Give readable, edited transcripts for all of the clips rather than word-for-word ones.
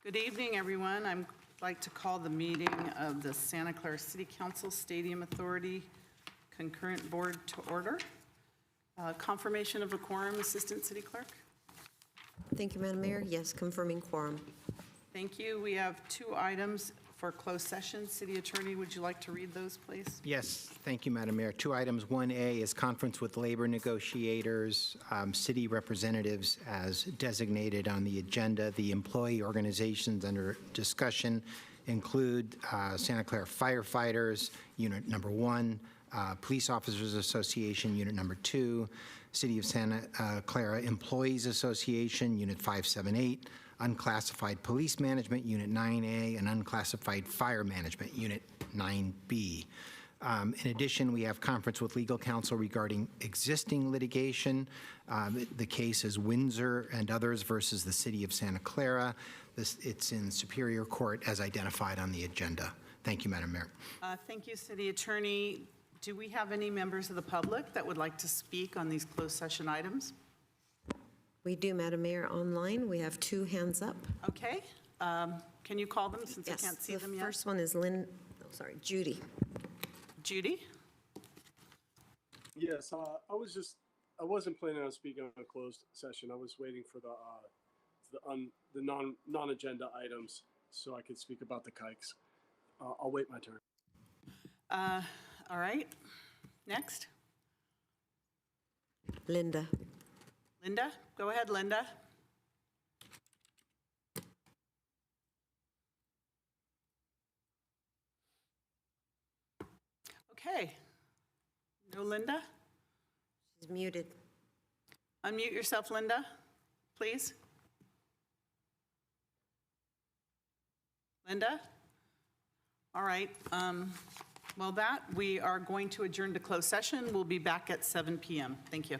Good evening, everyone. I'd like to call the meeting of the Santa Clara City Council Stadium Authority Concurrent Board to order. Confirmation of a quorum, Assistant City Clerk. Thank you, Madam Mayor. Yes, confirming quorum. Thank you. We have two items for closed session. City Attorney, would you like to read those, please? Yes, thank you, Madam Mayor. Two items. 1A is conference with labor negotiators, city representatives as designated on the agenda. The employee organizations under discussion include Santa Clara Firefighters, Unit Number 1, Police Officers Association, Unit Number 2, City of Santa Clara Employees Association, Unit 578, Unclassified Police Management, Unit 9A, and Unclassified Fire Management, Unit 9B. In addition, we have conference with legal counsel regarding existing litigation. The case is Windsor and others versus the City of Santa Clara. It's in Superior Court as identified on the agenda. Thank you, Madam Mayor. Thank you, City Attorney. Do we have any members of the public that would like to speak on these closed session items? We do, Madam Mayor. Online, we have two hands up. Okay. Can you call them since I can't see them The yet? first one is Judy. Judy? Yes, I wasn't planning on speaking on a closed session. I was waiting for the non-agenda items so I could speak about the kikes. I'll wait my turn. All right. Next. Linda. Linda? Go ahead, Linda. Okay. No Linda? She's muted. Unmute yourself, Linda, please. Linda? All right. Well, we are going to adjourn to closed session. We'll be back at 7 p.m. Thank you.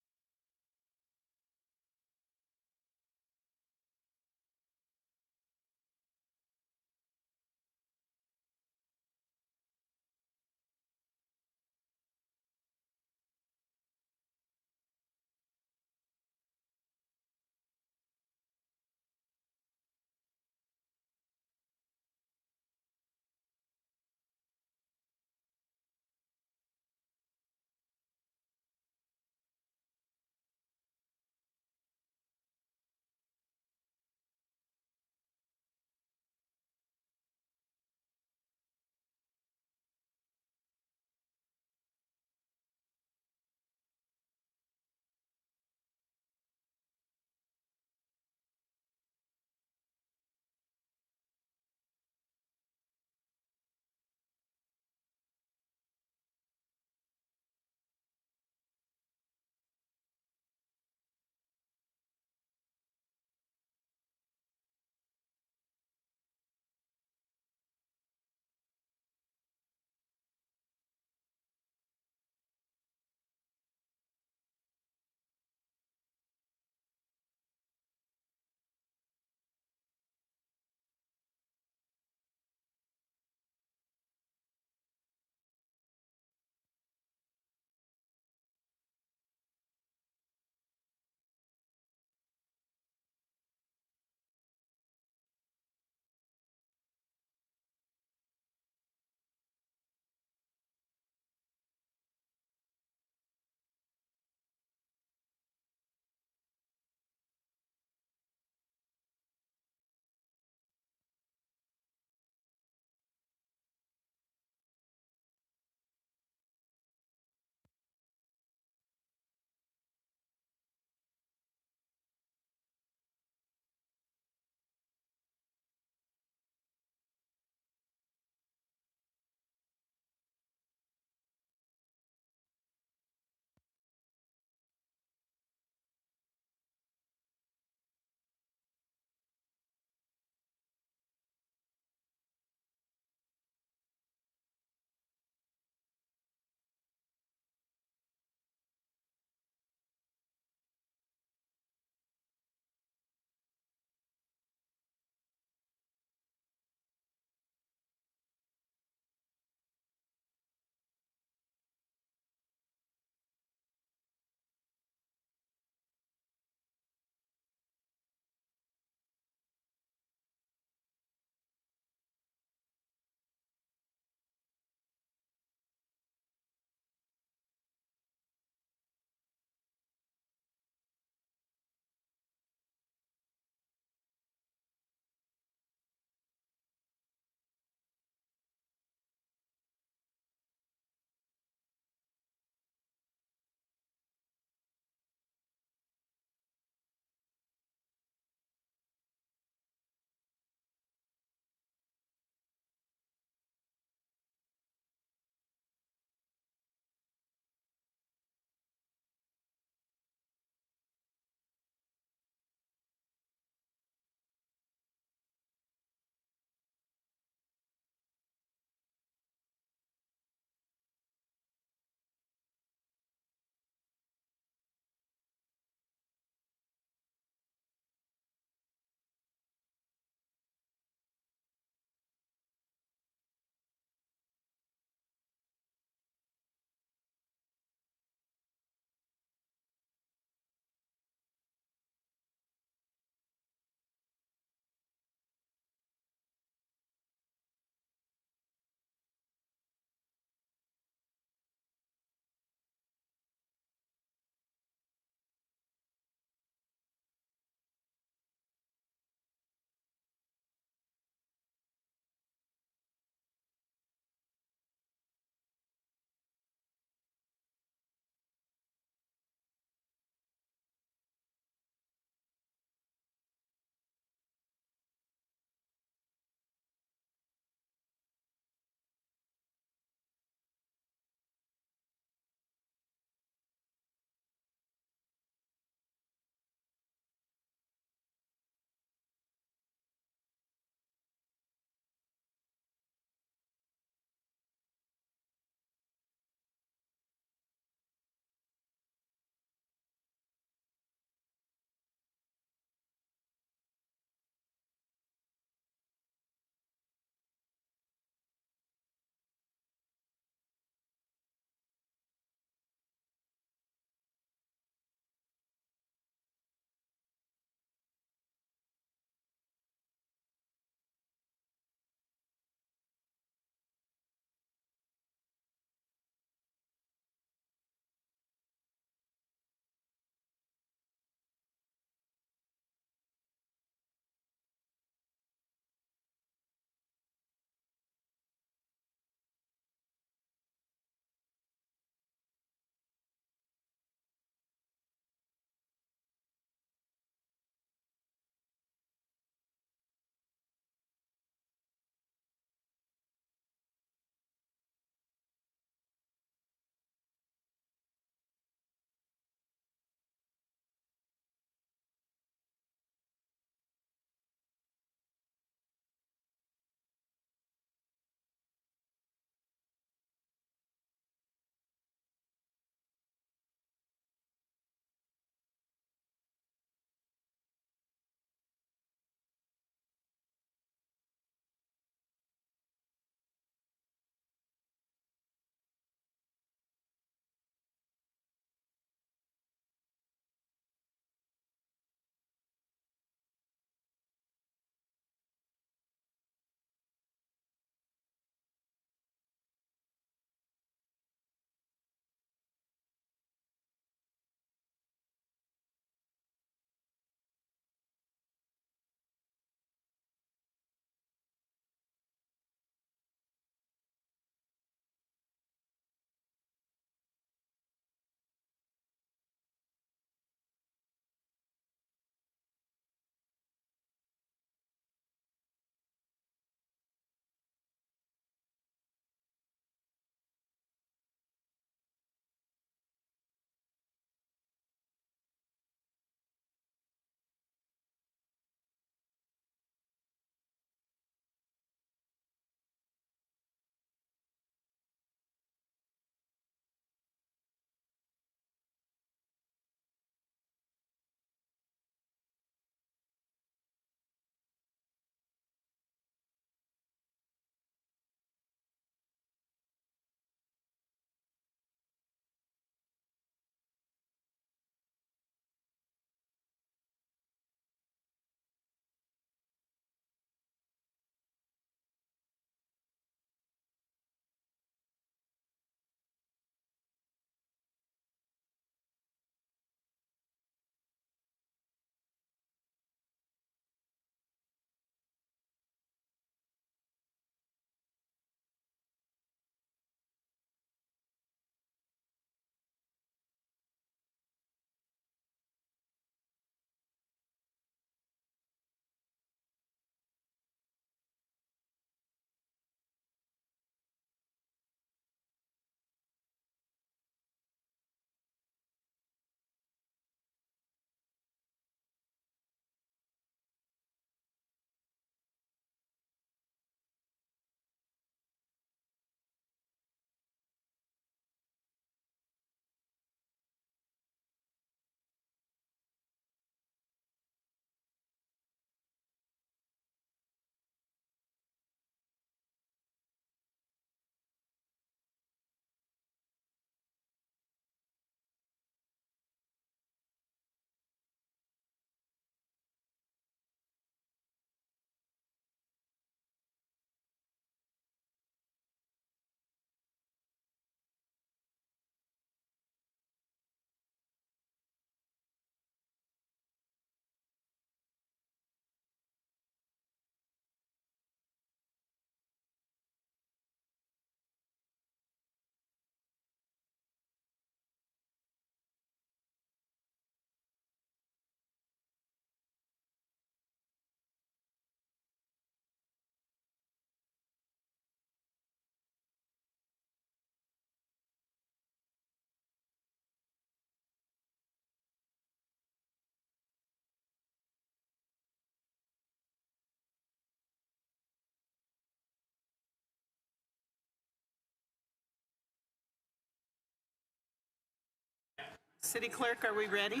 City Clerk, are we ready?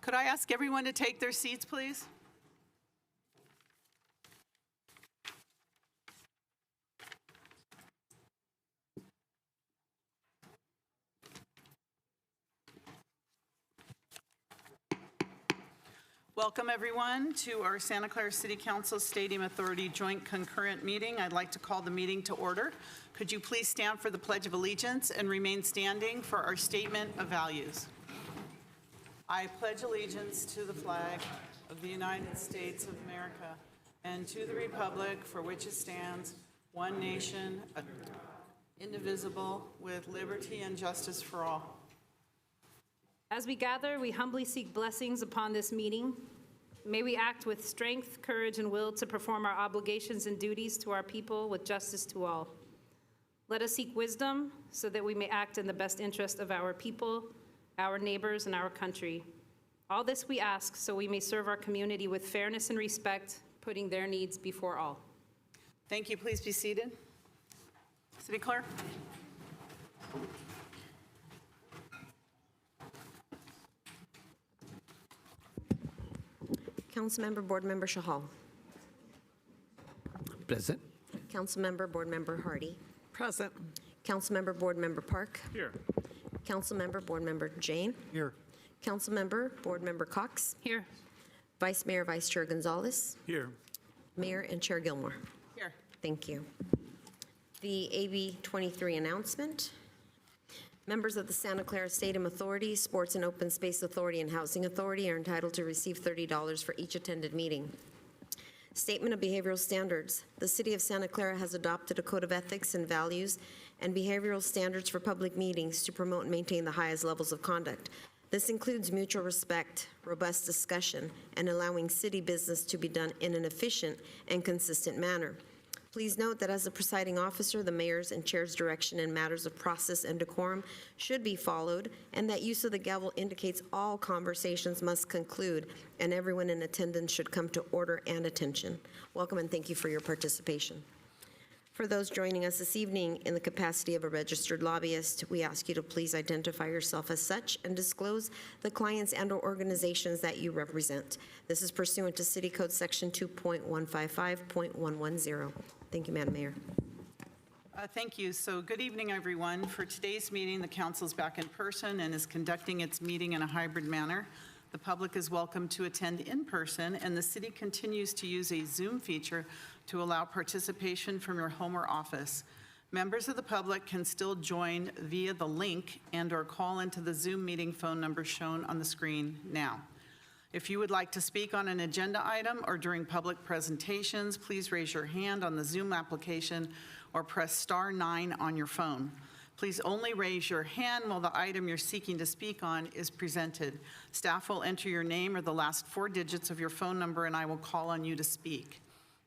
Could I ask everyone to take their seats, please? Welcome, everyone, to our Santa Clara City Council Stadium Authority Joint Concurrent Meeting. I'd like to call the meeting to order. Could you please stand for the Pledge of Allegiance and remain standing for our statement of values? I pledge allegiance to the flag of the United States of America and to the republic for which it stands, one nation, indivisible, with liberty and justice for all. As we gather, we humbly seek blessings upon this meeting. May we act with strength, courage, and will to perform our obligations and duties to our people with justice to all. Let us seek wisdom so that we may act in the best interest of our people, our neighbors, and our country. All this we ask so we may serve our community with fairness and respect, putting their needs before all. Thank you. Please be seated. City Clerk? Councilmember Board Member Shahal. Present. Councilmember Board Member Hardy. Present. Councilmember Board Member Park. Here. Councilmember Board Member Jane. Here. Councilmember Board Member Cox. Here. Vice Mayor Vice Chair Gonzalez. Here. Mayor and Chair Gilmore. Here. Thank you. The AB 23 announcement. Members of the Santa Clara Stadium Authority, Sports and Open Space Authority, and Housing Authority are entitled to receive $30 for each attended meeting. Statement of behavioral standards. The City of Santa Clara has adopted a code of ethics and values and behavioral standards for public meetings to promote and maintain the highest levels of conduct. This includes mutual respect, robust discussion, and allowing city business to be done in an efficient and consistent manner. Please note that as the presiding officer, the mayor's and chair's direction in matters of process and decorum should be followed, and that use of the gavel indicates all conversations must conclude, and everyone in attendance should come to order and attention. Welcome and thank you for your participation. For those joining us this evening in the capacity of a registered lobbyist, we ask you to please identify yourself as such and disclose the clients and/or organizations that you represent. This is pursuant to City Code Section 2.155.110. Thank you, Madam Mayor. Thank you. So good evening, everyone. For today's meeting, the council is back in person and is conducting its meeting in a hybrid manner. The public is welcome to attend in person, and the city continues to use a Zoom feature to allow participation from your home or office. Members of the public can still join via the link and/or call into the Zoom meeting phone number shown on the screen now. If you would like to speak on an agenda item or during public presentations, please raise your hand on the Zoom application or press *9 on your phone. Please only raise your hand while the item you're seeking to speak on is presented. Staff will enter your name or the last 4 digits of your phone number, and I will call on you to speak.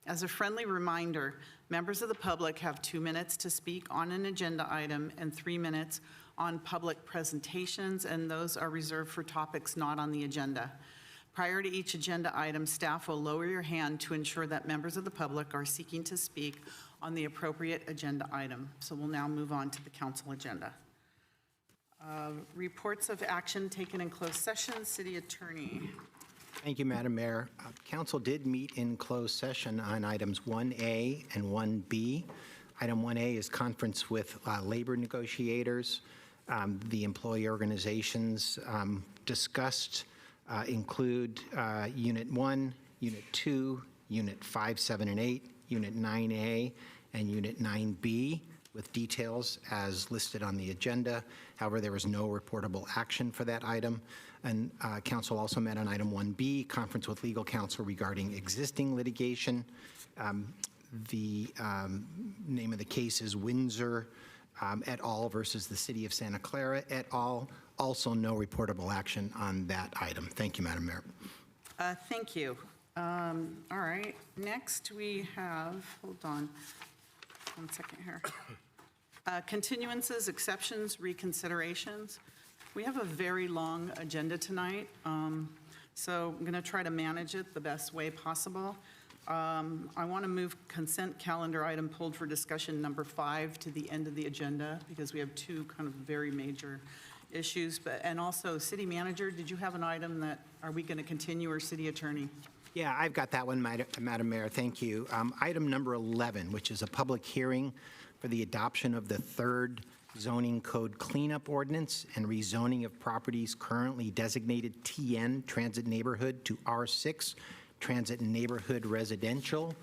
As a friendly reminder, members of the public have 2 minutes to speak on an agenda item and 3 minutes on public presentations, and those are reserved for topics not on the agenda. Prior to each agenda item, staff will lower your hand to ensure that members of the public are seeking to speak on the appropriate agenda item. So we'll now move on to the council agenda. Reports of action taken in closed session. City Attorney. Thank you, Madam Mayor. Council did meet in closed session on items 1A and 1B. Item 1A is conference with labor negotiators. The employee organizations discussed include Unit 1, Unit 2, Unit 5, 7, and 8, Unit 9A, and Unit 9B, with details as listed on the agenda. However, there was no reportable action for that item. And council also met on item 1B, conference with legal counsel regarding existing litigation. The name of the case is Windsor et al. Versus the City of Santa Clara et al. Also no reportable action on that item. Thank you, Madam Mayor. Thank you. All right, next we have, hold on, 1 second here. Continuances, exceptions, reconsiderations. We have a very long agenda tonight, so I'm going to try to manage it the best way possible. I want to move consent calendar item pulled for discussion number 5 to the end of the agenda because we have two kind of very major issues. And also, city manager, did you have an item that, are we going to continue, or city attorney? Yeah, I've got that one, Madam Mayor, thank you. Item number 11, which is a public hearing for the adoption of the third zoning code cleanup ordinance and rezoning of properties currently designated TN, Transit Neighborhood, to R6, Transit Neighborhood Residential.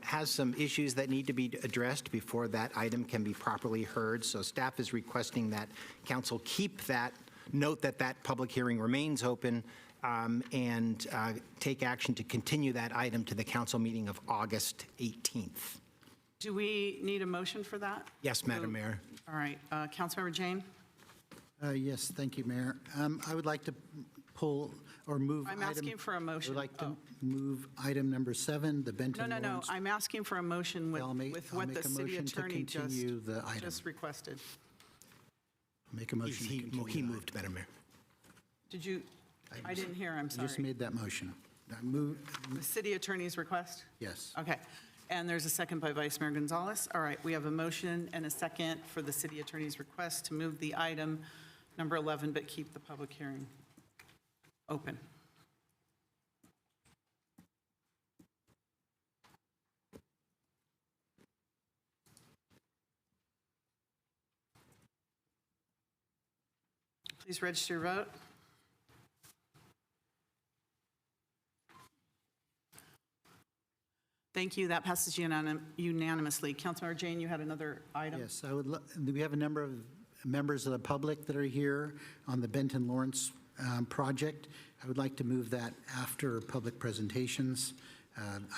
Has some issues that need to be addressed before that item can be properly heard. So staff is requesting that council keep that, note that that public hearing remains open, and take action to continue that item to the council meeting of August 18th. Do we need a motion for that? Yes, Madam Mayor. All right, Councilmember Jane? Yes, thank you, Mayor. I would like to pull or move I'm item... asking for a I motion. would like to Oh. move item number 7, the Benton No, Lawrence... I'm asking for a motion with I'll make what a the city motion to attorney continue the item. just requested. Make a motion to continue He the moved, Madam Mayor. Did you, I didn't hear, I'm item. I just sorry. made that motion. I move, The city attorney's request? yes. Okay, and there's a second by Vice Mayor Gonzalez. All right, we have a motion and a second for the city attorney's request to move the item number 11, but keep the public hearing open. Please register your vote. Thank you. That passes unanimously. Councilmember Jane, you had another item? Yes, we have a number of members of the public that are here on the Benton Lawrence project. I would like to move that after public presentations,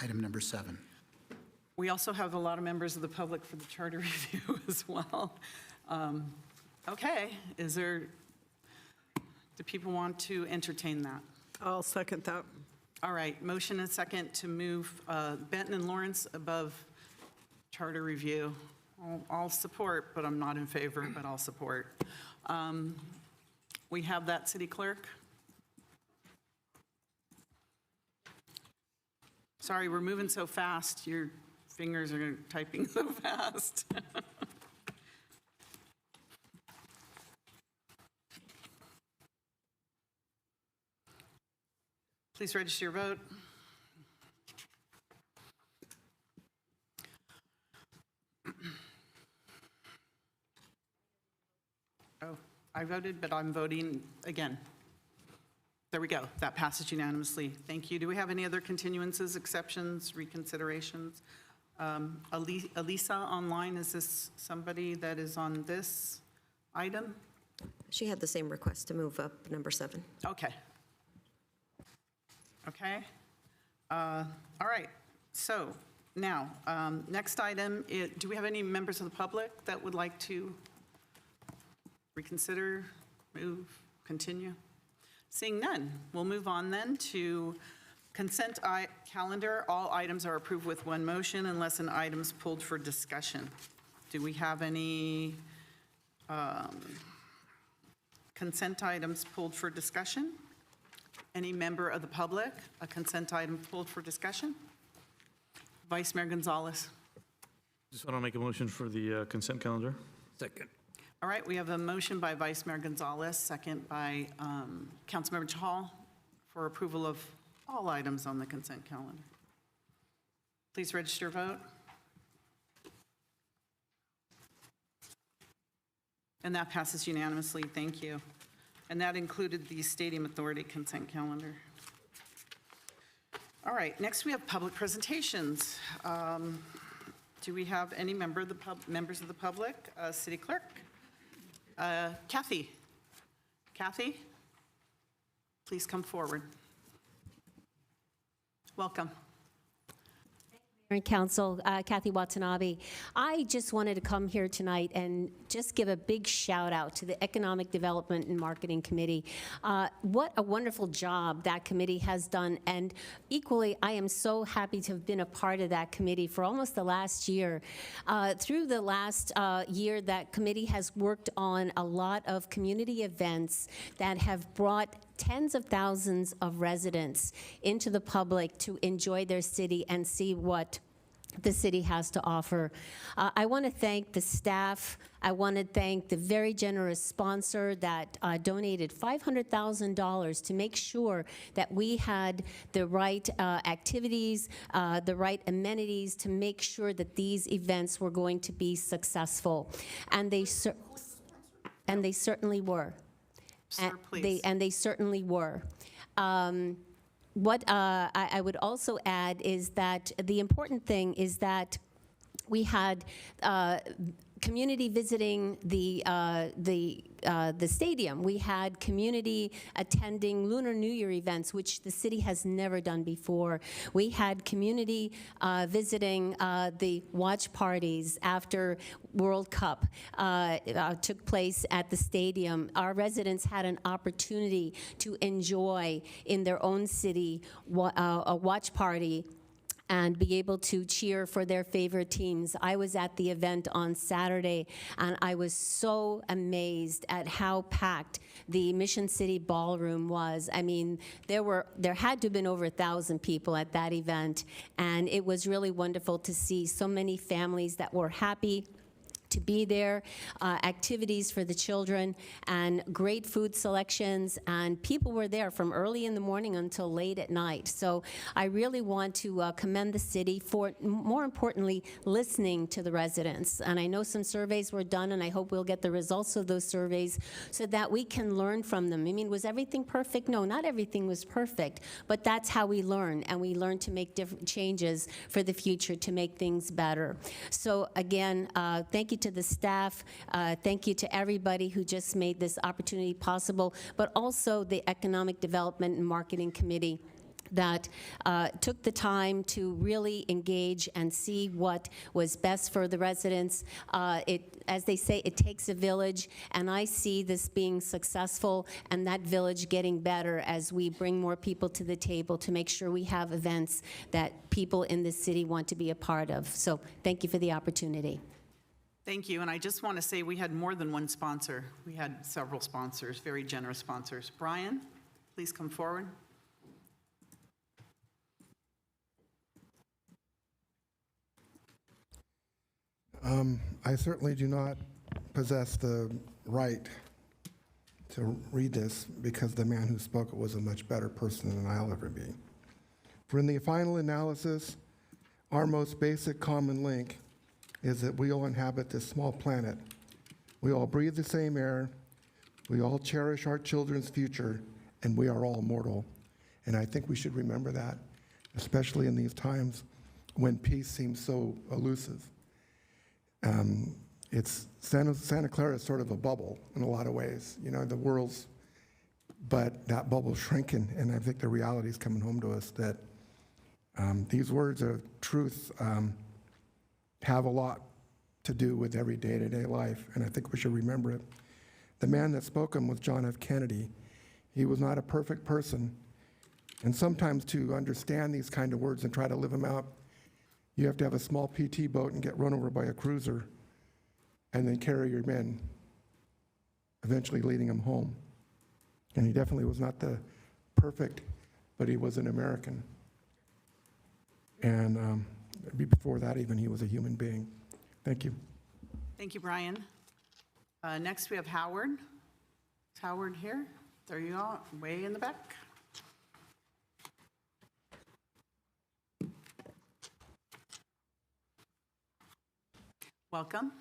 item number 7. We also have a lot of members of the public for the charter review as well. Okay, do people want to entertain that? I'll second that. All right, motion and second to move Benton and Lawrence above charter review. I'll support, but I'm not in favor, but I'll support. We have that, City Clerk? Sorry, we're moving so fast. Your fingers are typing so fast. Please register your vote. Oh, I voted, but I'm voting again. There we go. That passes unanimously. Thank you. Do we have any other continuances, exceptions, reconsiderations? Elisa online, is this somebody that is on this item? She had the same request to move up number 7. Okay. Okay. All right. So now, next item, do we have any members of the public that would like to reconsider, move, continue? Seeing none, we'll move on then to consent calendar. All items are approved with one motion unless an item's pulled for discussion. Do we have any consent items pulled for discussion? Any member of the public, a consent item pulled for discussion? Vice Mayor Gonzalez. Just want to make a motion for the consent calendar. Second. All right, we have a motion by Vice Mayor Gonzalez, second by Councilmember Chahal for approval of all items on the consent calendar. Please register your vote. And that passes unanimously. Thank you. And that included the Stadium Authority consent calendar. All right, next we have public presentations. Do we have any members of the public? City Clerk? Kathy? Kathy? Please come forward. Welcome. And Council, Kathy Watanabe. I just wanted to come here tonight and just give a big shout out to the Economic Development and Marketing Committee. What a wonderful job that committee has done, and equally, I am so happy to have been a part of that committee for almost the last year. Through the last year, that committee has worked on a lot of community events that have brought tens of thousands of residents into the public to enjoy their city and see what the city has to offer. I want to thank the staff. I want to thank the very generous sponsor that donated $500,000 to make sure that we had the right activities, the right amenities to make sure that these events were going to be successful. And they certainly were. Sir, please. They certainly were. What I would also add is that the important thing is that we had community visiting the stadium. We had community attending Lunar New Year events, which the city has never done before. We had community visiting the watch parties after World Cup took place at the stadium. Our residents had an opportunity to enjoy in their own city a watch party and be able to cheer for their favorite teams. I was at the event on Saturday, and I was so amazed at how packed the Mission City Ballroom was. I mean, there had to have been over 1,000 people at that event, and it was really wonderful to see so many families that were happy to be there, activities for the children, and great food selections, and people were there from early in the morning until late at night. So I really want to commend the city for, more importantly, listening to the residents. And I know some surveys were done, and I hope we'll get the results of those surveys so that we can learn from them. I mean, was everything perfect? No, not everything was perfect, but that's how we learn, and we learn to make different changes for the future to make things better. So again, thank you to the staff, thank you to everybody who just made this opportunity possible, but also the Economic Development and Marketing Committee that took the time to really engage and see what was best for the residents. As they say, it takes a village, and I see this being successful and that village getting better as we bring more people to the table to make sure we have events that people in this city want to be a part of. So thank you for the opportunity. Thank you, and I just want to say we had more than one sponsor. We had several sponsors, very generous sponsors. Brian, please come forward. I certainly do not possess the right to read this because the man who spoke it was a much better person than I'll ever be. For in the final analysis, our most basic common link is that we all inhabit this small planet. We all breathe the same air, we all cherish our children's future, and we are all mortal. And I think we should remember that, especially in these times when peace seems so elusive. It's Santa Clara is sort of a bubble in a lot of ways. You know, the world's, but that bubble's shrinking, and I think the reality is coming home to us that these words of truth have a lot to do with every day-to-day life, and I think we should remember it. The man that spoke them was John F. Kennedy. He was not a perfect person, and sometimes to understand these kind of words and try to live them out, you have to have a small PT boat and get run over by a cruiser and then carry your men, eventually leading them home. And he definitely was not the perfect, but he was an American. And before that even, he was a human being. Thank you. Thank you, Brian. Next, we have Howard. Is Howard here? There you are, way in the back. Welcome.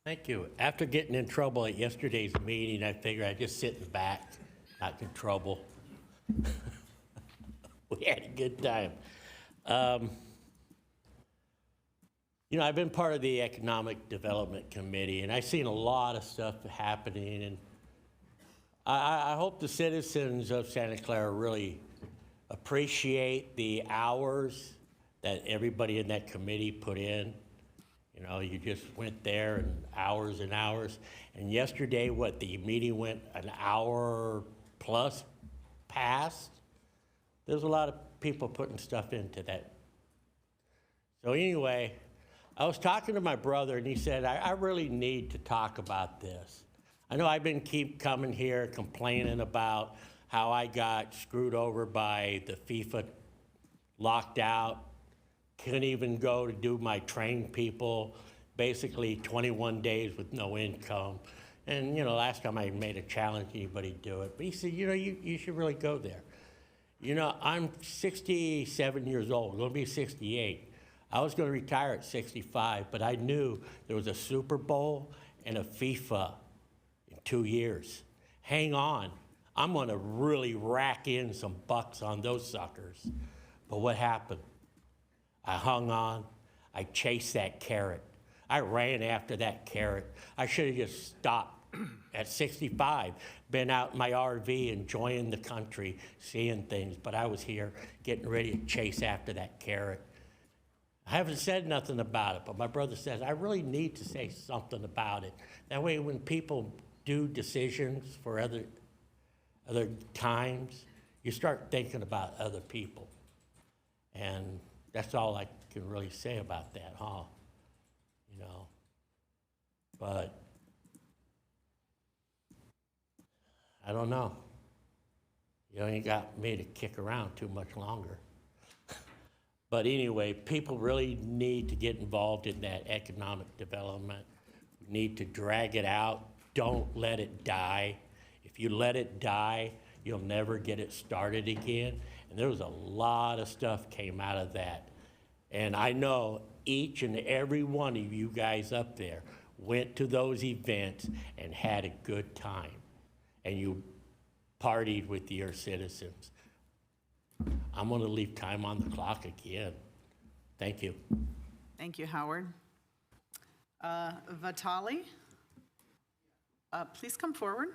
Thank you. After getting in trouble at yesterday's meeting, I figured I'd just sit in the back, not in trouble. We had a good time. You know, I've been part of the Economic Development Committee, and I've seen a lot of stuff happening, and I hope the citizens of Santa Clara really appreciate the hours that everybody in that committee put in. You know, you just went there and hours. And yesterday, the meeting went an hour plus past. There's a lot of people putting stuff into that. So anyway, I was talking to my brother, and he said, I really need to talk about this. I know I've been keep coming here complaining about how I got screwed over by the FIFA, locked out, couldn't even go to do my train people, basically 21 days with no income. And, last time I made a challenge, anybody do it. But he said, you should really go there. I'm 67 years old, going to be 68. I was going to retire at 65, but I knew there was a Super Bowl and a FIFA in 2 years. Hang on. I'm going to really rack in some bucks on those suckers. But what happened? I hung on. I chased that carrot. I ran after that carrot. I should have just stopped at 65, been out in my RV, enjoying the country, seeing things. But I was here getting ready to chase after that carrot. I haven't said nothing about it, but my brother says, I really need to say something about it. That way when people do decisions for other times, you start thinking about other people. And that's all I can really say about that, huh? But I don't know. You ain't got me to kick around too much longer. But anyway, people really need to get involved in that economic development. We need to drag it out. Don't let it die. If you let it die, you'll never get it started again. And there was a lot of stuff came out of that. And I know each and every one of you guys up there went to those events and had a good time. And you partied with your citizens. I'm going to leave time on the clock again. Thank you. Thank you, Howard. Vitali, please come forward.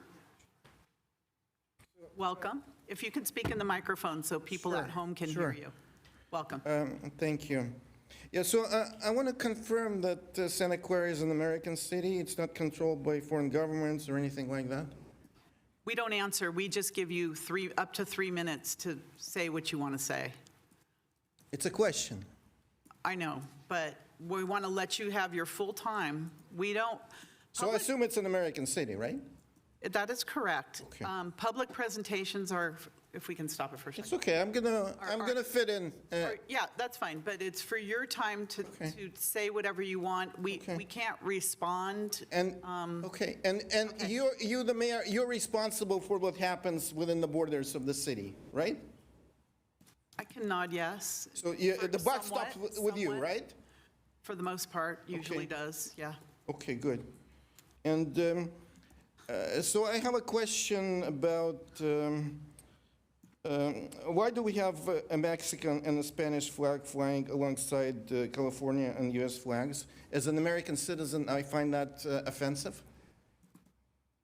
Welcome. If you could speak in the microphone so people at home can hear you. Welcome. Thank you. Yeah, so I want to confirm that Santa Clara is an American city. It's not controlled by foreign governments or anything like that. We don't answer. We just give you up to 3 minutes to say what you want to say. It's a question. I know, but we want to let you have your full time. We don't. So I assume it's an American city, right? That is correct. Okay. Public presentations are, if we can stop it for a second. It's okay. I'm gonna fit in. Yeah, that's fine, but it's for your time to say whatever you want. We can't respond. And okay, and you're the mayor. You're responsible for what happens within the borders of the city, right? I can nod yes. So the buck stops with you, right? For the most part, usually does, yeah. Okay, good. And so I have a question about why do we have a Mexican and a Spanish flag flying alongside California and U.S. flags? As an American citizen, I find that offensive.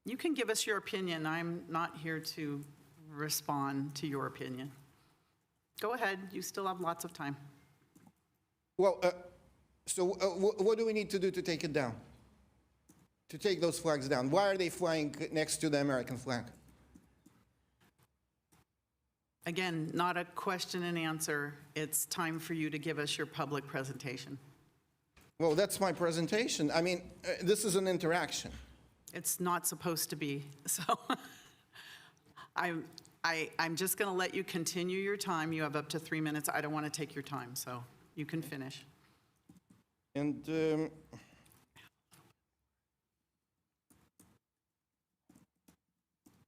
You can give us your opinion. I'm not here to respond to your opinion. Go ahead. You still have lots of time. Well, so what do we need to do to take it down? To take those flags down? Why are they flying next to the American flag? Again, not a question and answer. It's time for you to give us your public presentation. Well, that's my presentation. I mean, this is an interaction. It's not supposed to be, so I'm just going to let you continue your time. You have up to 3 minutes. I don't want to take your time, so you can finish. And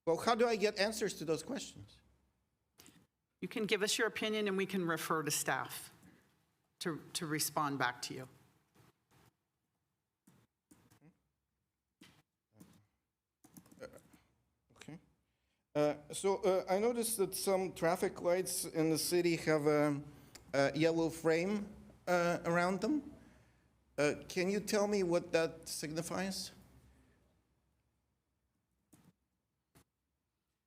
well, how do I get answers to those questions? You can give us your opinion, and we can refer to staff to respond back to you. So I noticed that some traffic lights in the city have a yellow frame around them. Can you tell me what that signifies?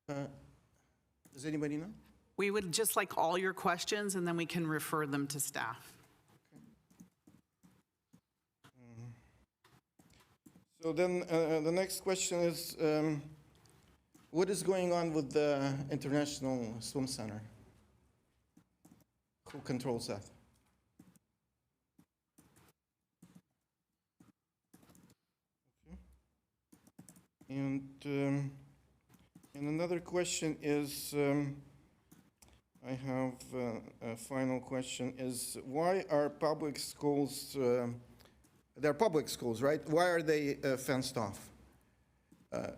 Does anybody know? We would just like all your questions, and then we can refer them to staff. So then the next question is, what is going on with the International Swim Center? Who controls that? Okay. And And another question is, I have a final question, is why are public schools, they're public schools, right? Why are they fenced off?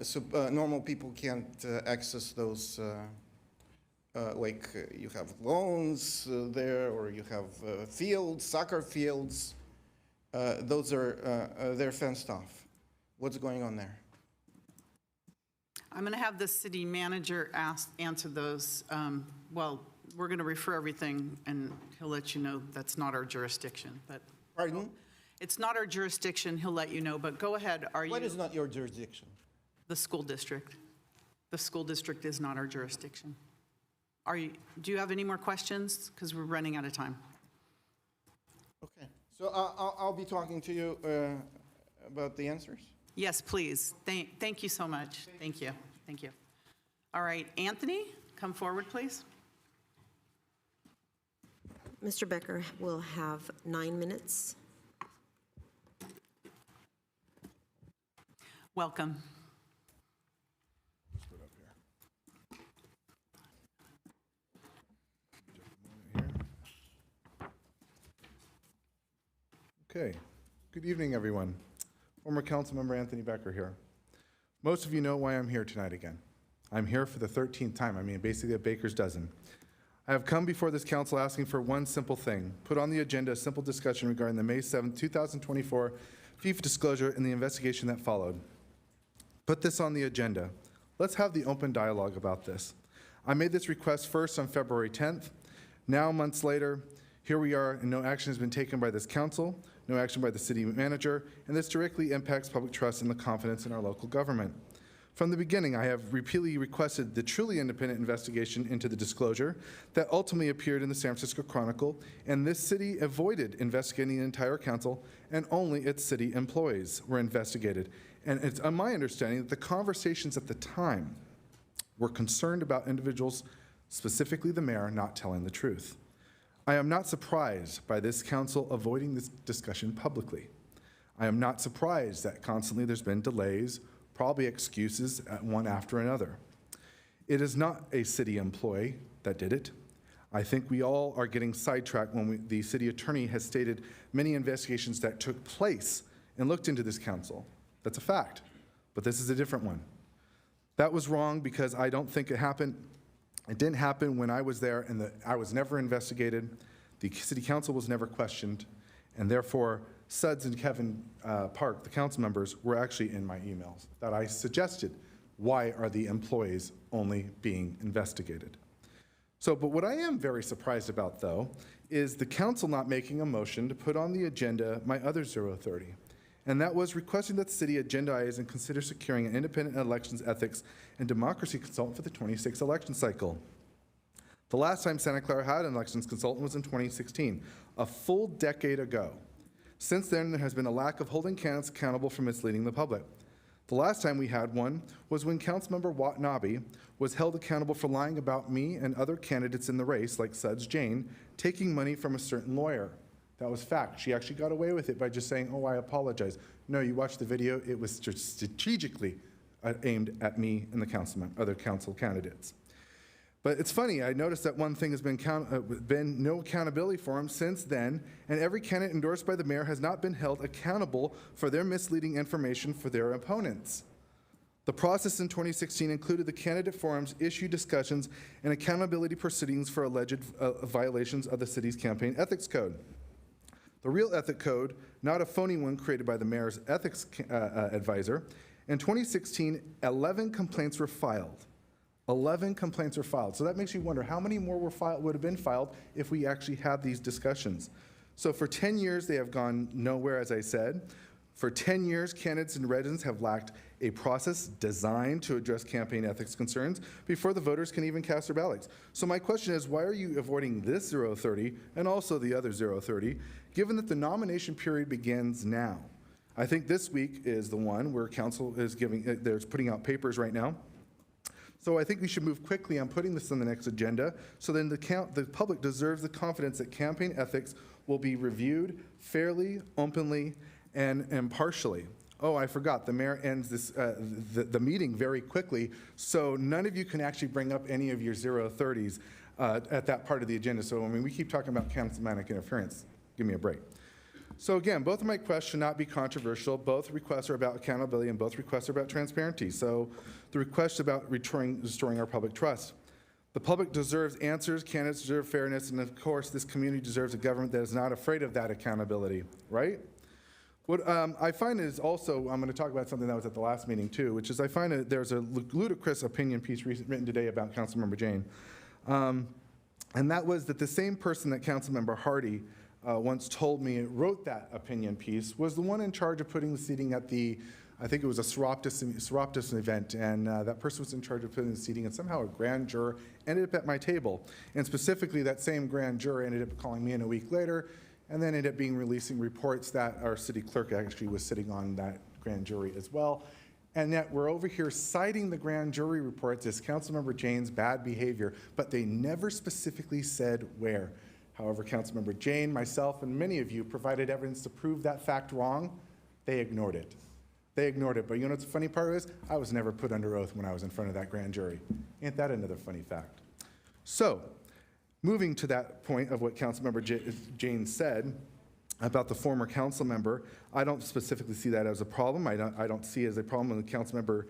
So normal people can't access those, you have lawns there, or you have fields, soccer fields. Those are, they're fenced off. What's going on there? I'm going to have the city manager answer those. Well, we're going to refer everything, and he'll let you know that's not our jurisdiction. But Pardon? it's not our jurisdiction, he'll let you know. But go ahead, are you? What is not your jurisdiction? The school district. The school district is not our jurisdiction. Do you have any more questions? Because we're running out of time. Okay. So I'll be talking to you about the answers. Yes, please. Thank you so much. Thank you. Thank you. All right, Anthony, come forward, please. Mr. Becker will have 9 minutes. Welcome. Okay. Good evening, everyone. Former Councilmember Anthony Becker here. Most of you know why I'm here tonight again. I'm here for the 13th time. I mean, basically a baker's dozen. I have come before this council asking for one simple thing. Put on the agenda a simple discussion regarding the May 7, 2024 FIFA disclosure and the investigation that followed. Put this on the agenda. Let's have the open dialogue about this. I made this request first on February 10th. Now, months later, here we are, and no action has been taken by this council, no action by the city manager, and this directly impacts public trust and the confidence in our local government. From the beginning, I have repeatedly requested the truly independent investigation into the disclosure that ultimately appeared in the San Francisco Chronicle, and this city avoided investigating the entire council, and only its city employees were investigated. And it's my understanding that the conversations at the time were concerned about individuals, specifically the mayor, not telling the truth. I am not surprised by this council avoiding this discussion publicly. I am not surprised that constantly there's been delays, probably excuses at one after another. It is not a city employee that did it. I think we all are getting sidetracked when the city attorney has stated many investigations that took place and looked into this council. That's a fact, but this is a different one. That was wrong because I don't think it happened. It didn't happen when I was there, and I was never investigated. The city council was never questioned, and therefore Suds and Kevin Park, the council members, were actually in my emails that I suggested, why are the employees only being investigated? So, but what I am very surprised about, though, is the council not making a motion to put on the agenda my other 030, and that was requesting that the city agendaize and consider securing an independent elections ethics and democracy consultant for the 26th election cycle. The last time Santa Clara had an elections consultant was in 2016, a full decade ago. Since then, there has been a lack of holding candidates accountable for misleading the public. The last time we had one was when Councilmember Watanabe was held accountable for lying about me and other candidates in the race, like Suds Jane, taking money from a certain lawyer. That was fact. She actually got away with it by just saying, oh, I apologize. No, you watched the video. It was strategically aimed at me and the other council candidates. But it's funny, I noticed that one thing has been no accountability for him since then, and every candidate endorsed by the mayor has not been held accountable for their misleading information for their opponents. The process in 2016 included the candidate forums, issue discussions, and accountability proceedings for alleged violations of the city's campaign ethics code. The real ethic code, not a phony one created by the mayor's ethics advisor. In 2016, 11 complaints were filed. 11 complaints were filed. So that makes you wonder how many more would have been filed if we actually had these discussions. So for 10 years, they have gone nowhere, as I said. For 10 years, candidates and residents have lacked a process designed to address campaign ethics concerns before the voters can even cast their ballots. So my question is, why are you avoiding this 030 and also the other 030, given that the nomination period begins now? I think this week is the one where council is they're putting out papers right now. So I think we should move quickly on putting this on the next agenda, so then the public deserves the confidence that campaign ethics will be reviewed fairly, openly, and impartially. oh, I forgot, the mayor ends the meeting very quickly, so none of you can actually bring up any of your 030s at that part of the agenda. So, I mean, we keep talking about councilmanic interference. Give me a break. So again, both of my requests should not be controversial. Both requests are about accountability and both requests are about transparency. So the request about restoring our public trust. The public deserves answers, candidates deserve fairness, and of course, this community deserves a government that is not afraid of that accountability, right? What I find is also, I'm going to talk about something that was at the last meeting too, which is I find that there's a ludicrous opinion piece written today about Councilmember Jane. And that was that the same person that Councilmember Hardy once told me wrote that opinion piece was the one in charge of putting the seating at the, I think it was a Seroptis event, and that person was in charge of putting the seating, and somehow a grand juror ended up at my table. And specifically, that same grand juror ended up calling me in a week later, and then ended up releasing reports that our city clerk actually was sitting on that grand jury as well. And yet we're over here citing the grand jury reports as Councilmember Jane's bad behavior, but they never specifically said where. However, Councilmember Jane, myself, and many of you provided evidence to prove that fact wrong. They ignored it. They ignored it. But you know what the funny part is? I was never put under oath when I was in front of that grand jury. Ain't that another funny fact? So, moving to that point of what Councilmember Jane said about the former council member, I don't specifically see that as a problem. I don't see it as a problem when the Councilmember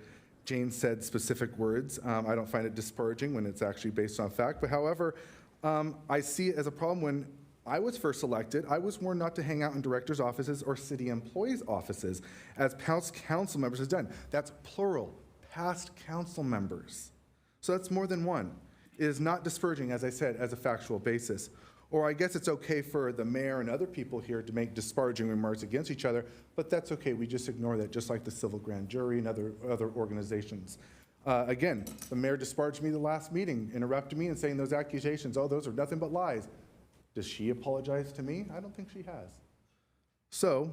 Jane said specific words. I don't find it disparaging when it's actually based on fact. But however, I see it as a problem when I was first elected. I was warned not to hang out in directors' offices or city employees' offices, as past council members has done. That's plural, past council members. So that's more than one. It is not disparaging, as I said, as a factual basis. Or I guess it's okay for the mayor and other people here to make disparaging remarks against each other, but that's okay. We just ignore that, just like the civil grand jury and other organizations. Again, the mayor disparaged me the last meeting, interrupted me and saying those accusations, oh, those are nothing but lies. Does she apologize to me? I don't think she has. So,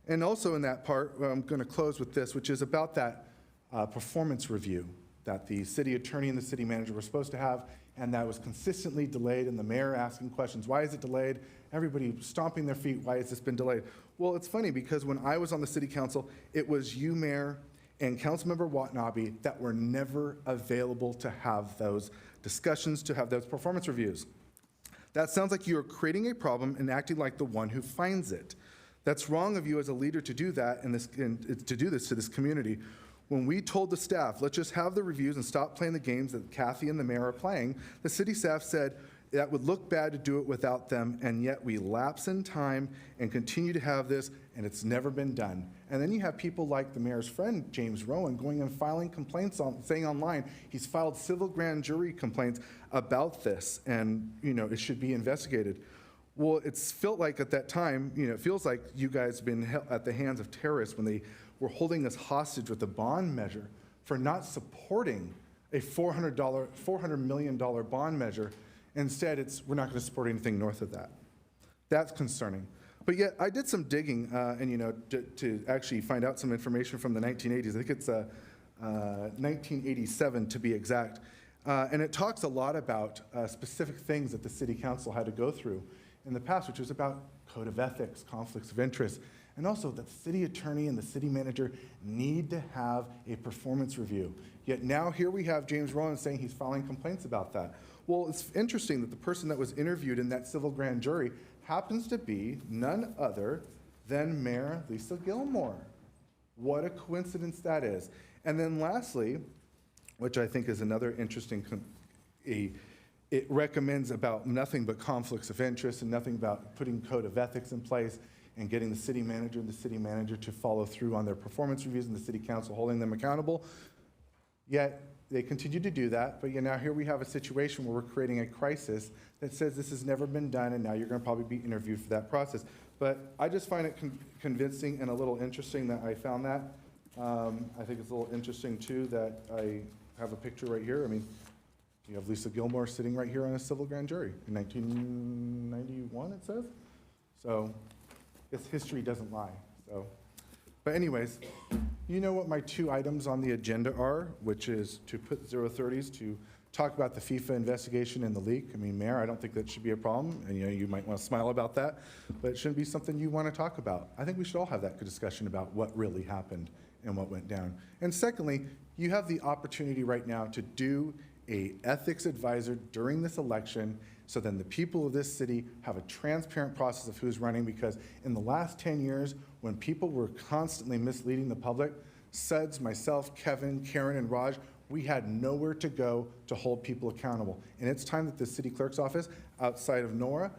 and also in that part, I'm going to close with this, which is about that performance review that the city attorney and the city manager were supposed to have, and that was consistently delayed, and the mayor asking questions, why is it delayed? Everybody stomping their feet, why has this been delayed? Well, it's funny because when I was on the city council, it was you, Mayor, and Councilmember Watanabe that were never available to have those discussions, to have those performance reviews. That sounds like you're creating a problem and acting like the one who finds it. That's wrong of you as a leader to do that and to do this to this community. When we told the staff, let's just have the reviews and stop playing the games that Kathy and the mayor are playing, the city staff said that would look bad to do it without them, and yet we lapse in time and continue to have this, and it's never been done. And then you have people like the mayor's friend, James Rowan, going and filing complaints, saying online he's filed civil grand jury complaints about this, and it should be investigated. Well, it's felt like at that time, it feels like you guys have been held at the hands of terrorists when they were holding us hostage with a bond measure for not supporting a $400 million bond measure. Instead, we're not going to support anything north of that. That's concerning. But yet, I did some digging, to actually find out some information from the 1980s. I think it's 1987 to be exact. And it talks a lot about specific things that the city council had to go through in the past, which was about code of ethics, conflicts of interest, and also that the city attorney and the city manager need to have a performance review. Yet now here we have James Rowan saying he's filing complaints about that. Well, it's interesting that the person that was interviewed in that civil grand jury happens to be none other than Mayor Lisa Gilmore. What a coincidence that is. And then lastly, which I think is another interesting, it recommends about nothing but conflicts of interest and nothing about putting code of ethics in place and getting the city manager and the city manager to follow through on their performance reviews and the city council holding them accountable. Yet they continue to do that, but now here we have a situation where we're creating a crisis that says this has never been done, and now you're going to probably be interviewed for that process. But I just find it convincing and a little interesting that I found that. I think it's a little interesting, too, that I have a picture right here. I mean, you have Lisa Gilmore sitting right here on a civil grand jury in 1991, it says. So, history doesn't lie. So, but anyways, you know what my two items on the agenda are, which is to put 030s to talk about the FIFA investigation in the league. I mean, Mayor, I don't think that should be a problem, and you might want to smile about that, but it shouldn't be something you want to talk about. I think we should all have that discussion about what really happened and what went down. And secondly, you have the opportunity right now to do a ethics advisor during this election, so then the people of this city have a transparent process of who's running, because in the last 10 years, when people were constantly misleading the public, Suds, myself, Kevin, Karen, and Raj, we had nowhere to go to hold people accountable. And it's time that the city clerk's office, outside of Nora,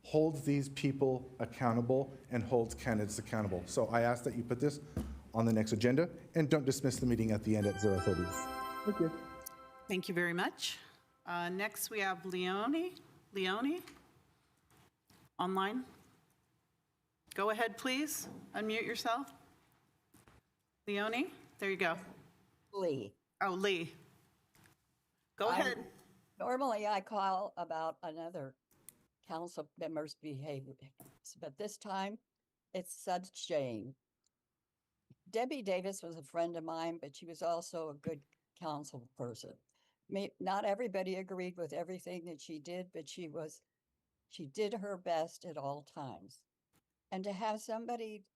holds these people accountable and holds candidates accountable. So I ask that you put this on the next agenda and don't dismiss the meeting at the end at 0:30. Thank you. Thank you very much. Next, we have Leone online. Go ahead, please. Unmute yourself. Leone, there you go. Lee. Oh, Lee. Go ahead. Normally, I call about another council member's behavior, but this time it's Suds Jane. Debbie Davis was a friend of mine, but she was also a good council person. Not everybody agreed with everything that she did, but she did her best at all times. And to have somebody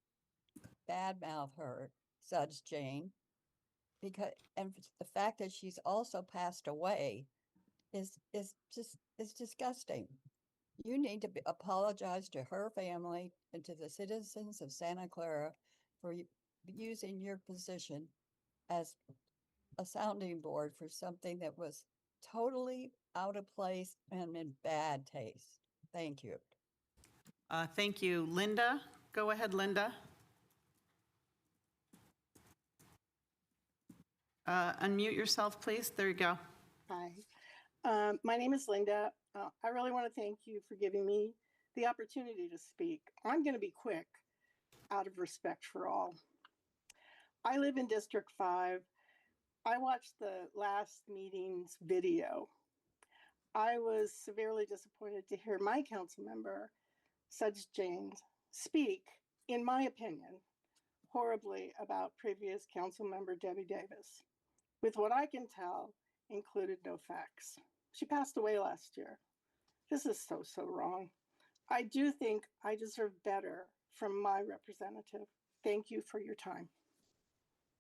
badmouth her, Suds Jane, and the fact that she's also passed away is disgusting. You need to apologize to her family and to the citizens of Santa Clara for using your position as a sounding board for something that was totally out of place and in bad taste. Thank you. Thank you. Linda, go ahead, Linda. Unmute yourself, please. There you go. Hi, my name is Linda. I really want to thank you for giving me the opportunity to speak. I'm going to be quick out of respect for all. I live in District 5. I watched the last meeting's video. I was severely disappointed to hear my council member, Suds James, speak, in my opinion, horribly about previous council member Debbie Davis. With what I can tell, included no facts. She passed away last year. This is so wrong. I do think I deserve better from my representative. Thank you for your time.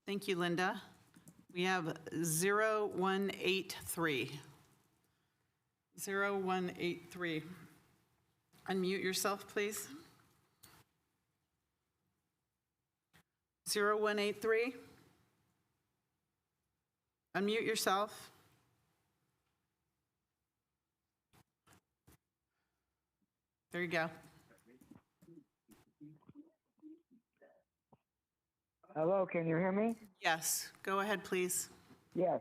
Thank you, Linda. We have 0183. 0183. Unmute yourself, please. 0183. Unmute yourself. There you go. Hello, can you hear me? Yes, go ahead, please. Yes,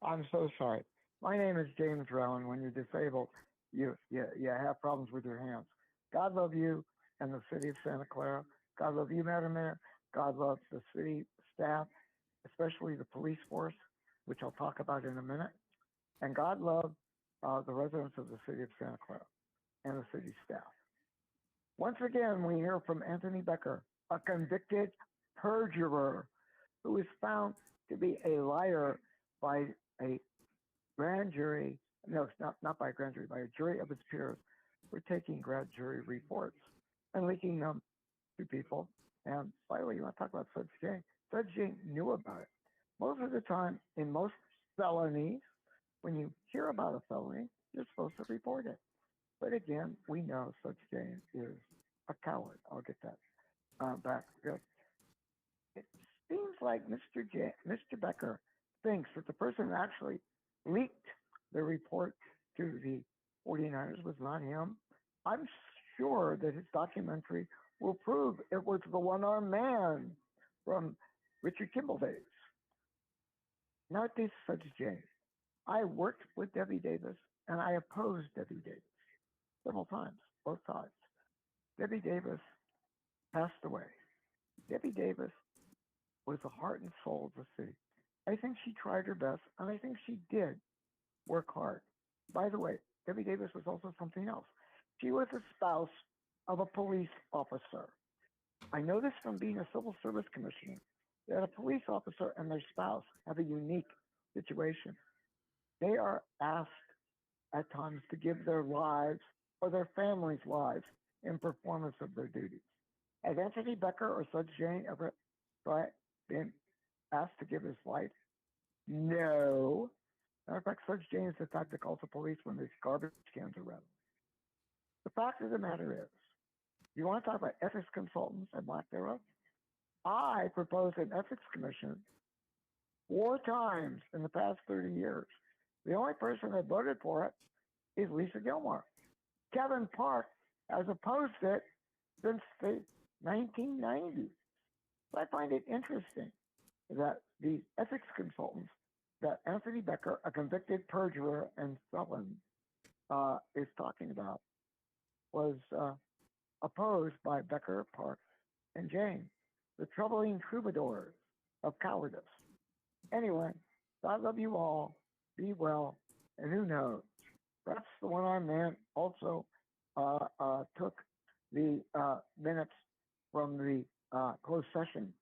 I'm so sorry. My name is James Rowan. When you're disabled, you have problems with your hands. God love you and the city of Santa Clara. God love you, Madam Mayor. God loves the city staff, especially the police force, which I'll talk about in a minute. And God love the residents of the city of Santa Clara and the city staff. Once again, we hear from Anthony Becker, a convicted perjurer who is found to be a liar by a grand jury. No, it's not by a grand jury, by a jury of his peers. We're taking grand jury reports and leaking them to people. And by the way, you want to talk about Suds Jane? Suds Jane knew about it. Most of the time, in most felonies, when you hear about a felony, you're supposed to report it. But again, we know Suds Jane is a coward. I'll get that back. It seems like Mr. Becker thinks that the person who actually leaked the report to the 49ers was not him. I'm sure that his documentary will prove it was the one-armed man from Richard Kimball days. Not this Suds Jane. I worked with Debbie Davis, and I opposed Debbie Davis several times, both sides. Debbie Davis passed away. Debbie Davis was the heart and soul of the city. I think she tried her best, and I think she did work hard. By the way, Debbie Davis was also something else. She was a spouse of a police officer. I know this from being a civil service commissioner, that a police officer and their spouse have a unique situation. they are asked at times to give their lives or their families' lives in performance of their duties. Has Anthony Becker or Sudge Jane ever been asked to give his life? No. Matter of fact, Sudge Jane is the type that calls the police when there's garbage cans around. The fact of the matter is, you want to talk about ethics consultants and lack thereof? I proposed an ethics commission 4 times in the past 30 years. The only person that voted for it is Lisa Gilmore. Kevin Park has opposed it since the 1990s. I find it interesting that the ethics consultants that Anthony Becker, a convicted perjurer and felon, is talking about was opposed by Becker, Park, and Jane, the troubling troubadours of cowardice. Anyway, God love you all, be well, and who knows? Perhaps the one-armed man also took the minutes from the closed session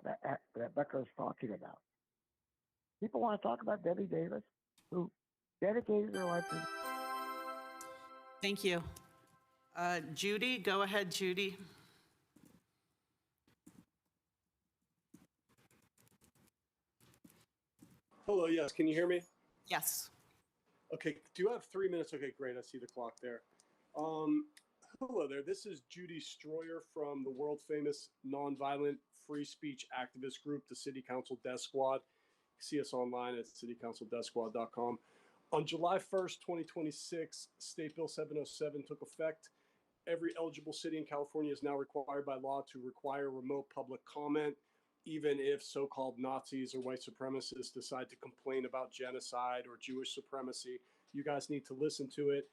that Becker is talking about. People want to talk about Debbie Davis, who dedicated her life to... Thank you. Judy, go ahead, Judy. Hello, yes, can you hear me? Yes. Okay, do you have 3 minutes? Okay, great, I see the clock there. Hello there, this is Judy Stroyer from the world famous nonviolent free speech activist group, the City Council Death Squad. See us online at citycouncildeathsquad.com. On July 1st, 2026, State Bill 707 took effect. Every eligible city in California is now required by law to require remote public comment, even if so-called Nazis or white supremacists decide to complain about genocide or Jewish supremacy. You guys need to listen to it.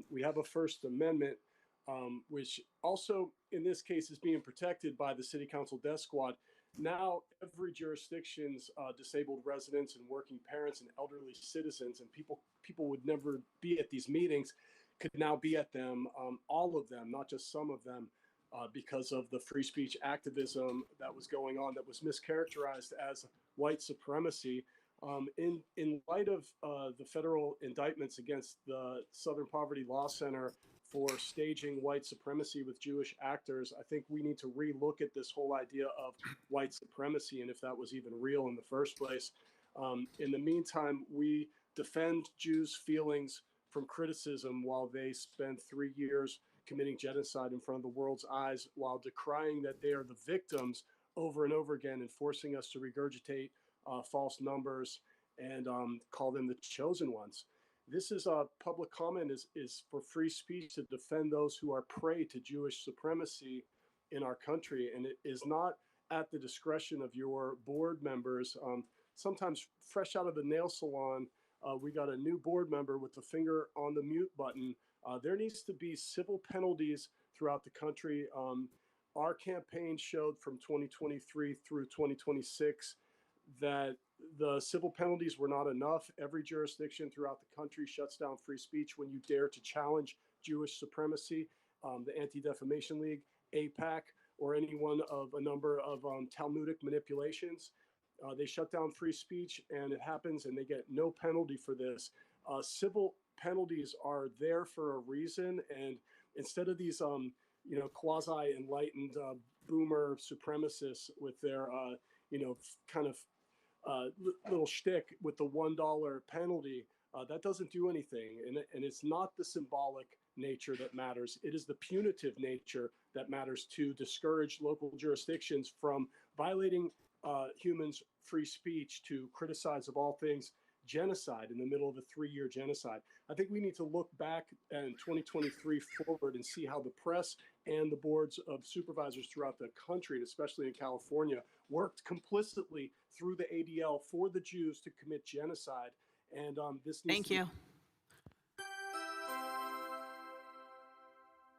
We have a First Amendment, which also in this case is being protected by the City Council Death Squad. Now every jurisdiction's disabled residents and working parents and elderly citizens and people would never be at these meetings could now be at them, all of them, not just some of them, because of the free speech activism that was going on that was mischaracterized as white supremacy. In light of the federal indictments against the Southern Poverty Law Center for staging white supremacy with Jewish actors, I think we need to relook at this whole idea of white supremacy and if that was even real in the first place. In the meantime, we defend Jews' feelings from criticism while they spend 3 years committing genocide in front of the world's eyes, while decrying that they are the victims over and over again and forcing us to regurgitate false numbers and call them the chosen ones. This is public comment is for free speech to defend those who are prey to Jewish supremacy in our country, and it is not at the discretion of your board members. Sometimes fresh out of the nail salon, we got a new board member with the finger on the mute button. There needs to be civil penalties throughout the country. Our campaign showed from 2023 through 2026 that the civil penalties were not enough. Every jurisdiction throughout the country shuts down free speech when you dare to challenge Jewish supremacy. The Anti-Defamation League, AIPAC, or any one of a number of Talmudic manipulations. They shut down free speech, and it happens, and they get no penalty for this. Civil penalties are there for a reason, and instead of these, quasi-enlightened boomer supremacists with their, kind of little shtick with the $1 penalty, that doesn't do anything, and it's not the symbolic nature that matters. It is the punitive nature that matters to discourage local jurisdictions from violating humans' free speech to criticize, of all things, genocide in the middle of a 3-year genocide. I think we need to look back in 2023 forward and see how the press and the boards of supervisors throughout the country, and especially in California, worked complicitly through the ADL for the Jews to commit genocide. And this needs Thank you.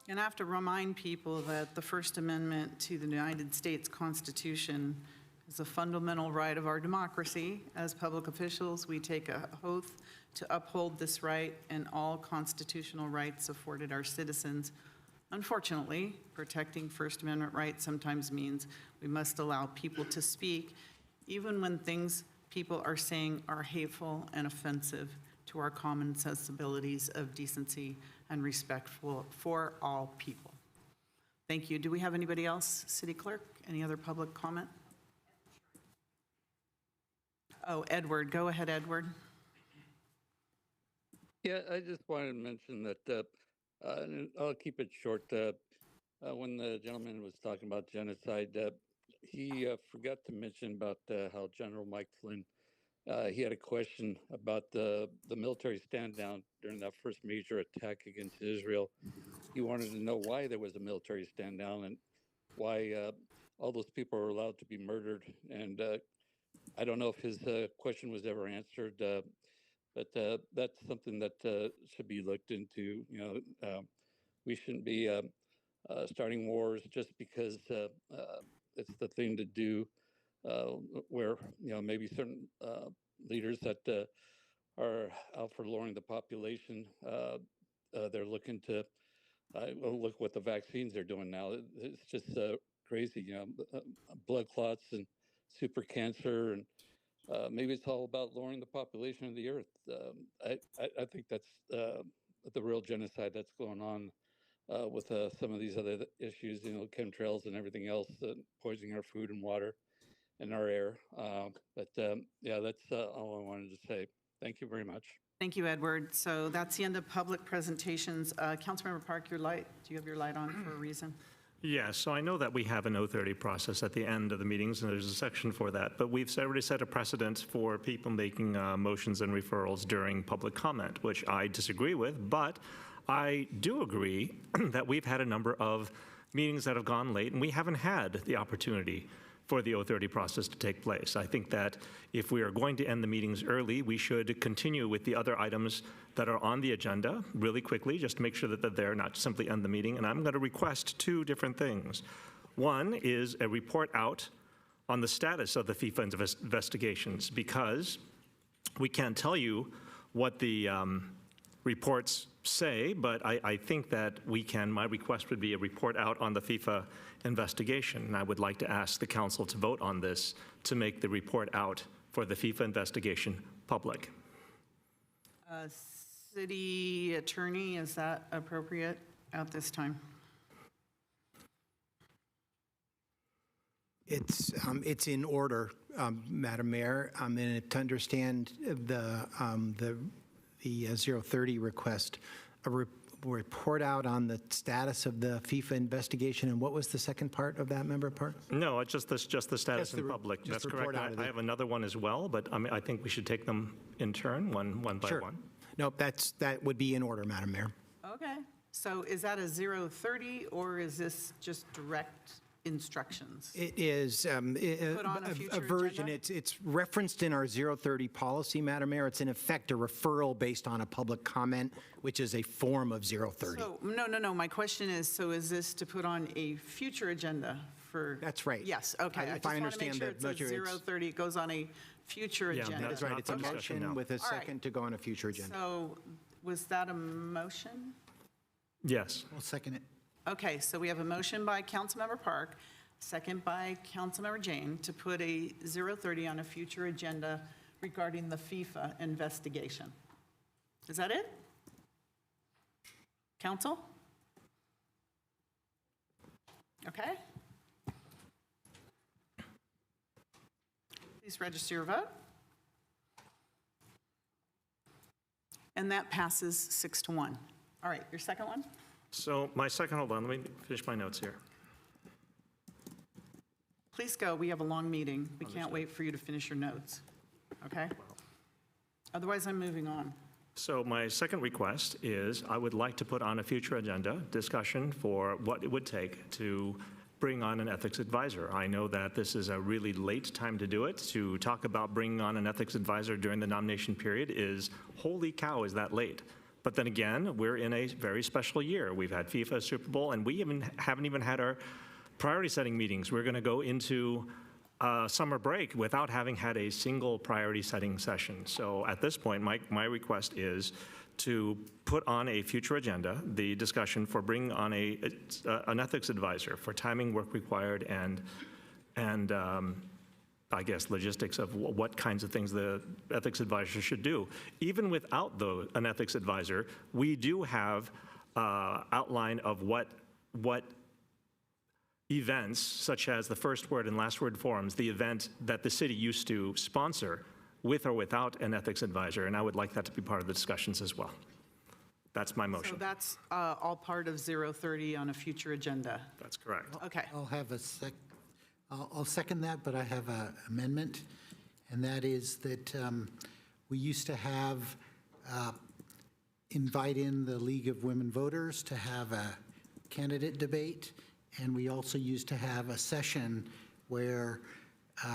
And I have to remind people that the First Amendment to the United States Constitution is a fundamental right of our democracy. As public officials, we take an oath to uphold this right and all constitutional rights afforded our citizens. Unfortunately, protecting First Amendment rights sometimes means we must allow people to speak, even when things people are saying are hateful and offensive to our common sensibilities of decency and respect for all people. Thank you. Do we have anybody else? City Clerk, any other public comment? Oh, Edward. Go ahead, Edward. Yeah, I just wanted to mention that, and I'll keep it short. When the gentleman was talking about genocide, he forgot to mention about how General Mike Flynn, he had a question about the military stand down during that first major attack against Israel. He wanted to know why there was a military stand down and why all those people were allowed to be murdered. And I don't know if his question was ever answered. But that's something that should be looked into. We shouldn't be starting wars just because it's the thing to do. Where maybe certain leaders that are out for lowering the population, they're looking to look what the vaccines are doing now. It's just crazy. Blood clots and super cancer and. Maybe it's all about lowering the population of the earth. I think that's the real genocide that's going on with some of these other issues, chemtrails and everything else, poisoning our food and water and our air. Yeah, that's all I wanted to say. Thank you very much. Thank you, Edward. So that's the end of public presentations. Councilmember Park, do you have your light on for a reason? Yeah, so I know that we have an 030 process at the end of the meetings, and there's a section for that, but we've already set a precedent for people making motions and referrals during public comment, which I disagree with, but I do agree that we've had a number of meetings that have gone late, and we haven't had the opportunity for the 030 process to take place. I think that if we are going to end the meetings early, we should continue with the other items that are on the agenda really quickly, just to make sure that they're there, not simply end the meeting. And I'm going to request two different things. One is a report out on the status of the FIFA investigations, because we can't tell you what the reports say, but I think that we can. My request would be a report out on the FIFA investigation, and I would like to ask the council to vote on this to make the report out for the FIFA investigation public. City Attorney, is that appropriate at this time? It's in order, Madam Mayor. And to understand the 030 request, a report out on the status of the FIFA investigation. And what was the second part of that, Member Park? No, it's just the status in public. That's correct. I have another one as well, but I think we should take them in turn, one by one. Nope, that would be in order, Madam Mayor. Okay. So is that a 030 or is this just direct instructions? It is Put on a future version. agenda? It's referenced in our 030 policy, Madam Mayor. It's in effect a referral based on a public comment, which is a form of 030. So, no. My question is, so is this to put on a future agenda for? That's right. Yes, okay. If I understand the Just want to make sure it says 030, it goes on a future agenda. That's right. It's a motion with a second to go on a future agenda. So was that a motion? Yes. I'll second it. Okay, so we have a motion by Councilmember Park, second by Councilmember Jane, to put a 030 on a future agenda regarding the FIFA investigation. Is that it? Council? Okay. Please register your vote. And that passes 6-1. All right, your second one? So my second, hold on, let me finish my notes here. Please go, we have a long meeting. We can't wait for you to finish your notes, okay? Otherwise, I'm moving on. So my second request is I would like to put on a future agenda discussion for what it would take to bring on an ethics advisor. I know that this is a really late time to do it. To talk about bringing on an ethics advisor during the nomination period is, holy cow, is that late? But then again, we're in a very special year. We've had FIFA, Super Bowl, and we haven't even had our priority setting meetings. We're going to go into summer break without having had a single priority setting session. So at this point, my request is to put on a future agenda the discussion for bringing on an ethics advisor for timing, work required, and I guess, logistics of what kinds of things the ethics advisor should do. Even without an ethics advisor, we do have outline of what events, such as the first word and last word forums, the event that the city used to sponsor with or without an ethics advisor, and I would like that to be part of the discussions as well. That's my motion. So that's all part of 030 on a future agenda. That's correct. Okay. I'll second that, but I have an amendment, and that is that we used to have, invite in the League of Women Voters to have a candidate debate, and we also used to have a session where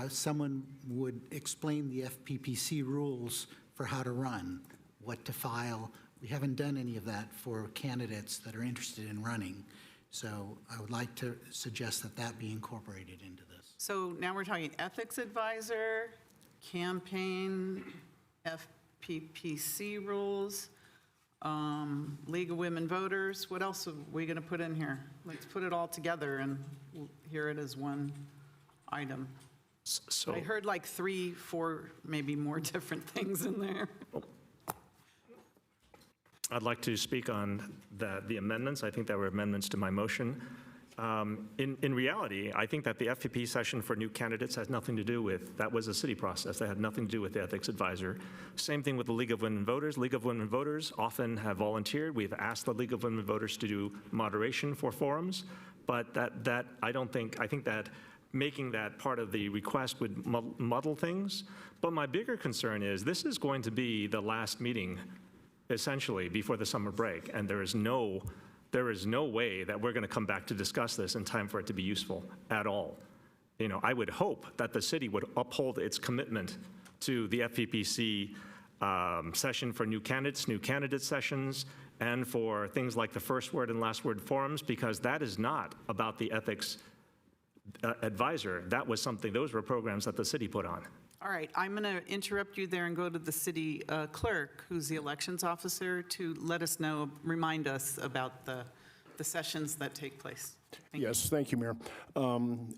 someone would explain the FPPC rules for how to run, what to file. We haven't done any of that for candidates that are interested in running. So I would like to suggest that that be incorporated into this. So now we're talking ethics advisor, campaign, FPPC rules, League of Women Voters. What else are we going to put in here? Let's put it all together and hear it as one item. So I heard like 3, 4, maybe more different things in there. I'd like to speak on the amendments. I think there were amendments to my motion. In reality, I think that the FPP session for new candidates has nothing to do with, that was a city process. That had nothing to do with the ethics advisor. Same thing with the League of Women Voters. League of Women Voters often have volunteered. We've asked the League of Women Voters to do moderation for forums, but I think that making that part of the request would muddle things. But my bigger concern is this is going to be the last meeting essentially before the summer break, and there is no way that we're going to come back to discuss this in time for it to be useful at all. You know, I would hope that the city would uphold its commitment to the FPPC session for new candidate sessions, and for things like the first word and last word forums, because that is not about the ethics advisor. That was something, those were programs that the city put on. All right, I'm going to interrupt you there and go to the city clerk, who's the elections officer, to let us know, remind us about the sessions that take place. Thank you, Mayor.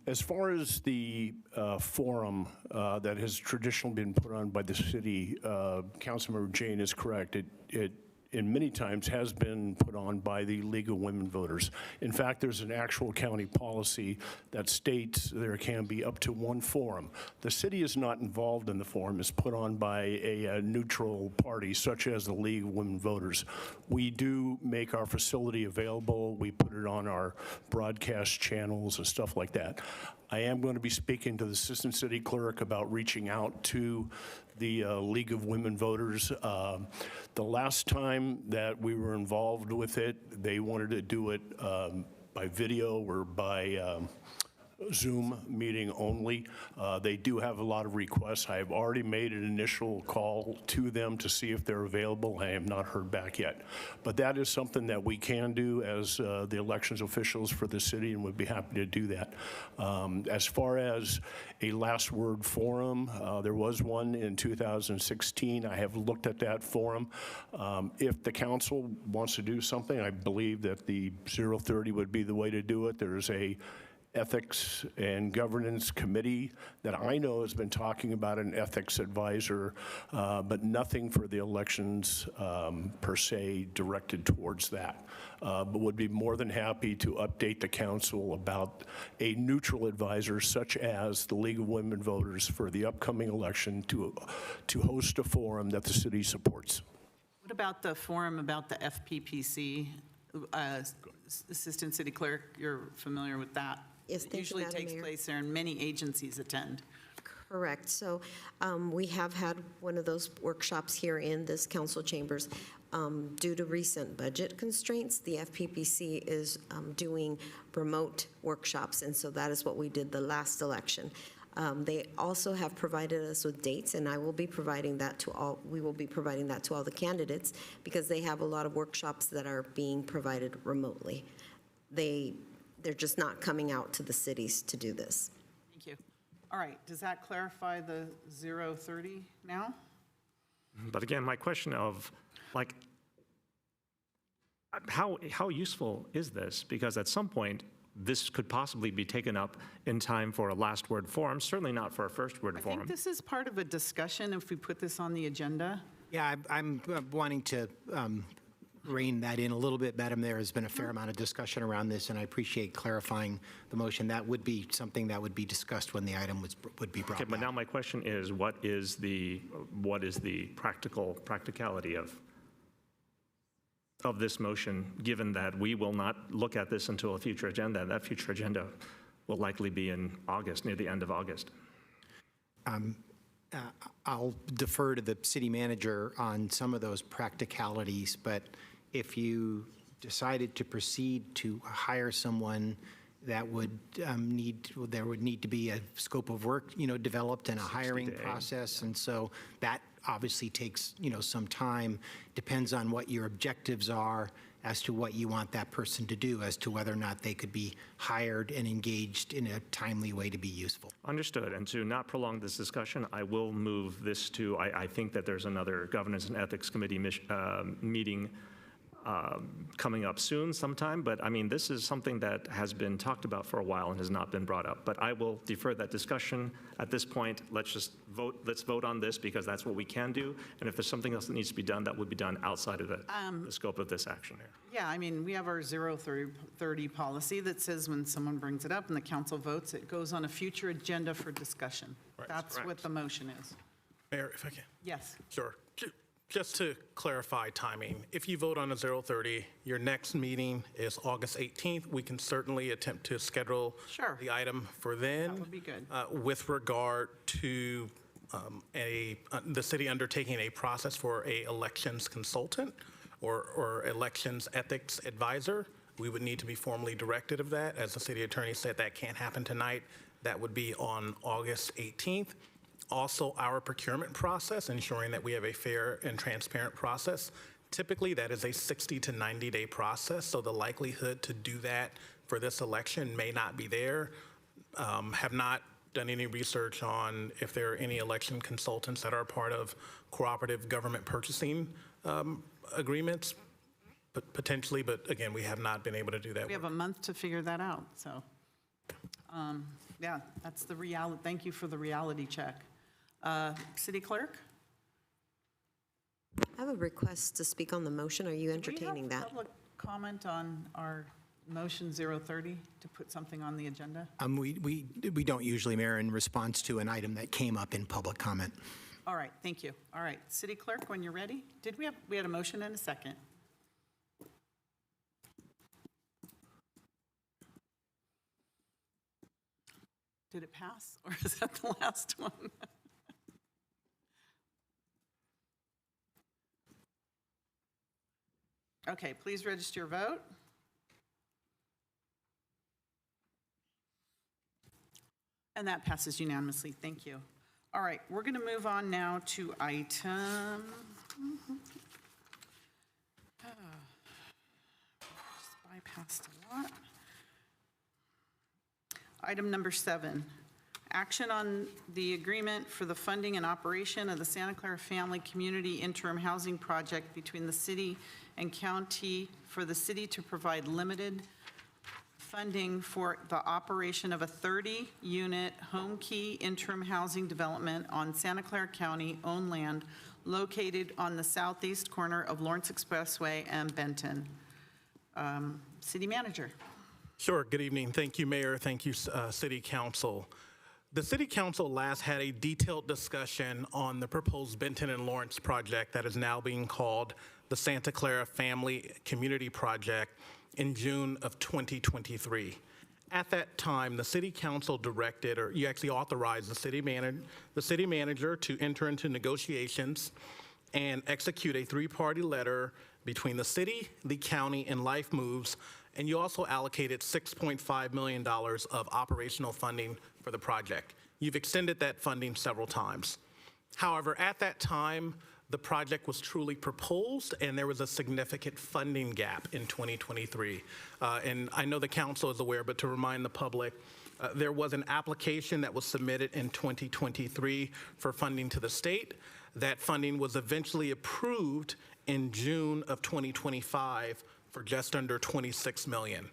As far as the forum that has traditionally been put on by the city, Councilmember Jane is correct. It and many times has been put on by the League of Women Voters. In fact, there's an actual county policy that states there can be up to one forum. The city is not involved in the forum. It's put on by a neutral party, such as the League of Women Voters. We do make our facility available. We put it on our broadcast channels and stuff like that. I am going to be speaking to the Assistant City Clerk about reaching out to the League of Women Voters. The last time that we were involved with it, they wanted to do it by video or by Zoom meeting only. They do have a lot of requests. I have already made an initial call to them to see if they're available. I have not heard back yet. But that is something that we can do as the elections officials for the city, and would be happy to do that. As far as a last word forum, there was one in 2016. I have looked at that forum. If the council wants to do something, I believe that the 030 would be the way to do it. There's a Ethics and Governance Committee that I know has been talking about an ethics advisor, but nothing for the elections per se directed towards that. But would be more than happy to update the council about a neutral advisor such as the League of Women Voters for the upcoming election to host a forum that the city supports. What about the forum about the FPPC? Assistant City Clerk, you're familiar with that? Yes, It thank you, usually Madam takes Mayor. place there, and many agencies attend. Correct. So we have had one of those workshops here in this council chambers. Due to recent budget constraints, the FPPC is doing remote workshops, and so that is what we did the last election. They also have provided us with dates, and I will be providing that to all, we will be providing that to all the candidates, because they have a lot of workshops that are being provided remotely. They're just not coming out to the cities to do this. Thank you. All right, does that clarify the 030 now? But again, my question of, like, how useful is this? Because at some point, this could possibly be taken up in time for a last word forum, certainly not for a first word I forum. think this is part of a discussion if we put this on the agenda. Yeah, I'm wanting to rein that in a little bit, Madam. There has been a fair amount of discussion around this, and I appreciate clarifying the motion. That would be something that would be discussed when the item would be brought Okay, but back. now my question is, what is the practicality of this motion, given that we will not look at this until a future agenda, and that future agenda will likely be in August, near the end of August? I'll defer to the city manager on some of those practicalities, but if you decided to proceed to hire someone, that would there would need to be a scope of work, developed and a hiring process, and so that obviously takes, some time. Depends on what your objectives are as to what you want that person to do, as to whether or not they could be hired and engaged in a timely way to be useful. Understood. And to not prolong this discussion, I will move this to, I think that there's another Governance and Ethics Committee meeting coming up soon sometime, but I mean, this is something that has been talked about for a while and has not been brought up. But I will defer that discussion. At this point, let's vote on this because that's what we can do. And if there's something else that needs to be done, that would be done outside of the scope of this action here. Yeah, I mean, we have our 030 policy that says when someone brings it up and the council votes, it goes on a future agenda for discussion. Right. That's what the motion is. Mayor, if I can. Yes. Sure. Just to clarify timing, if you vote on a 030, your next meeting is August 18th. We can certainly attempt to schedule the item for then. That would be good. With regard to the city undertaking a process for a elections consultant or elections ethics advisor, we would need to be formally directed of that. As the city attorney said, that can't happen tonight. That would be on August 18th. Also, our procurement process, ensuring that we have a fair and transparent process. Typically, that is a 60 to 90-day process, so the likelihood to do that for this election may not be there. Have not done any research on if there are any election consultants that are part of cooperative government purchasing agreements, but potentially, but again, we have not been able to do that. We have a month to figure that out, so. Yeah, that's the reality. Thank you for the reality check. City Clerk? I have a request to speak on the motion. Are you entertaining Do we have that? public comment on our motion 030 to put something on the agenda? We don't usually, Mayor, in response to an item that came up in public comment. All right, thank you. All right, City Clerk, when you're ready. We had a motion and a second. Did it pass, or is that the last one? Okay, please register your vote. And that passes unanimously. Thank you. All right, we're going to move on now to item. Just bypassed a lot. Item number 7, action on the agreement for the funding and operation of the Santa Clara Family Community Interim Housing Project between the city and county for the city to provide limited funding for the operation of a 30-unit home key interim housing development on Santa Clara County-owned land located on the southeast corner of Lawrence Expressway and Benton. City Manager. Sure. Good evening. Thank you, Mayor. Thank you, City Council. The City Council last had a detailed discussion on the proposed Benton and Lawrence project that is now being called the Santa Clara Family Community Project in June of 2023. At that time, the City Council directed, or you actually authorized the city manager to enter into negotiations and execute a 3-party letter between the city, the county, and Life Moves. And you also allocated $6.5 million of operational funding for the project. You've extended that funding several times. However, at that time, the project was truly proposed and there was a significant funding gap in 2023. And I know the council is aware, but to remind the public, there was an application that was submitted in 2023 for funding to the state. That funding was eventually approved in June of 2025 for just under $26 million.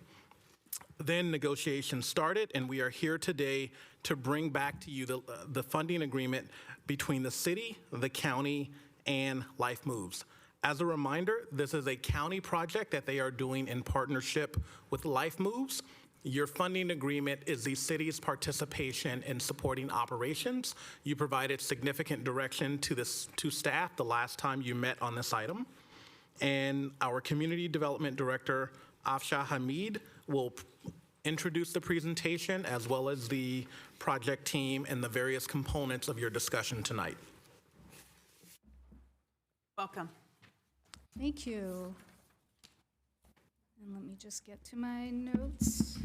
then negotiations started, and we are here today to bring back to you the funding agreement between the city, the county, and Life Moves. As a reminder, this is a county project that they are doing in partnership with Life Moves. Your funding agreement is the city's participation in supporting operations. You provided significant direction to staff the last time you met on this item. And our Community Development Director, Afsha Hamid, will introduce the presentation as well as the project team and the various components of your discussion tonight. Welcome. Thank you. And let me just get to my notes.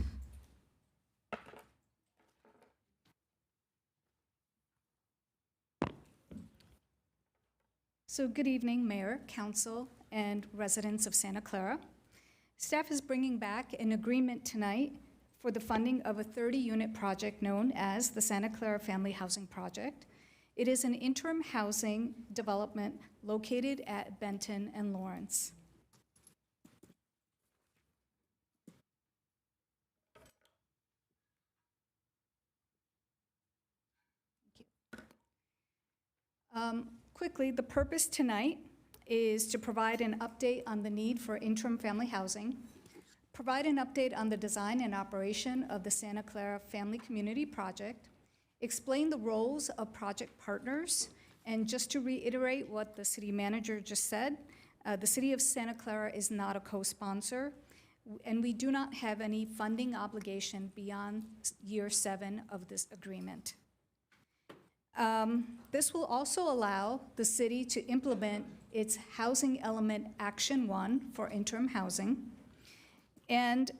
So good evening, Mayor, Council, and residents of Santa Clara. Staff is bringing back an agreement tonight for the funding of a 30-unit project known as the Santa Clara Family Housing Project. It is an interim housing development located at Benton and Lawrence. Quickly, the purpose tonight is to provide an update on the need for interim family housing, provide an update on the design and operation of the Santa Clara Family Community Project, explain the roles of project partners, and just to reiterate what the city manager just said, the city of Santa Clara is not a co-sponsor, and we do not have any funding obligation beyond year 7 of this agreement. This will also allow the city to implement its Housing Element Action 1 for interim housing. And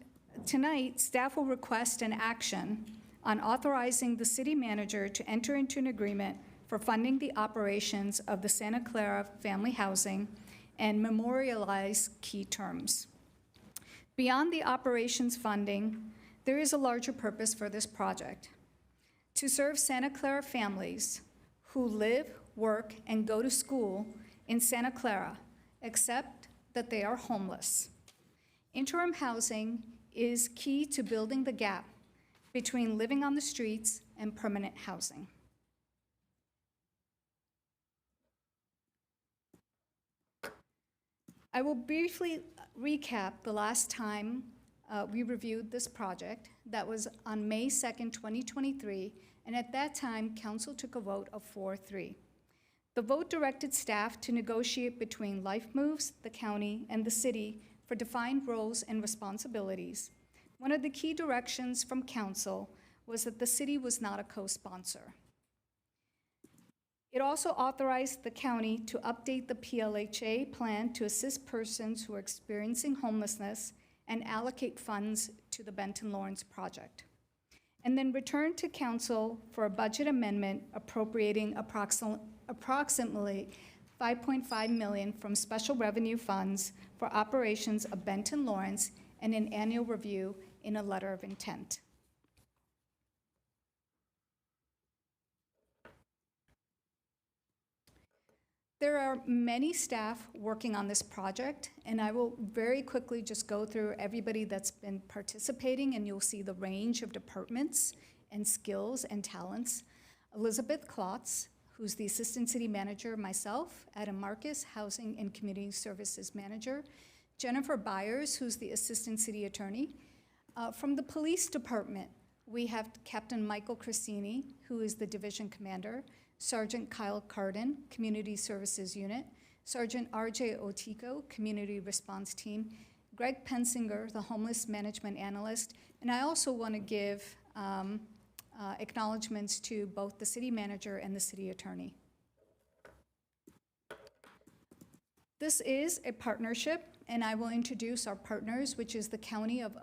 tonight, staff will request an action on authorizing the city manager to enter into an agreement for funding the operations of the Santa Clara Family Housing and memorialize key terms. Beyond the operations funding, there is a larger purpose for this project: to serve Santa Clara families who live, work, and go to school in Santa Clara, except that they are homeless. Interim housing is key to building the gap between living on the streets and permanent housing. I will briefly recap the last time we reviewed this project. That was on May 2nd, 2023, and at that time, council took a vote of 4-3. The vote directed staff to negotiate between Life Moves, the county, and the city for defined roles and responsibilities. One of the key directions from council was that the city was not a co-sponsor. It also authorized the county to update the PLHA plan to assist persons who are experiencing homelessness and allocate funds to the Benton Lawrence project. And then return to council for a budget amendment appropriating approximately $5.5 million from special revenue funds for operations of Benton Lawrence and an annual review in a letter of intent. There are many staff working on this project, and I will very quickly just go through everybody that's been participating, and you'll see the range of departments and skills and talents. Elizabeth Klotz, who's the Assistant City Manager, myself, Adam Marcus, Housing and Community Services Manager, Jennifer Byers, who's the Assistant City Attorney. From the Police Department, we have Captain Michael Cristini, who is the Division Commander, Sergeant Kyle Carden, Community Services Unit, Sergeant RJ Otico, Community Response Team, Greg Pensinger, the Homeless Management Analyst, and I also want to give acknowledgements to both the City Manager and the City Attorney. This is a partnership, and I will introduce our partners, which is the County of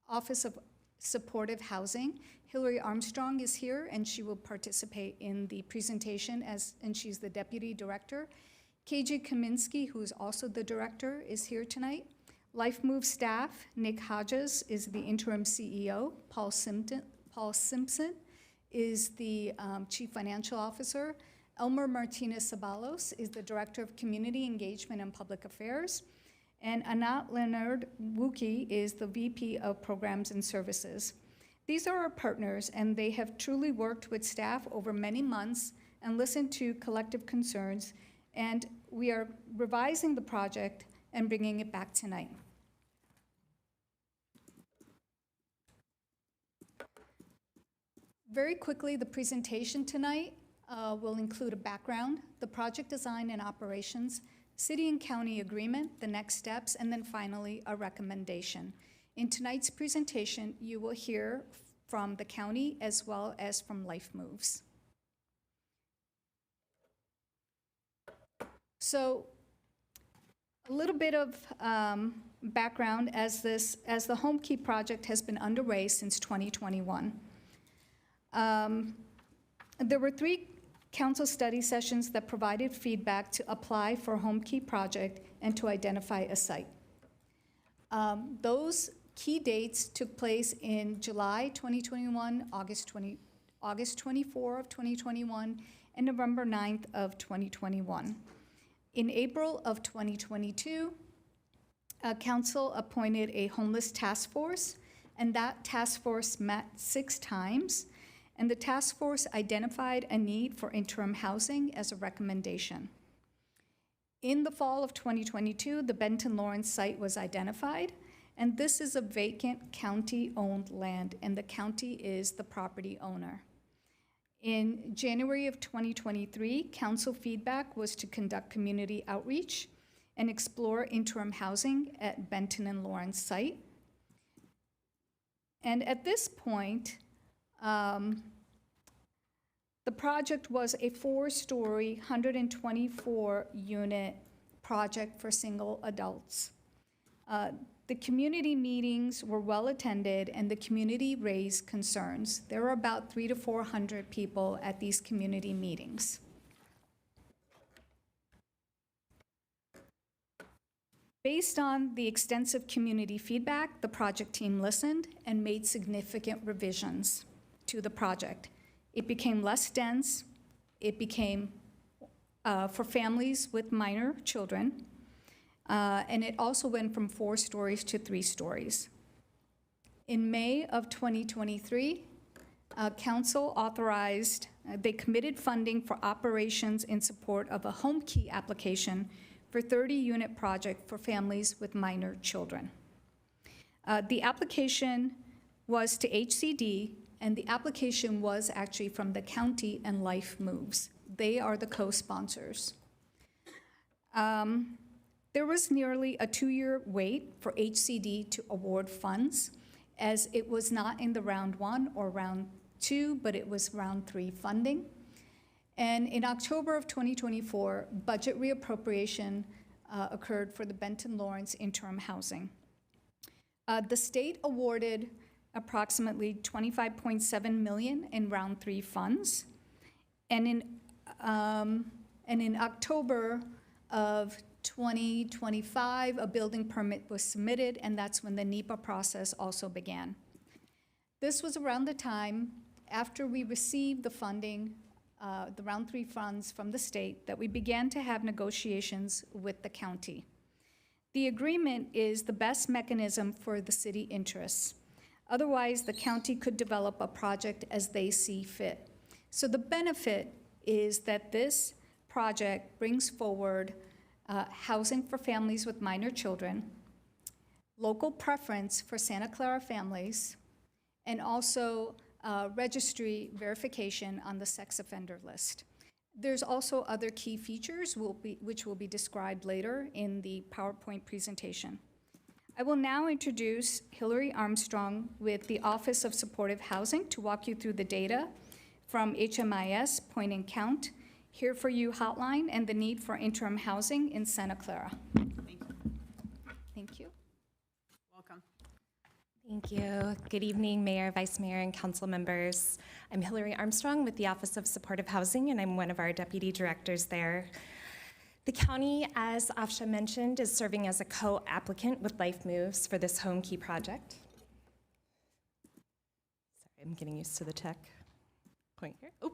Office of Supportive Housing. Hillary Armstrong is here, and she will participate in the presentation, and she's the Deputy Director. KJ Kaminsky, who is also the Director, is here tonight. Life Move staff, Nick Hodges is the Interim CEO. Paul Simpson is the Chief Financial Officer. Elmer Martinez Sabalos is the Director of Community Engagement and Public Affairs. and Anat Leonard Wuki is the VP of Programs and Services. These are our partners, and they have truly worked with staff over many months and listened to collective concerns, and we are revising the project and bringing it back tonight. Very quickly, the presentation tonight will include a background, the project design and operations, city and county agreement, the next steps, and then finally, a recommendation. In tonight's presentation, you will hear from the county as well as from Life Moves. So a little bit of background as the Home Key project has been underway since 2021. There were 3 council study sessions that provided feedback to apply for Home Key project and to identify a site. Those key dates took place in July 2021, August 24 of 2021, and November 9th of 2021. In April of 2022, council appointed a homeless task force, and that task force met 6 times, and the task force identified a need for interim housing as a recommendation. In the fall of 2022, the Benton Lawrence site was identified, and this is a vacant county-owned land, and the county is the property owner. In January of 2023, council feedback was to conduct community outreach and explore interim housing at Benton and Lawrence site. And at this point, the project was a 4-story, 124-unit project for single adults. The community meetings were well attended, and the community raised concerns. There were about 300 to 400 people at these community meetings. Based on the extensive community feedback, the project team listened and made significant revisions to the project. It became less dense. It became for families with minor children. And it also went from 4 stories to 3 stories. In May of 2023, council authorized, they committed funding for operations in support of a Home Key application for 30-unit project for families with minor children. The application was to HCD, and the application was actually from the county and Life Moves. They are the co-sponsors. There was nearly a 2-year wait for HCD to award funds, as it was not in the round 1 or round 2, but it was round 3 funding. And in October of 2024, budget reappropriation occurred for the Benton Lawrence interim housing. The state awarded approximately $25.7 million in round 3 funds. And in October of 2025, a building permit was submitted, and that's when the NEPA process also began. This was around the time after we received the funding, the round 3 funds from the state, that we began to have negotiations with the county. The agreement is the best mechanism for the city interests. Otherwise, the county could develop a project as they see fit. So the benefit is that this project brings forward housing for families with minor children, local preference for Santa Clara families, and also registry verification on the sex offender list. There's also other key features which will be described later in the PowerPoint presentation. I will now introduce Hillary Armstrong with the Office of Supportive Housing to walk you through the data from HMIS Point and Count, Here For You hotline, and the need for interim housing in Santa Clara. Thank you. Thank you. Welcome. Thank you. Good evening, Mayor, Vice Mayor, and council members. I'm Hillary Armstrong with the Office of Supportive Housing, and I'm one of our deputy directors there. The county, as Afsha mentioned, is serving as a co-applicant with Life Moves for this Home Key project. Sorry, I'm getting used to the tech point here. Oh,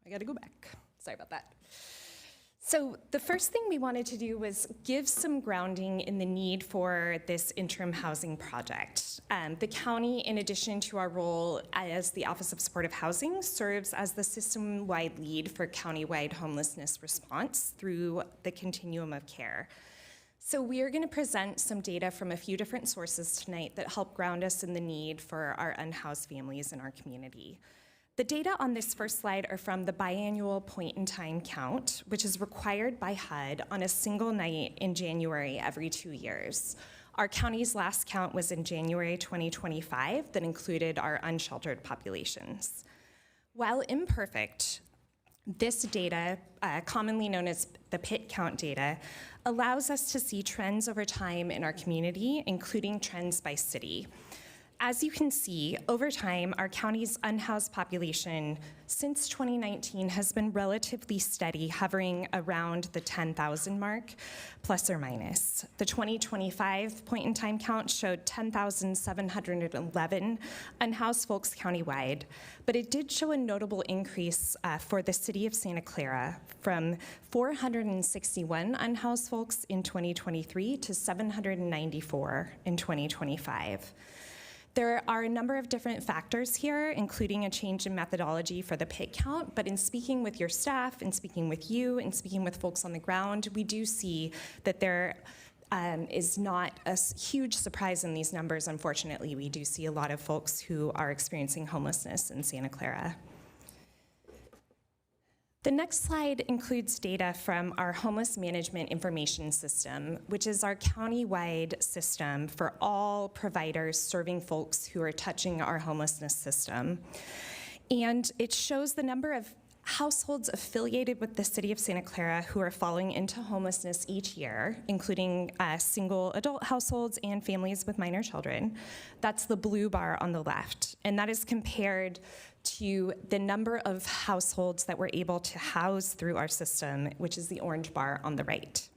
I gotta go back. Sorry about that. So the first thing we wanted to do was give some grounding in the need for this interim housing project. The county, in addition to our role as the Office of Supportive Housing, serves as the system-wide lead for countywide homelessness response through the continuum of care. So we are going to present some data from a few different sources tonight that help ground us in the need for our unhoused families in our community. The data on this first slide are from the biannual point-in-time count, which is required by HUD on a single night in January every 2 years. Our county's last count was in January 2025 that included our unsheltered populations. While imperfect, this data, commonly known as the PIT count data, allows us to see trends over time in our community, including trends by city. As you can see, over time, our county's unhoused population since 2019 has been relatively steady, hovering around the 10,000 mark, plus or minus. The 2025 point-in-time count showed 10,711 unhoused folks countywide, but it did show a notable increase for the city of Santa Clara from 461 unhoused folks in 2023 to 794 in 2025. There are a number of different factors here, including a change in methodology for the PIT count, but in speaking with your staff, in speaking with you, and speaking with folks on the ground, we do see that there is not a huge surprise in these numbers. Unfortunately, we do see a lot of folks who are experiencing homelessness in Santa Clara. The next slide includes data from our Homeless Management Information System, which is our county-wide system for all providers serving folks who are touching our homelessness system. And it shows the number of households affiliated with the city of Santa Clara who are falling into homelessness each year, including single adult households and families with minor children. That's the blue bar on the left, and that is compared to the number of households that we're able to house through our system, which is the orange bar on the right.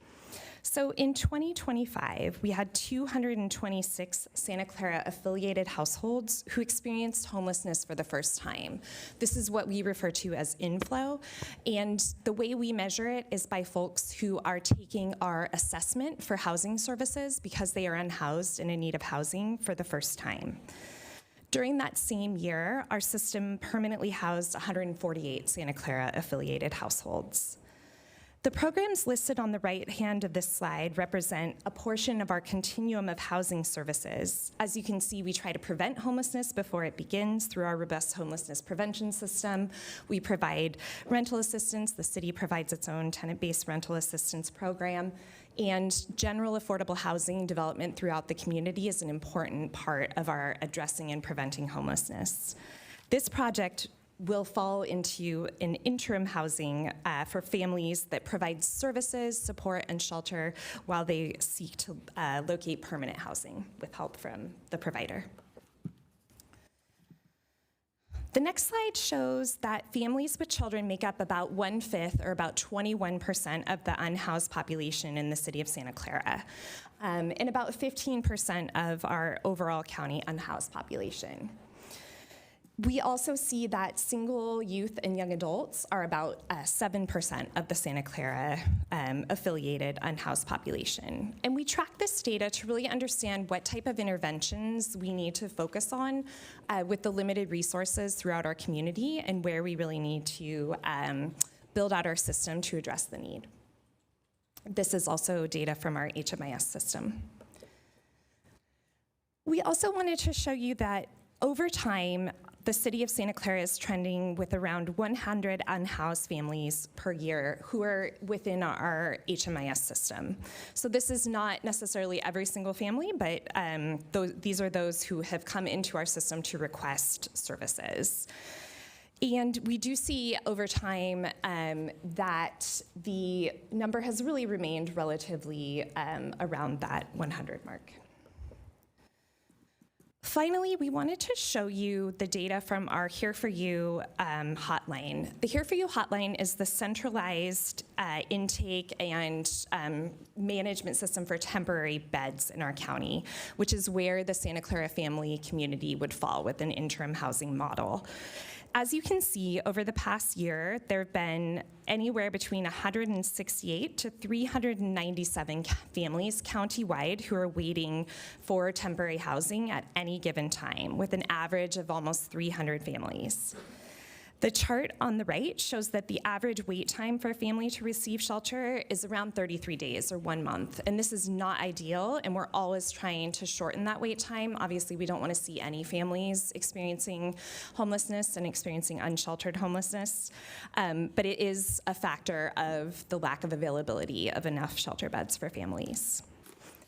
So in 2025, we had 226 Santa Clara affiliated households who experienced homelessness for the first time. This is what we refer to as inflow, and the way we measure it is by folks who are taking our assessment for housing services because they are unhoused and in need of housing for the first time. During that same year, our system permanently housed 148 Santa Clara affiliated households. The programs listed on the right hand of this slide represent a portion of our continuum of housing services. As you can see, we try to prevent homelessness before it begins through our robust homelessness prevention system. We provide rental assistance. The city provides its own tenant-based rental assistance program. And general affordable housing development throughout the community is an important part of our addressing and preventing homelessness. This project will fall into an interim housing for families that provide services, support, and shelter while they seek to locate permanent housing with help from the provider. The next slide shows that families with children make up about 1/5, or about 21% of the unhoused population in the city of Santa Clara, and about 15% of our overall county unhoused population. We also see that single youth and young adults are about 7% of the Santa Clara affiliated unhoused population. And we track this data to really understand what type of interventions we need to focus on with the limited resources throughout our community and where we really need to build out our system to address the need. This is also data from our HMIS system. We also wanted to show you that over time, the city of Santa Clara is trending with around 100 unhoused families per year who are within our HMIS system. So this is not necessarily every single family, but these are those who have come into our system to request services. And we do see over time that the number has really remained relatively around that 100 mark. Finally, we wanted to show you the data from our Here For You hotline. The Here For You hotline is the centralized intake and management system for temporary beds in our county, which is where the Santa Clara family community would fall with an interim housing model. as you can see, over the past year, there have been anywhere between 168 to 397 families countywide who are waiting for temporary housing at any given time, with an average of almost 300 families. The chart on the right shows that the average wait time for a family to receive shelter is around 33 days or 1 month. And this is not ideal, and we're always trying to shorten that wait time. Obviously, we don't want to see any families experiencing homelessness and experiencing unsheltered homelessness. But it is a factor of the lack of availability of enough shelter beds for families.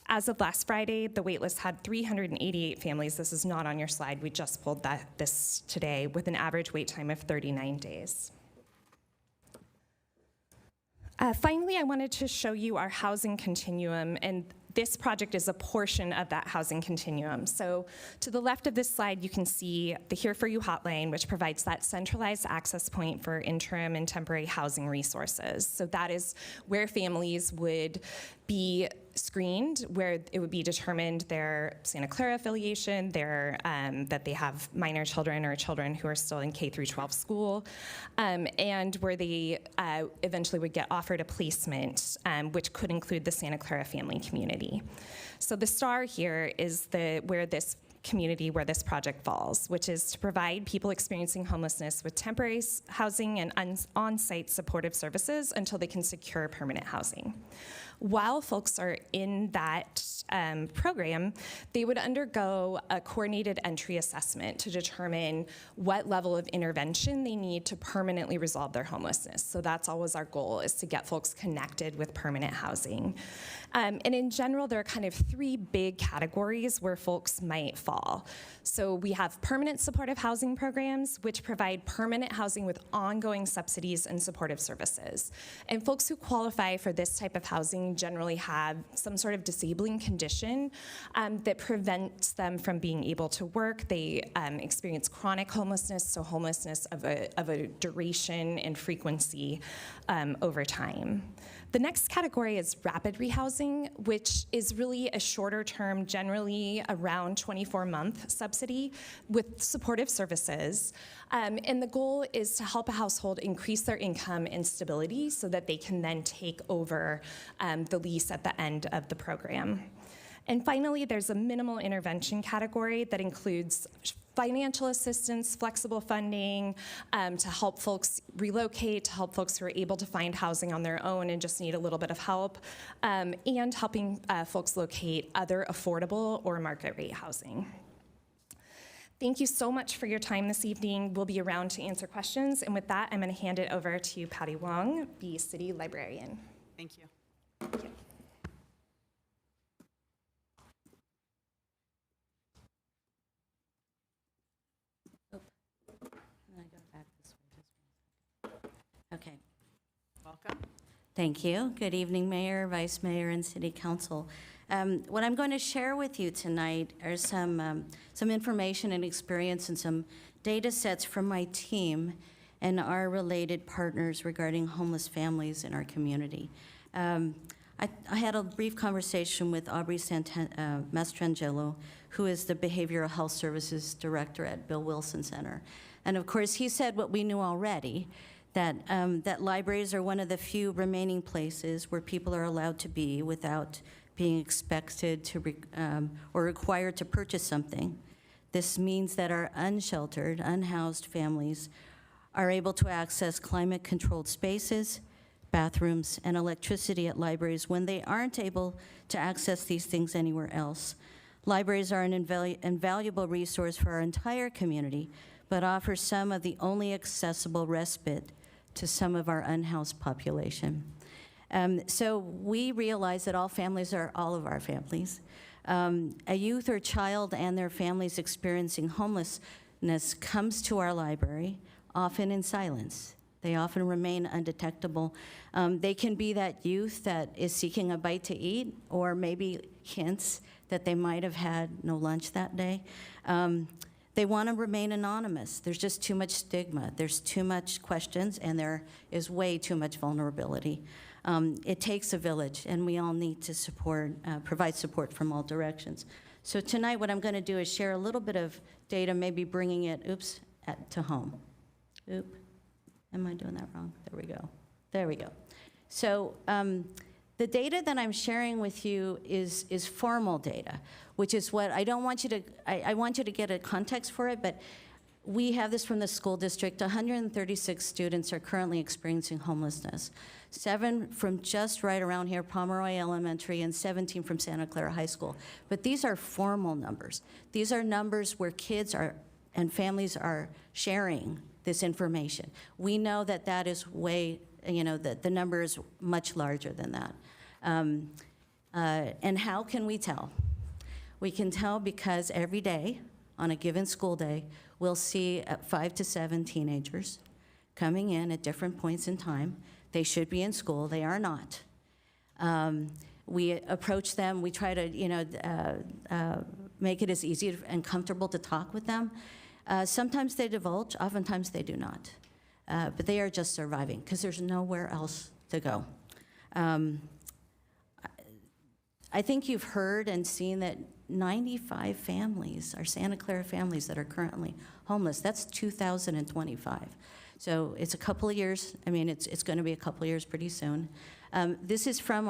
As of last Friday, the waitlist had 388 families. This is not on your slide. We just pulled this today with an average wait time of 39 days. Finally, I wanted to show you our housing continuum, and this project is a portion of that housing continuum. So to the left of this slide, you can see the Here For You hotline, which provides that centralized access point for interim and temporary housing resources. So that is where families would be screened, where it would be determined their Santa Clara affiliation, that they have minor children or children who are still in K through 12 school, and where they eventually would get offered a placement, which could include the Santa Clara family community. So the star here is where this project falls, which is to provide people experiencing homelessness with temporary housing and on-site supportive services until they can secure permanent housing. While folks are in that program, they would undergo a coordinated entry assessment to determine what level of intervention they need to permanently resolve their homelessness. So that's always our goal, is to get folks connected with permanent housing. And in general, there are kind of 3 big categories where folks might fall. So we have permanent supportive housing programs, which provide permanent housing with ongoing subsidies and supportive services. And folks who qualify for this type of housing generally have some sort of disabling condition that prevents them from being able to work. They experience chronic homelessness, so homelessness of a duration and frequency over time. The next category is rapid rehousing, which is really a shorter term, generally around 24-month subsidy with supportive services. And the goal is to help a household increase their income and stability so that they can then take over the lease at the end of the program. And finally, there's a minimal intervention category that includes financial assistance, flexible funding, to help folks relocate, to help folks who are able to find housing on their own and just need a little bit of help, and helping folks locate other affordable or market rate housing. Thank you so much for your time this evening. We'll be around to answer questions. And with that, I'm going to hand it over to Patty Wong, the city librarian. Thank you. Thank you. Okay. Welcome. Thank you. Good evening, Mayor, Vice Mayor, and City Council. What I'm going to share with you tonight are some information and experience and some data sets from my team and our related partners regarding homeless families in our community. I had a brief conversation with Aubrey Mastrangelo, who is the Behavioral Health Services Director at Bill Wilson Center. And of course, he said what we knew already, that libraries are one of the few remaining places where people are allowed to be without being expected to or required to purchase something. This means that our unsheltered, unhoused families are able to access climate-controlled spaces, bathrooms, and electricity at libraries when they aren't able to access these things anywhere else. Libraries are an invaluable resource for our entire community, but offer some of the only accessible respite to some of our unhoused population. So we realize that all families are all of our families. A youth or child and their families experiencing homelessness comes to our library, often in silence. They often remain undetectable. They can be that youth that is seeking a bite to eat, or maybe hints that they might have had no lunch that day. They want to remain anonymous. There's just too much stigma. There's too much questions, and there is way too much vulnerability. It takes a village, and we all need to provide support from all directions. So tonight, what I'm going to do is share a little bit of data, maybe bringing it, to home. Oop, am I doing that wrong? There we go. There we go. So the data that I'm sharing with you is formal data, which is what I don't want you to, I want you to get a context for it, but we have this from the school district. 136 students are currently experiencing homelessness. 7 from just right around here, Pomeroy Elementary, and 17 from Santa Clara High School. But these are formal numbers. These are numbers where kids are and families are sharing this information. We know that that is way, that the number is much larger than that. And how can we tell? We can tell because every day, on a given school day, we'll see 5 to 7 teenagers coming in at different points in time. They should be in school, they are not. We approach them, we try to make it as easy and comfortable to talk with them. Sometimes they divulge, oftentimes they do not. But they are just surviving because there's nowhere else to go. I think you've heard and seen that 95 families are Santa Clara families that are currently homeless. That's 2025. So it's a couple of years. I mean, it's going to be a couple of years pretty soon. This is from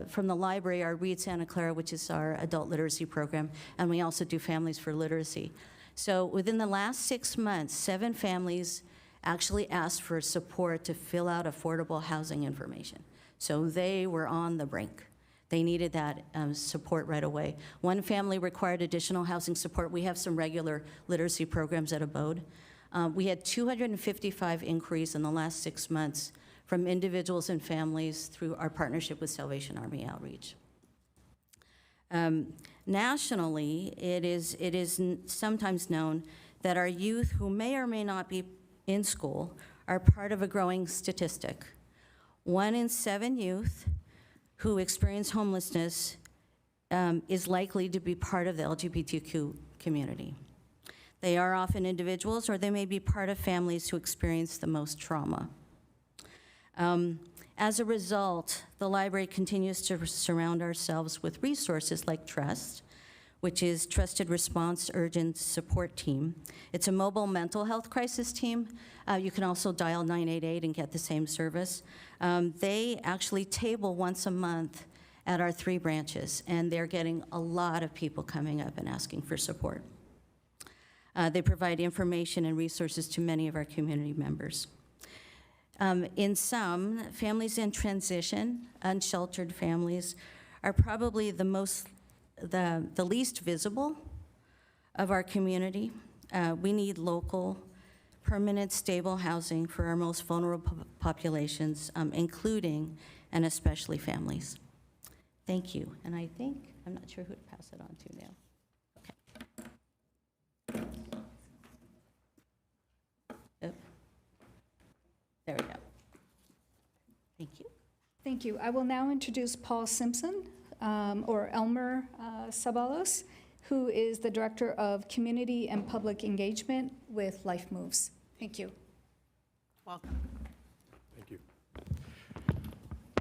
from the library, our Read Santa Clara, which is our adult literacy program, and we also do Families for Literacy. So within the last 6 months, 7 families actually asked for support to fill out affordable housing information. So they were on the brink. They needed that support right away. One family required additional housing support. We have some regular literacy programs at Abode. We had 255 inquiries in the last 6 months from individuals and families through our partnership with Salvation Army Outreach. Nationally, it is sometimes known that our youth who may or may not be in school are part of a growing statistic. 1 in 7 youth who experience homelessness is likely to be part of the LGBTQ community. They are often individuals, or they may be part of families who experience the most trauma. As a result, the library continues to surround ourselves with resources like TRUST, which is Trusted Response Urgent Support Team. It's a mobile mental health crisis team. You can also dial 988 and get the same service. They actually table once a month at our 3 branches, and they're getting a lot of people coming up and asking for support. They provide information and resources to many of our community members. In some, families in transition, unsheltered families, are probably the least visible of our community. We need local, permanent, stable housing for our most vulnerable populations, including and especially families. Thank you. And I think, I'm not sure who to pass it on to now. There we go. Thank you. Thank you. I will now introduce Paul Simpson, or Elmer Sabalos, who is the Director of Community and Public Engagement with Life Moves. Thank you. Welcome. Thank you.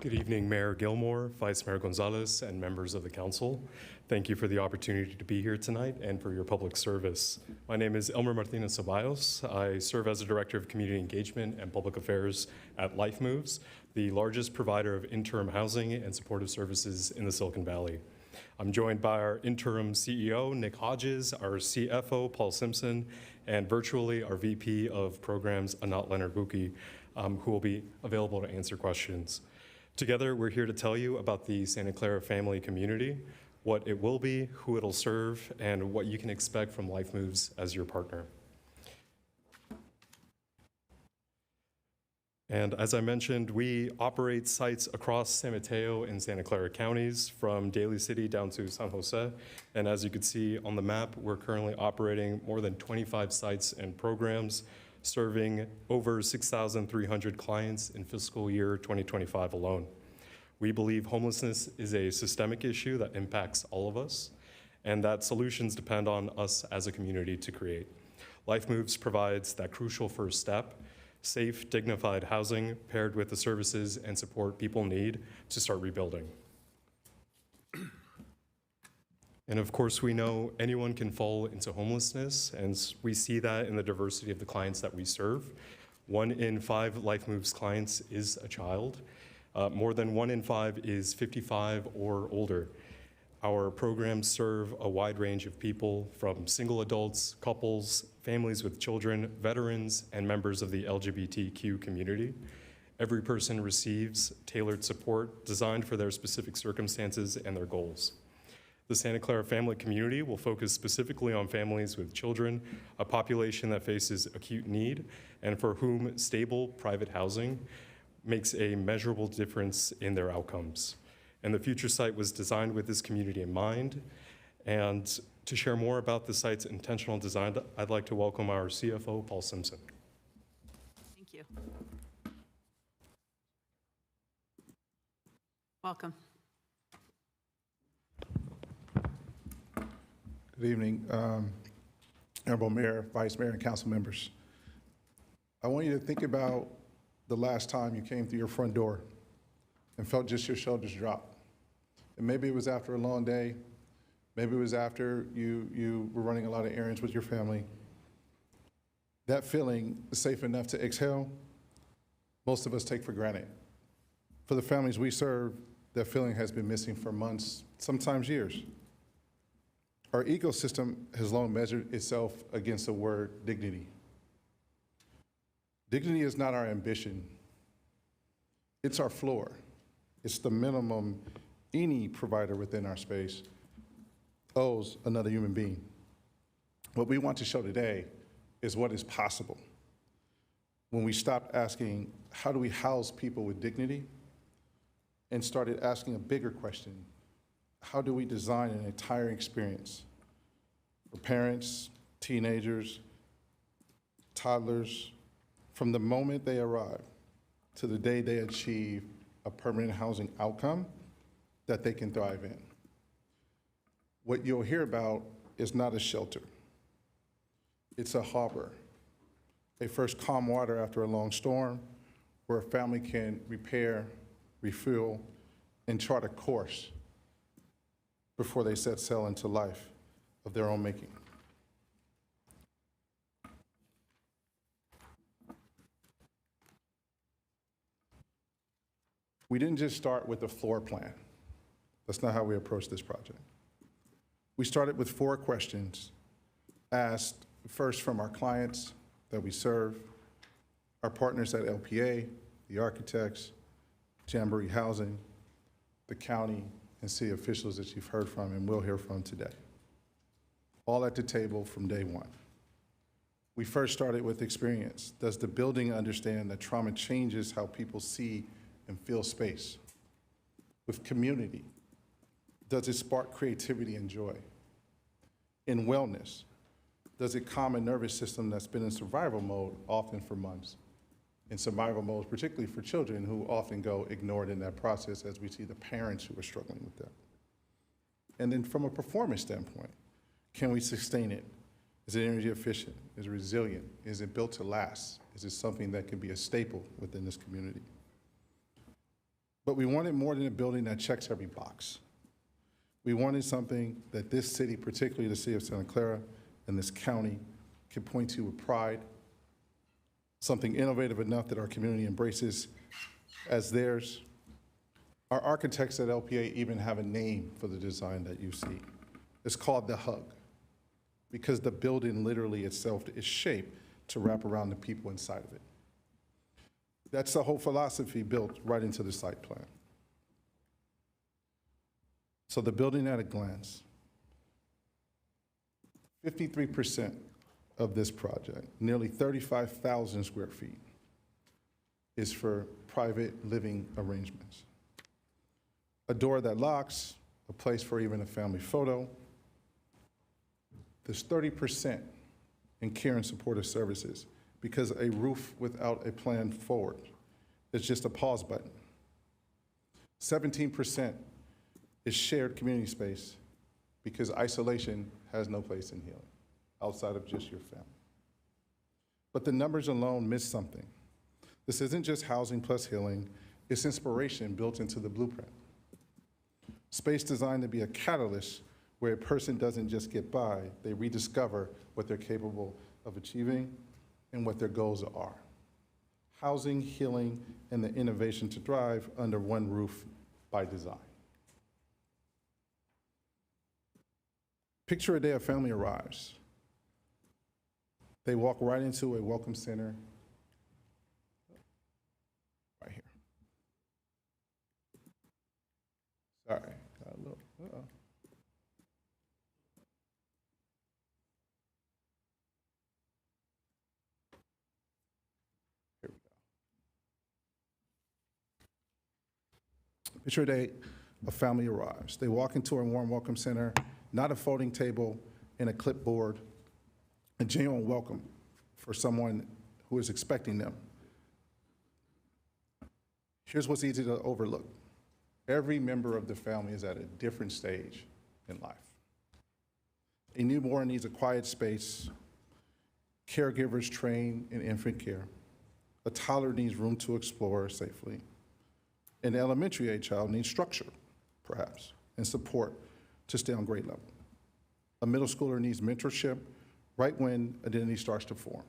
Good evening, Mayor Gilmore, Vice Mayor Gonzalez, and members of the council. Thank you for the opportunity to be here tonight and for your public service. My name is Elmer Martinez Ceballos. I serve as the Director of Community Engagement and Public Affairs at Life Moves, the largest provider of interim housing and supportive services in the Silicon Valley. I'm joined by our interim CEO, Nick Hodges, our CFO, Paul Simpson, and virtually our VP of Programs, Anat Leonard-Buki, who will be available to answer questions. Together, we're here to tell you about the Santa Clara family community, what it will be, who it'll serve, and what you can expect from Life Moves as your partner. And as I mentioned, we operate sites across San Mateo and Santa Clara counties, from Daly City down to San Jose. And as you can see on the map, we're currently operating more than 25 sites and programs, serving over 6,300 clients in fiscal year 2025 alone. We believe homelessness is a systemic issue that impacts all of us, and that solutions depend on us as a community to create. Life Moves provides that crucial first step: safe, dignified housing paired with the services and support people need to start rebuilding. And of course, we know anyone can fall into homelessness, and we see that in the diversity of the clients that we serve. 1 in 5 Life Moves clients is a child. More than 1 in 5 is 55 or older. Our programs serve a wide range of people, from single adults, couples, families with children, veterans, and members of the LGBTQ community. Every person receives tailored support designed for their specific circumstances and their goals. The Santa Clara family community will focus specifically on families with children, a population that faces acute need, and for whom stable private housing makes a measurable difference in their outcomes. And the future site was designed with this community in mind. And to share more about the site's intentional design, I'd like to welcome our CFO, Paul Simpson. Thank you. Welcome. Good evening, Honorable Mayor, Vice Mayor, and council members. I want you to think about the last time you came through your front door and felt just your shoulders drop. And maybe it was after a long day. Maybe it was after you were running a lot of errands with your family. That feeling is safe enough to exhale, most of us take for granted. For the families we serve, that feeling has been missing for months, sometimes years. Our ecosystem has long measured itself against the word dignity. Dignity is not our ambition. It's our floor. It's the minimum any provider within our space owes another human being. What we want to show today is what is possible when we stopped asking, how do we house people with dignity, and started asking a bigger question: how do we design an entire experience for parents, teenagers, toddlers, from the moment they arrive to the day they achieve a permanent housing outcome that they can thrive in? What you'll hear about is not a shelter. It's a harbor, a first calm water after a long storm, where a family can repair, refuel, and chart a course before they set sail into life of their own making. We didn't just start with a floor plan. That's not how we approached this project. We started with 4 questions asked first from our clients that we serve, our partners at LPA, the architects, Jamboree Housing, the county, and city officials that you've heard from and will hear from today. All at the table from day one. We first started with experience. Does the building understand that trauma changes how people see and feel space? With community, does it spark creativity and joy? In wellness, does it calm a nervous system that's been in survival mode often for months? In survival mode, particularly for children who often go ignored in that process, as we see the parents who are struggling with that. And then from a performance standpoint, can we sustain it? Is it energy efficient? Is it resilient? Is it built to last? Is it something that can be a staple within this community? But we wanted more than a building that checks every box. We wanted something that this city, particularly the city of Santa Clara and this county, could point to with pride, something innovative enough that our community embraces as theirs. Our architects at LPA even have a name for the design that you see. It's called the Hug, because the building literally itself is shaped to wrap around the people inside of it. That's the whole philosophy built right into the site plan. So the building at a glance, 53% of this project, nearly 35,000 square feet, is for private living arrangements. A door that locks, a place for even a family photo. There's 30% in care and supportive services, because a roof without a plan forward is just a pause button. 17% is shared community space, because isolation has no place in healing outside of just your family. But the numbers alone miss something. This isn't just housing plus healing, it's inspiration built into the blueprint. Space designed to be a catalyst where a person doesn't just get by, they rediscover what they're capable of achieving and what their goals are. Housing, healing, and the innovation to thrive under one roof by design. Picture a day a family arrives. They walk right into a welcome center, right here. Sorry, got a little, uh-oh. Here we go. Picture a day a family arrives. They walk into a warm welcome center, not a folding table and a clipboard, a genuine welcome for someone who is expecting them. Here's what's easy to overlook. Every member of the family is at a different stage in life. A newborn needs a quiet space. Caregivers train in infant care. A toddler needs room to explore safely. An elementary age child needs structure, perhaps, and support to stay on grade level. A middle schooler needs mentorship right when identity starts to form.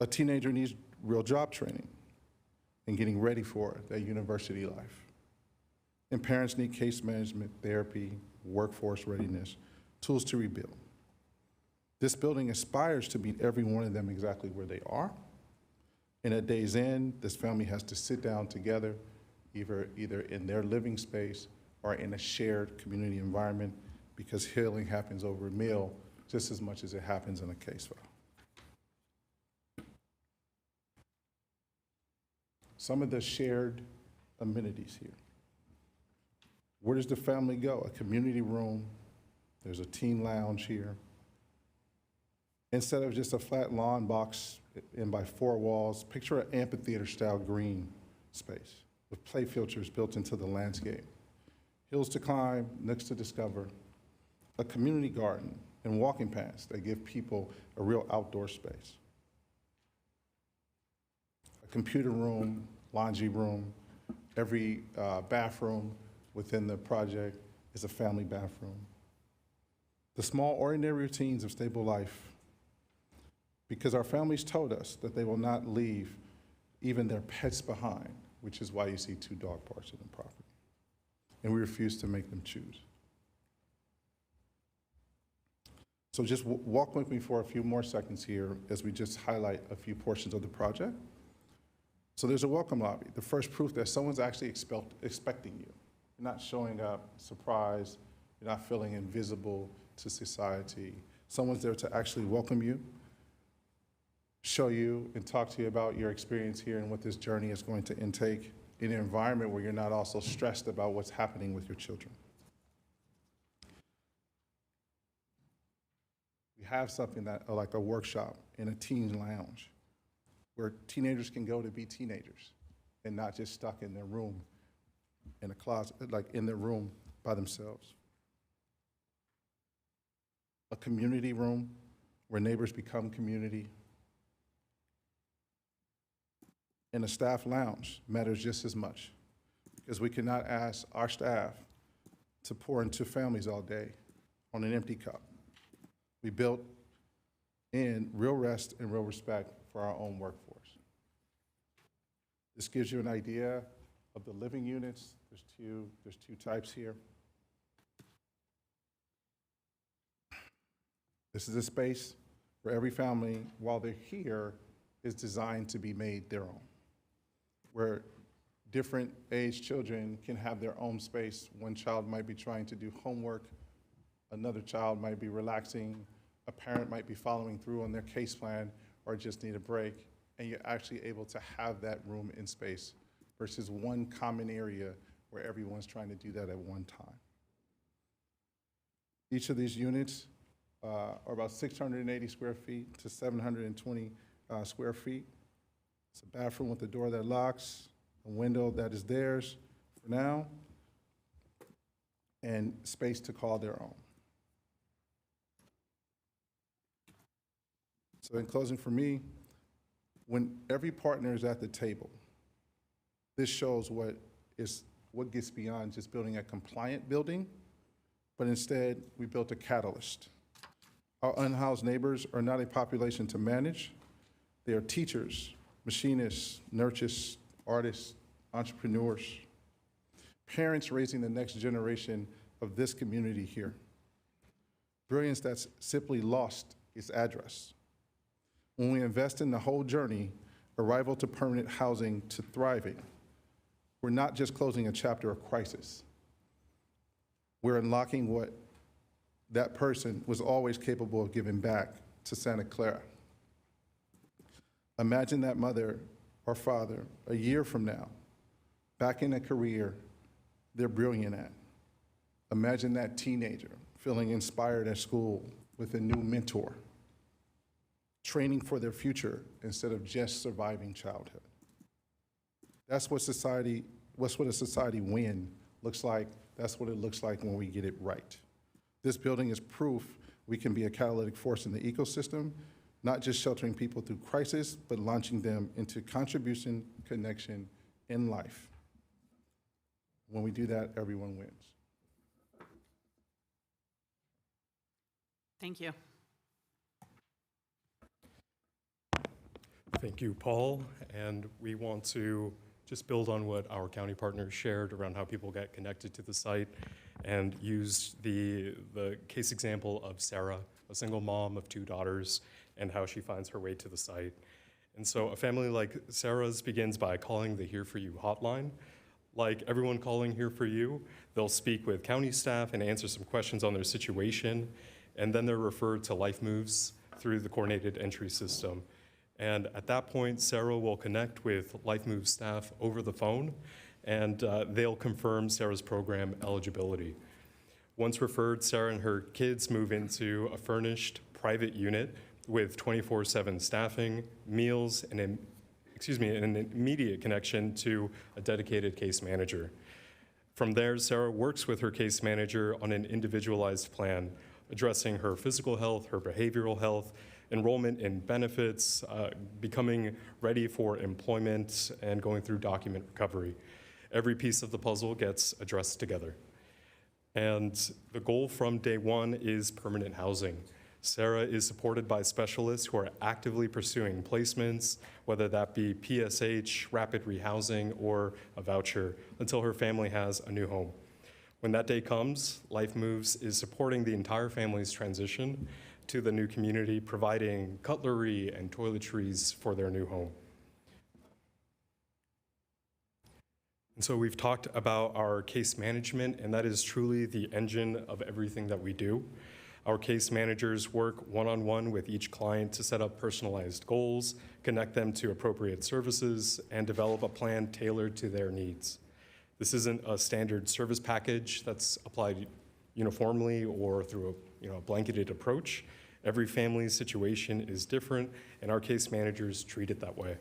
A teenager needs real job training and getting ready for that university life. And parents need case management, therapy, workforce readiness, tools to rebuild. This building aspires to meet every one of them exactly where they are. And at day's end, this family has to sit down together, either in their living space or in a shared community environment, because healing happens over a meal just as much as it happens in a case file. Some of the shared amenities here. Where does the family go? A community room. There's a teen lounge here. Instead of just a flat lawn box in by four walls, picture an amphitheater-style green space with play filters built into the landscape. Hills to climb, nooks to discover, a community garden, and walking paths that give people a real outdoor space. A computer room, laundry room, every bathroom within the project is a family bathroom. The small, ordinary routines of stable life, because our families told us that they will not leave even their pets behind, which is why you see 2 dog parks on the property. And we refuse to make them choose. So just walk with me for a few more seconds here as we just highlight a few portions of the project. So there's a welcome lobby, the first proof that someone's actually expecting you. You're not showing up surprised, you're not feeling invisible to society. Someone's there to actually welcome you, show you and talk to you about your experience here and what this journey is going to intake in an environment where you're not also stressed about what's happening with your children. We have something that like a workshop in a teen lounge where teenagers can go to be teenagers and not just stuck in their room, in a closet, like in their room by themselves. A community room where neighbors become community. And a staff lounge matters just as much, because we cannot ask our staff to pour into families all day on an empty cup. We built in real rest and real respect for our own workforce. This gives you an idea of the living units. There's two types here. This is a space where every family, while they're here, is designed to be made their own, where different age children can have their own space. One child might be trying to do homework, another child might be relaxing, a parent might be following through on their case plan or just need a break, and you're actually able to have that room in space versus one common area where everyone's trying to do that at one time. Each of these units are about 680 square feet to 720 square feet. It's a bathroom with a door that locks, a window that is theirs for now, and space to call their own. So in closing for me, when every partner is at the table, this shows what gets beyond just building a compliant building but instead we built a catalyst. Our unhoused neighbors are not a population to manage. They are teachers, machinists, nurses, artists, entrepreneurs, parents raising the next generation of this community here. Brilliance that's simply lost its address. When we invest in the whole journey, arrival to permanent housing to thriving, we're not just closing a chapter of crisis. We're unlocking what that person was always capable of giving back to Santa Clara. Imagine that mother or father a year from now, back in a career they're brilliant at. Imagine that teenager feeling inspired at school with a new mentor, training for their future instead of just surviving childhood. That's what a society win looks like. That's what it looks like when we get it right. This building is proof we can be a catalytic force in the ecosystem, not just sheltering people through crisis, but launching them into contribution, connection, in life. When we do that, everyone wins. Thank you. Thank you, Paul. And we want to just build on what our county partners shared around how people get connected to the site and use the case example of Sarah, a single mom of 2 daughters, and how she finds her way to the site. And so a family like Sarah's begins by calling the Here For You hotline. Like everyone calling Here For You, they'll speak with county staff and answer some questions on their situation, and then they're referred to Life Moves through the coordinated entry system. And at that point, Sarah will connect with Life Moves staff over the phone, and they'll confirm Sarah's program eligibility. Once referred, Sarah and her kids move into a furnished private unit with 24/7 staffing, meals, and an immediate connection to a dedicated case manager. From there, Sarah works with her case manager on an individualized plan, addressing her physical health, her behavioral health, enrollment in benefits, becoming ready for employment, and going through document recovery. Every piece of the puzzle gets addressed together. And the goal from day one is permanent housing. Sarah is supported by specialists who are actively pursuing placements, whether that be PSH, rapid rehousing, or a voucher, until her family has a new home. When that day comes, Life Moves is supporting the entire family's transition to the new community, providing cutlery and toiletries for their new home. And so we've talked about our case management, and that is truly the engine of everything that we do. Our case managers work one-on-one with each client to set up personalized goals, connect them to appropriate services, and develop a plan tailored to their needs. This isn't a standard service package that's applied uniformly or through a blanketed approach. Every family's situation is different, and our case managers treat it that way.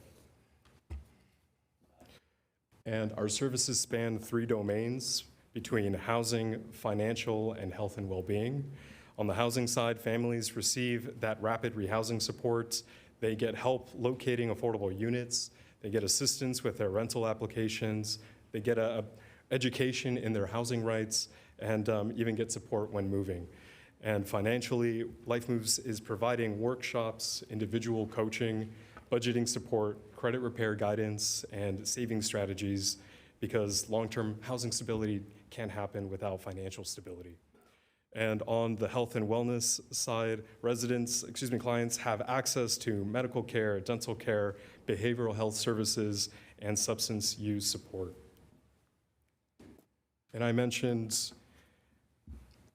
And our services span 3 domains between housing, financial, and health and well-being. On the housing side, families receive that rapid rehousing support. They get help locating affordable units. They get assistance with their rental applications. They get a education in their housing rights, and even get support when moving. And financially, Life Moves is providing workshops, individual coaching, budgeting support, credit repair guidance, and saving strategies, because long-term housing stability can't happen without financial stability. And on the health and wellness side, clients have access to medical care, dental care, behavioral health services, and substance use support. And I mentioned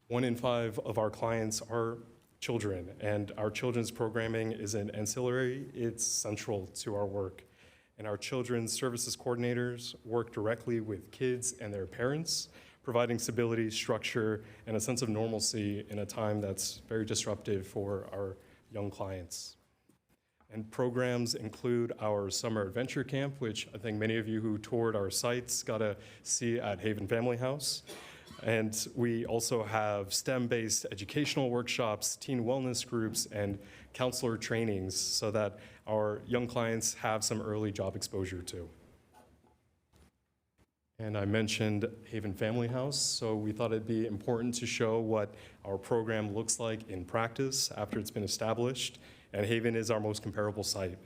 1 in 5 of our clients are children, and our children's programming isn't ancillary, it's central to our work. And our children's services coordinators work directly with kids and their parents, providing stability, structure, and a sense of normalcy in a time that's very disruptive for our young clients. And programs include our summer adventure camp, which I think many of you who toured our sites got to see at Haven Family House. And we also have STEM-based educational workshops, teen wellness groups, and counselor trainings so that our young clients have some early job exposure too. And I mentioned Haven Family House, so we thought it'd be important to show what our program looks like in practice after it's been established, and Haven is our most comparable site.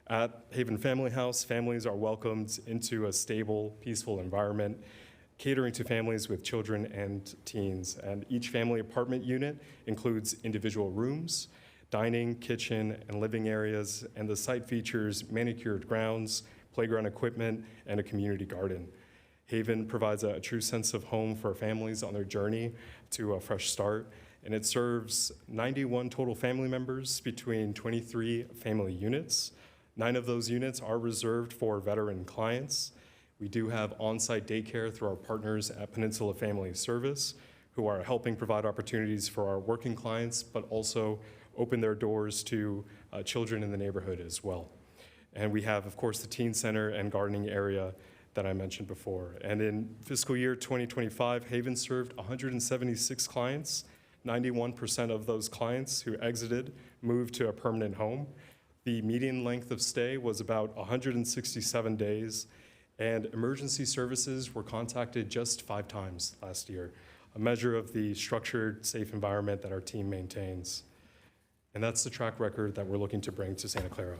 At Haven Family House, families are welcomed into a stable, peaceful environment, catering to families with children and teens. And each family apartment unit includes individual rooms, dining, kitchen, and living areas, and the site features manicured grounds, playground equipment, and a community garden. Haven provides a true sense of home for families on their journey to a fresh start, and it serves 91 total family members between 23 family units. 9 of those units are reserved for veteran clients. We do have on-site daycare through our partners at Peninsula Family Service, who are helping provide opportunities for our working clients, but also open their doors to children in the neighborhood as well. And we have, of course, the teen center and gardening area that I mentioned before. And in fiscal year 2025, Haven served 176 clients. 91% of those clients who exited moved to a permanent home. The median length of stay was about 167 days, and emergency services were contacted just 5 times last year, a measure of the structured, safe environment that our team maintains. And that's the track record that we're looking to bring to Santa Clara.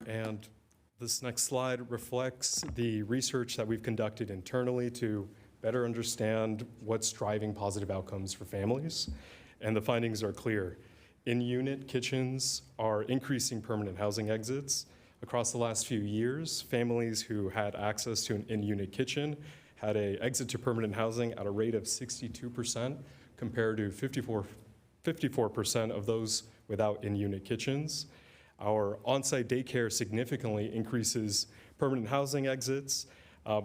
And this next slide reflects the research that we've conducted internally to better understand what's driving positive outcomes for families. And the findings are clear. In-unit kitchens are increasing permanent housing exits. Across the last few years, families who had access to an in-unit kitchen had an exit to permanent housing at a rate of 62% compared to 54% of those without in-unit kitchens. Our on-site daycare significantly increases permanent housing exits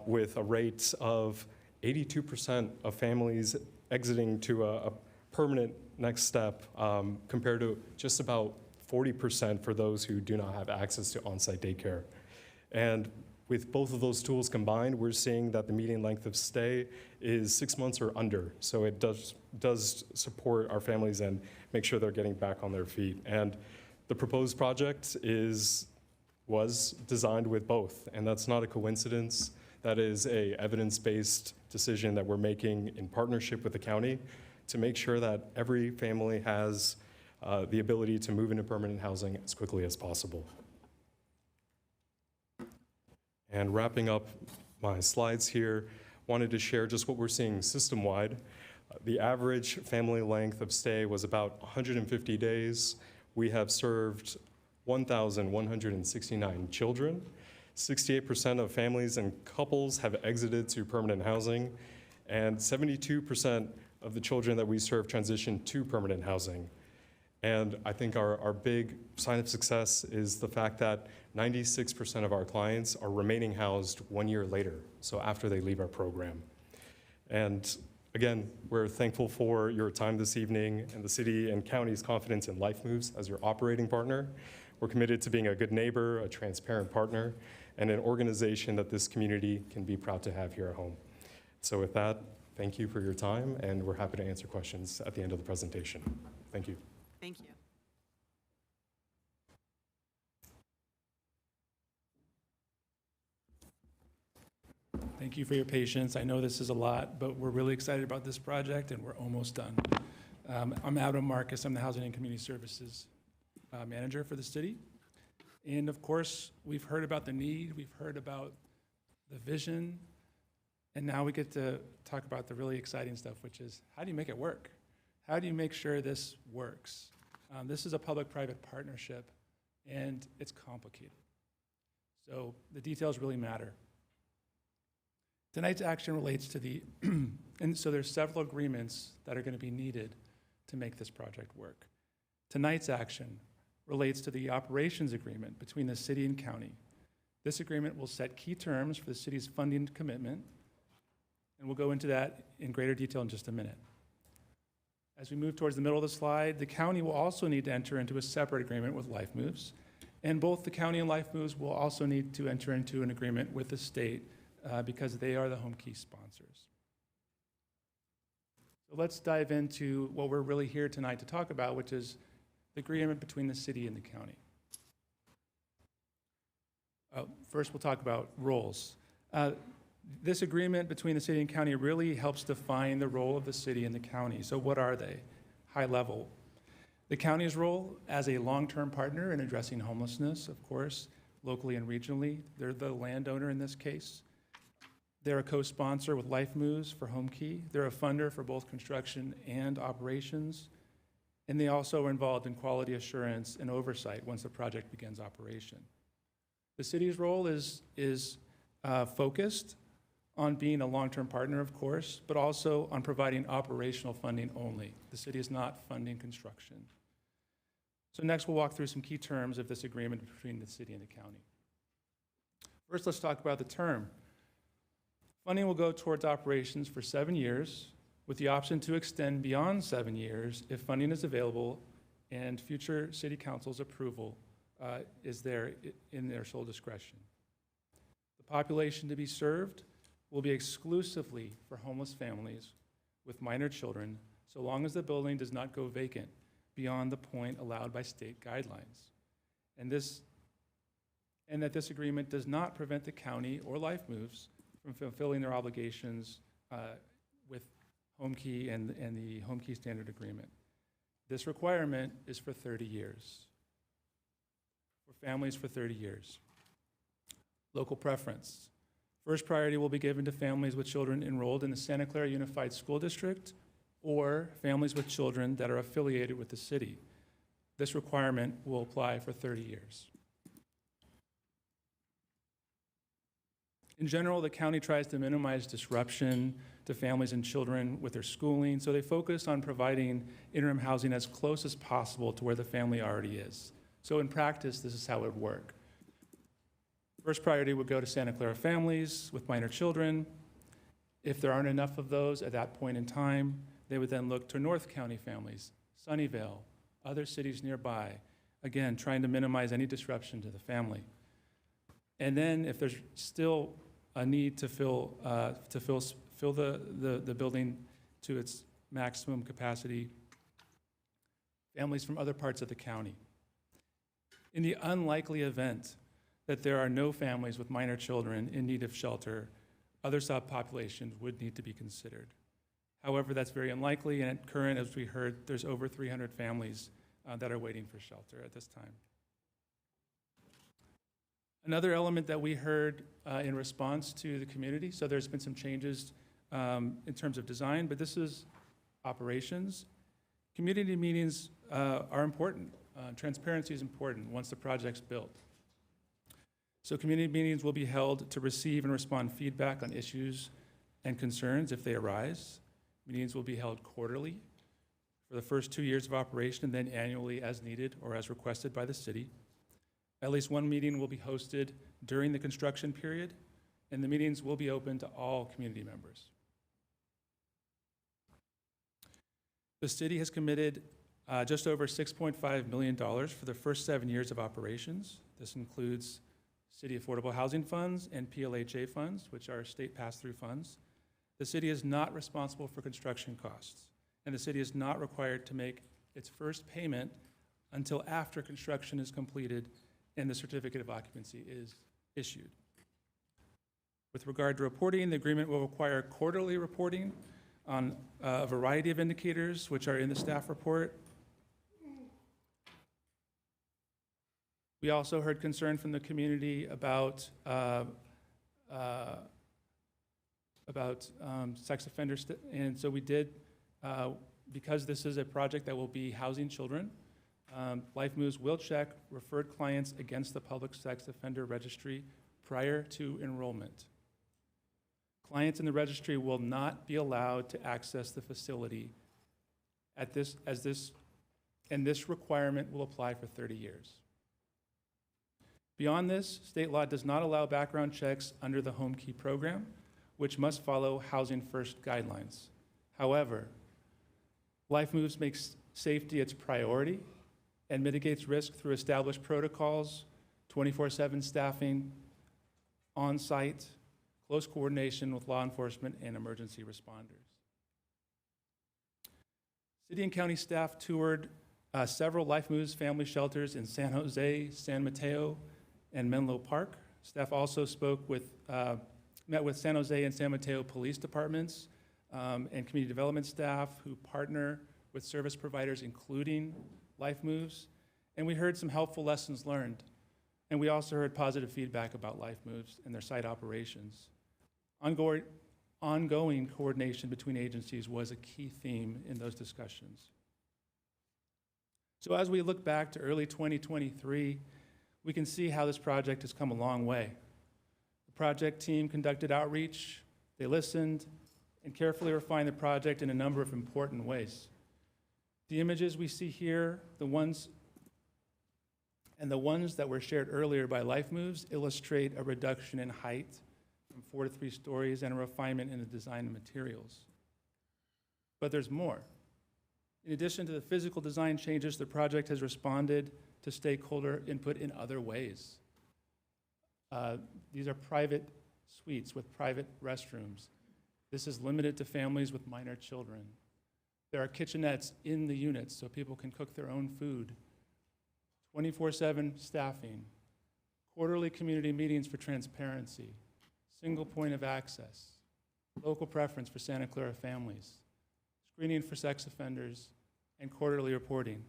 with a rate of 82% of families exiting to a permanent next step compared to just about 40% for those who do not have access to on-site daycare. And with both of those tools combined, we're seeing that the median length of stay is 6 months or under. So it does support our families and make sure they're getting back on their feet. And the proposed project was designed with both, and that's not a coincidence. That is a evidence-based decision that we're making in partnership with the county to make sure that every family has the ability to move into permanent housing as quickly as possible. And wrapping up my slides here, wanted to share just what we're seeing system-wide. The average family length of stay was about 150 days. We have served 1,169 children. 68% of families and couples have exited to permanent housing, and 72% of the children that we serve transitioned to permanent housing. And I think our big sign of success is the fact that 96% of our clients are remaining housed 1 year later, so after they leave our program. And again, we're thankful for your time this evening and the city and county's confidence in Life Moves as your operating partner. We're committed to being a good neighbor, a transparent partner, and an organization that this community can be proud to have here at home. So with that, thank you for your time, and we're happy to answer questions at the end of the presentation. Thank you. Thank you. Thank you for your patience. I know this is a lot, but we're really excited about this project, and we're almost done. I'm Adam Marcus. I'm the Housing and Community Services Manager for the city. And of course, we've heard about the need, we've heard about the vision, and now we get to talk about the really exciting stuff, which is how do you make it work? How do you make sure this works? This is a public-private partnership, and it's complicated. So the details really matter. Tonight's action relates to the, and so there's several agreements that are going to be needed to make this project work. Tonight's action relates to the operations agreement between the city and county. This agreement will set key terms for the city's funding commitment, and we'll go into that in greater detail in just a minute. As we move towards the middle of the slide, the county will also need to enter into a separate agreement with Life Moves, and both the county and Life Moves will also need to enter into an agreement with the state because they are the home key sponsors. So let's dive into what we're really here tonight to talk about, which is the agreement between the city and the county. First, we'll talk about roles. This agreement between the city and county really helps define the role of the city and the county. So what are they? High level. The county's role as a long-term partner in addressing homelessness, of course, locally and regionally. They're the landowner in this case. They're a co-sponsor with Life Moves for Home Key. They're a funder for both construction and operations. And they also are involved in quality assurance and oversight once the project begins operation. The city's role is focused on being a long-term partner, of course, but also on providing operational funding only. The city is not funding construction. So next, we'll walk through some key terms of this agreement between the city and the county. First, let's talk about the term. Funding will go towards operations for 7 years, with the option to extend beyond 7 years if funding is available and future city council's approval is there in their sole discretion. The population to be served will be exclusively for homeless families with minor children, so long as the building does not go vacant beyond the point allowed by state guidelines. And that this agreement does not prevent the county or Life Moves from fulfilling their obligations with Home Key and the Home Key Standard Agreement. This requirement is for 30 years, for families for 30 years. Local preference. First priority will be given to families with children enrolled in the Santa Clara Unified School District or families with children that are affiliated with the city. This requirement will apply for 30 years. In general, the county tries to minimize disruption to families and children with their schooling, so they focus on providing interim housing as close as possible to where the family already is. So in practice, this is how it would work. First priority would go to Santa Clara families with minor children. If there aren't enough of those at that point in time, they would then look to North County families, Sunnyvale, other cities nearby, again, trying to minimize any disruption to the family. And then if there's still a need to fill the building to its maximum capacity, families from other parts of the county. In the unlikely event that there are no families with minor children in need of shelter, other subpopulations would need to be considered. However, that's very unlikely, and at current, as we heard, there's over 300 families that are waiting for shelter at this time. Another element that we heard in response to the community, so there's been some changes in terms of design, but this is operations. Community meetings are important. Transparency is important once the project's built. So community meetings will be held to receive and respond feedback on issues and concerns if they arise. Meetings will be held quarterly for the first 2 years of operation and then annually as needed or as requested by the city. At least one meeting will be hosted during the construction period, and the meetings will be open to all community members. The city has committed just over $6.5 million for the first 7 years of operations. This includes City Affordable Housing Funds and PLHA funds, which are state pass-through funds. The city is not responsible for construction costs, and the city is not required to make its first payment until after construction is completed and the certificate of occupancy is issued. With regard to reporting, the agreement will require quarterly reporting on a variety of indicators, which are in the staff report. We also heard concern from the community about sex offenders, and so we did, because this is a project that will be housing children, Life Moves will check referred clients against the Public Sex Offender Registry prior to enrollment. Clients in the registry will not be allowed to access the facility and this requirement will apply for 30 years. Beyond this, state law does not allow background checks under the Home Key program, which must follow Housing First guidelines. However, Life Moves makes safety its priority and mitigates risk through established protocols, 24/7 staffing, on-site, close coordination with law enforcement and emergency responders. City and county staff toured several Life Moves family shelters in San Jose, San Mateo, and Menlo Park Staff also met with San Jose and San Mateo Police Departments and community development staff who partner with service providers, including Life Moves. And we heard some helpful lessons learned. And we also heard positive feedback about Life Moves and their site operations. Ongoing coordination between agencies was a key theme in those discussions. So as we look back to early 2023, we can see how this project has come a long way. The project team conducted outreach, they listened, and carefully refined the project in a number of important ways. The images we see here, the ones that were shared earlier by Life Moves, illustrate a reduction in height from 4 to 3 stories and a refinement in the design of materials. But there's more. In addition to the physical design changes, the project has responded to stakeholder input in other ways. These are private suites with private restrooms. This is limited to families with minor children. There are kitchenettes in the units so people can cook their own food. 24/7 staffing, quarterly community meetings for transparency, single point of access, local preference for Santa Clara families, screening for sex offenders, and quarterly reporting.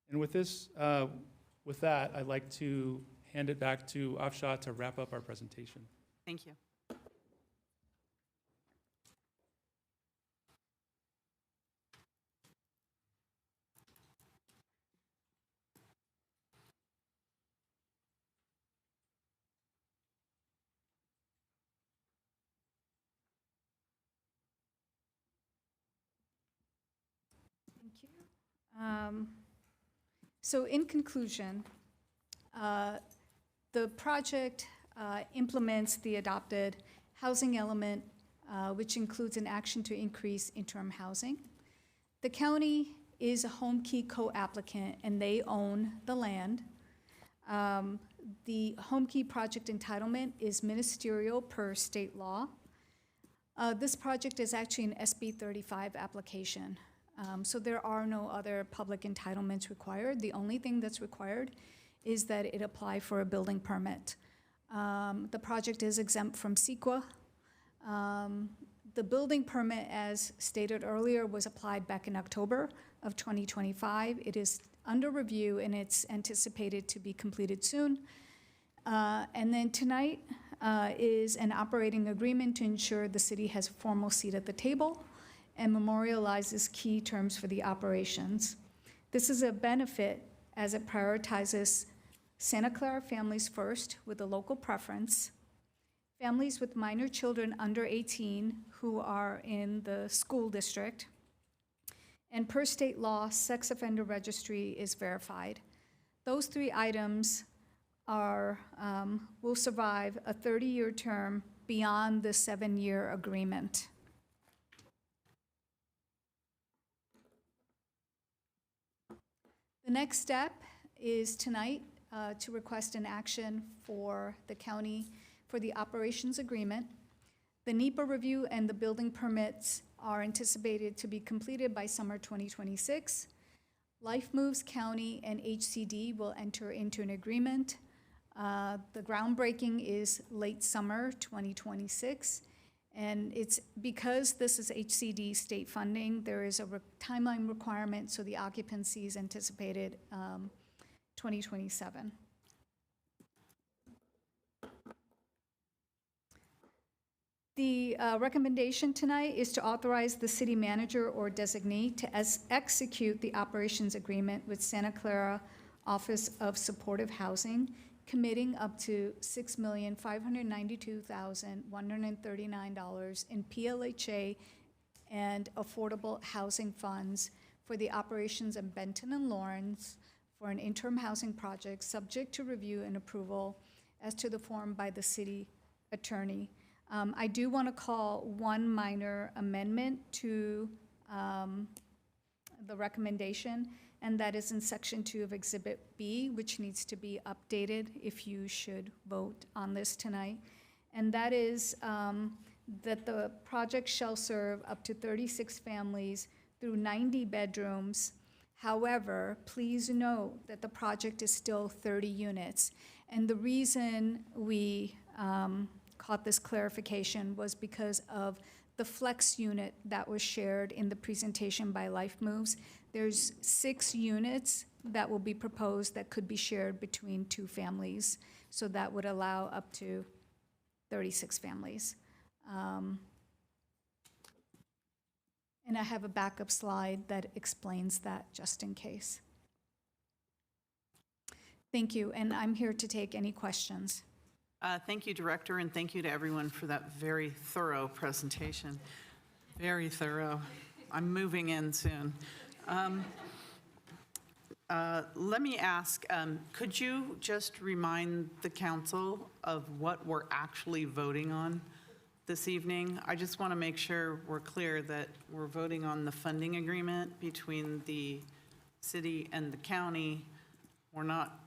And with that, I'd like to hand it back to Afsha to wrap up our presentation. Thank you. Thank you. So in conclusion, the project implements the adopted housing element, which includes an action to increase interim housing. The county is a home key co-applicant, and they own the land. The home key project entitlement is ministerial per state law. This project is actually an SB 35 application. So there are no other public entitlements required. The only thing that's required is that it apply for a building permit. The project is exempt from CEQA. The building permit, as stated earlier, was applied back in October of 2025. It is under review and it's anticipated to be completed soon. And then tonight is an operating agreement to ensure the city has a formal seat at the table and memorializes key terms for the operations. This is a benefit as it prioritizes Santa Clara families first with a local preference, families with minor children under 18 who are in the school district, and per state law, sex offender registry is verified. Those 3 items will survive a 30-year term beyond the 7-year agreement. The next step is tonight to request an action for the county for the operations agreement. The NEPA review and the building permits are anticipated to be completed by summer 2026. Life Moves County and HCD will enter into an agreement. The groundbreaking is late summer 2026. And it's because this is HCD state funding, there is a timeline requirement, so the occupancy is anticipated 2027. The recommendation tonight is to authorize the city manager or designee to execute the operations agreement with Santa Clara Office of Supportive Housing, committing up to $6,592,139 in PLHA and affordable housing funds for the operations in Benton and Lawrence for an interim housing project subject to review and approval as to the form by the city attorney. I do want to call one minor amendment to the recommendation, and that is in Section 2 of Exhibit B, which needs to be updated if you should vote on this tonight. And that is that the project shall serve up to 36 families through 90 bedrooms. However, please note that the project is still 30 units. And the reason we caught this clarification was because of the flex unit that was shared in the presentation by Life Moves. There's 6 units that will be proposed that could be shared between 2 families. So that would allow up to 36 families. And I have a backup slide that explains that just in case. Thank you, and I'm here to take any questions. Thank you, Director, and thank you to everyone for that very thorough presentation. Very thorough. I'm moving in soon. Let me ask, could you just remind the council of what we're actually voting on this evening? I just want to make sure we're clear that we're voting on the funding agreement between the city and the county. We're not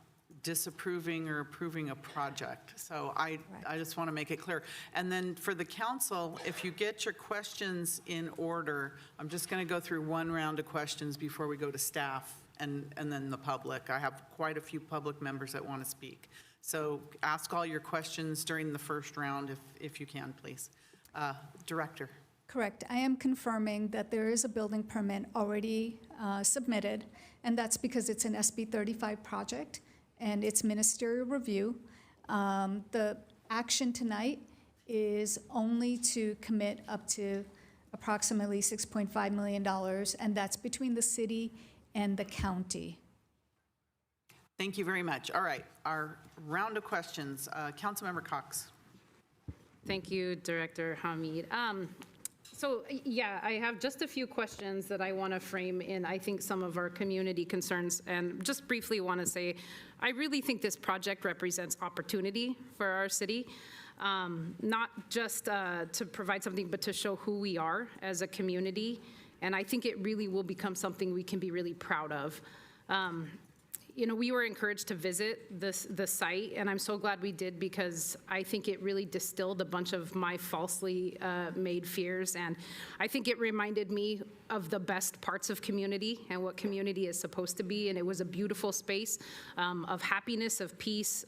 disapproving or approving a project. So I just want to make it clear. And then for the council, if you get your questions in order, I'm just going to go through one round of questions before we go to staff and then the public. I have quite a few public members that want to speak. So ask all your questions during the first round if you can, please. Director. Correct. I am confirming that there is a building permit already submitted, and that's because it's an SB 35 project and it's ministerial review. The action tonight is only to commit up to approximately $6.5 million, and that's between the city and the county. Thank you very much. All right, our round of questions. Councilmember Cox. Thank you, Director Hamid. So yeah, I have just a few questions that I want to frame in, I think, some of our community concerns, and just briefly want to say, I really think this project represents opportunity for our city, not just to provide something, but to show who we are as a community, and I think it really will become something we can be really proud of. You know, we were encouraged to visit the site, and I'm so glad we did, because I think it really distilled a bunch of my falsely made fears, and I think it reminded me of the best parts of community and what community is supposed to be, and it was a beautiful space of happiness, of peace.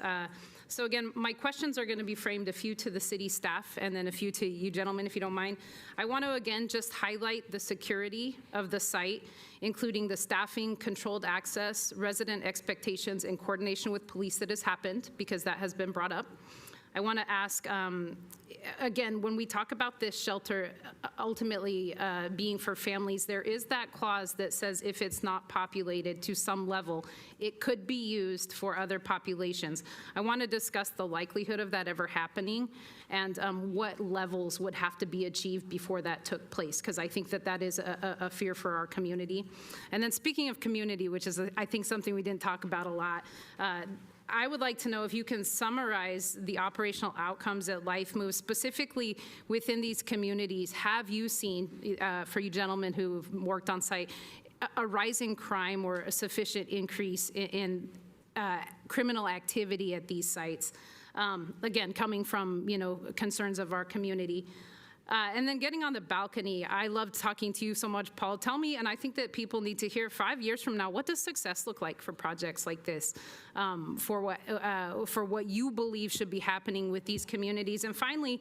So again, my questions are going to be framed, a few to the city staff and then a few to you gentlemen, if you don't mind. I want to again just highlight the security of the site, including the staffing, controlled access, resident expectations, and coordination with police that has happened, because that has been brought up. I want to ask, again, when we talk about this shelter ultimately being for families, there is that clause that says if it's not populated to some level, it could be used for other populations. I want to discuss the likelihood of that ever happening and what levels would have to be achieved before that took place, because I think that that is a fear for our community. And then speaking of community, which is, I think, something we didn't talk about a lot, I would like to know if you can summarize the operational outcomes at Life Moves, specifically within these communities. Have you seen, for you gentlemen who've worked on site, a rising crime or a sufficient increase in criminal activity at these sites? Again, coming from, you know, concerns of our community. And then getting on the balcony, I loved talking to you so much, Paul. Tell me, and I think that people need to hear 5 years from now, what does success look like for projects like this, for what you believe should be happening with these communities? And finally,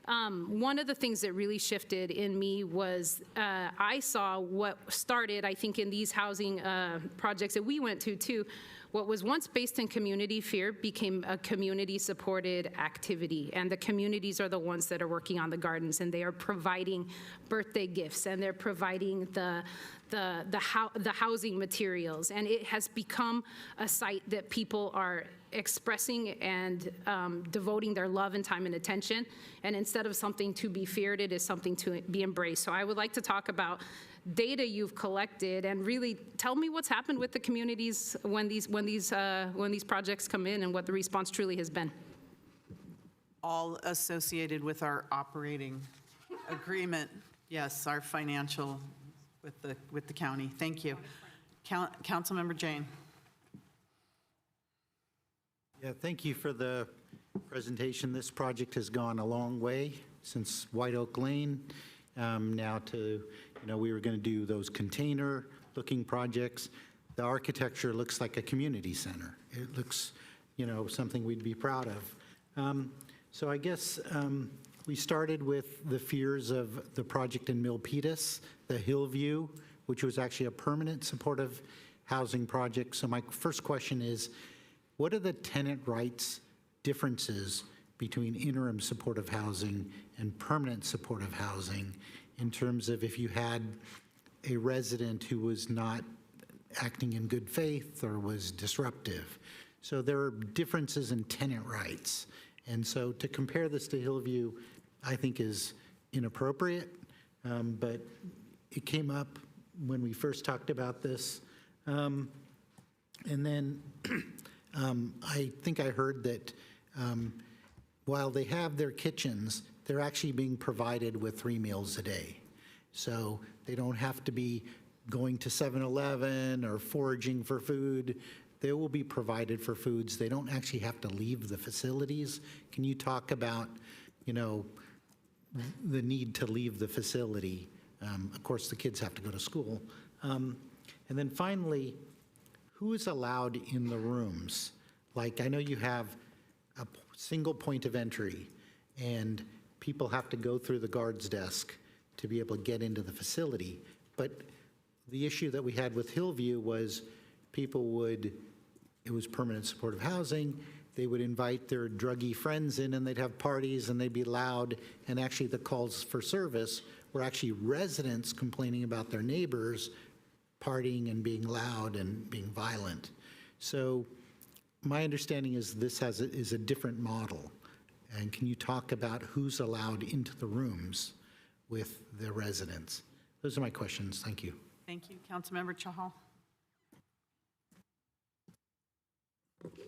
one of the things that really shifted in me was I saw what started, I think, in these housing projects that we went to too. What was once based in community fear became a community-supported activity, and the communities are the ones that are working on the gardens, and they are providing birthday gifts, and they're providing the housing materials, and it has become a site that people are expressing and devoting their love and time and attention, and instead of something to be feared, it is something to be embraced. So I would like to talk about data you've collected and really tell me what's happened with the communities when these projects come in and what the response truly has been. All associated with our operating agreement. Yes, our financial with the county. Thank you. Councilmember Jane. Yeah, thank you for the presentation. This project has gone a long way since White Oak Lane, now to, we were going to do those container-looking projects. The architecture looks like a community center. It looks, something we'd be proud of. So I guess we started with the fears of the project in Milpitas, the Hillview, which was actually a permanent supportive housing project. So my first question is, what are the tenant rights differences between interim supportive housing and permanent supportive housing in terms of if you had a resident who was not acting in good faith or was disruptive? So there are differences in tenant rights. And so to compare this to Hillview, I think is inappropriate, but it came up when we first talked about this. And then I think I heard that while they have their kitchens, they're actually being provided with 3 meals a day. So they don't have to be going to 7-Eleven or foraging for food. They will be provided for foods. They don't actually have to leave the facilities. Can you talk about, the need to leave the facility? Of course, the kids have to go to school. And then finally, who is allowed in the rooms? Like, I know you have a single point of entry, and people have to go through the guard's desk to be able to get into the facility. But the issue that we had with Hillview was it was permanent supportive housing, they would invite their druggy friends in and they'd have parties and they'd be loud, and actually the calls for service were actually residents complaining about their neighbors partying and being loud and being violent. So my understanding is this is a different model. And can you talk about who's allowed into the rooms with the residents? Those are my questions. Thank you. Thank you. Councilmember Chahal.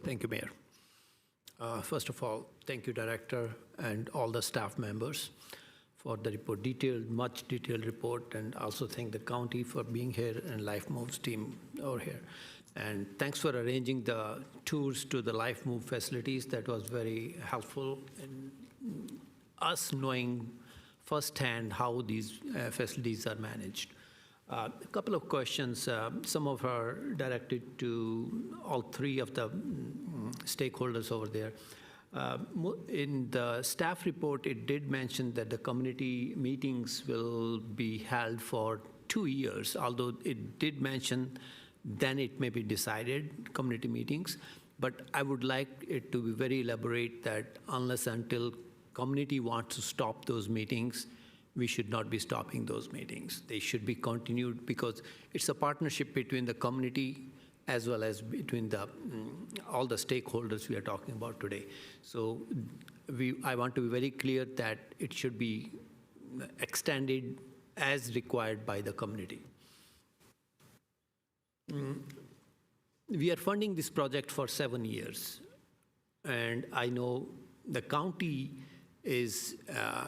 Thank you, Mayor. First of all, thank you, Director, and all the staff members for the report, much detailed report, and also thank the county for being here and Life Move's team over here. And thanks for arranging the tours to the Life Move facilities. That was very helpful in us knowing firsthand how these facilities are managed. A couple of questions. Some of are directed to all 3 of the stakeholders over there. In the staff report, it did mention that the community meetings will be held for 2 years, although it did mention then it may be decided, community meetings. But I would like it to be very elaborate that unless until community wants to stop those meetings, we should not be stopping those meetings. They should be continued because it's a partnership between the community as well as between all the stakeholders we are talking about today. So I want to be very clear that it should be extended as required by the community. We are funding this project for 7 years, and I know the county is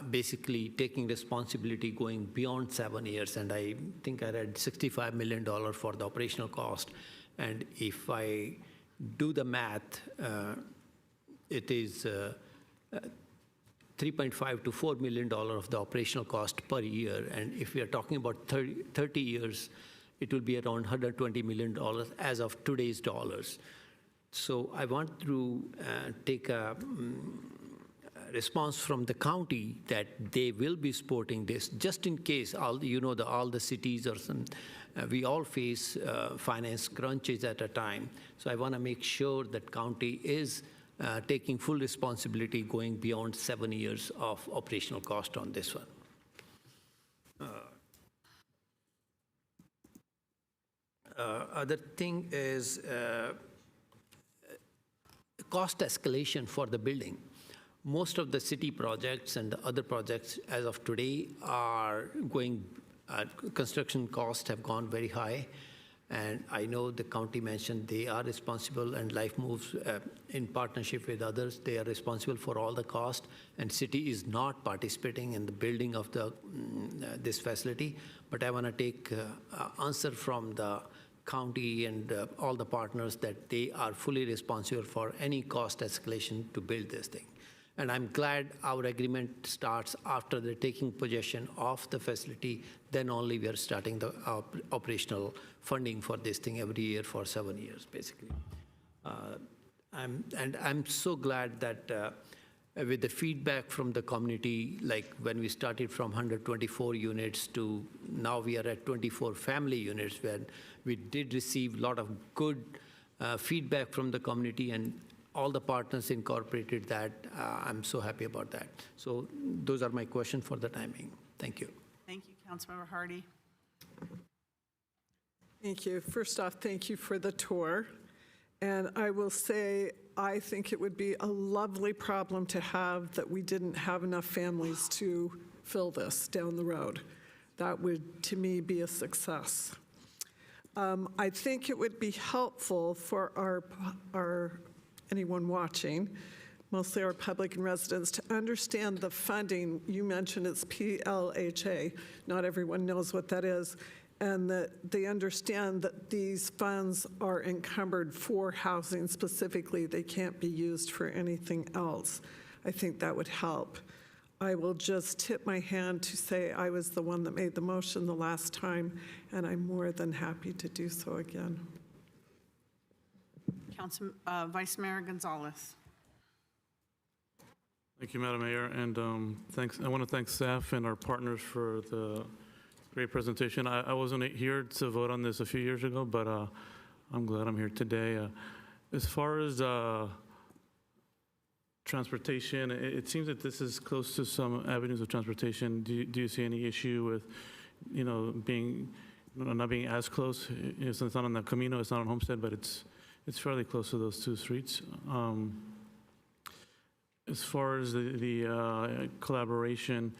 basically taking responsibility going beyond 7 years, and I think I read $65 million for the operational cost. And if I do the math, it is $3.5 to $4 million of the operational cost per year. And if we are talking about 30 years, it will be around $120 million as of today's dollars. So I want to take a response from the county that they will be supporting this, just in case all the cities or some, we all face finance crunches at a time. So I want to make sure that county is taking full responsibility going beyond 7 years of operational cost on this one. Other thing is cost escalation for the building. Most of the city projects and the other projects as of today are going, construction costs have gone very high. And I know the county mentioned they are responsible, and Life Moves in partnership with others, they are responsible for all the cost, and city is not participating in the building of the this facility. But I want to take answer from the county and all the partners that they are fully responsible for any cost escalation to build this thing. And I'm glad our agreement starts after they're taking possession of the facility, then only we are starting the operational funding for this thing every year for 7 years, basically. I'm so glad that with the feedback from the community, like when we started from 124 units to now we are at 24 family units, where we did receive a lot of good feedback from the community, and all the partners incorporated that. I'm so happy about that. So those are my questions for the timing. Thank you. Thank you, Councilmember Hardy. Thank you. First off, thank you for the tour. And I will say, I think it would be a lovely problem to have that we didn't have enough families to fill this down the road. That would, to me, be a success. I think it would be helpful for our anyone watching, mostly our public and residents, to understand the funding. You mentioned it's PLHA. Not everyone knows what that is. And that they understand that these funds are encumbered for housing specifically. They can't be used for anything else. I think that would help. I will just tip my hand to say I was the one that made the motion the last time, and I'm more than happy to do so again. Vice Mayor Gonzalez. Thank you, Madam Mayor, and I want to thank staff and our partners for the great presentation. I wasn't here to vote on this a few years ago, but I'm glad I'm here today. As far as transportation, it seems that this is close to some avenues of transportation. Do you see any issue with, not being as close? It's not on the Camino, it's not on Homestead, but it's fairly close to those two streets. As far as the collaboration,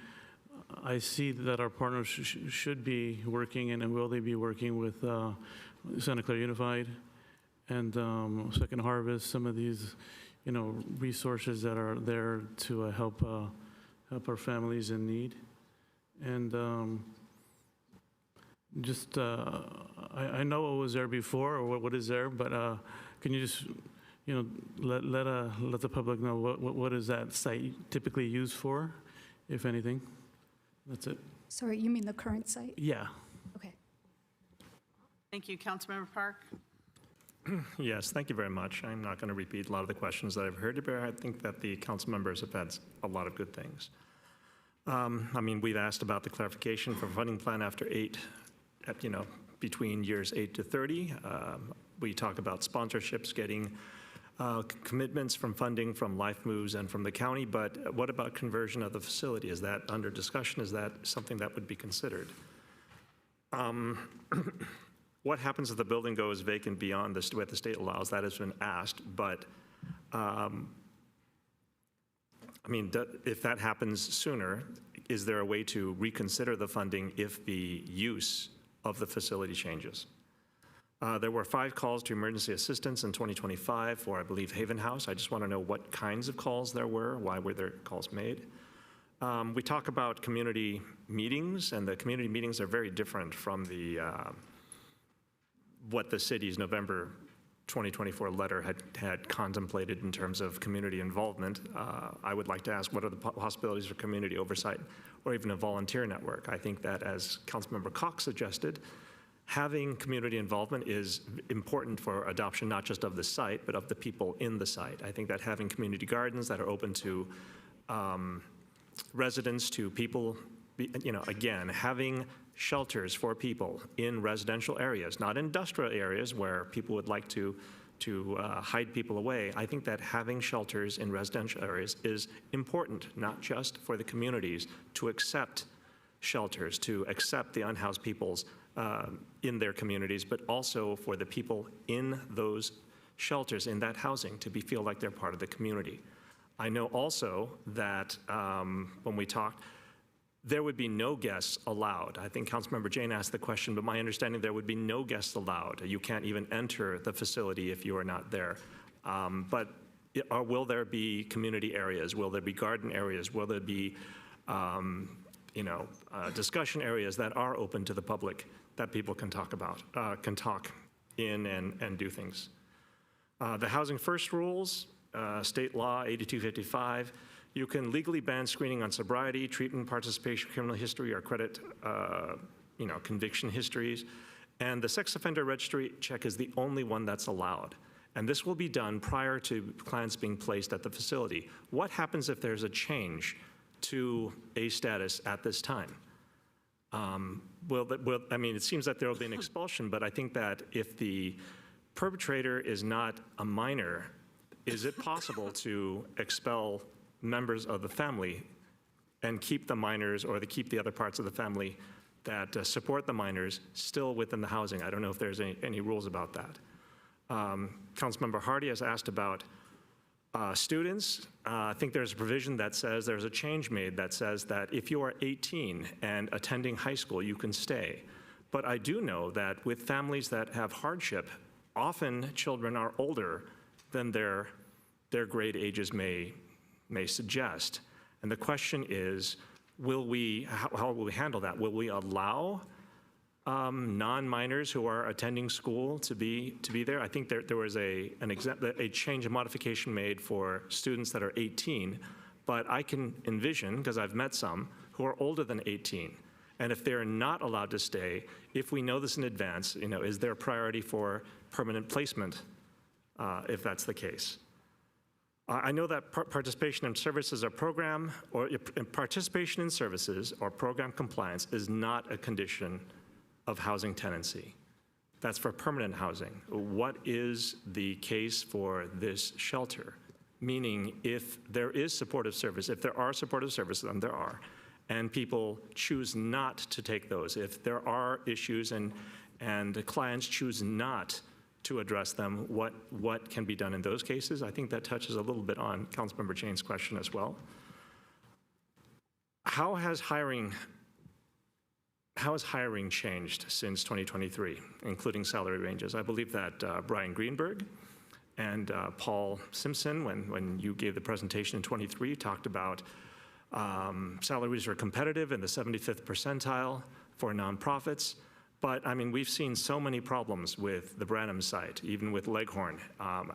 I see that our partners should be working, and will they be working with Santa Clara Unified and Second Harvest, some of these, resources that are there to help our families in need. And I know what was there before, or what is there, but can you just, let the public know what is that site typically used for, if anything? That's it. Sorry, you mean the current site? Yeah. Okay. Thank you, Councilmember Park. Yes, thank you very much. I'm not going to repeat a lot of the questions that I've heard, but I think that the council members have had a lot of good things. We've asked about the clarification for funding plan after between years 8 to 30. We talk about sponsorships, getting commitments from funding from Life Moves and from the county, but what about conversion of the facility? Is that under discussion? Is that something that would be considered? What happens if the building goes vacant beyond what the state allows? That has been asked, but if that happens sooner, is there a way to reconsider the funding if the use of the facility changes? There were 5 calls to emergency assistance in 2025 for, I believe, Haven House. I just want to know what kinds of calls there were. Why were there calls made? We talk about community meetings, and the community meetings are very different from the what the city's November 2024 letter had contemplated in terms of community involvement. I would like to ask, what are the possibilities for community oversight or even a volunteer network? I think that, as Councilmember Cox suggested, having community involvement is important for adoption, not just of the site, but of the people in the site. I think that having community gardens that are open to residents, to people, again, having shelters for people in residential areas, not industrial areas where people would like to hide people away. I think that having shelters in residential areas is important, not just for the communities to accept shelters, to accept the unhoused peoples in their communities, but also for the people in those shelters, in that housing, to feel like they're part of the community. I know also that when we talked, there would be no guests allowed. I think Councilmember Jane asked the question, but my understanding, there would be no guests allowed. You can't even enter the facility if you are not there. Will there be community areas? Will there be garden areas? Will there be discussion areas that are open to the public that people can talk about, can talk in and do things? The Housing First rules, state law 8255, You can legally ban screening on sobriety, treatment, participation, criminal history, or credit, conviction histories. And the sex offender registry check is the only one that's allowed. And this will be done prior to clients being placed at the facility. What happens if there's a change to a status at this time? It seems that there will be an expulsion, but I think that if the perpetrator is not a minor, is it possible to expel members of the family and keep the minors or keep the other parts of the family that support the minors still within the housing? I don't know if there's any rules about that. Councilmember Hardy has asked about students. I think there's a provision that says there's a change made that says that if you are 18 and attending high school, you can stay. But I do know that with families that have hardship, often children are older than their grade ages may suggest. And the question is, how will we handle that? Will we allow non-minors who are attending school to be there? I think there was a change and modification made for students that are 18, but I can envision, because I've met some, who are older than 18. And if they're not allowed to stay, if we know this in advance, is there priority for permanent placement if that's the case? I know that participation in services or program, or participation in services or program compliance is not a condition of housing tenancy. That's for permanent housing. What is the case for this shelter? Meaning, if there is supportive service, if there are supportive services, and there are, and people choose not to take those, if there are issues and the clients choose not to address them, what can be done in those cases? I think that touches a little bit on Councilmember Jane's question as well. How has hiring changed since 2023, including salary ranges? I believe that Brian Greenberg and Paul Simpson, when you gave the presentation in 23, talked about salaries are competitive in the 75th percentile for nonprofits. But we've seen so many problems with the Branham site, even with Leghorn,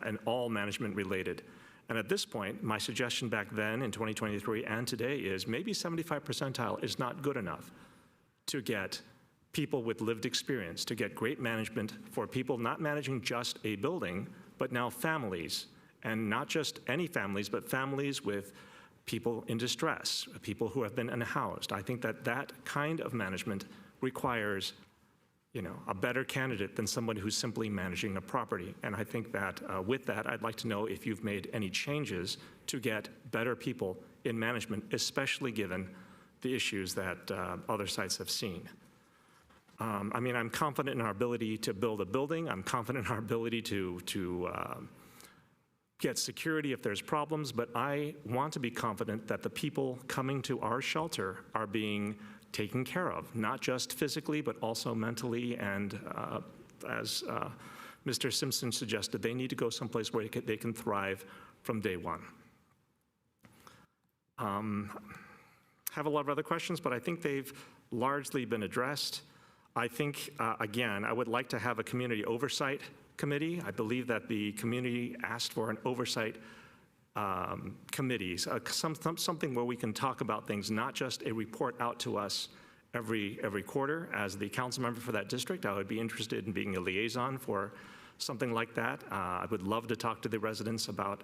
and all management related. And at this point, my suggestion back then in 2023 and today is maybe 75 percentile is not good enough to get people with lived experience, to get great management for people not managing just a building, but now families, and not just any families, but families with people in distress, people who have been unhoused. I think that kind of management requires a better candidate than someone who's simply managing a property. And I think that with that, I'd like to know if you've made any changes to get better people in management, especially given the issues that other sites have seen. I'm confident in our ability to build a building. I'm confident in our ability to get security if there's problems, but I want to be confident that the people coming to our shelter are being taken care of, not just physically, but also mentally, and as Mr. Simpson suggested, they need to go someplace where they can thrive from day one. Have a lot of other questions, but I think they've largely been addressed. I think, again, I would like to have a community oversight committee. I believe that the community asked for an oversight committees, something where we can talk about things, not just a report out to us every quarter. As the council member for that district, I would be interested in being a liaison for something like that. I would love to talk to the residents about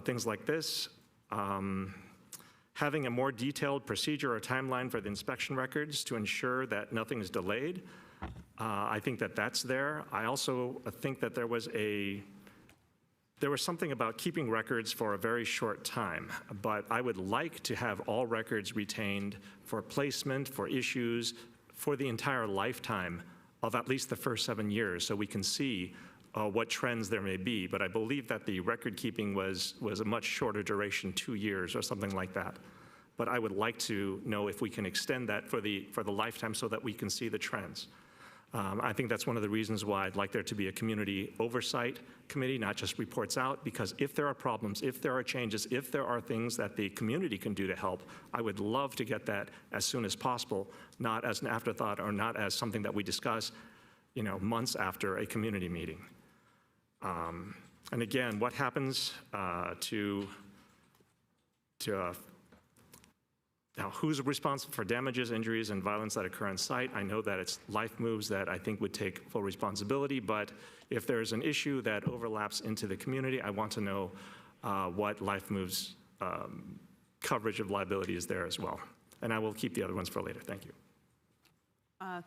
things like this. Having a more detailed procedure or timeline for the inspection records to ensure that nothing is delayed. I think that that's there. I also think that there was something about keeping records for a very short time, but I would like to have all records retained for placement, for issues, for the entire lifetime of at least the first 7 years, so we can see what trends there may be. But I believe that the record keeping was a much shorter duration, 2 years or something like that. But I would like to know if we can extend that for the lifetime so that we can see the trends. I think that's one of the reasons why I'd like there to be a community oversight committee, not just reports out, because if there are problems, if there are changes, if there are things that the community can do to help, I would love to get that as soon as possible, not as an afterthought or not as something that we discuss, months after a community meeting. And again, what happens to now, who's responsible for damages, injuries, and violence that occur on site? I know that it's Life Moves that I think would take full responsibility, but if there's an issue that overlaps into the community, I want to know what Life Moves coverage of liability is there as well. And I will keep the other ones for later. Thank you.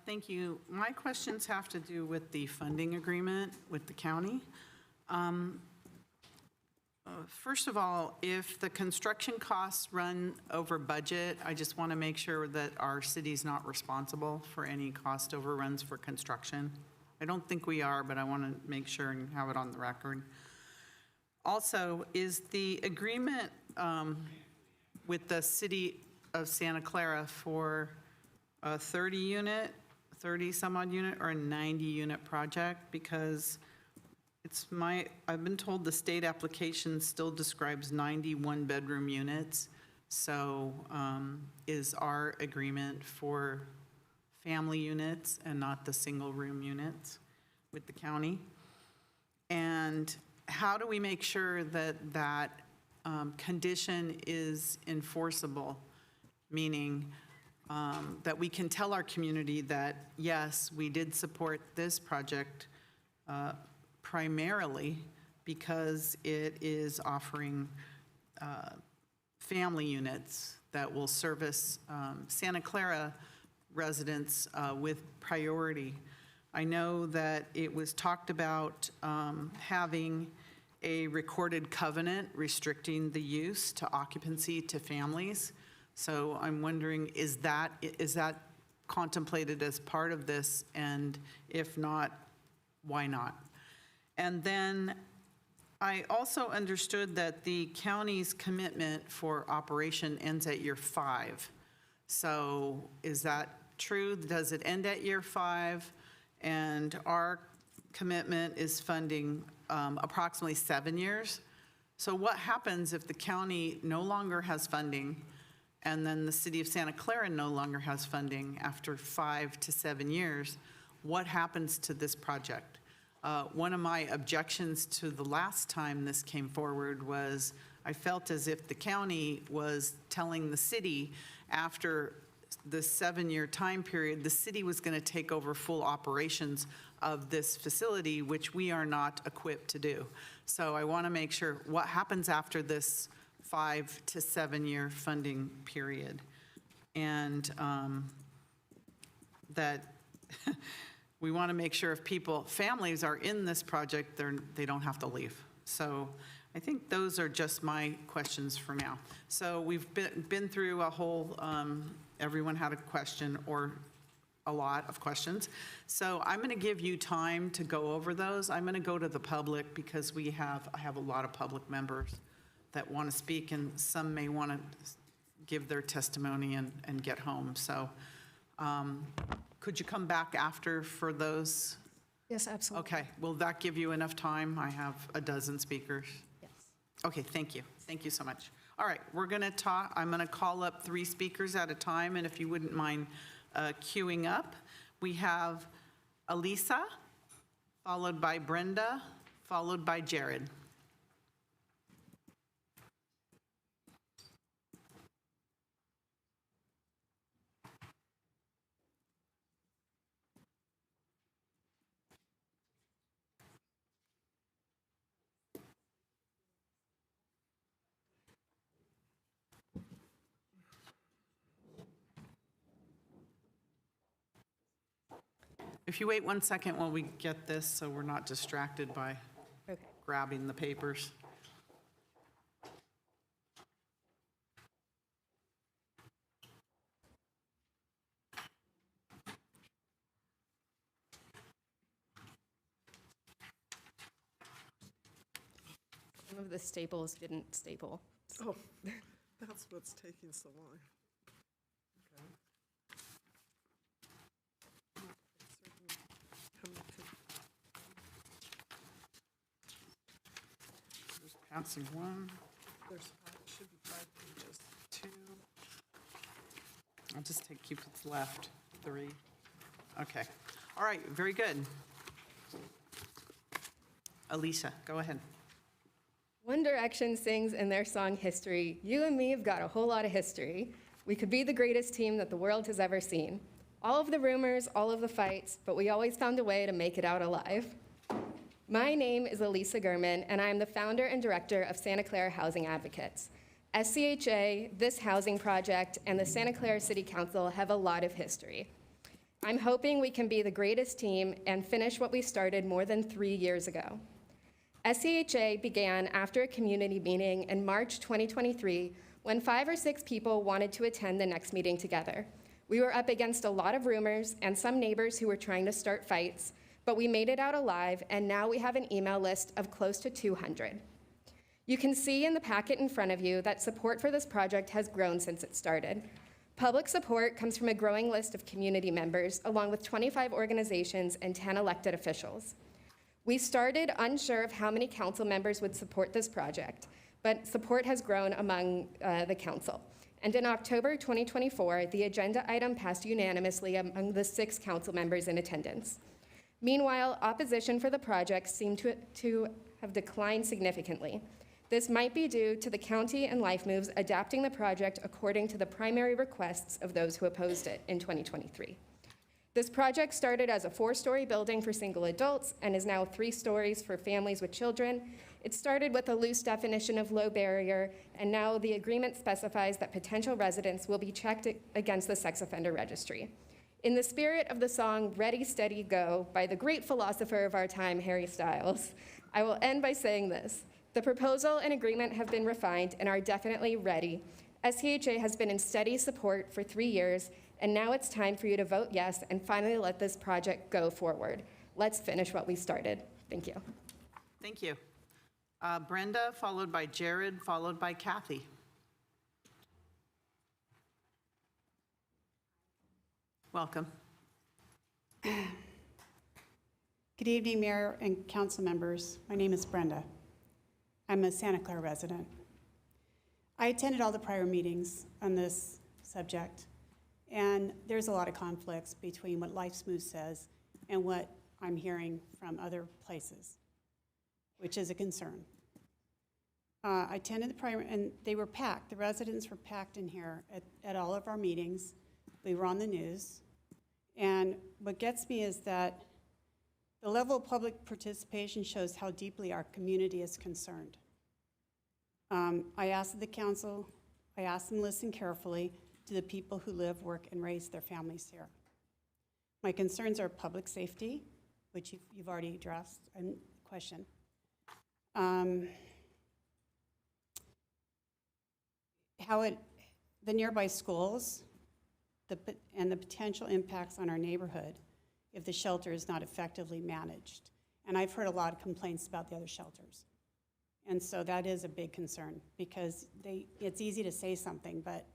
Thank you. My questions have to do with the funding agreement with the county. First of all, if the construction costs run over budget, I just want to make sure that our city's not responsible for any cost overruns for construction. I don't think we are, but I want to make sure and have it on the record. Also, is the agreement with the city of Santa Clara for a 30 some odd unit, or a 90 unit project? Because I've been told the state application still describes 91 bedroom units. So is our agreement for family units and not the single room units with the county? And how do we make sure that that condition is enforceable? Meaning that we can tell our community that, yes, we did support this project primarily because it is offering family units that will service Santa Clara residents with priority. I know that it was talked about having a recorded covenant restricting the use to occupancy to families. So I'm wondering, is that contemplated as part of this? And if not, why not? And then I also understood that the county's commitment for operation ends at year 5. So is that true? Does it end at year 5? And our commitment is funding approximately 7 years. So what happens if the county no longer has funding, and then the city of Santa Clara no longer has funding after 5 to 7 years? What happens to this project? One of my objections to the last time this came forward was I felt as if the county was telling the city after the 7-year time period, the city was going to take over full operations of this facility, which we are not equipped to do. So I want to make sure what happens after this 5 to 7 year funding period, and that we want to make sure if families are in this project, they don't have to leave. So I think those are just my questions for now. So we've been through a whole, everyone had a question or a lot of questions. So I'm going to give you time to go over those. I'm going to go to the public because I have a lot of public members that want to speak, and some may want to give their testimony and get home. So could you come back after for those? Yes, absolutely. Okay, will that give you enough time? I have a dozen speakers. Yes. Okay, thank you. Thank you so much. All right, we're going to talk. I'm going to call up 3 speakers at a time, and if you wouldn't mind queuing up. We have Elisa, followed by Brenda, followed by Jared. If you wait 1 second while we get this, so we're not distracted by grabbing the papers. Some of the staples didn't staple. Oh, that's what's taking so long. Just passing 1. Should be 5 pages. 2. I'll just keep what's left. 3. Okay. All right, very good. Alicia, go ahead. One Direction sings in their song History, "You and me have got a whole lot of history. We could be the greatest team that the world has ever seen. All of the rumors, all of the fights, but we always found a way to make it out alive." My name is Elisa Gurman, and I am the founder and director of Santa Clara Housing Advocates. SCHA, this housing project, and the Santa Clara City Council have a lot of history. I'm hoping we can be the greatest team and finish what we started more than 3 years ago. SCHA began after a community meeting in March 2023 when 5 or 6 people wanted to attend the next meeting together. We were up against a lot of rumors and some neighbors who were trying to start fights, but we made it out alive, and now we have an email list of close to 200. You can see in the packet in front of you that support for this project has grown since it started. Public support comes from a growing list of community members, along with 25 organizations and 10 elected officials. We started unsure of how many council members would support this project, but support has grown among the council. And in October 2024, the agenda item passed unanimously among the 6 council members in attendance. Meanwhile, opposition for the project seemed to have declined significantly. This might be due to the county and Life Moves adapting the project according to the primary requests of those who opposed it in 2023. This project started as a 4-story building for single adults and is now 3 stories for families with children. It started with a loose definition of low barrier, and now the agreement specifies that potential residents will be checked against the sex offender registry. In the spirit of the song "Ready, Steady, Go" by the great philosopher of our time, Harry Styles, I will end by saying this. The proposal and agreement have been refined and are definitely ready. SCHA has been in steady support for 3 years, and now it's time for you to vote yes and finally let this project go forward. Let's finish what we started. Thank you. Thank you. Brenda, followed by Jared, followed by Kathy. Welcome. Good evening, Mayor and council members. My name is Brenda. I'm a Santa Clara resident. I attended all the prior meetings on this subject, and there's a lot of conflicts between what Life Smooth says and what I'm hearing from other places, which is a concern. I attended the prior, and they were packed. The residents were packed in here at all of our meetings. We were on the news. And what gets me is that the level of public participation shows how deeply our community is concerned. I asked the council, I asked them to listen carefully to the people who live, work, and raise their families here. My concerns are public safety, which you've already addressed in question. The nearby schools, and the potential impacts on our neighborhood if the shelter is not effectively managed. And I've heard a lot of complaints about the other shelters. And so that is a big concern because it's easy to say something, but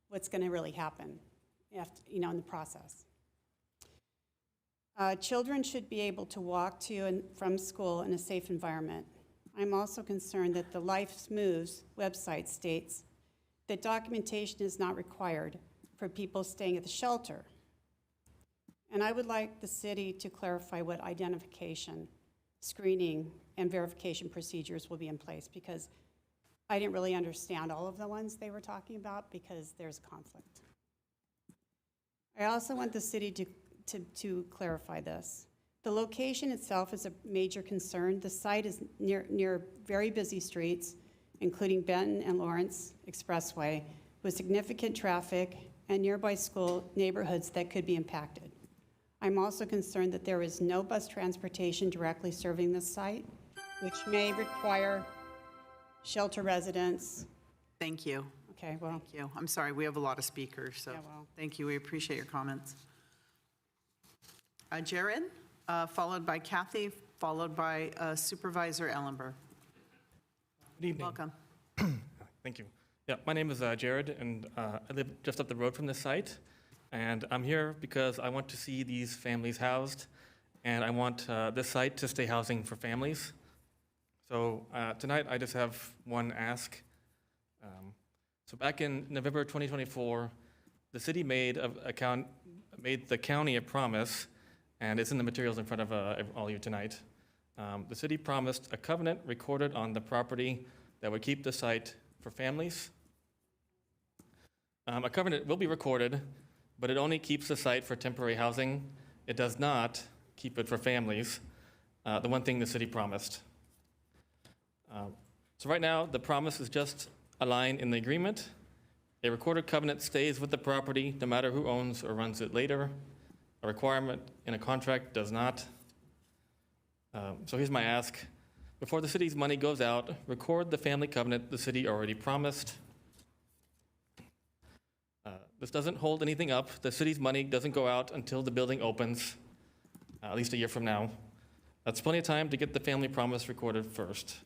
what's going to really happen in the process? Children should be able to walk to and from school in a safe environment. I'm also concerned that the Life Moves website states that documentation is not required for people staying at the shelter. And I would like the city to clarify what identification, screening, and verification procedures will be in place because I didn't really understand all of the ones they were talking about because there's a conflict. I also want the city to clarify this. The location itself is a major concern. The site is near very busy streets, including Benton and Lawrence Expressway, with significant traffic and nearby school neighborhoods that could be impacted. I'm also concerned that there is no bus transportation directly serving this site, which may require shelter residents. Thank you. Okay, well. Thank you. I'm sorry, we have a lot of speakers, so Yeah, well. thank you. We appreciate your comments. Jared, followed by Kathy, followed by Supervisor Ellenberg. Good evening. Welcome. Thank you. Yeah, my name is Jared, and I live just up the road from this site. And I'm here because I want to see these families housed, and I want this site to stay housing for families. So tonight, I just have one ask. So back in November 2024, the city made the county a promise, and it's in the materials in front of all of you tonight, The city promised a covenant recorded on the property that would keep the site for families. A covenant will be recorded, but it only keeps the site for temporary housing. It does not keep it for families, the one thing the city promised. So right now, the promise is just a line in the agreement. A recorded covenant stays with the property no matter who owns or runs it later. A requirement in a contract does not. So here's my ask. Before the city's money goes out, record the family covenant the city already promised. This doesn't hold anything up. The city's money doesn't go out until the building opens, at least a year from now. That's plenty of time to get the family promise recorded first.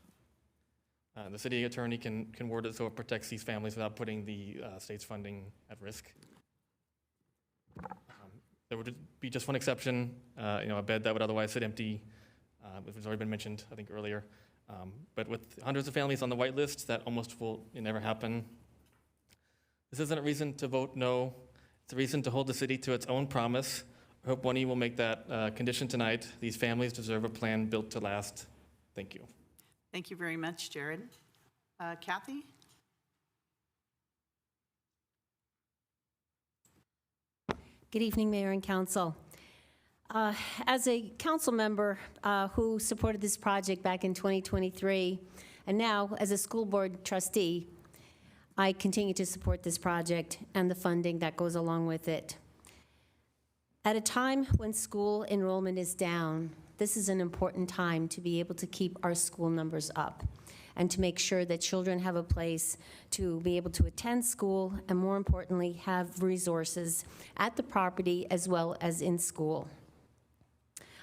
The city attorney can word it so it protects these families without putting the state's funding at risk. There would be just one exception, a bed that would otherwise sit empty, which has already been mentioned, I think, earlier. But with hundreds of families on the white list, that almost will never happen. This isn't a reason to vote no. It's a reason to hold the city to its own promise. I hope one of you will make that condition tonight. These families deserve a plan built to last. Thank you. Thank you very much, Jared. Kathy? Good evening, Mayor and Council. As a council member who supported this project back in 2023, and now as a school board trustee, I continue to support this project and the funding that goes along with it. At a time when school enrollment is down, this is an important time to be able to keep our school numbers up and to make sure that children have a place to be able to attend school and, more importantly, have resources at the property as well as in school.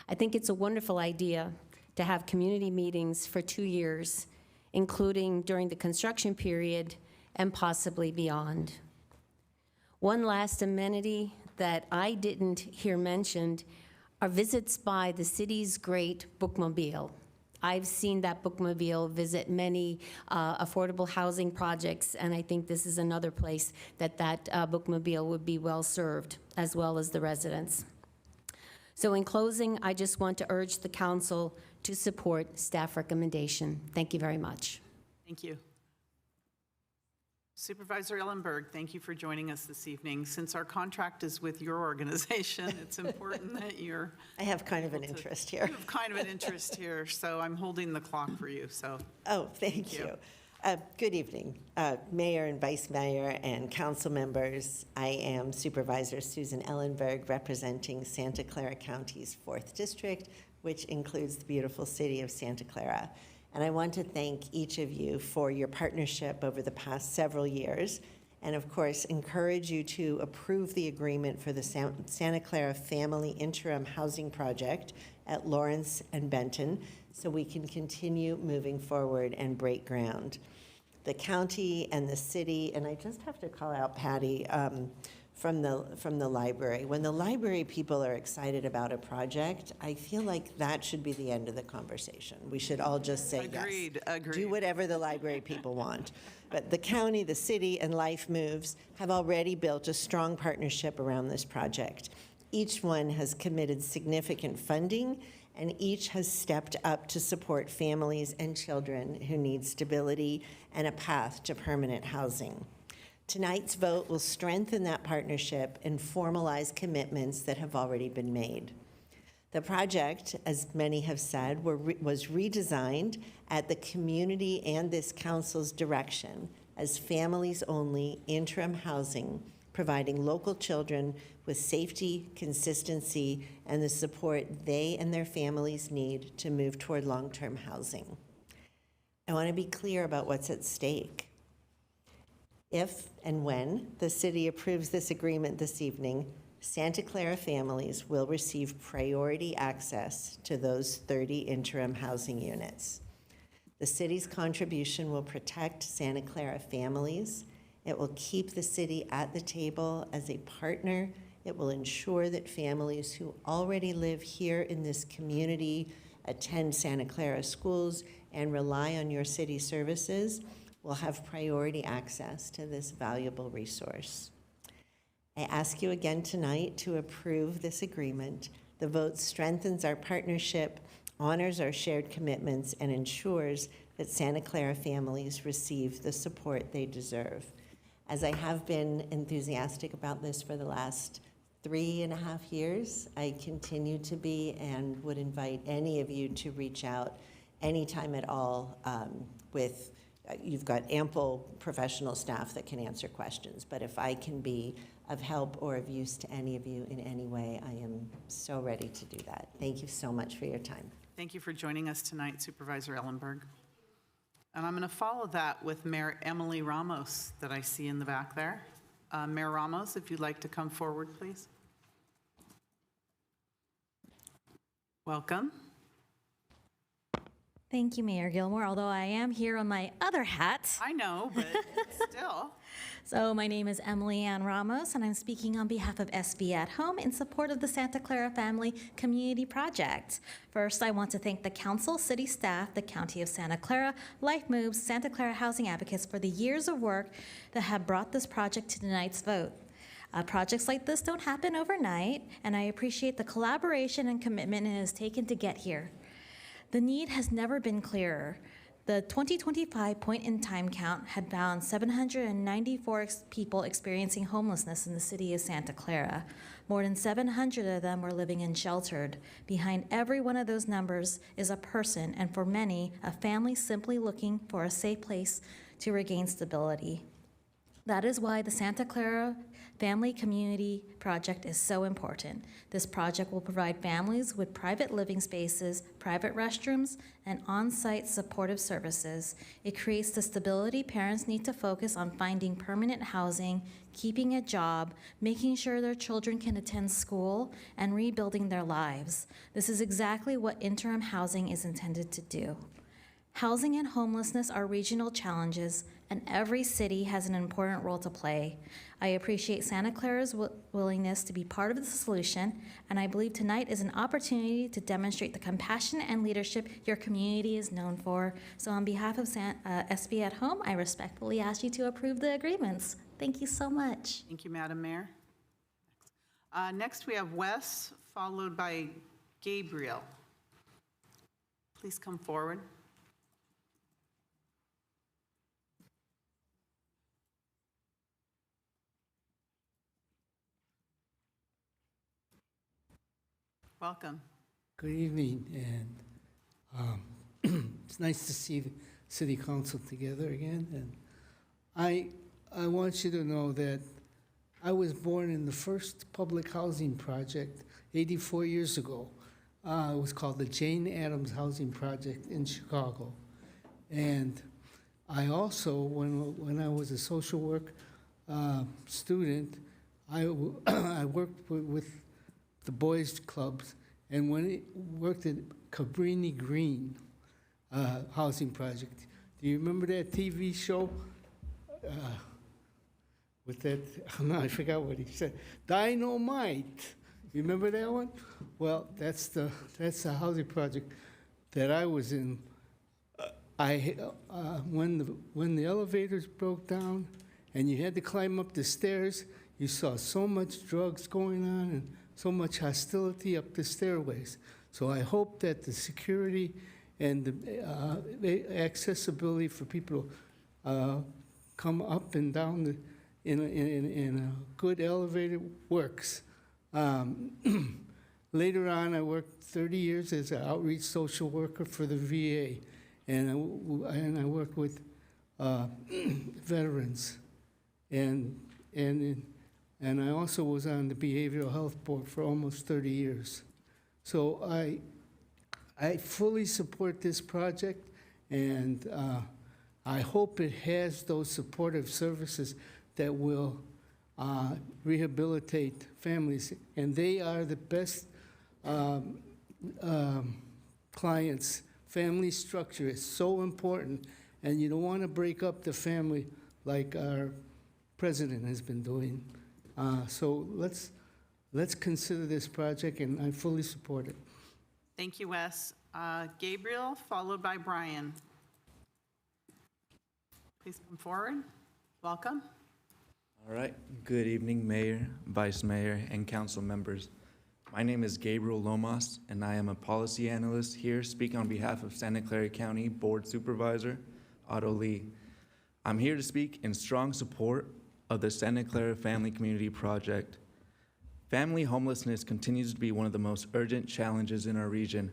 I think it's a wonderful idea to have community meetings for 2 years, including during the construction period and possibly beyond. One last amenity that I didn't hear mentioned are visits by the city's great bookmobile. I've seen that bookmobile visit many affordable housing projects, and I think this is another place that bookmobile would be well served, as well as the residents. So in closing, I just want to urge the council to support staff recommendation. Thank you very much. Thank you. Supervisor Ellenberg, thank you for joining us this evening. Since our contract is with your organization, it's important that you're... I have kind of an interest here. You have kind of an interest here, so I'm holding the clock for you, so... Oh, thank you. Good evening, Mayor and Vice Mayor and council members. I am Supervisor Susan Ellenberg, representing Santa Clara County's 4th District, which includes the beautiful city of Santa Clara. And I want to thank each of you for your partnership over the past several years, and of course, encourage you to approve the agreement for the Santa Clara Family Interim Housing Project at Lawrence and Benton, so we can continue moving forward and break ground. The county and the city, and I just have to call out Patty from the library. When the library people are excited about a project, I feel like that should be the end of the conversation. We should all just say Agreed, yes. agreed. Do whatever the library people want. But the county, the city, and Life Moves have already built a strong partnership around this project. Each one has committed significant funding, and each has stepped up to support families and children who need stability and a path to permanent housing. Tonight's vote will strengthen that partnership and formalize commitments that have already been made. The project, as many have said, was redesigned at the community and this council's direction as families-only interim housing, providing local children with safety, consistency, and the support they and their families need to move toward long-term housing. I want to be clear about what's at stake. If and when the city approves this agreement this evening, Santa Clara families will receive priority access to those 30 interim housing units. The city's contribution will protect Santa Clara families. It will keep the city at the table as a partner. It will ensure that families who already live here in this community, attend Santa Clara schools, and rely on your city services will have priority access to this valuable resource. I ask you again tonight to approve this agreement. The vote strengthens our partnership, honors our shared commitments, and ensures that Santa Clara families receive the support they deserve. As I have been enthusiastic about this for the last 3.5 years, I continue to be, and would invite any of you to reach out anytime at all you've got ample professional staff that can answer questions, but if I can be of help or of use to any of you in any way, I am so ready to do that. Thank you so much for your time. Thank you for joining us tonight, Supervisor Ellenberg. And I'm going to follow that with Mayor Emily Ramos that I see in the back there. Mayor Ramos, if you'd like to come forward, please. Welcome. Thank you, Mayor Gilmore, although I am here on my other hat. I know, but still. So my name is Emily Ann Ramos, and I'm speaking on behalf of SB at Home in support of the Santa Clara Family Community Project. First, I want to thank the council, city staff, the County of Santa Clara, Life Moves, Santa Clara Housing Advocates for the years of work that have brought this project to tonight's vote. Projects like this don't happen overnight, and I appreciate the collaboration and commitment it has taken to get here. The need has never been clearer. The 2025 point-in-time count had found 794 people experiencing homelessness in the city of Santa Clara. More than 700 of them were living unsheltered. Behind every one of those numbers is a person, and for many, a family simply looking for a safe place to regain stability. That is why the Santa Clara Family Community Project is so important. This project will provide families with private living spaces, private restrooms, and on-site supportive services. It creates the stability parents need to focus on finding permanent housing, keeping a job, making sure their children can attend school, and rebuilding their lives. This is exactly what interim housing is intended to do. Housing and homelessness are regional challenges, and every city has an important role to play. I appreciate Santa Clara's willingness to be part of the solution, and I believe tonight is an opportunity to demonstrate the compassion and leadership your community is known for. So on behalf of SB at Home, I respectfully ask you to approve the agreements. Thank you so much. Thank you, Madam Mayor. Next, we have Wes, followed by Gabriel. Please come forward. Welcome. Good evening, and it's nice to see the City Council together again. And I want you to know that I was born in the first public housing project 84 years ago. It was called the Jane Addams Housing Project in Chicago. And I also, when I was a social work student, I worked with the boys' clubs, and when it worked at Cabrini Green housing project. Do you remember that TV show with that? No, I forgot what he said. Dynamite. You remember that one? Well, that's the housing project that I was in. When the elevators broke down and you had to climb up the stairs, you saw so much drugs going on and so much hostility up the stairways. So I hope that the security and the accessibility for people come up and down in a good elevator works. Later on, I worked 30 years as an outreach social worker for the VA, and I worked with veterans, and I also was on the Behavioral Health Board for almost 30 years. So I fully support this project, and I hope it has those supportive services that will rehabilitate families. And they are the best clients. Family structure is so important, and you don't want to break up the family like our president has been doing. So let's consider this project, and I fully support it. Thank you, Wes. Gabriel, followed by Brian. Please come forward. Welcome. All right. Good evening, Mayor, Vice Mayor, and council members. My name is Gabriel Lomas, and I am a policy analyst here speaking on behalf of Santa Clara County Board Supervisor Otto Lee. I'm here to speak in strong support of the Santa Clara Family Community Project. Family homelessness continues to be one of the most urgent challenges in our region.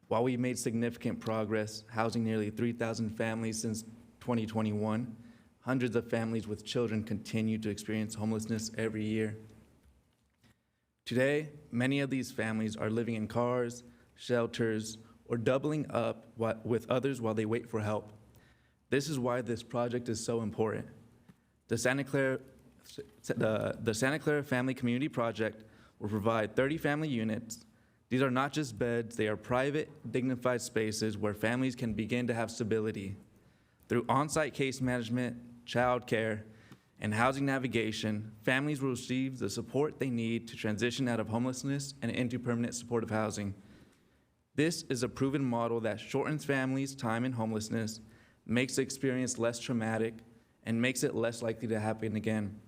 While we've made significant progress, housing nearly 3,000 families since 2021, hundreds of families with children continue to experience homelessness every year. Today, many of these families are living in cars, shelters, or doubling up with others while they wait for help. This is why this project is so important. The Santa Clara Family Community Project will provide 30 family units. These are not just beds, they are private, dignified spaces where families can begin to have stability. Through on-site case management, childcare, and housing navigation, families will receive the support they need to transition out of homelessness and into permanent supportive housing. This is a proven model that shortens families' time in homelessness, makes the experience less traumatic, and makes it less likely to happen again.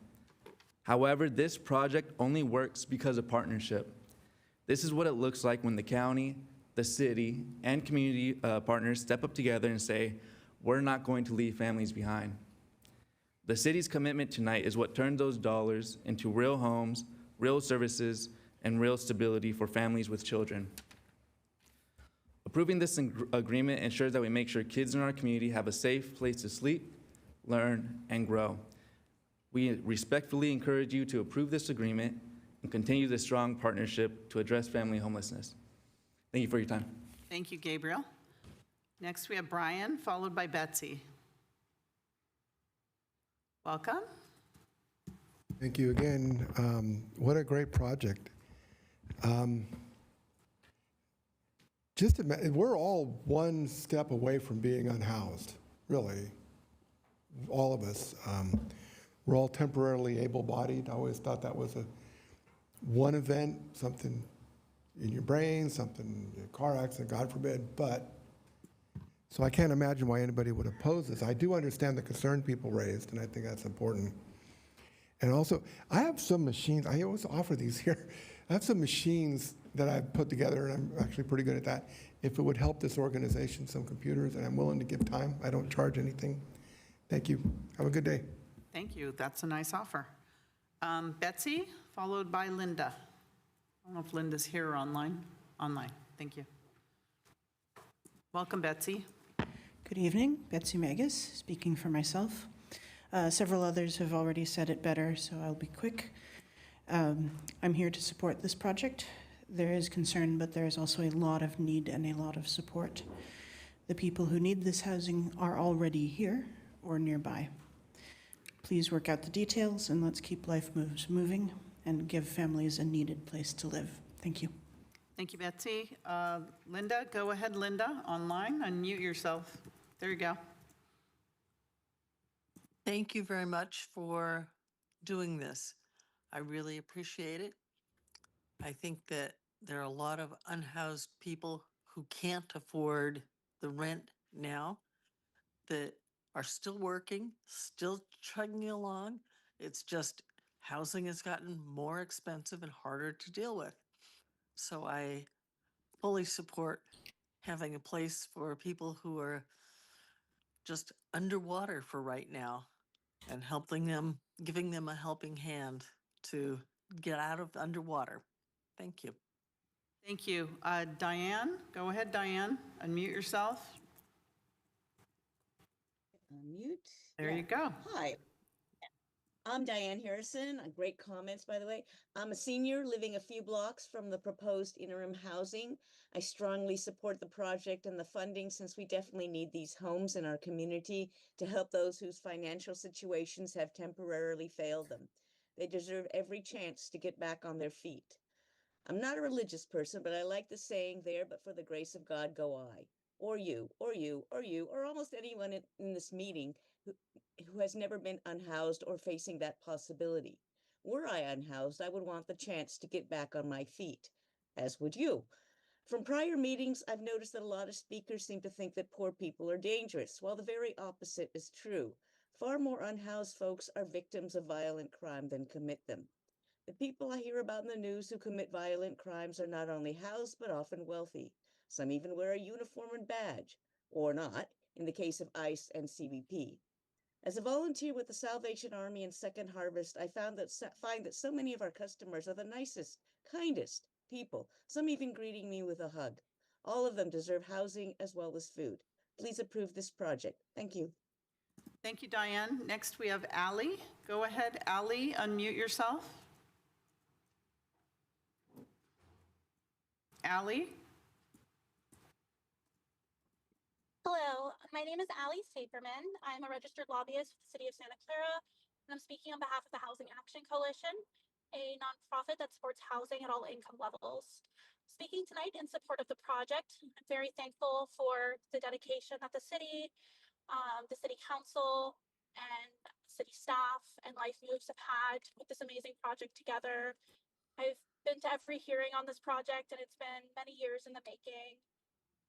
However, this project only works because of partnership. This is what it looks like when the county, the city, and community partners step up together and say, we're not going to leave families behind. The city's commitment tonight is what turns those dollars into real homes, real services, and real stability for families with children. Approving this agreement ensures that we make sure kids in our community have a safe place to sleep, learn, and grow. We respectfully encourage you to approve this agreement and continue this strong partnership to address family homelessness. Thank you for your time. Thank you, Gabriel. Next, we have Brian, followed by Betsy. Welcome. Thank you again. What a great project. Just imagine, we're all one step away from being unhoused, really, all of us. We're all temporarily able-bodied. I always thought that was one event, something in your brain, something, a car accident, God forbid, so I can't imagine why anybody would oppose this. I do understand the concern people raised, and I think that's important. And also, I have some machines, I always offer these here. I have some machines that I've put together, and I'm actually pretty good at that. If it would help this organization, some computers, and I'm willing to give time, I don't charge anything. Thank you. Have a good day. Thank you. That's a nice offer. Betsy, followed by Linda. I don't know if Linda's here or online. Online. Thank you. Welcome, Betsy. Good evening. Betsy Magus, speaking for myself. Several others have already said it better, so I'll be quick. I'm here to support this project. There is concern, but there is also a lot of need and a lot of support. The people who need this housing are already here or nearby. Please work out the details and let's keep life moves moving and give families a needed place to live. Thank you. Thank you, Betsy. Linda, go ahead, Linda, online. Unmute yourself. There you go. Thank you very much for doing this. I really appreciate it. I think that there are a lot of unhoused people who can't afford the rent now that are still working, still chugging along. It's just housing has gotten more expensive and harder to deal with. So I fully support having a place for people who are just underwater for right now and helping them, giving them a helping hand to get out of underwater. Thank you. Thank you. Diane, go ahead, Diane. Unmute yourself. Unmute. There you go. Hi. I'm Diane Harrison. Great comments, by the way. I'm a senior living a few blocks from the proposed interim housing. I strongly support the project and the funding since we definitely need these homes in our community to help those whose financial situations have temporarily failed them. They deserve every chance to get back on their feet. I'm not a religious person, but I like the saying there, but for the grace of God go I. Or you, or you, or you, or almost anyone in this meeting who has never been unhoused or facing that possibility. Were I unhoused, I would want the chance to get back on my feet, as would you. From prior meetings, I've noticed that a lot of speakers seem to think that poor people are dangerous, while the very opposite is true. Far more unhoused folks are victims of violent crime than commit them. The people I hear about in the news who commit violent crimes are not only housed, but often wealthy. Some even wear a uniform and badge, or not, in the case of ICE and CBP. As a volunteer with the Salvation Army and Second Harvest, I find that so many of our customers are the nicest, kindest people, some even greeting me with a hug. All of them deserve housing as well as food. Please approve this project. Thank you. Thank you, Diane. Next, we have Ally. Go ahead, Ally, unmute yourself. Ally? Hello, my name is Allie Saperman. I'm a registered lobbyist for the City of Santa Clara, and I'm speaking on behalf of the Housing Action Coalition, a nonprofit that supports housing at all income levels. Speaking tonight in support of the project, I'm very thankful for the dedication that the city council, and city staff and Life Moves have had to put this amazing project together. I've been to every hearing on this project, and it's been many years in the making.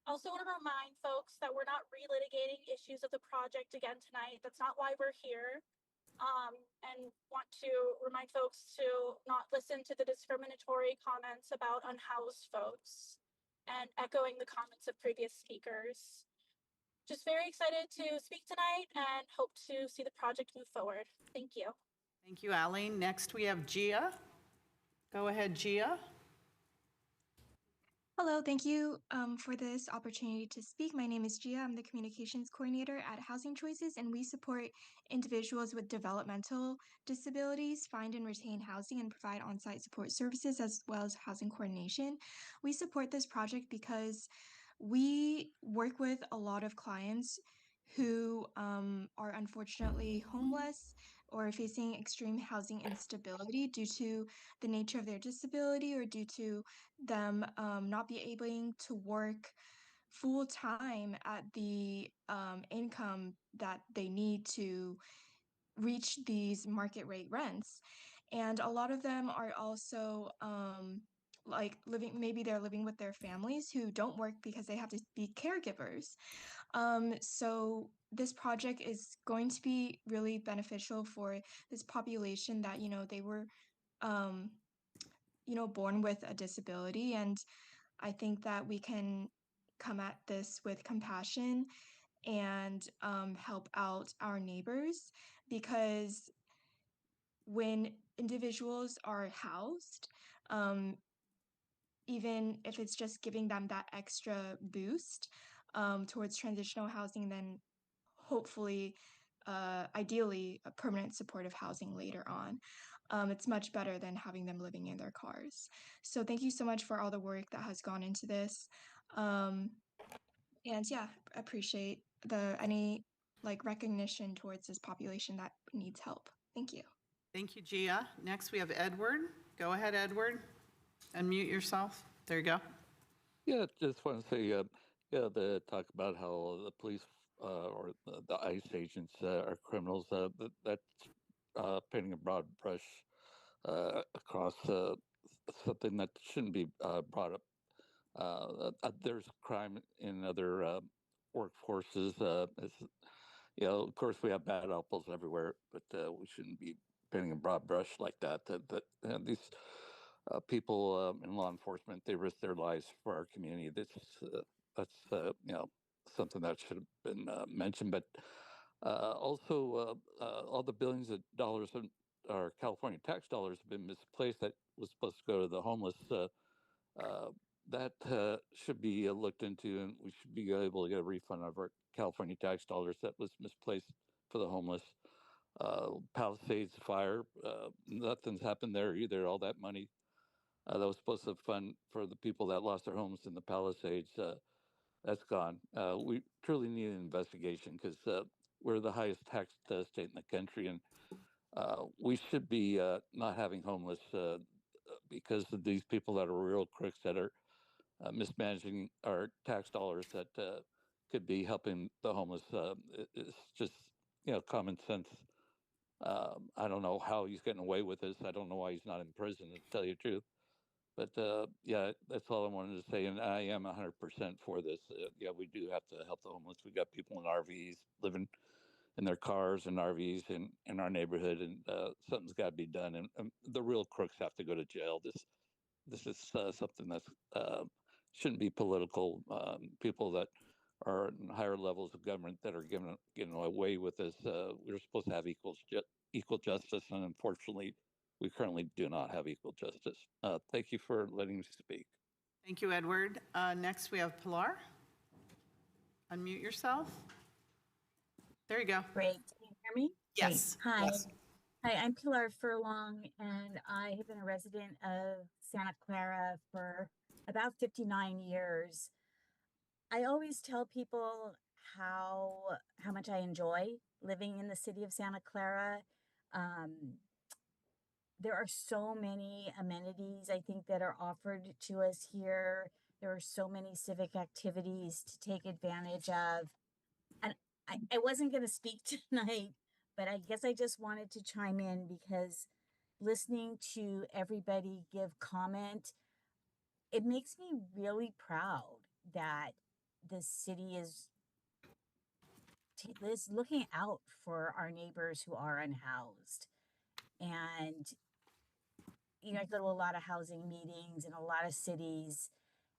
I also want to remind folks that we're not relitigating issues of the project again tonight. That's not why we're here. And want to remind folks to not listen to the discriminatory comments about unhoused folks and echoing the comments of previous speakers. Just very excited to speak tonight and hope to see the project move forward. Thank you. Thank you, Ally. Next, we have Gia. Go ahead, Gia. Hello, thank you for this opportunity to speak. My name is Gia. I'm the communications coordinator at Housing Choices, and we support individuals with developmental disabilities find and retain housing and provide on-site support services as well as housing coordination. We support this project because we work with a lot of clients who are unfortunately homeless or facing extreme housing instability due to the nature of their disability or due to them not be able to work full time at the income that they need to reach these market rate rents. And a lot of them are also like maybe they're living with their families who don't work because they have to be caregivers. So this project is going to be really beneficial for this population that, they were, born with a disability. And I think that we can come at this with compassion and help out our neighbors, because when individuals are housed, even if it's just giving them that extra boost towards transitional housing, then hopefully, ideally, a permanent supportive housing later on. It's much better than having them living in their cars. So thank you so much for all the work that has gone into this. And yeah, appreciate any recognition towards this population that needs help. Thank you. Thank you, Gia. Next, we have Edward. Go ahead, Edward. Unmute yourself. There you go. Yeah, just want to say, they talk about how the police or the ICE agents are criminals. That's painting a broad brush across something that shouldn't be brought up. There's crime in other workforces. Of course, we have bad apples everywhere, but we shouldn't be painting a broad brush like that. These people in law enforcement, they risk their lives for our community. That's something that should have been mentioned. But also, all the billions of dollars of our California tax dollars have been misplaced that was supposed to go to the homeless. That should be looked into, and we should be able to get a refund of our California tax dollars that was misplaced for the homeless. Palisades fire, nothing's happened there either. All that money that was supposed to fund for the people that lost their homes in the Palisades, that's gone. We truly need an investigation because we're the highest taxed state in the country, and we should be not having homeless because of these people that are real crooks that are mismanaging our tax dollars that could be helping the homeless. It's just, common sense. I don't know how he's getting away with this. I don't know why he's not in prison, to tell you the truth. But yeah, that's all I wanted to say. And I am 100% for this. Yeah, we do have to help the homeless. We got people in RVs living in their cars and RVs in our neighborhood, and something's got to be done. And the real crooks have to go to jail. This is something that's shouldn't be political. People that are in higher levels of government that are getting away with this. We're supposed to have equal justice, and unfortunately, we currently do not have equal justice. Thank you for letting me speak. Thank you, Edward. Next, we have Pilar. Unmute yourself. There you go. Great. Can you hear me? Yes. Great. Hi. Yes. Hi, I'm Pilar Furlong, and I have been a resident of Santa Clara for about 59 years. I always tell people how much I enjoy living in the city of Santa Clara. There are so many amenities, I think, that are offered to us here. There are so many civic activities to take advantage of. And I wasn't going to speak tonight, but I guess I just wanted to chime in because listening to everybody give comment, it makes me really proud that the city is looking out for our neighbors who are unhoused. And, you know, I go to a lot of housing meetings in a lot of cities,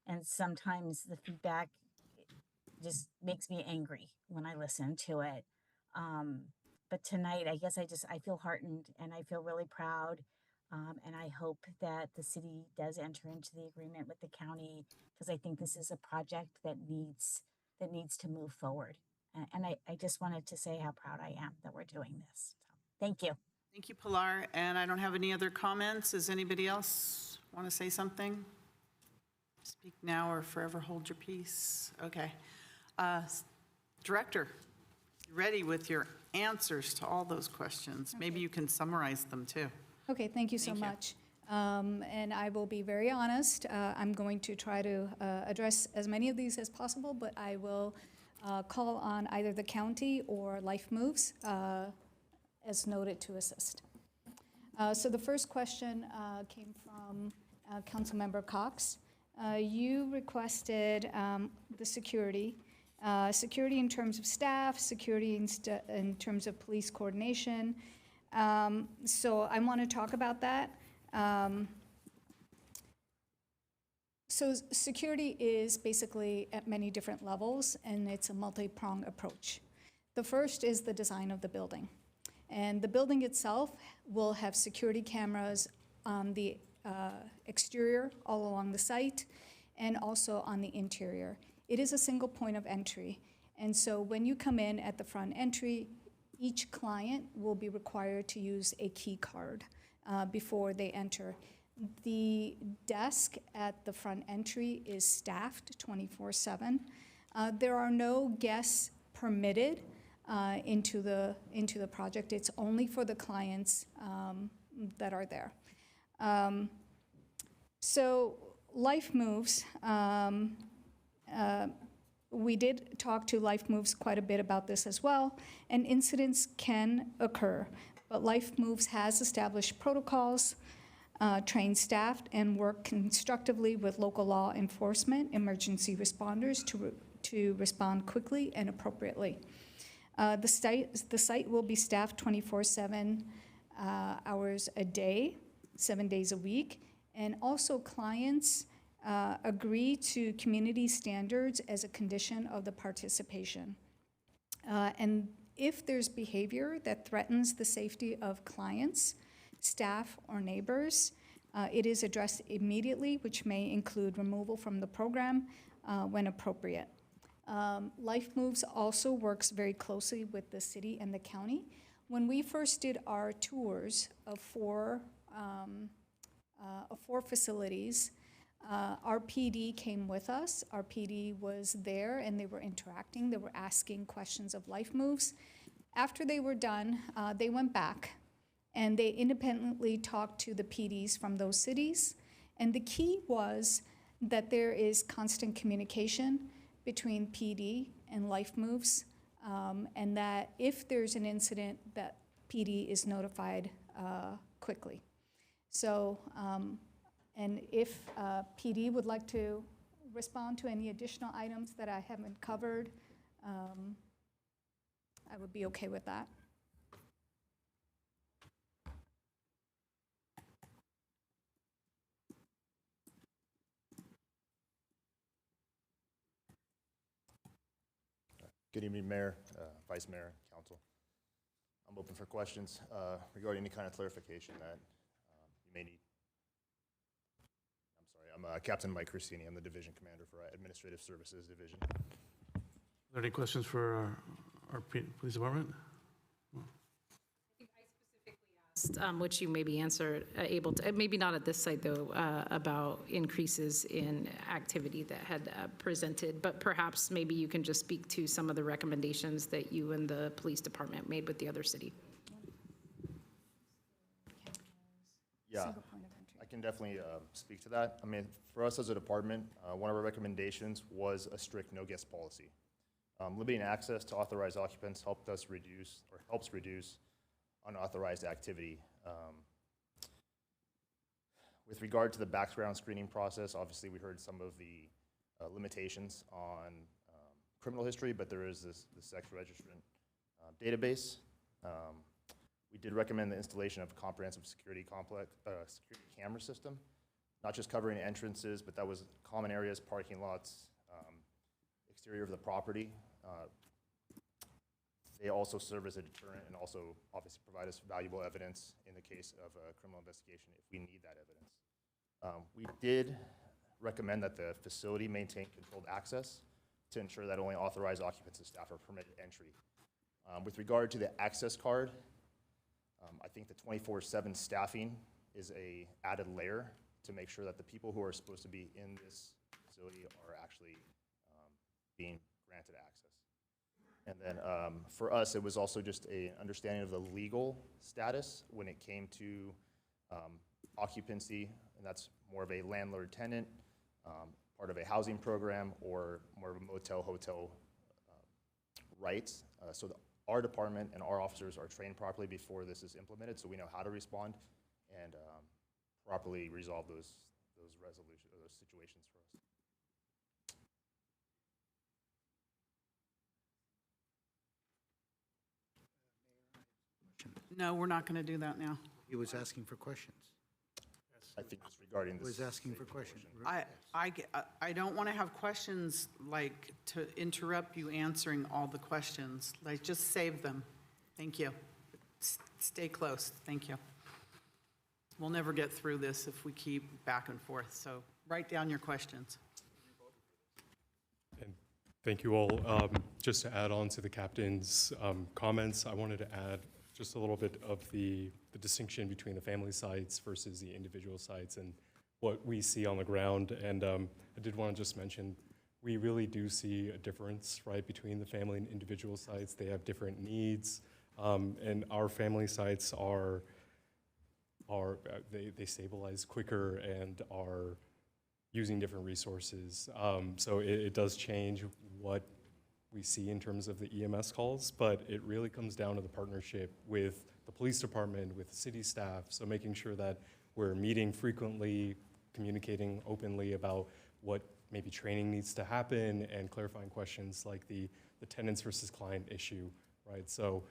and sometimes the feedback just makes me angry when I listen to it. But tonight, I guess I feel heartened and I feel really proud. And I hope that the city does enter into the agreement with the county, because I think this is a project that needs to move forward. And I just wanted to say how proud I am that we're doing this. So, thank you. Thank you, Pilar. And I don't have any other comments. Does anybody else want to say something? Speak now or forever hold your peace. Okay. Director, you ready with your answers to all those questions? Maybe you can summarize them too. Okay, thank you so much. And I will be very honest. I'm going to try to address as many of these as possible, but I will call on either the county or Life Moves as noted to assist. So the first question came from Councilmember Cox. You requested the security in terms of staff, security in terms of police coordination. So I want to talk about that. So security is basically at many different levels, and it's a multi-pronged approach. The first is the design of the building. And the building itself will have security cameras on the exterior all along the site and also on the interior. It is a single point of entry. And so when you come in at the front entry, each client will be required to use a key card before they enter. The desk at the front entry is staffed 24/7. There are no guests permitted into the project. It's only for the clients that are there. So Life Moves, we did talk to Life Moves quite a bit about this as well, and incidents can occur, but Life Moves has established protocols, trained staff, and work constructively with local law enforcement, emergency responders to respond quickly and appropriately. The site will be staffed 24/7 hours a day, 7 days a week, and also clients agree to community standards as a condition of the participation. And if there's behavior that threatens the safety of clients, staff, or neighbors, it is addressed immediately, which may include removal from the program when appropriate. Life Moves also works very closely with the city and the county. When we first did our tours of four facilities, our PD came with us. Our PD was there and they were interacting. They were asking questions of Life Moves. After they were done, they went back and they independently talked to the PDs from those cities. And the key was that there is constant communication between PD and Life Moves, and that if there's an incident, that PD is notified quickly. So, and if PD would like to respond to any additional items that I haven't covered, I would be okay with that. Good evening, Mayor, Vice Mayor, Council. I'm open for questions regarding any kind of clarification that you may need. I'm sorry, I'm Captain Mike Christini. I'm the Division Commander for Administrative Services Division. Are there any questions for our police department? Which you maybe answer able to, maybe not at this site though, about increases in activity that had presented, but perhaps maybe you can just speak to some of the recommendations that you and the police department made with the other city. Yeah, I can definitely speak to that. I mean, for us as a department, one of our recommendations was a strict no guest policy. Limiting access to authorized occupants helps reduce unauthorized activity. With regard to the background screening process, obviously we heard some of the limitations on criminal history, but there is this sex registrant database. We did recommend the installation of a comprehensive security camera system, not just covering entrances, but that was common areas, parking lots, exterior of the property. They also serve as a deterrent and also obviously provide us valuable evidence in the case of a criminal investigation if we need that evidence. We did recommend that the facility maintain controlled access to ensure that only authorized occupants and staff are permitted entry. With regard to the access card, I think the 24/7 staffing is a added layer to make sure that the people who are supposed to be in this facility are actually being granted access. And then for us, it was also just an understanding of the legal status when it came to occupancy, and that's more of a landlord-tenant, part of a housing program, or more of a motel-hotel rights. So our department and our officers are trained properly before this is implemented, so we know how to respond and properly resolve those situations for us. No, we're not going to do that now. He was asking for questions. I think it's regarding this. He was asking for questions. I don't want to have questions like to interrupt you answering all the questions. Like, just save them. Thank you. Stay close. Thank you. We'll never get through this if we keep back and forth. So write down your questions. And thank you all. Just to add on to the captain's comments, I wanted to add just a little bit of the distinction between the family sites versus the individual sites and what we see on the ground. And I did want to just mention, we really do see a difference, right, between the family and individual sites. They have different needs, and our family sites they stabilize quicker and are using different resources. So it does change what we see in terms of the EMS calls, but it really comes down to the partnership with the police department, with the city staff, so making sure that we're meeting frequently, communicating openly about what maybe training needs to happen, and clarifying questions like the tenants versus client issue, right? So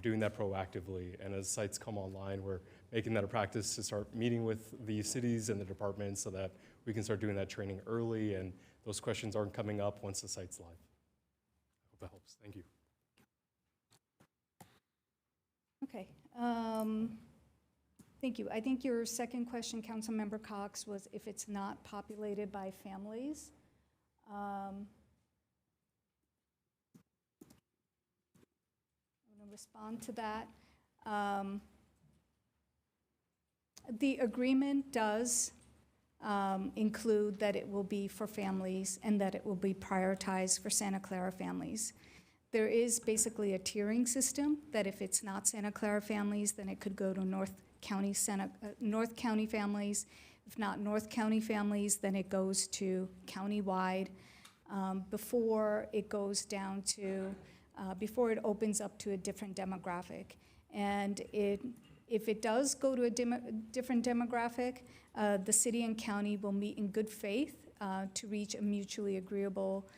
doing that proactively, and as sites come online, we're making that a practice to start meeting with the cities and the departments so that we can start doing that training early, and those questions aren't coming up once the site's live. That helps. Thank you. Okay. Thank you. I think your second question, Councilmember Cox, was if it's not populated by families. I'm going to respond to that. The agreement does include that it will be for families and that it will be prioritized for Santa Clara families. There is basically a tiering system that if it's not Santa Clara families, then it could go to North County families. If not North County families, then it goes to countywide before it goes down to, before it opens up to a different demographic. And if it does go to a different demographic, the city and county will meet in good faith to reach a mutually agreeable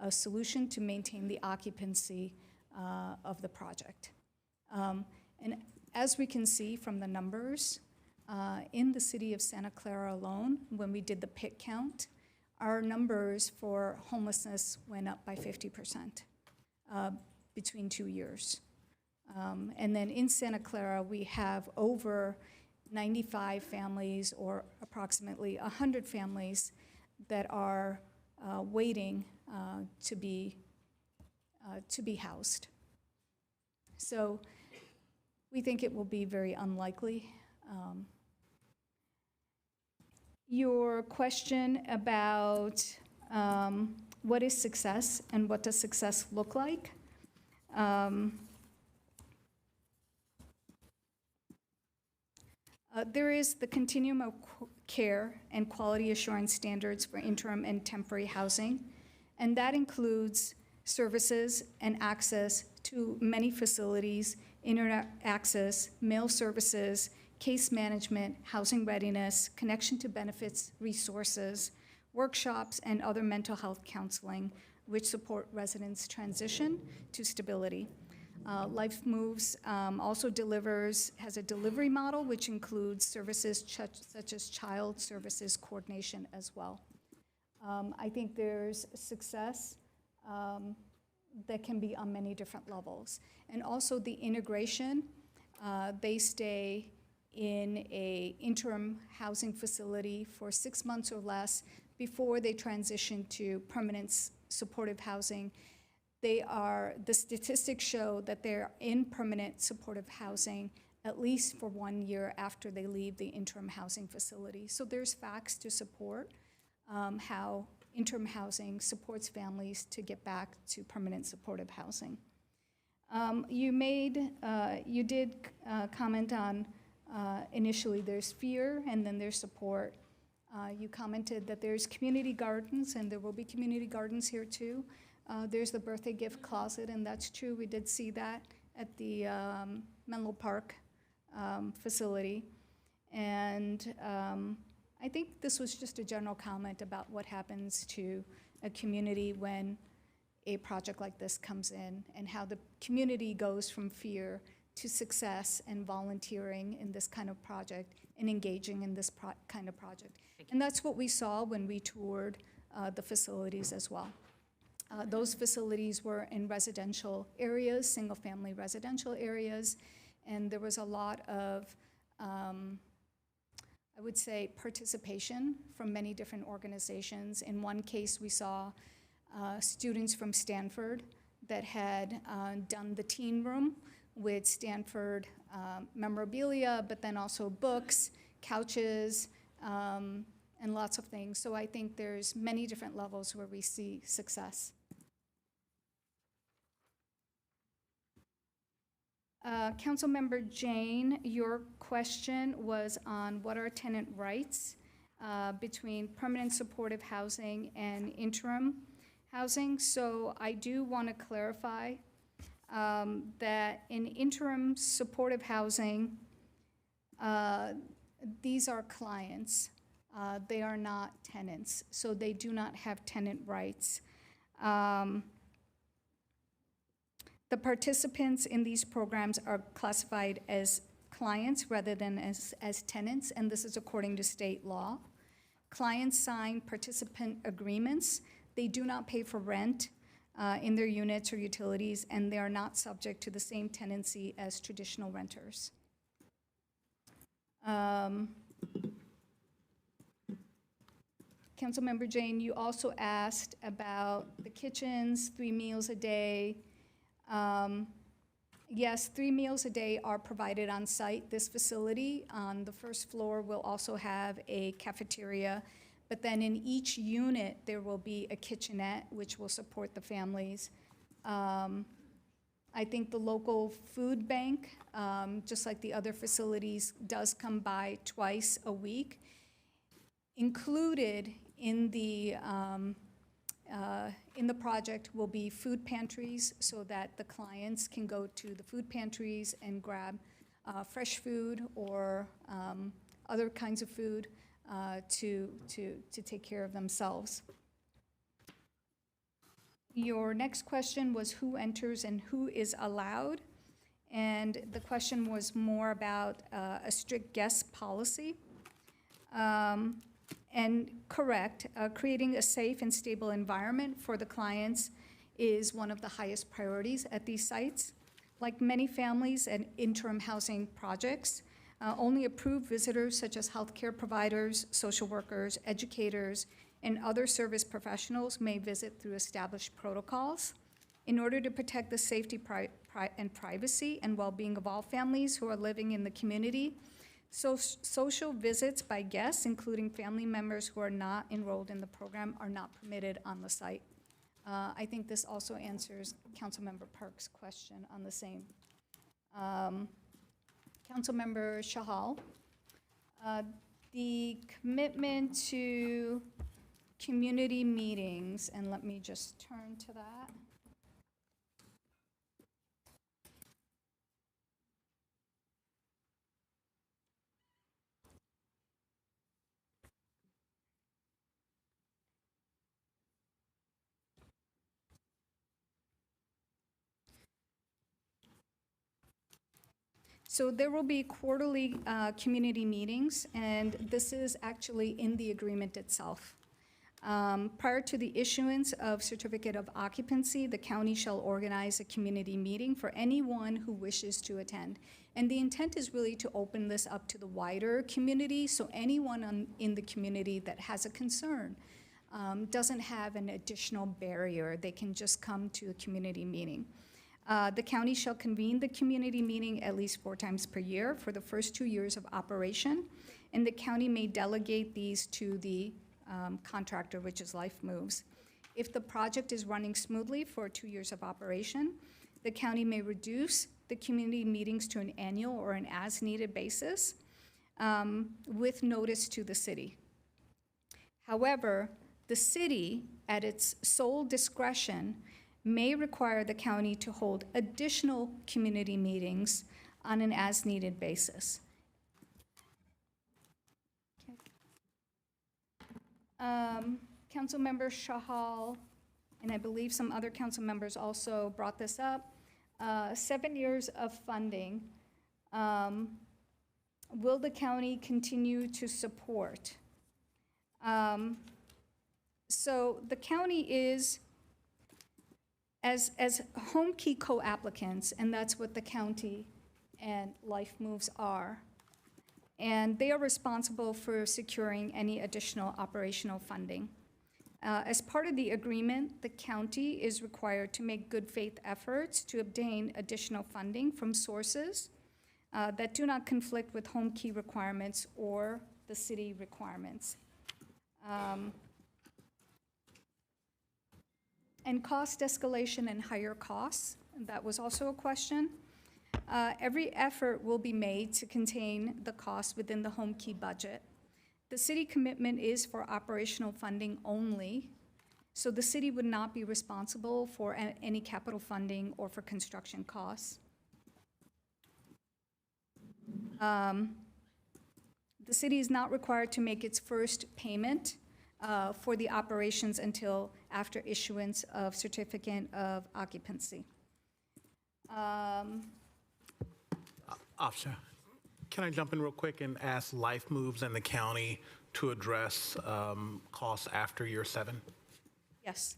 solution to maintain the occupancy of the project. And as we can see from the numbers, in the city of Santa Clara alone, when we did the pit count, our numbers for homelessness went up by 50% between 2 years. And then in Santa Clara, we have over 95 families or approximately 100 families that are waiting to be housed. So we think it will be very unlikely. Your question about what is success and what does success look like? There is the continuum of care and quality assurance standards for interim and temporary housing, and that includes services and access to many facilities, internet access, mail services, case management, housing readiness, connection to benefits, resources, workshops, and other mental health counseling, which support residents' transition to stability. Life Moves also has a delivery model, which includes services such as child services coordination as well. I think there's success that can be on many different levels. And also the integration, they stay in an interim housing facility for 6 months or less before they transition to permanent supportive housing. The statistics show that they're in permanent supportive housing at least for 1 year after they leave the interim housing facility. So there's facts to support how interim housing supports families to get back to permanent supportive housing. You did comment on initially there's fear and then there's support. You commented that there's community gardens, and there will be community gardens here too. There's the birthday gift closet, and that's true. We did see that at the Menlo Park facility. And I think this was just a general comment about what happens to a community when a project like this comes in, and how the community goes from fear to success and volunteering in this kind of project and engaging in this kind of project. And that's what we saw when we toured the facilities as well. Those facilities were in residential areas, single-family residential areas, and there was a lot of, I would say, participation from many different organizations. In one case, we saw students from Stanford that had done the teen room with Stanford memorabilia, but then also books, couches, and lots of things. So I think there's many different levels where we see success. Councilmember Jane, your question was on what are tenant rights between permanent supportive housing and interim housing. So I do want to clarify that in interim supportive housing, these are clients. They are not tenants, so they do not have tenant rights. The participants in these programs are classified as clients rather than as tenants, and this is according to state law. Clients sign participant agreements. They do not pay for rent in their units or utilities, and they are not subject to the same tenancy as traditional renters. Councilmember Jane, you also asked about the kitchens, 3 meals a day. Yes, 3 meals a day are provided on site. This facility on the first floor will also have a cafeteria, but then in each unit, there will be a kitchenette, which will support the families. I think the local food bank, just like the other facilities, does come by twice a week. Included in the project will be food pantries so that the clients can go to the food pantries and grab fresh food or other kinds of food to take care of themselves. Your next question was who enters and who is allowed. And the question was more about a strict guest policy. And correct, creating a safe and stable environment for the clients is one of the highest priorities at these sites. Like many families and interim housing projects, only approved visitors such as healthcare providers, social workers, educators, and other service professionals may visit through established protocols. In order to protect the safety and privacy and well-being of all families who are living in the community, so social visits by guests, including family members who are not enrolled in the program, are not permitted on the site. I think this also answers Councilmember Park's question on the same. Councilmember Shahal, the commitment to community meetings, and let me just turn to that. So there will be quarterly community meetings, and this is actually in the agreement itself. Prior to the issuance of certificate of occupancy, the county shall organize a community meeting for anyone who wishes to attend. And the intent is really to open this up to the wider community, so anyone in the community that has a concern doesn't have an additional barrier. They can just come to a community meeting. The county shall convene the community meeting at least 4 times per year for the first 2 years of operation, and the county may delegate these to the contractor, which is Life Moves. If the project is running smoothly for 2 years of operation, the county may reduce the community meetings to an annual or an as-needed basis with notice to the city. However, the city, at its sole discretion, may require the county to hold additional community meetings on an as-needed basis. Councilmember Shahal, and I believe some other council members also brought this up, 7 years of funding. Will the county continue to support? So the county is, as home key co-applicants, and that's what the county and Life Moves are, and they are responsible for securing any additional operational funding. As part of the agreement, the county is required to make good faith efforts to obtain additional funding from sources that do not conflict with home key requirements or the city requirements. And cost escalation and higher costs, that was also a question. Every effort will be made to contain the cost within the home key budget. The city commitment is for operational funding only, so the city would not be responsible for any capital funding or for construction costs. The city is not required to make its first payment for the operations until after issuance of certificate of occupancy. Officer, can I jump in real quick and ask Life Moves and the county to address costs after year 7? Yes.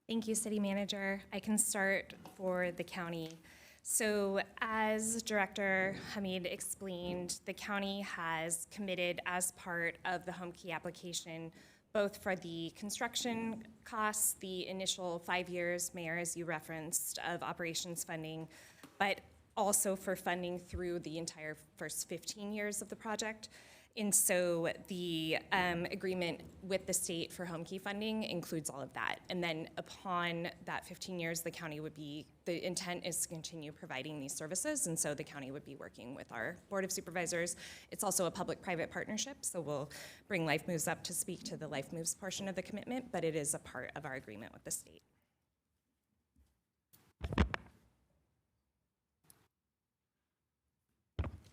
Thank you, City Manager. I can start for the county. So as Director Hamid explained, the county has committed as part of the home key application, both for the construction costs, the initial 5 years, Mayor, as you referenced, of operations funding, but also for funding through the entire first 15 years of the project. And so the agreement with the state for home key funding includes all of that. And then upon that 15 years, the county would be, the intent is to continue providing these services. And so the county would be working with our Board of Supervisors. It's also a public-private partnership, so we'll bring Life Moves up to speak to the Life Moves portion of the commitment, but it is a part of our agreement with the state.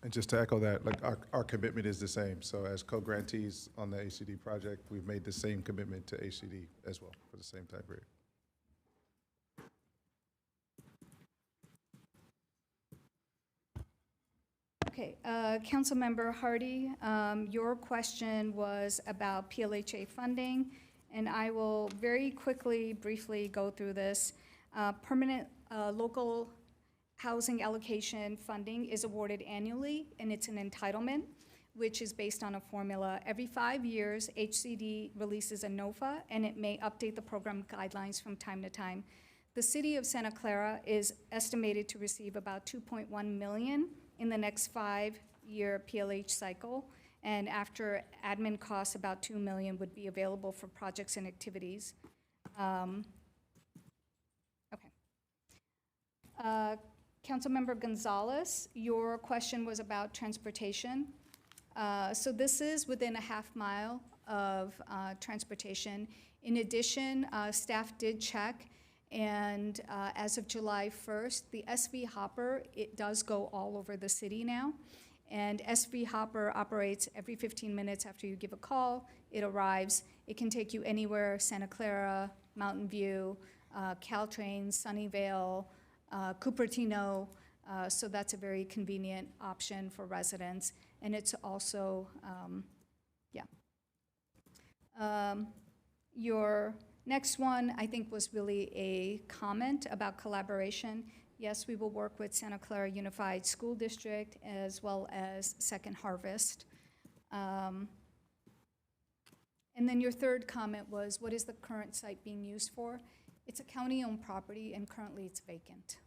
And just to echo that, like our commitment is the same. So as co-grantees on the ACD project, we've made the same commitment to ACD as well for the same time period. Okay, Councilmember Hardy, your question was about PLHA funding, and I will very quickly, briefly go through this. Permanent local housing allocation funding is awarded annually, and it's an entitlement, which is based on a formula. Every 5 years, HCD releases a NOFA, and it may update the program guidelines from time to time. The city of Santa Clara is estimated to receive about $2.1 million in the next 5-year PLH cycle, and after admin costs, about $2 million would be available for projects and activities. Councilmember Gonzalez, your question was about transportation. So this is within a half mile of transportation. In addition, staff did check, and as of July 1st, the SV Hopper, it does go all over the city now. And SV Hopper operates every 15 minutes after you give a call. It arrives. It can take you anywhere, Santa Clara, Mountain View, Caltrain, Sunnyvale, Cupertino, so that's a very convenient option for residents. And it's also, your next one, I think, was really a comment about collaboration. Yes, we will work with Santa Clara Unified School District as well as Second Harvest. And then your third comment was, what is the current site being used for? It's a county-owned property, and currently it's vacant.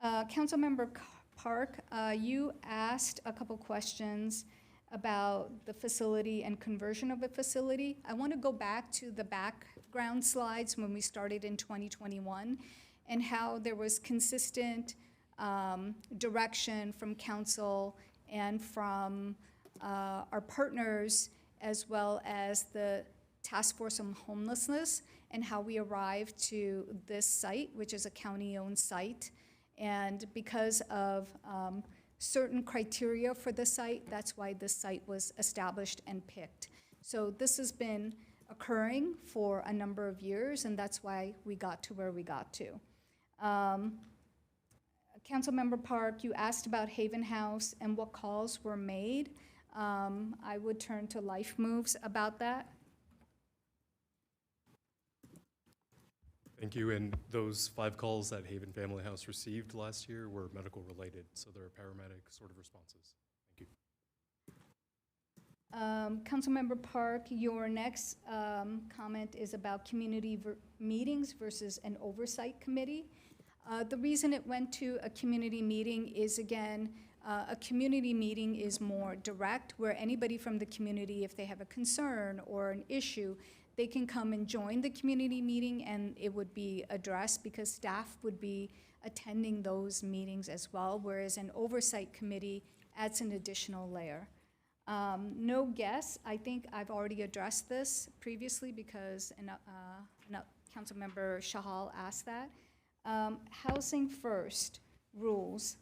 Councilmember Park, you asked a couple questions about the facility and conversion of the facility. I want to go back to the background slides when we started in 2021 and how there was consistent direction from council and from our partners, as well as the Task Force on Homelessness, and how we arrived to this site, which is a county-owned site. And because of certain criteria for the site, that's why this site was established and picked. So this has been occurring for a number of years, and that's why we got to where we got to. Councilmember Park, you asked about Haven House and what calls were made. I would turn to Life Moves about that. Thank you. And those 5 calls that Haven Family House received last year were medical related, so they're paramedic sort of responses. Thank you. Councilmember Park, your next comment is about community meetings versus an oversight committee. The reason it went to a community meeting is, again, a community meeting is more direct, where anybody from the community, if they have a concern or an issue, they can come and join the community meeting and it would be addressed because staff would be attending those meetings as well, whereas an oversight committee adds an additional layer. No guess, I think I've already addressed this previously because Councilmember Shahal asked that. Housing first rules.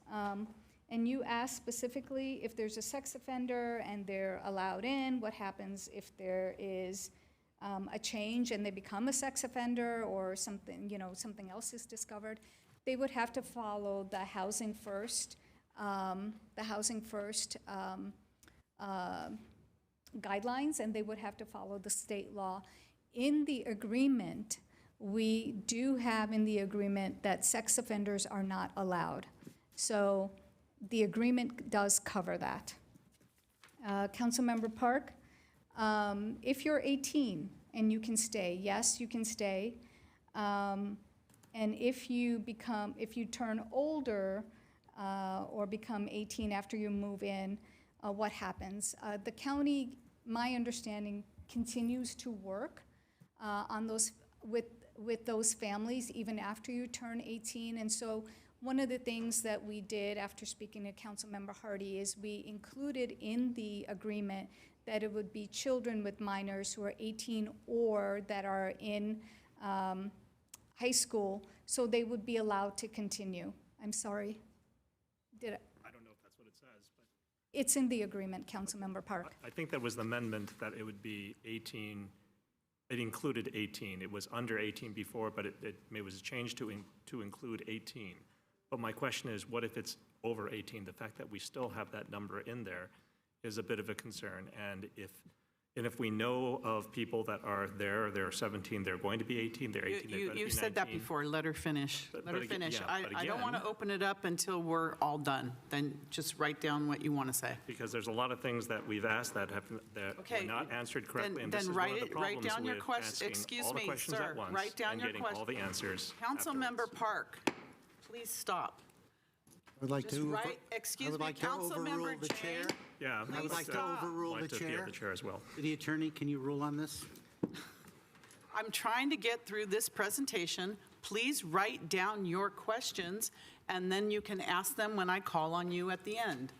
And you asked specifically if there's a sex offender and they're allowed in, what happens if there is a change and they become a sex offender or something, something else is discovered. They would have to follow the housing first guidelines, and they would have to follow the state law. In the agreement, we do have in the agreement that sex offenders are not allowed. So the agreement does cover that. Councilmember Park, if you're 18 and you can stay, yes, you can stay. And if you turn older or become 18 after you move in, what happens? The county, my understanding, continues to work on those with those families even after you turn 18. And so one of the things that we did after speaking to Councilmember Hardy is we included in the agreement that it would be children with minors who are 18 or that are in high school, so they would be allowed to continue. I'm sorry. I don't know if that's what it says, but It's in the agreement, Councilmember Park. I think that was the amendment that it would be 18, it included 18. It was under 18 before, but it was changed to include 18. But my question is, what if it's over 18? The fact that we still have that number in there is a bit of a concern. And if we know of people that are there, they're 17, they're going to be 18, they're 18, they're going to be 19. You've said that before, let her finish. Let her finish. yeah, but I don't want to again- open it up until we're all done. Then just write down what you want to say. Because there's a lot of things that we've asked that Okay, were not answered correctly. And Then this is one of the write problems down your with question. asking Excuse all the me, questions sir. at once Write down and your getting question. all the answers Councilmember Park, please stop. I would like Just to. write, excuse I would me, like to overrule Councilmember the chair. Chang. Yeah. I would like to stop. overrule Like the to appeal chair. the chair as well. City Attorney, can you rule on this? I'm trying to get through this presentation. Please write down your questions, and then you can ask them when I call on you at the end.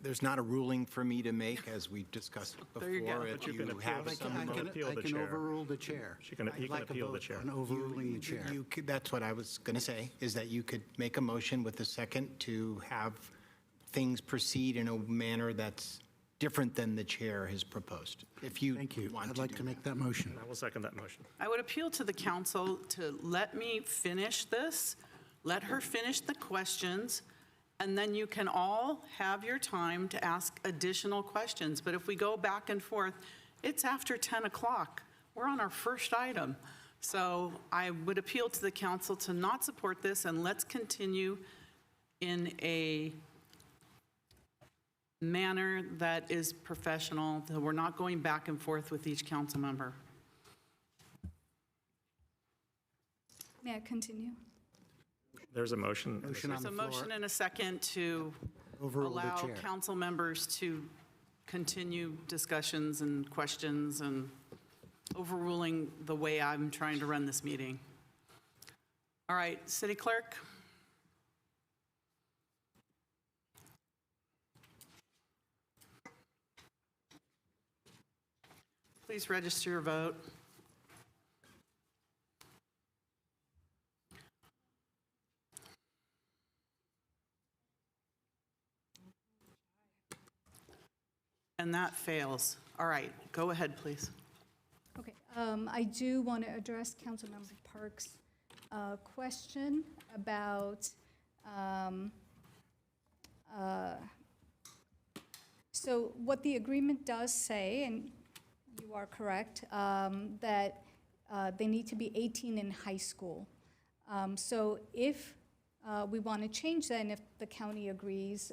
There's not a ruling for me to make, as we've discussed There you go. before. But you If can you appeal have the- some you can appeal I the can chair. overrule the chair. You can I'd like a appeal the vote chair. on overruling the chair. That's what I was going to say, is that you could make a motion with a second to have things proceed in a manner that's different than the chair has proposed, if you Thank you. want I'd to like do to that. make that motion. I will second that motion. I would appeal to the council to let me finish this, let her finish the questions, and then you can all have your time to ask additional questions. But if we go back and forth, it's after 10 o'clock. We're on our first item. So I would appeal to the council to not support this, and let's continue in a manner that is professional, that we're not going back and forth with each council member. May I continue? There's a motion. Motion on There's the a motion floor. and a second to Overrule the allow chair. council members to continue discussions and questions and overruling the way I'm trying to run this meeting. All right, City Clerk? Please register your vote. And that fails. All right, go ahead, please. Okay, I do want to address Councilmember Park's question about, so what the agreement does say, and you are correct, that they need to be 18 in high school. So if we want to change that, and if the county agrees,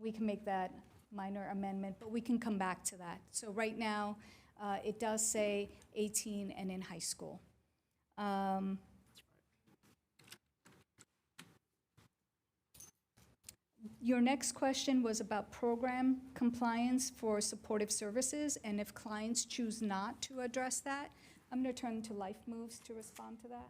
we can make that minor amendment, but we can come back to that. So right now, it does say 18 and in high school. Your next question was about program compliance for supportive services, and if clients choose not to address that, I'm going to turn to Life Moves to respond to that.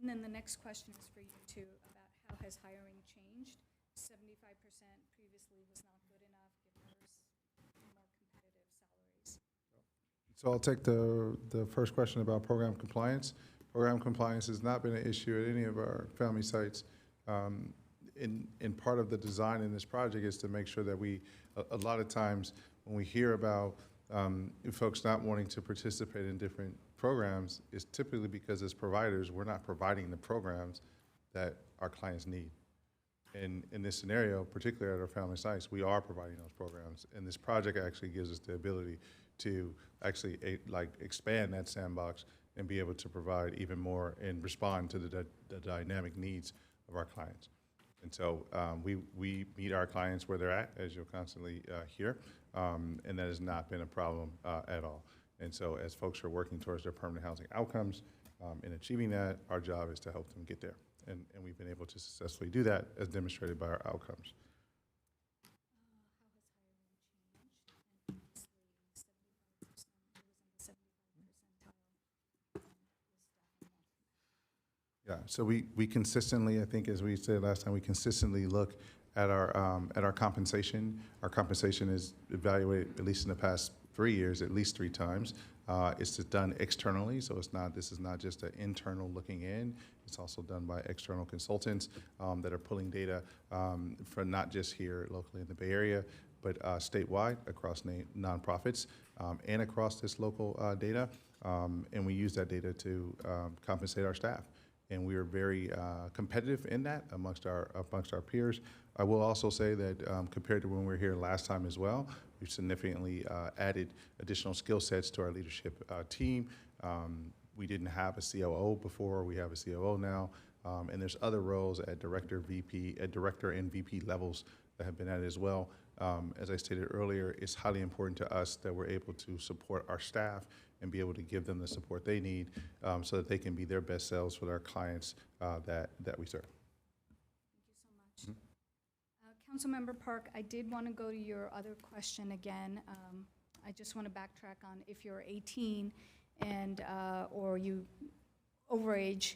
And then the next question is for you too, about how has hiring changed? 75% previously was not good enough, give nurse more competitive salaries. So I'll take the first question about program compliance. Program compliance has not been an issue at any of our family sites. In part of the design in this project is to make sure that a lot of times when we hear about folks not wanting to participate in different programs, it's typically because as providers, we're not providing the programs that our clients need. And in this scenario, particularly at our family sites, we are providing those programs. And this project actually gives us the ability to actually expand that sandbox and be able to provide even more and respond to the dynamic needs of our clients. And so we meet our clients where they're at, as you'll constantly hear, and that has not been a problem at all. And so as folks are working towards their permanent housing outcomes in achieving that, our job is to help them get there. And we've been able to successfully do that as demonstrated by our outcomes. Yeah, so we consistently, I think as we said last time, we consistently look at our compensation. Our compensation is evaluated, at least in the past 3 years, at least 3 times. It's just done externally, so this is not just an internal looking in. It's also done by external consultants that are pulling data for not just here locally in the Bay Area, but statewide across nonprofits and across this local data. And we use that data to compensate our staff. And we are very competitive in that amongst our peers. I will also say that compared to when we were here last time as well, we've significantly added additional skill sets to our leadership team. We didn't have a COO before. We have a COO now. And there's other roles at director and VP levels that have been added as well. As I stated earlier, it's highly important to us that we're able to support our staff and be able to give them the support they need so that they can be their best selves for their clients that we serve. Thank you so much. Councilmember Park, I did want to go to your other question again. I just want to backtrack on if you're 18 and or you overage.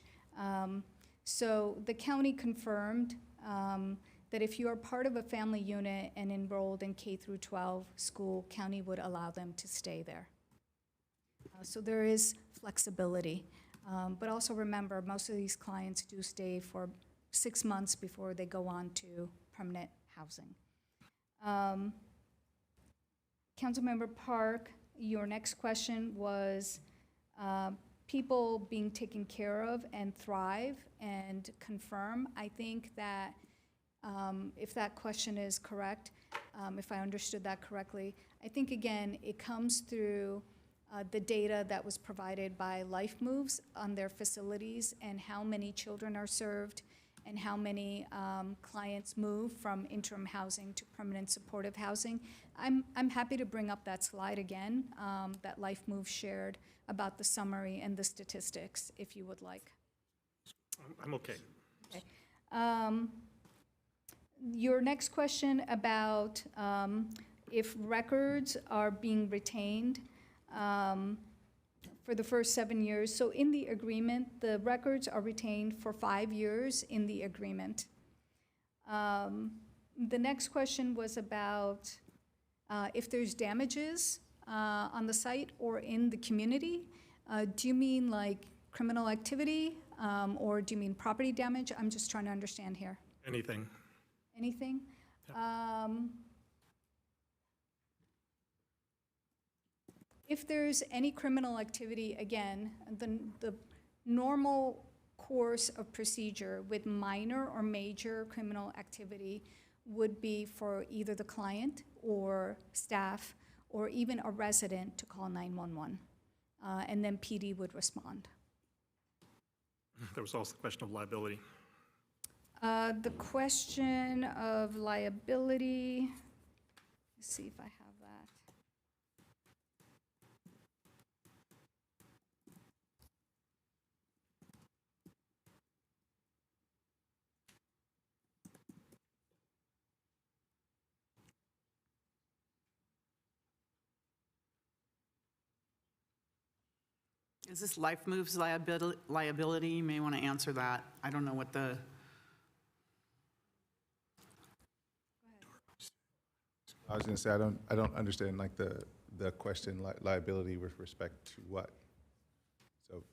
So the county confirmed that if you are part of a family unit and enrolled in K through 12 school, county would allow them to stay there. So there is flexibility. But also remember, most of these clients do stay for 6 months before they go on to permanent housing. Councilmember Park, your next question was people being taken care of and thrive and confirm. I think that if that question is correct, if I understood that correctly, I think again, it comes through the data that was provided by Life Moves on their facilities and how many children are served and how many clients move from interim housing to permanent supportive housing. I'm happy to bring up that slide again that Life Moves shared about the summary and the statistics, if you would like. I'm okay. Okay. Your next question about if records are being retained for the first 7 years. So in the agreement, the records are retained for 5 years in the agreement. The next question was about if there's damages on the site or in the community. Do you mean like criminal activity or do you mean property damage? I'm just trying to understand here. Anything. Anything? Yeah. If there's any criminal activity, again, the normal course of procedure with minor or major criminal activity would be for either the client or staff or even a resident to call 911. And then PD would respond. There was also the question of liability. The question of liability, let's see if I have that. Is this Life Moves liability? You may want to answer that. I don't know what the... I was going to say I don't understand like the question liability with respect to what. So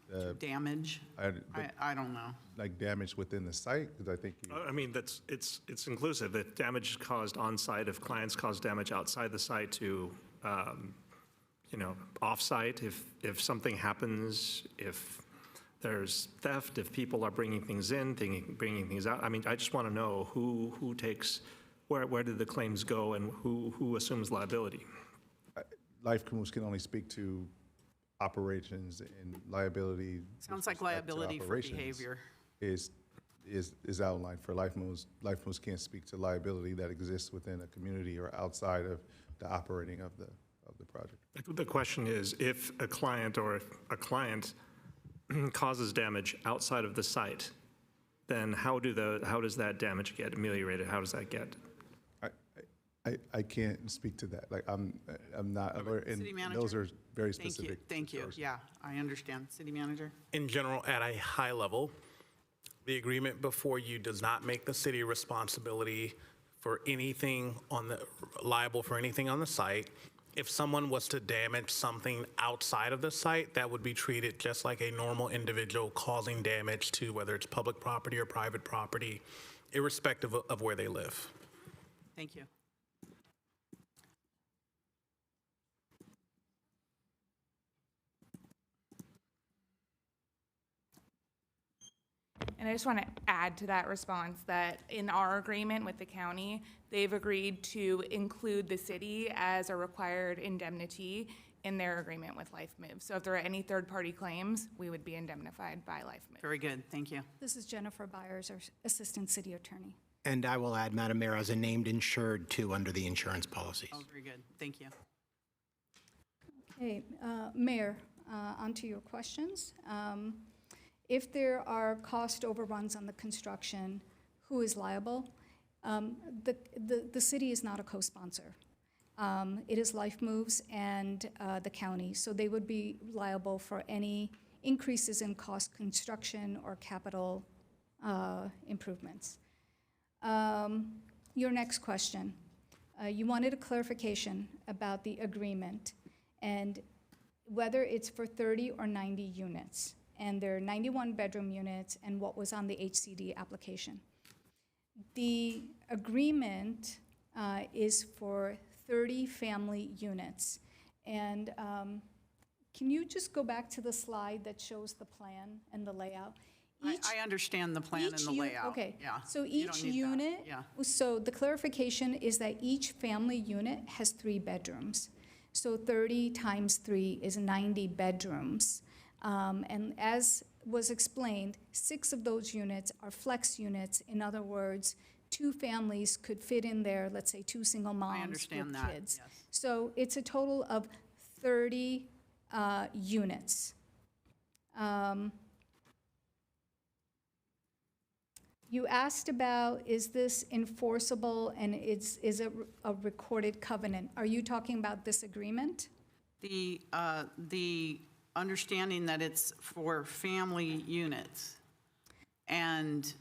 the damage. I don't know. Like damage within the site, because I think I mean it's inclusive. That damage caused on site, if clients cause damage outside the site to off-site, if something happens, if there's theft, if people are bringing things in, bringing things out. I mean, I just want to know who takes, where did the claims go and who assumes liability? Life Moves can only speak to operations and liability. Sounds like liability for behavior. Is outlined for Life Moves. Life Moves can't speak to liability that exists within a community or outside of the operating of the project. The question is, if a client causes damage outside of the site, then how does that damage get ameliorated? How does that get? I can't speak to that. Like I'm not aware, and City Manager? those are very specific. Thank you. Yeah, I understand. City Manager? In general, at a high level, The agreement before you does not make the city responsibility for anything liable for anything on the site. If someone was to damage something outside of the site, that would be treated just like a normal individual causing damage to whether it's public property or private property, irrespective of where they live. Thank you. And I just want to add to that response that in our agreement with the county, they've agreed to include the city as a required indemnity in their agreement with Life Move. So if there are any third-party claims, we would be indemnified by Life Move. Very good, thank you. This is Jennifer Byers, our Assistant City Attorney. And I will add, Madam Mayor, as a named insured too under the insurance policies. Oh, very good, thank you. Okay, Mayor, onto your questions. If there are cost overruns on the construction, who is liable? The city is not a co-sponsor. It is Life Moves and the county, so they would be liable for any increases in cost construction or capital improvements. Your next question. You wanted a clarification about the agreement and whether it's for 30 or 90 units. And there are 91 bedroom units and what was on the HCD application. The agreement is for 30 family units. And can you just go back to the slide that shows the plan and the layout? I understand the plan and the layout. Okay, Yeah. so you don't each need that. unit, Yeah. so the clarification is that each family unit has 3 bedrooms. So 30 times 3 is 90 bedrooms. And as was explained, 6 of those units are flex units. In other words, 2 families could fit in there, let's say 2 single moms understand with that, kids. yes. So it's a total of 30 units. You asked about, is this enforceable and is it a recorded covenant? Are you talking about this agreement? The understanding that it's for family units, and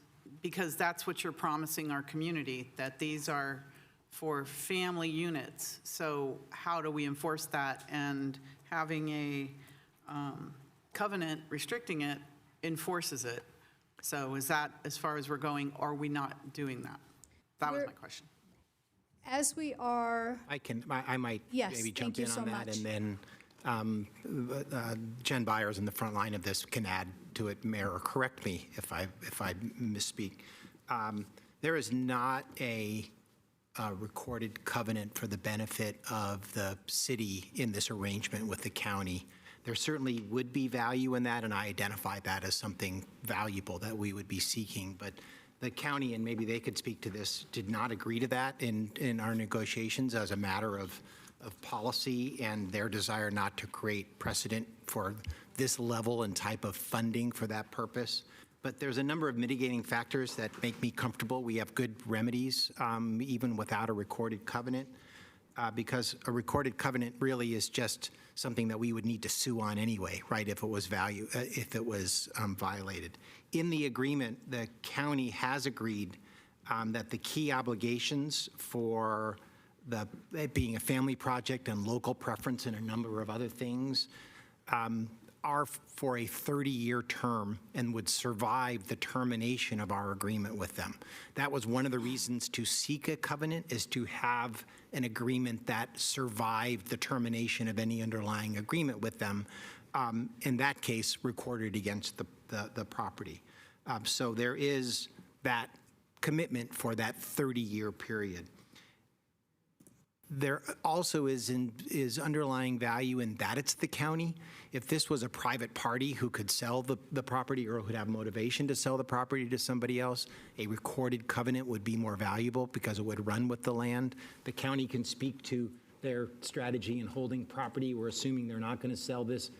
because that's what you're promising our community, that these are for family units. So how do we enforce that? And having a covenant restricting it enforces it. So is that as far as we're going, or are we not doing that? That was my question. As we are, I might Yes, maybe thank jump you in so on that, much. and then Jen Byers in the front line of this can add to it, Mayor, or correct me if I misspeak. There is not a recorded covenant for the benefit of the city in this arrangement with the county. There certainly would be value in that, and I identify that as something valuable that we would be seeking. But the county, and maybe they could speak to this, did not agree to that in our negotiations as a matter of policy and their desire not to create precedent for this level and type of funding for that purpose. But there's a number of mitigating factors that make me comfortable. We have good remedies, even without a recorded covenant, because a recorded covenant really is just something that we would need to sue on anyway, right, if it was violated. In the agreement, the county has agreed that the key obligations for it being a family project and local preference and a number of other things are for a 30-year term and would survive the termination of our agreement with them. That was one of the reasons to seek a covenant, is to have an agreement that survived the termination of any underlying agreement with them, in that case recorded against the property. So there is that commitment for that 30-year period. There also is underlying value in that it's the county. If this was a private party who could sell the property or would have motivation to sell the property to somebody else, a recorded covenant would be more valuable because it would run with the land. The county can speak to their strategy in holding property. We're assuming they're not going to sell this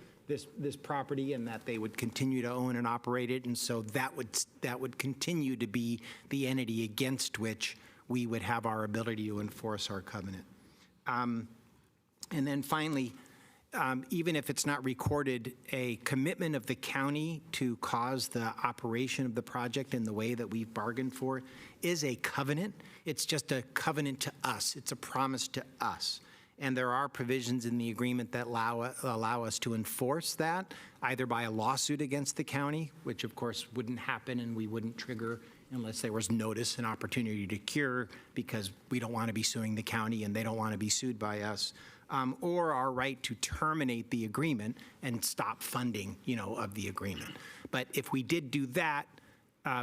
property and that they would continue to own and operate it. And so that would continue to be the entity against which we would have our ability to enforce our covenant. And then finally, even if it's not recorded, a commitment of the county to cause the operation of the project in the way that we've bargained for is a covenant. It's just a covenant to us. It's a promise to us. And there are provisions in the agreement that allow us to enforce that, either by a lawsuit against the county, which of course wouldn't happen and we wouldn't trigger unless there was notice and opportunity to cure, because we don't want to be suing the county and they don't want to be sued by us, or our right to terminate the agreement and stop funding, of the agreement. But if we did do that,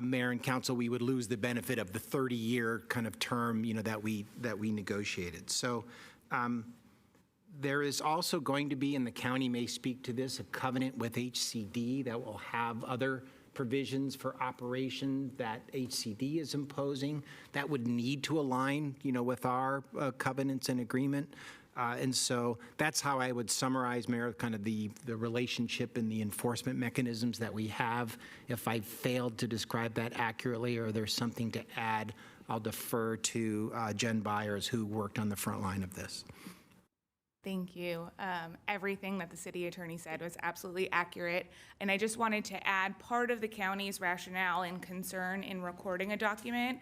Mayor and Council, we would lose the benefit of the 30-year kind of term, that we negotiated. So there is also going to be, and the county may speak to this, a covenant with HCD that will have other provisions for operation that HCD is imposing that would need to align, with our covenants and agreement. And so that's how I would summarize, Mayor, kind of the relationship and the enforcement mechanisms that we have. If I failed to describe that accurately or there's something to add, I'll defer to Jen Byers, who worked on the front line of this. Thank you. Everything that the city attorney said was absolutely accurate. And I just wanted to add part of the county's rationale and concern in recording a document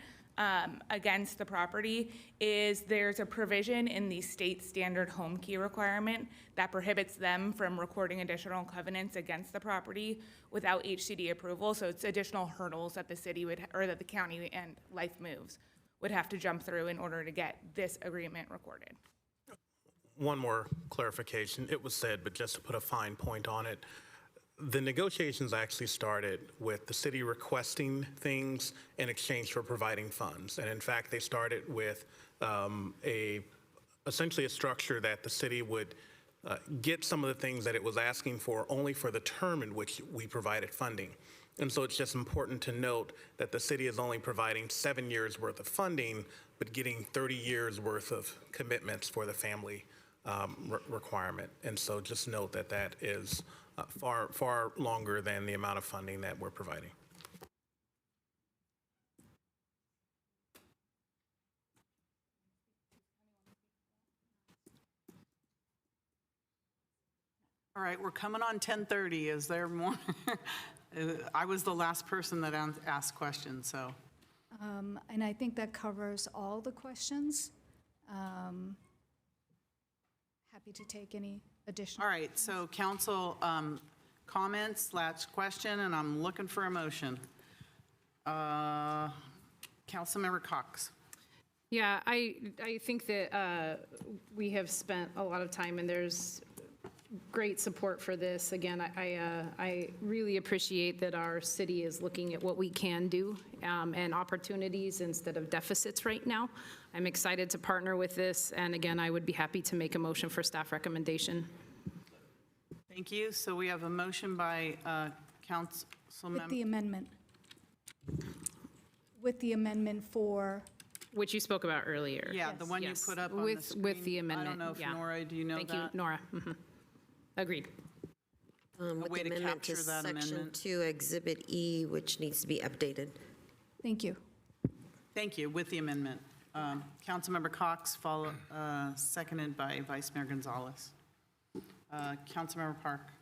against the property is there's a provision in the state standard home key requirement that prohibits them from recording additional covenants against the property without HCD approval. So it's additional hurdles that the city would, or that the county and Life Moves would have to jump through in order to get this agreement recorded. One more clarification. It was said, but just to put a fine point on it, the negotiations actually started with the city requesting things in exchange for providing funds. And in fact, they started with essentially a structure that the city would get some of the things that it was asking for only for the term in which we provided funding. And so it's just important to note that the city is only providing 7 years worth of funding, but getting 30 years worth of commitments for the family requirement. And so just note that that is far longer than the amount of funding that we're providing. All right, we're coming on 10:30. Is there more? I was the last person that asked questions, so. And I think that covers all the questions. Happy to take any additional. All right, so council comments, last question, and I'm looking for a motion. Councilmember Cox. Yeah, I think that we have spent a lot of time, and there's great support for this. Again, I really appreciate that our city is looking at what we can do and opportunities instead of deficits right now. I'm excited to partner with this, and again, I would be happy to make a motion for staff recommendation. Thank you. So we have a motion by Councilmember. With the amendment. With the amendment for. Which you spoke about earlier. Yeah, the one you put up on the screen. With the amendment, I don't know if yeah. Nora, do you know that? Thank you, Nora. Mm-hmm. Agreed. With way the to amendment capture to that Section amendment. 2, Exhibit E, which needs to be updated. Thank you. Thank you, with the amendment. Councilmember Cox, seconded by Vice Mayor Gonzalez. Councilmember Park.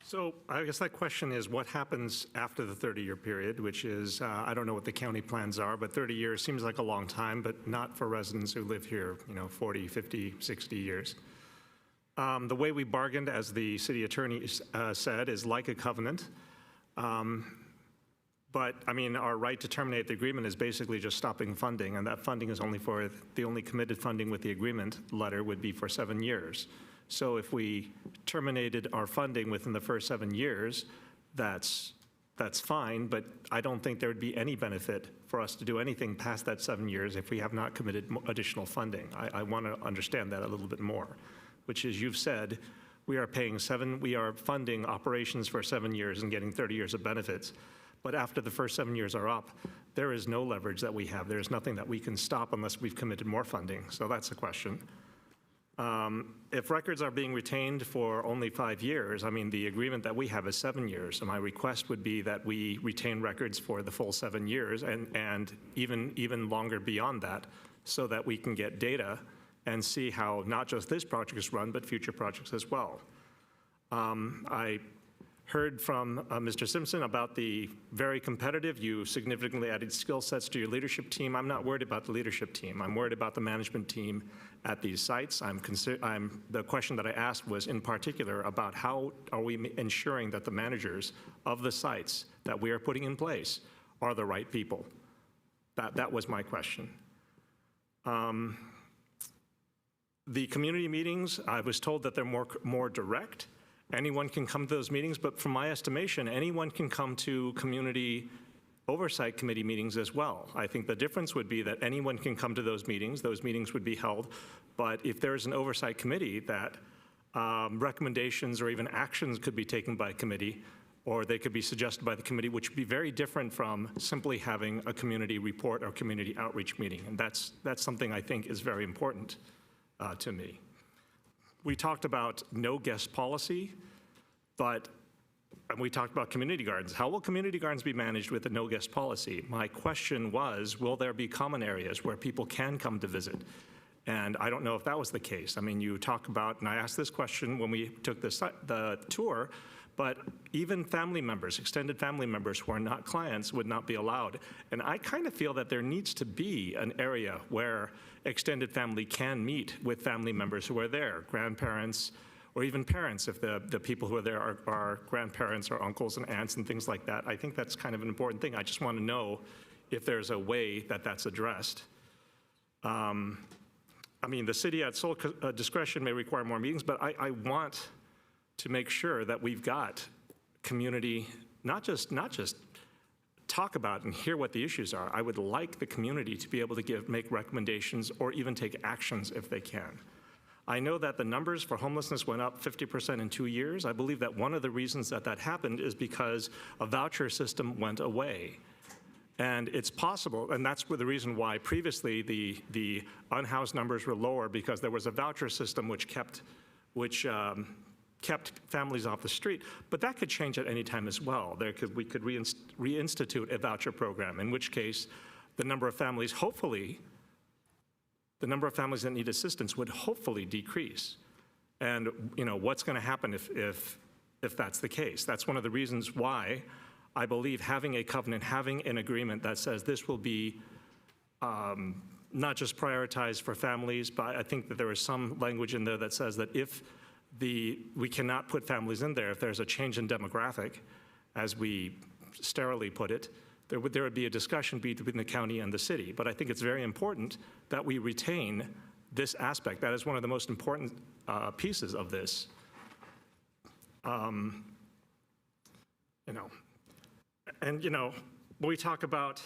So I guess that question is what happens after the 30-year period, which is, I don't know what the county plans are, but 30 years seems like a long time, but not for residents who live here, 40, 50, 60 years. The way we bargained, as the city attorney said, is like a covenant. But I mean, our right to terminate the agreement is basically just stopping funding, and that funding is only for, the only committed funding with the agreement letter would be for 7 years. So if we terminated our funding within the first 7 years, that's fine, but I don't think there would be any benefit for us to do anything past that 7 years if we have not committed additional funding. I want to understand that a little bit more, which is, you've said, we are funding operations for 7 years and getting 30 years of benefits. But after the first 7 years are up, there is no leverage that we have. There's nothing that we can stop unless we've committed more funding. So that's a question. If records are being retained for only 5 years, I mean, the agreement that we have is 7 years. So my request would be that we retain records for the full 7 years and even longer beyond that, so that we can get data and see how not just this project is run, but future projects as well. I heard from Mr. Simpson about the very competitive, you significantly added skill sets to your leadership team. I'm not worried about the leadership team. I'm worried about the management team at these sites. The question that I asked was in particular about how are we ensuring that the managers of the sites that we are putting in place are the right people. That was my question. The community meetings, I was told that they're more direct. Anyone can come to those meetings, but from my estimation, anyone can come to community oversight committee meetings as well. I think the difference would be that anyone can come to those meetings would be held, but if there's an oversight committee that recommendations or even actions could be taken by committee, or they could be suggested by the committee, which would be very different from simply having a community report or community outreach meeting, and that's something I think is very important to me. We talked about no guest policy, and we talked about community gardens. How will community gardens be managed with a no guest policy? My question was, will there be common areas where people can come to visit? And I don't know if that was the case. I mean, you talk about, and I asked this question when we took the tour, but even family members, extended family members who are not clients would not be allowed. And I kind of feel that there needs to be an area where extended family can meet with family members who are there, grandparents, or even parents if the people who are there are grandparents or uncles and aunts and things like that. I think that's kind of an important thing. I just want to know if there's a way that that's addressed. I mean, the city at sole discretion may require more meetings, but I want to make sure that we've got community, not just talk about and hear what the issues are. I would like the community to be able to make recommendations or even take actions if they can. I know that the numbers for homelessness went up 50% in 2 years. I believe that one of the reasons that happened is because a voucher system went away. And it's possible, and that's the reason why previously the unhoused numbers were lower, because there was a voucher system which kept families off the street. But that could change at any time as well. We could reinstitute a voucher program, in which case the number of families that need assistance would hopefully decrease. And what's going to happen if that's the case? That's one of the reasons why I believe having a covenant, having an agreement that says this will be not just prioritized for families, but I think that there is some language in there that says that if we cannot put families in there if there's a change in demographic, as we sterilely put it, there would be a discussion between the county and the city. But I think it's very important that we retain this aspect. That is one of the most important pieces of this. And when we talk about,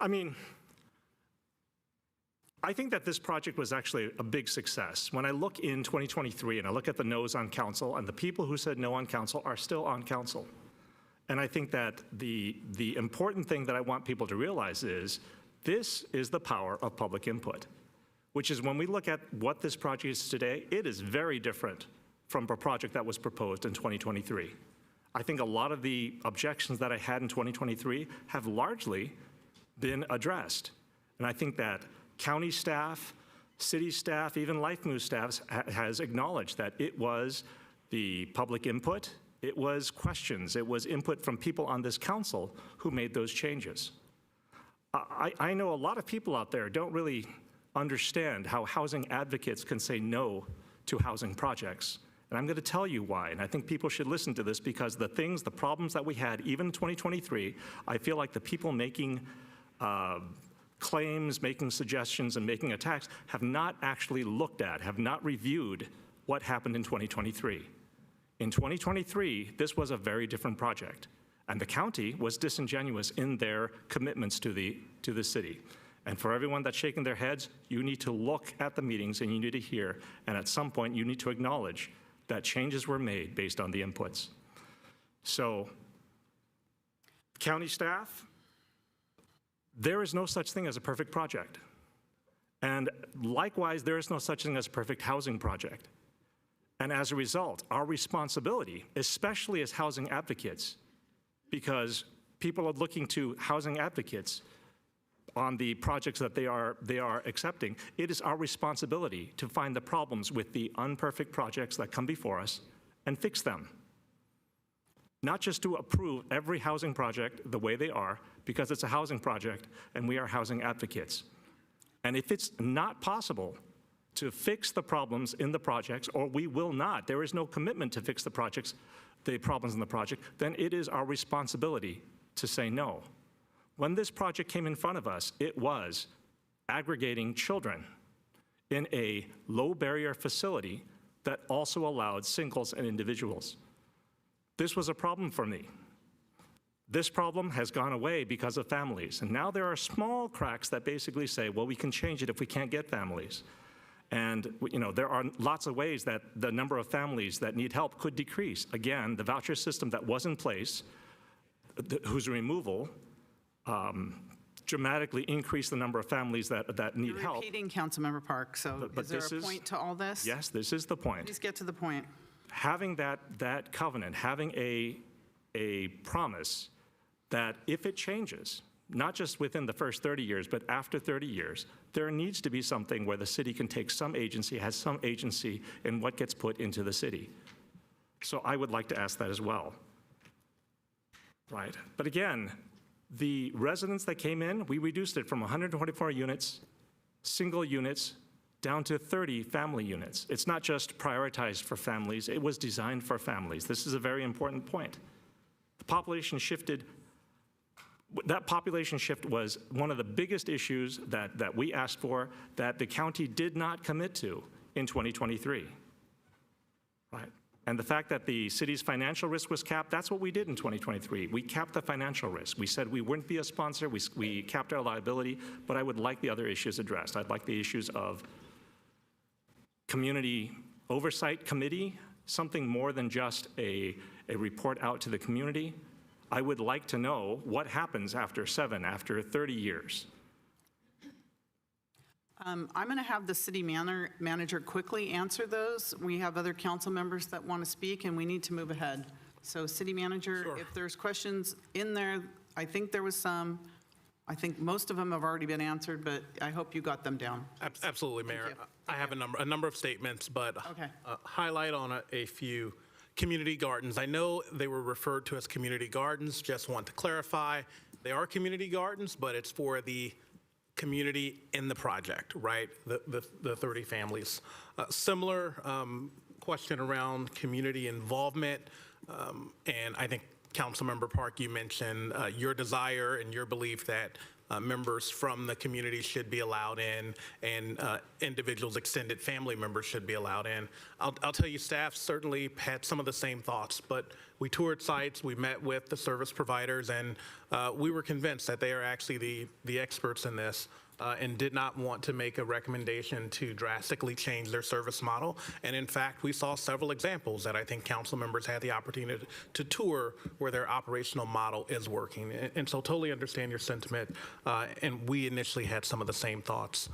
I think that this project was actually a big success. When I look in 2023 and I look at the no's on council, and the people who said no on council are still on council. And I think that the important thing that I want people to realize is this is the power of public input, which is when we look at what this project is today, it is very different from a project that was proposed in 2023. I think a lot of the objections that I had in 2023 have largely been addressed. And I think that county staff, city staff, even Life Move staff has acknowledged that it was the public input, it was questions, it was input from people on this council who made those changes. I know a lot of people out there don't really understand how housing advocates can say no to housing projects. And I'm going to tell you why, and I think people should listen to this, because the problems that we had, even in 2023, I feel like the people making claims, making suggestions, and making attacks have not actually looked at, have not reviewed what happened in 2023. In 2023, this was a very different project, and the county was disingenuous in their commitments to the city. And for everyone that's shaking their heads, you need to look at the meetings and you need to hear, and at some point you need to acknowledge that changes were made based on the inputs. So, county staff, there is no such thing as a perfect project. And likewise, there is no such thing as a perfect housing project. And as a result, our responsibility, especially as housing advocates, because people are looking to housing advocates, on the projects that they are accepting, it is our responsibility to find the problems with the unperfect projects that come before us and fix them. Not just to approve every housing project the way they are, because it's a housing project and we are housing advocates. And if it's not possible to fix the problems in the projects, or we will not, there is no commitment to fix the problems in the project, then it is our responsibility to say no. When this project came in front of us, it was aggregating children in a low-barrier facility that also allowed singles and individuals. This was a problem for me. This problem has gone away because of families. And now there are small cracks that basically say, well, we can change it if we can't get families. And there are lots of ways that the number of families that need help could decrease. Again, the voucher system that was in place, whose removal dramatically increased the number of families that need You're help. repeating, Councilmember Park, so But is there this a is- point to all this? Yes, this is the point. Please get to the point. Having that covenant, having a promise that if it changes, not just within the first 30 years, but after 30 years, there needs to be something where the city can take some agency, has some agency in what gets put into the city. So I would like to ask that as well. Right, but again, the residents that came in, we reduced it from 124 units, single units, down to 30 family units. It's not just prioritized for families, it was designed for families. This is a very important point. The population shifted. That population shift was one of the biggest issues that we asked for that the county did not commit to in 2023, right? And the fact that the city's financial risk was capped, that's what we did in 2023. We capped the financial risk. We said we wouldn't be a sponsor, we capped our liability, but I would like the other issues addressed. I'd like the issues of community oversight committee, something more than just a report out to the community. I would like to know what happens after 30 years. I'm going to have the city manager quickly answer those. We have other council members that want to speak, and we need to move ahead. So city manager, Sure. if there's questions in there, I think there was some. I think most of them have already been answered, but I hope you got them down. Absolutely, Mayor. I have a number of statements, but Okay. highlight on a few. Community gardens. I know they were referred to as community gardens. Just want to clarify, they are community gardens, but it's for the community in the project, right? The 30 families. Similar question around community involvement, and I think Councilmember Park, you mentioned your desire and your belief that members from the community should be allowed in, and individuals, extended family members should be allowed in. I'll tell you, staff certainly had some of the same thoughts, but we toured sites, we met with the service providers, and we were convinced that they are actually the experts in this, and did not want to make a recommendation to drastically change their service model. And in fact, we saw several examples that I think council members had the opportunity to tour where their operational model is working. And so totally understand your sentiment, and we initially had some of the same thoughts.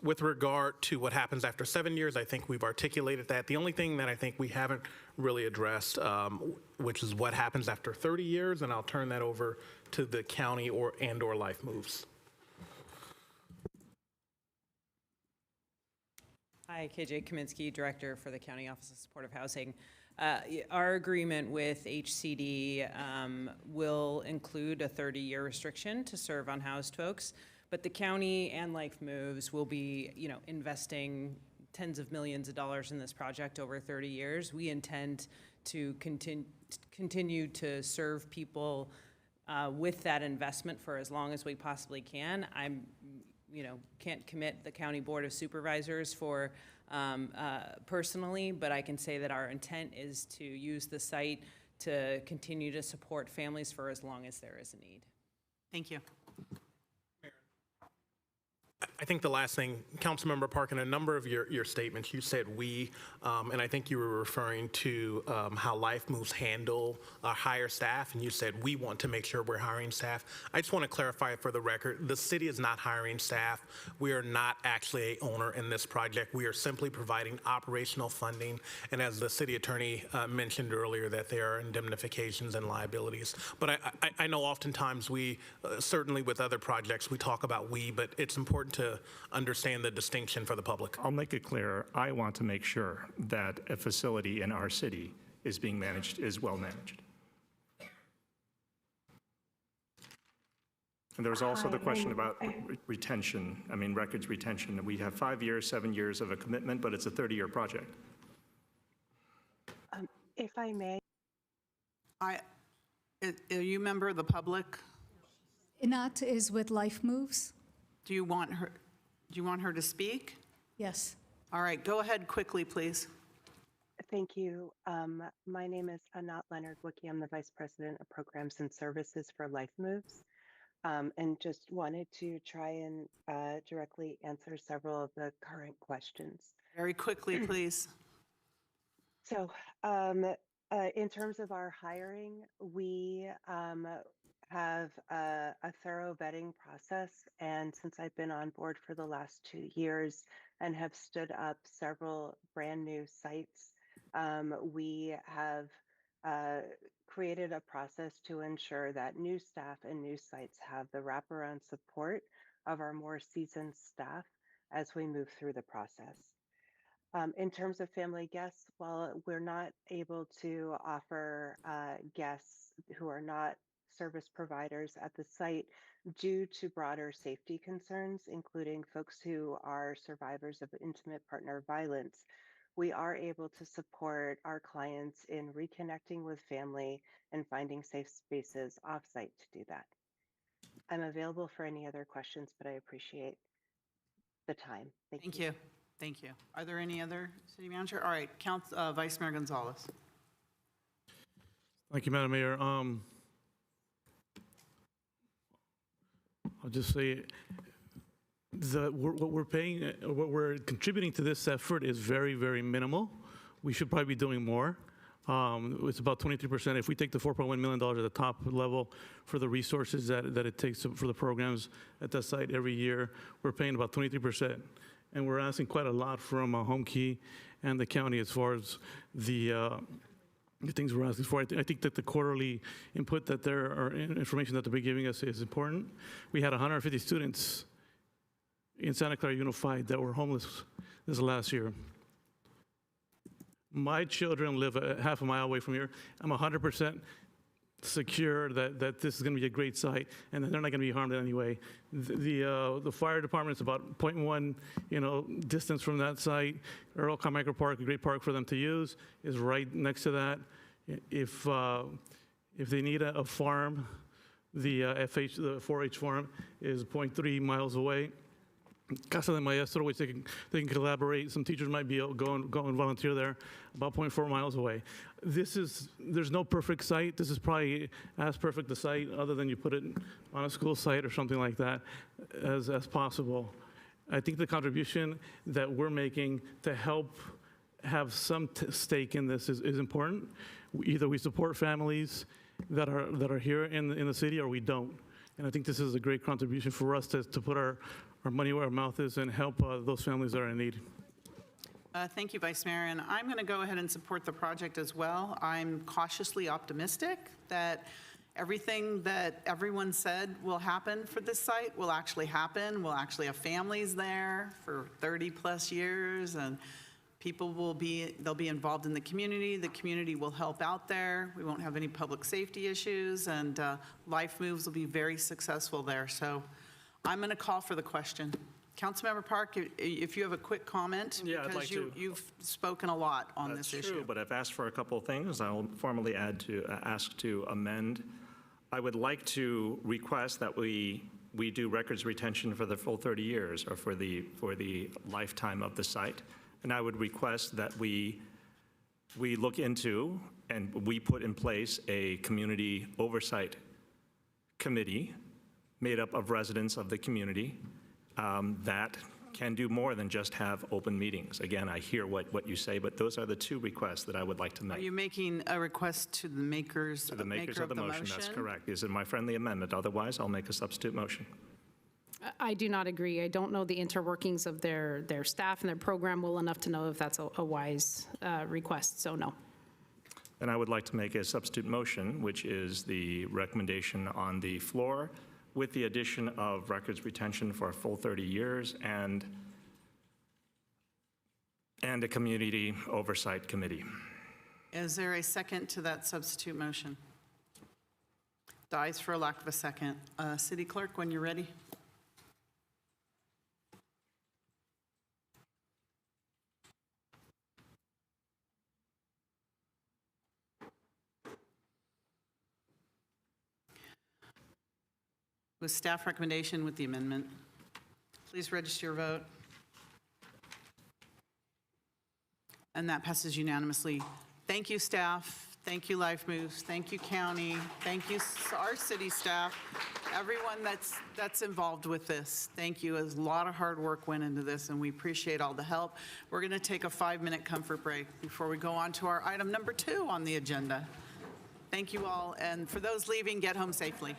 With regard to what happens after 7 years, I think we've articulated that. The only thing that I think we haven't really addressed, which is what happens after 30 years, and I'll turn that over to the county or Life Moves. Hi, KJ Kaminsky, Director for the County Office of Supportive Housing. Our agreement with HCD will include a 30-year restriction to serve unhoused folks, but the county and Life Moves will be, investing tens of millions of dollars in this project over 30 years. We intend to continue to serve people with that investment for as long as we possibly can. Can't commit the County Board of Supervisors for personally, but I can say that our intent is to use the site to continue to support families for as long as there is a need. Thank you. I think the last thing, Councilmember Park, in a number of your statements, you said we, and I think you were referring to how Life Moves handle hire staff, and you said we want to make sure we're hiring staff. I just want to clarify for the record, the city is not hiring staff. We are not actually a owner in this project. We are simply providing operational funding, and as the city attorney mentioned earlier, that there are indemnifications and liabilities. But I know oftentimes we, certainly with other projects, we talk about we, but it's important to understand the distinction for the public. I'll make it clear, I want to make sure that a facility in our city is being managed, is well managed. And there was also the question about retention, records retention. We have 5 years, 7 years of a commitment, but it's a 30-year project. If I may. Are you a member of the public? Inat is with Life Moves. Do you want her to speak? Yes. All right, go ahead quickly, please. Thank you. My name is Anat Leonard-Wicke. I'm the Vice President of Programs and Services for Life Moves. And just wanted to try and directly answer several of the current questions. Very quickly, please. So in terms of our hiring, we have a thorough vetting process. And since I've been on board for the last 2 years and have stood up several brand new sites, we have created a process to ensure that new staff and new sites have the wraparound support of our more seasoned staff as we move through the process. In terms of family guests, while we're not able to offer guests who are not service providers at the site due to broader safety concerns, including folks who are survivors of intimate partner violence, we are able to support our clients in reconnecting with family and finding safe spaces offsite to do that. I'm available for any other questions, but I appreciate the time. Thank you. Thank you. Are there any other city manager? All right, Vice Mayor Gonzalez. Thank you, Madam Mayor. I'll just say what we're paying, what we're contributing to this effort is very, very minimal. We should probably be doing more. It's about 23%. If we take the $4.1 million at the top level for the resources that it takes for the programs at that site every year, we're paying about 23%. And we're asking quite a lot from Home Key and the county as far as the things we're asking for. I think that the quarterly input that there are information that they'll be giving us is important. We had 150 students in Santa Clara Unified that were homeless this last year. My children live a half a mile away from here. I'm 100% secure that this is going to be a great site and that they're not going to be harmed in any way. The fire department is about 0.1 distance from that site. Earl Carmichael Park, a great park for them to use, is right next to that. If they need a farm, the 4-H farm is 0.3 miles away. Casa de Maestro, which they can collaborate. Some teachers might be go and volunteer there, about 0.4 miles away. There's no perfect site. This is probably as perfect a site, other than you put it on a school site or something like that, as possible. I think the contribution that we're making to help have some stake in this is important. Either we support families that are here in the city, or we don't. And I think this is a great contribution for us to put our money where our mouth is and help those families that are in need. Thank you, Vice Mayor. And I'm going to go ahead and support the project as well. I'm cautiously optimistic that everything that everyone said will happen for this site will actually happen. We'll actually have families there for 30 plus years, and people they'll be involved in the community. The community will help out there. We won't have any public safety issues, and Life Moves will be very successful there. So I'm going to call for the question. Councilmember Park, if you have a quick comment, Yeah, I'd because like to. you've spoken a lot on this issue. That's true, but I've asked for a couple of things. I'll formally ask to amend. I would like to request that we do records retention for the full 30 years, or for the lifetime of the site. And I would request that we look into and we put in place a community oversight committee made up of residents of the community that can do more than just have open meetings. Again, I hear what you say, but those are the two requests that I would like to Are make. you making a request to the makers? To the makers of the motion, that's correct. Is it my friendly amendment? Otherwise, I'll make a substitute motion. I do not agree. I don't know the interworkings of their staff and their program well enough to know if that's a wise request, so no. Then I would like to make a substitute motion, which is the recommendation on the floor with the addition of records retention for a full 30 years and a community oversight committee. Is there a second to that substitute motion? Dies for a lack of a second. City Clerk, when you're ready. With staff recommendation with the amendment. Please register your vote. And that passes unanimously. Thank you, staff. Thank you, Life Moves. Thank you, county. Thank you, our city staff, everyone that's involved with this. Thank you. A lot of hard work went into this, and we appreciate all the help. We're going to take a 5-minute comfort break before we go on to our item number 2 on the agenda. Thank you all, and for those leaving, get home safely.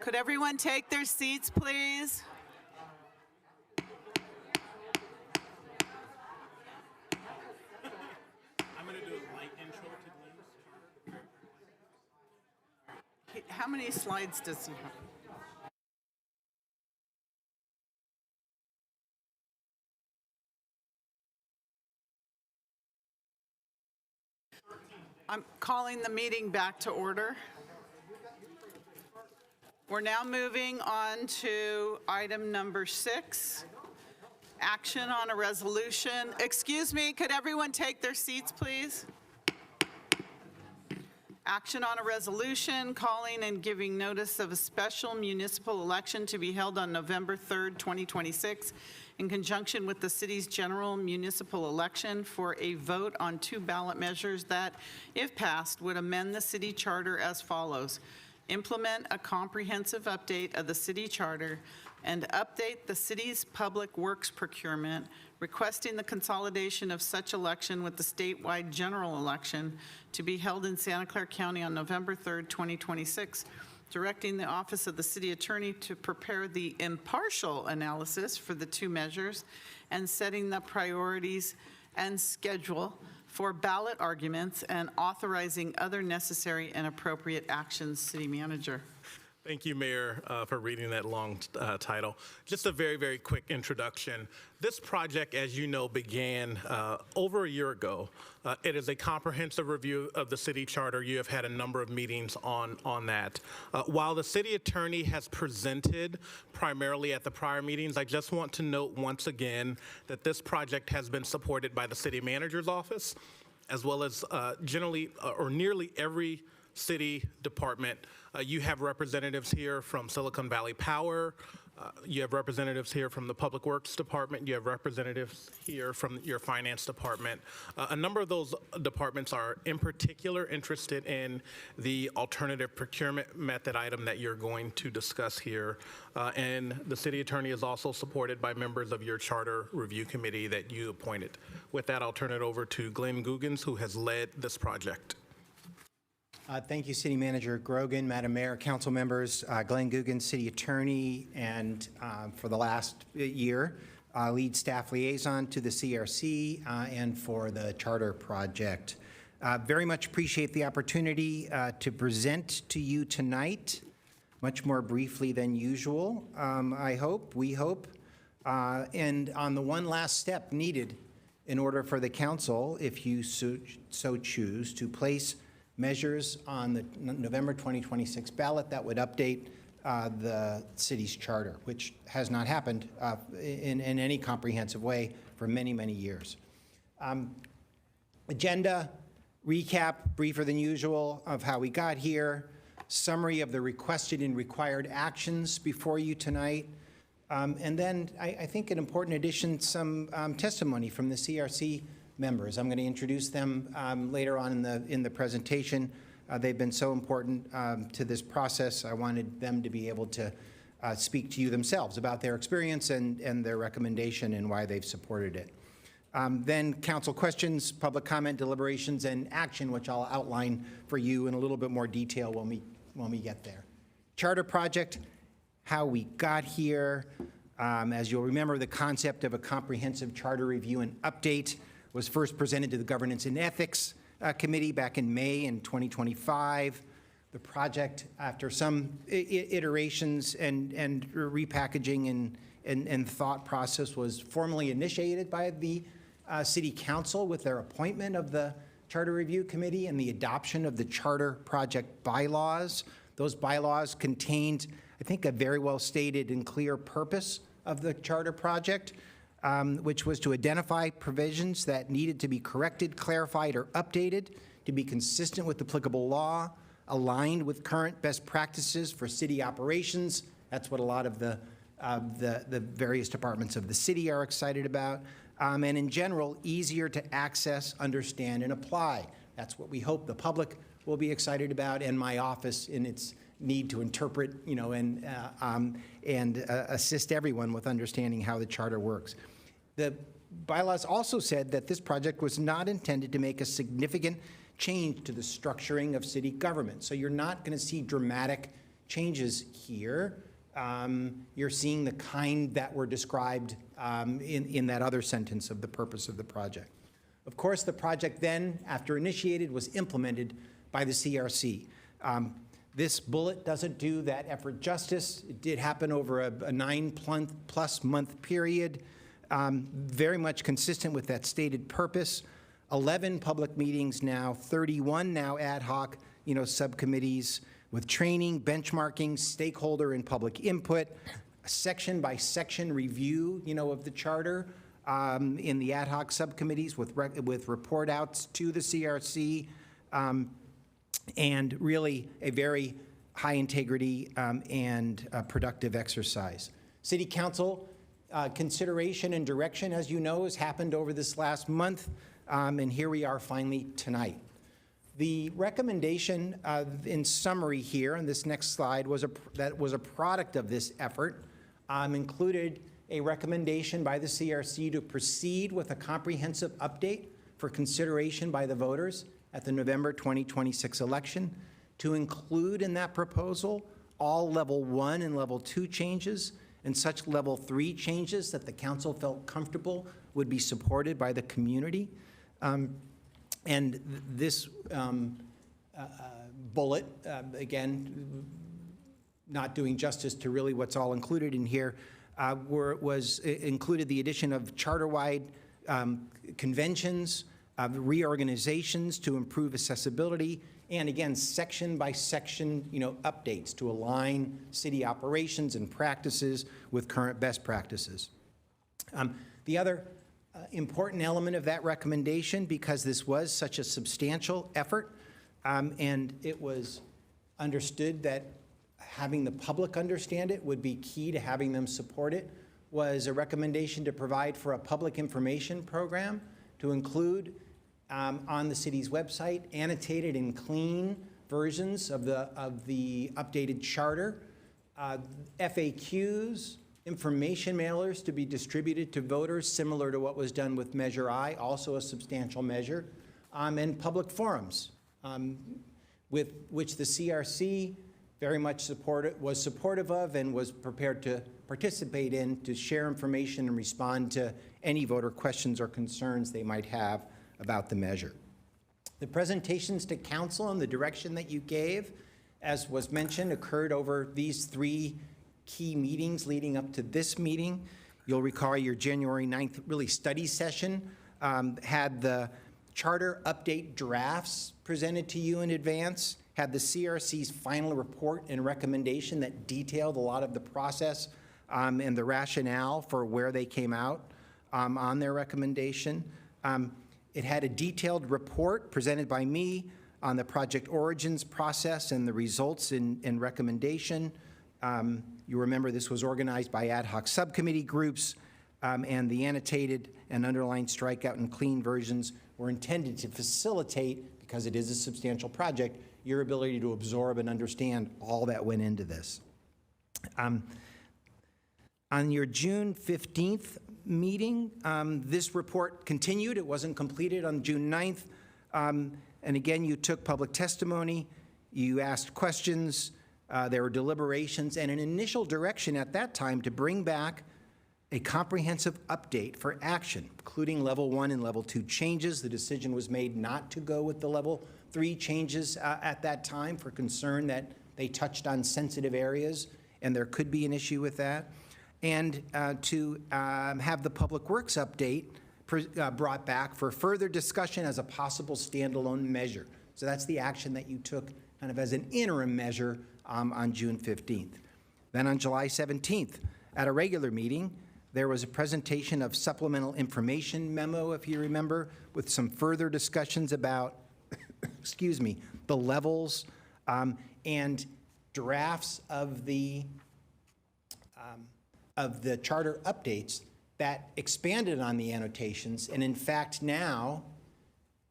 Could everyone take their seats, please? I'm going to do a light intro to Glenn's. How many slides does he have? I'm calling the meeting back to order. We're now moving on to item number 6, action on a resolution. Excuse me, could everyone take their seats, please? Action on a resolution calling and giving notice of a special municipal election to be held on November 3rd, 2026, in conjunction with the city's general municipal election for a vote on 2 ballot measures that, if passed, would amend the city charter as follows. Implement a comprehensive update of the city charter and update the city's public works procurement, requesting the consolidation of such election with the statewide general election to be held in Santa Clara County on November 3rd, 2026, directing the Office of the City Attorney to prepare the impartial analysis for the 2 measures, and setting the priorities and schedule for ballot arguments and authorizing other necessary and appropriate actions. City Manager. Thank you, Mayor, for reading that long title. Just a very, very quick introduction. This project, as you know, began over a year ago. It is a comprehensive review of the city charter. You have had a number of meetings on that. While the city attorney has presented primarily at the prior meetings, I just want to note once again that this project has been supported by the city manager's office, as well as generally or nearly every city department. You have representatives here from Silicon Valley Power. You have representatives here from the Public Works Department. You have representatives here from your Finance Department. A number of those departments are in particular interested in the alternative procurement method item that you're going to discuss here. And the city attorney is also supported by members of your charter review committee that you appointed. With that, I'll turn it over to Glenn Googans, who has led this project. Thank you, City Manager Grogan, Madam Mayor, council members. Glenn Googans, City Attorney, and for the last year, lead staff liaison to the CRC and for the Charter Project. Very much appreciate the opportunity to present to you tonight, much more briefly than usual, we hope, and on the one last step needed in order for the council, if you so choose, to place measures on the November 2026 ballot that would update the city's charter, which has not happened in any comprehensive way for many, many years. Agenda, recap, briefer than usual, of how we got here, summary of the requested and required actions before you tonight, and then I think an important addition, some testimony from the CRC members. I'm going to introduce them later on in the presentation. They've been so important to this process. I wanted them to be able to speak to you themselves about their experience and their recommendation and why they've supported it. Then council questions, public comment, deliberations, and action, which I'll outline for you in a little bit more detail when we get there. Charter project, how we got here. As you'll remember, the concept of a comprehensive charter review and update was first presented to the Governance and Ethics Committee back in May in 2025. The project, after some iterations and repackaging and thought process, was formally initiated by the City Council with their appointment of the Charter Review Committee and the adoption of the Charter Project bylaws. Those bylaws contained, I think, a very well stated and clear purpose of the Charter Project, which was to identify provisions that needed to be corrected, clarified, or updated to be consistent with applicable law, aligned with current best practices for city operations. That's what a lot of the various departments of the city are excited about. And in general, easier to access, understand, and apply. That's what we hope the public will be excited about, and my office in its need to interpret, and assist everyone with understanding how the charter works. The bylaws also said that this project was not intended to make a significant change to the structuring of city government. So you're not going to see dramatic changes here, you're seeing the kind that were described in that other sentence of the purpose of the project. Of course, the project then, after initiated, was implemented by the CRC. This bullet doesn't do that effort justice. It did happen over a 9+ month period, very much consistent with that stated purpose. 11 public meetings now, 31 now ad hoc, subcommittees with training, benchmarking, stakeholder and public input, a section by section review, of the charter in the ad hoc subcommittees with report outs to the CRC, and really a very high integrity and productive exercise. City Council consideration and direction, as you know, has happened over this last month, and here we are finally tonight. The recommendation, in summary here on this next slide, that was a product of this effort, included a recommendation by the CRC to proceed with a comprehensive update for consideration by the voters at the November 2026 election, to include in that proposal all Level 1 and Level 2 changes and such Level 3 changes that the council felt comfortable would be supported by the community. And this bullet, again, not doing justice to really what's all included in here, included the addition of charter-wide conventions, reorganizations to improve accessibility, and again, section by section, updates to align city operations and practices with current best practices. The other important element of that recommendation, because this was such a substantial effort, and it was understood that having the public understand it would be key to having them support it, was a recommendation to provide for a public information program to include on the city's website annotated and clean versions of the updated charter, FAQs, information mailers to be distributed to voters, similar to what was done with Measure I, also a substantial measure, and public forums, with which the CRC very much was supportive of and was prepared to participate in to share information and respond to any voter questions or concerns they might have about the measure. The presentations to council and the direction that you gave, as was mentioned, occurred over these 3 key meetings leading up to this meeting. You'll recall your January 9th really study session had the charter update drafts presented to you in advance, had the CRC's final report and recommendation that detailed a lot of the process and the rationale for where they came out on their recommendation. It had a detailed report presented by me on the project origins process and the results and recommendation. You remember this was organized by ad hoc subcommittee groups, and the annotated and underlined strikeout and clean versions were intended to facilitate, because it is a substantial project, your ability to absorb and understand all that went into this. On your June 15th meeting, this report continued. It wasn't completed on June 9th. And again, you took public testimony, you asked questions, there were deliberations, and an initial direction at that time to bring back a comprehensive update for action, including Level 1 and Level 2 changes. The decision was made not to go with the Level 3 changes at that time for concern that they touched on sensitive areas, and there could be an issue with that. And to have the Public Works update brought back for further discussion as a possible standalone measure. So that's the action that you took kind of as an interim measure on June 15th. Then on July 17th, at a regular meeting, there was a presentation of supplemental information memo, if you remember, with some further discussions about, excuse me, the levels and drafts of the charter updates that expanded on the annotations and in fact now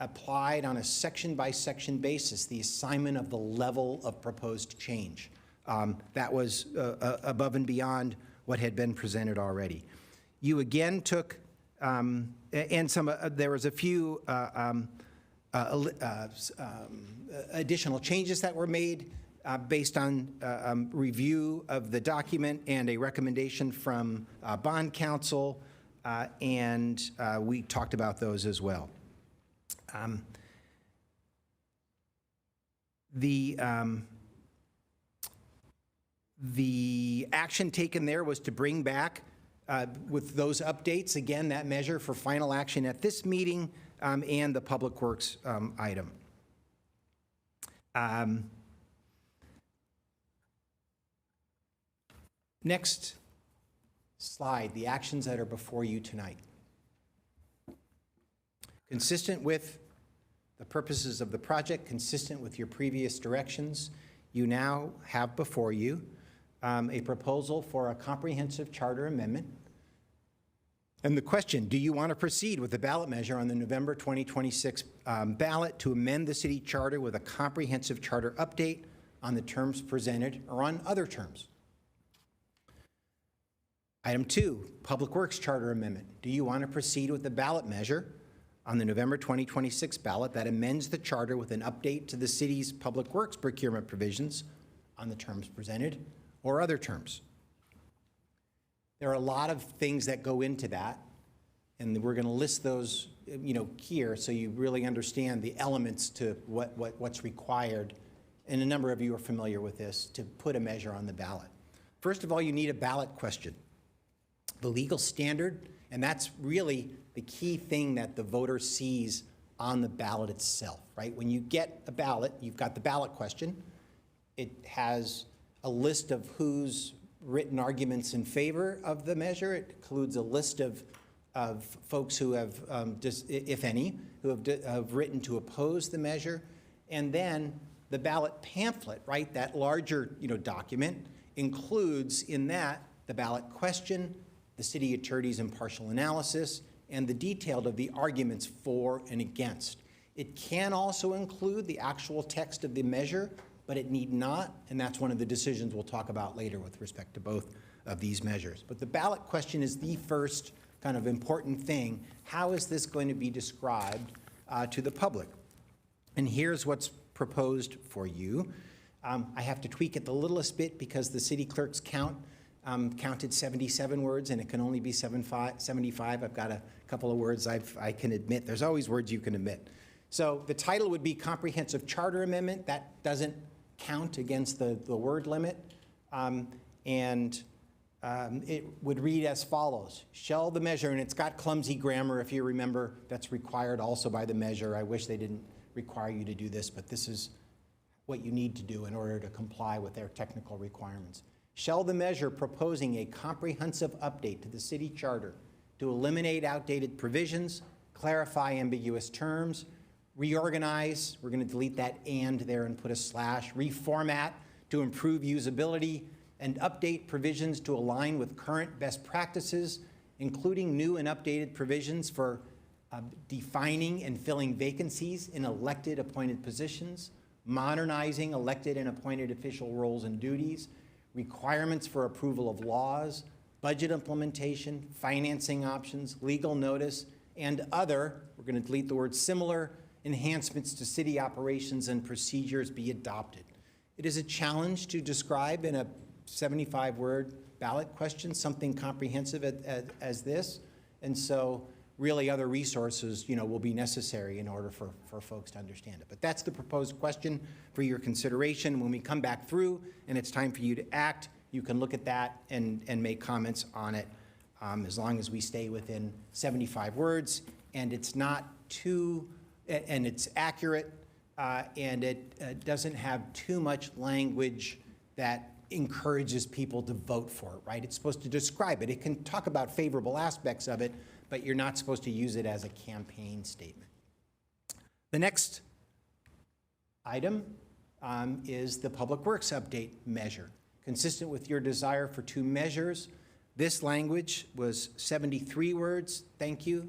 applied on a section-by-section basis the assignment of the level of proposed change. That was above and beyond what had been presented already. You again took, and there was a few additional changes that were made based on review of the document and a recommendation from bond counsel, and we talked about those as well. The action taken there was to bring back, with those updates, again, that measure for final action at this meeting and the Public Works item. Next slide, the actions that are before you tonight. Consistent with the purposes of the project, consistent with your previous directions, you now have before you a proposal for a comprehensive charter amendment. And the question, do you want to proceed with the ballot measure on the November 2026 ballot to amend the city charter with a comprehensive charter update on the terms presented or on other terms? Item 2, Public Works Charter Amendment. Do you want to proceed with the ballot measure on the November 2026 ballot that amends the charter with an update to the city's Public Works procurement provisions on the terms presented or other terms? There are a lot of things that go into that, and we're going to list those, here so you really understand the elements to what's required, and a number of you are familiar with this, to put a measure on the ballot. First of all, you need a ballot question. The legal standard, and that's really the key thing that the voter sees on the ballot itself, right? When you get a ballot, you've got the ballot question. It has a list of who's written arguments in favor of the measure. It includes a list of folks who have, if any, who have written to oppose the measure. And then the ballot pamphlet, right, that larger document, includes in that the ballot question, the city attorney's impartial analysis, and the detail of the arguments for and against. It can also include the actual text of the measure, but it need not, and that's one of the decisions we'll talk about later with respect to both of these measures. But the ballot question is the first kind of important thing. How is this going to be described to the public? And here's what's proposed for you. I have to tweak it the littlest bit because the city clerk's count counted 77 words, and it can only be 75. I've got a couple of words I can admit. There's always words you can admit. So the title would be Comprehensive Charter Amendment. That doesn't count against the word limit. It would read as follows. Shall the measure, and it's got clumsy grammar, if you remember, that's required also by the measure. I wish they didn't require you to do this, but this is what you need to do in order to comply with their technical requirements. Shall the measure proposing a comprehensive update to the city charter to eliminate outdated provisions, clarify ambiguous terms, reorganize, we're going to delete that and there and put a slash, reformat to improve usability, and update provisions to align with current best practices, including new and updated provisions for defining and filling vacancies in elected appointed positions, modernizing elected and appointed official roles and duties, requirements for approval of laws, budget implementation, financing options, legal notice, and other, we're going to delete the word similar, enhancements to city operations and procedures be adopted. It is a challenge to describe in a 75-word ballot question something comprehensive as this, and so really other resources will be necessary in order for folks to understand it. But that's the proposed question for your consideration. When we come back through and it's time for you to act, you can look at that and make comments on it as long as we stay within 75 words and it's not too, and it's accurate and it doesn't have too much language that encourages people to vote for it, right? It's supposed to describe it. It can talk about favorable aspects of it, but you're not supposed to use it as a campaign statement. The next item is the Public Works Update measure. Consistent with your desire for two measures, this language was 73 words. Thank you.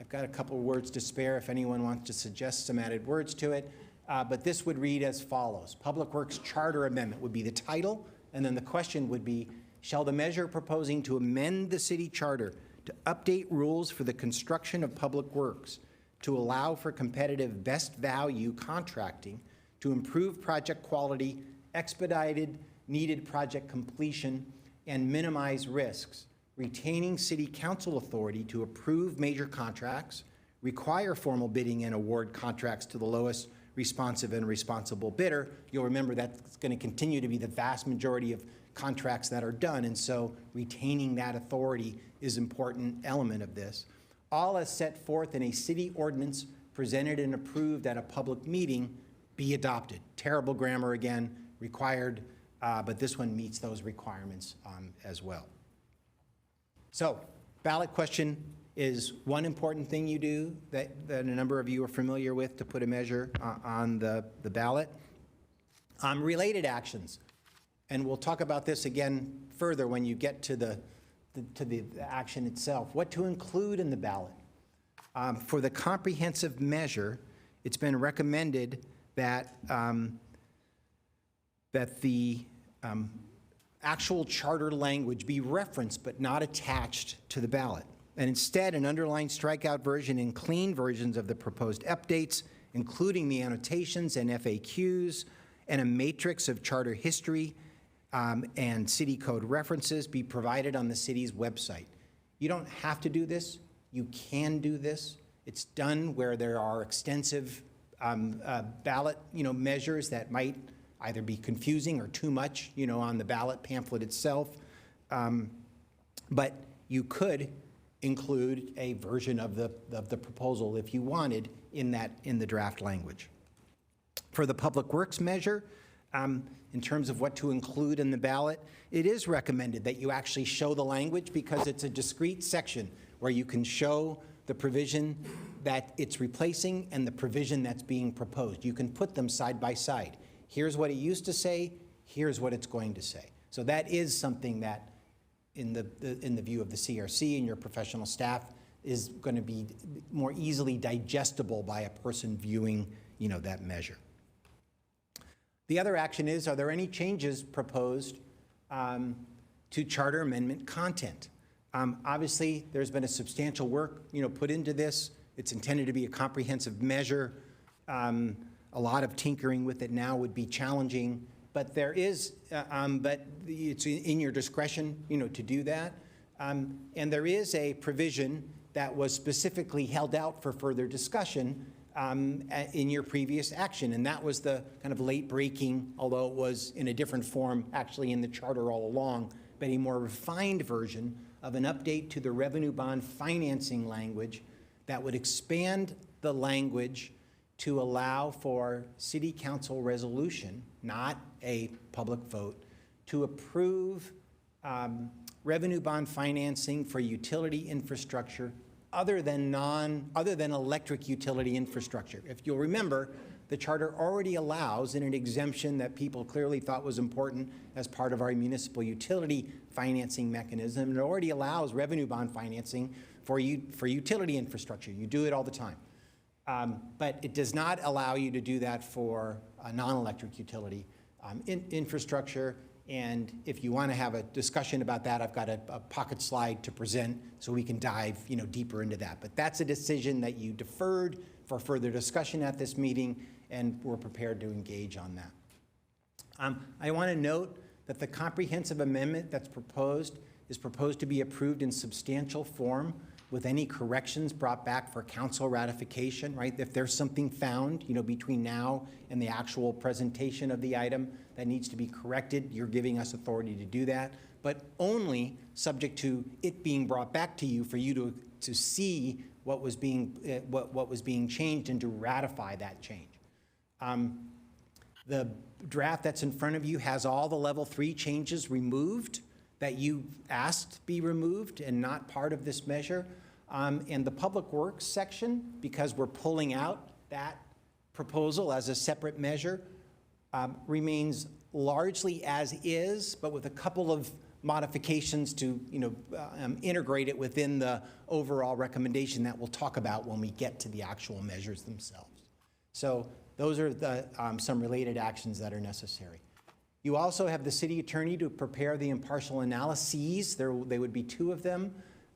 I've got a couple of words to spare if anyone wants to suggest some added words to it. But this would read as follows. Public Works Charter Amendment would be the title, and then the question would be, shall the measure proposing to amend the city charter to update rules for the construction of public works, to allow for competitive best value contracting, to improve project quality expedited needed project completion, and minimize risks, retaining city council authority to approve major contracts, require formal bidding and award contracts to the lowest responsive and responsible bidder. You'll remember that's going to continue to be the vast majority of contracts that are done, and so retaining that authority is an important element of this. All as set forth in a city ordinance presented and approved at a public meeting be adopted. Terrible grammar again, required, but this one meets those requirements as well. So, ballot question is one important thing you do that a number of you are familiar with to put a measure on the ballot. Related actions, and we'll talk about this again further when you get to the action itself. What to include in the ballot. For the comprehensive measure, it's been recommended that the actual charter language be referenced but not attached to the ballot. And instead, an underlined strikeout version and clean versions of the proposed updates, including the annotations and FAQs, and a matrix of charter history and city code references be provided on the city's website. You don't have to do this. You can do this. It's done where there are extensive ballot, measures that might either be confusing or too much, on the ballot pamphlet itself. But you could include a version of the proposal if you wanted in the draft language. For the Public Works measure, in terms of what to include in the ballot, it is recommended that you actually show the language because it's a discrete section where you can show the provision that it's replacing and the provision that's being proposed. You can put them side by side. Here's what it used to say, here's what it's going to say. So that is something that, in the view of the CRC and your professional staff, is going to be more easily digestible by a person viewing, that measure. The other action is, are there any changes proposed to charter amendment content? Obviously, there's been a substantial work, put into this. It's intended to be a comprehensive measure. A lot of tinkering with it now would be challenging, but there is, but it's in your discretion, to do that. And there is a provision that was specifically held out for further discussion in your previous action, and that was the kind of late breaking, although it was in a different form actually in the charter all along, but a more refined version of an update to the revenue bond financing language that would expand the language to allow for city council resolution, not a public vote, to approve revenue bond financing for utility infrastructure other than electric utility infrastructure. If you'll remember, the charter already allows, in an exemption that people clearly thought was important as part of our municipal utility financing mechanism, it already allows revenue bond financing for utility infrastructure. You do it all the time. But it does not allow you to do that for a non-electric utility infrastructure. And if you want to have a discussion about that, I've got a pocket slide to present so we can dive deeper into that. But that's a decision that you deferred for further discussion at this meeting, and we're prepared to engage on that. I want to note that the comprehensive amendment that's proposed is proposed to be approved in substantial form with any corrections brought back for council ratification, right? If there's something found, between now and the actual presentation of the item that needs to be corrected, you're giving us authority to do that, but only subject to it being brought back to you for you to see what was being changed and to ratify that change. The draft that's in front of you has all the level 3 changes removed that you asked be removed and not part of this measure. And the Public Works section, because we're pulling out that proposal as a separate measure, remains largely as is, but with a couple of modifications to integrate it within the overall recommendation that we'll talk about when we get to the actual measures themselves. So those are the, some related actions that are necessary. You also have the city attorney to prepare the impartial analyses. They would be 2 of them.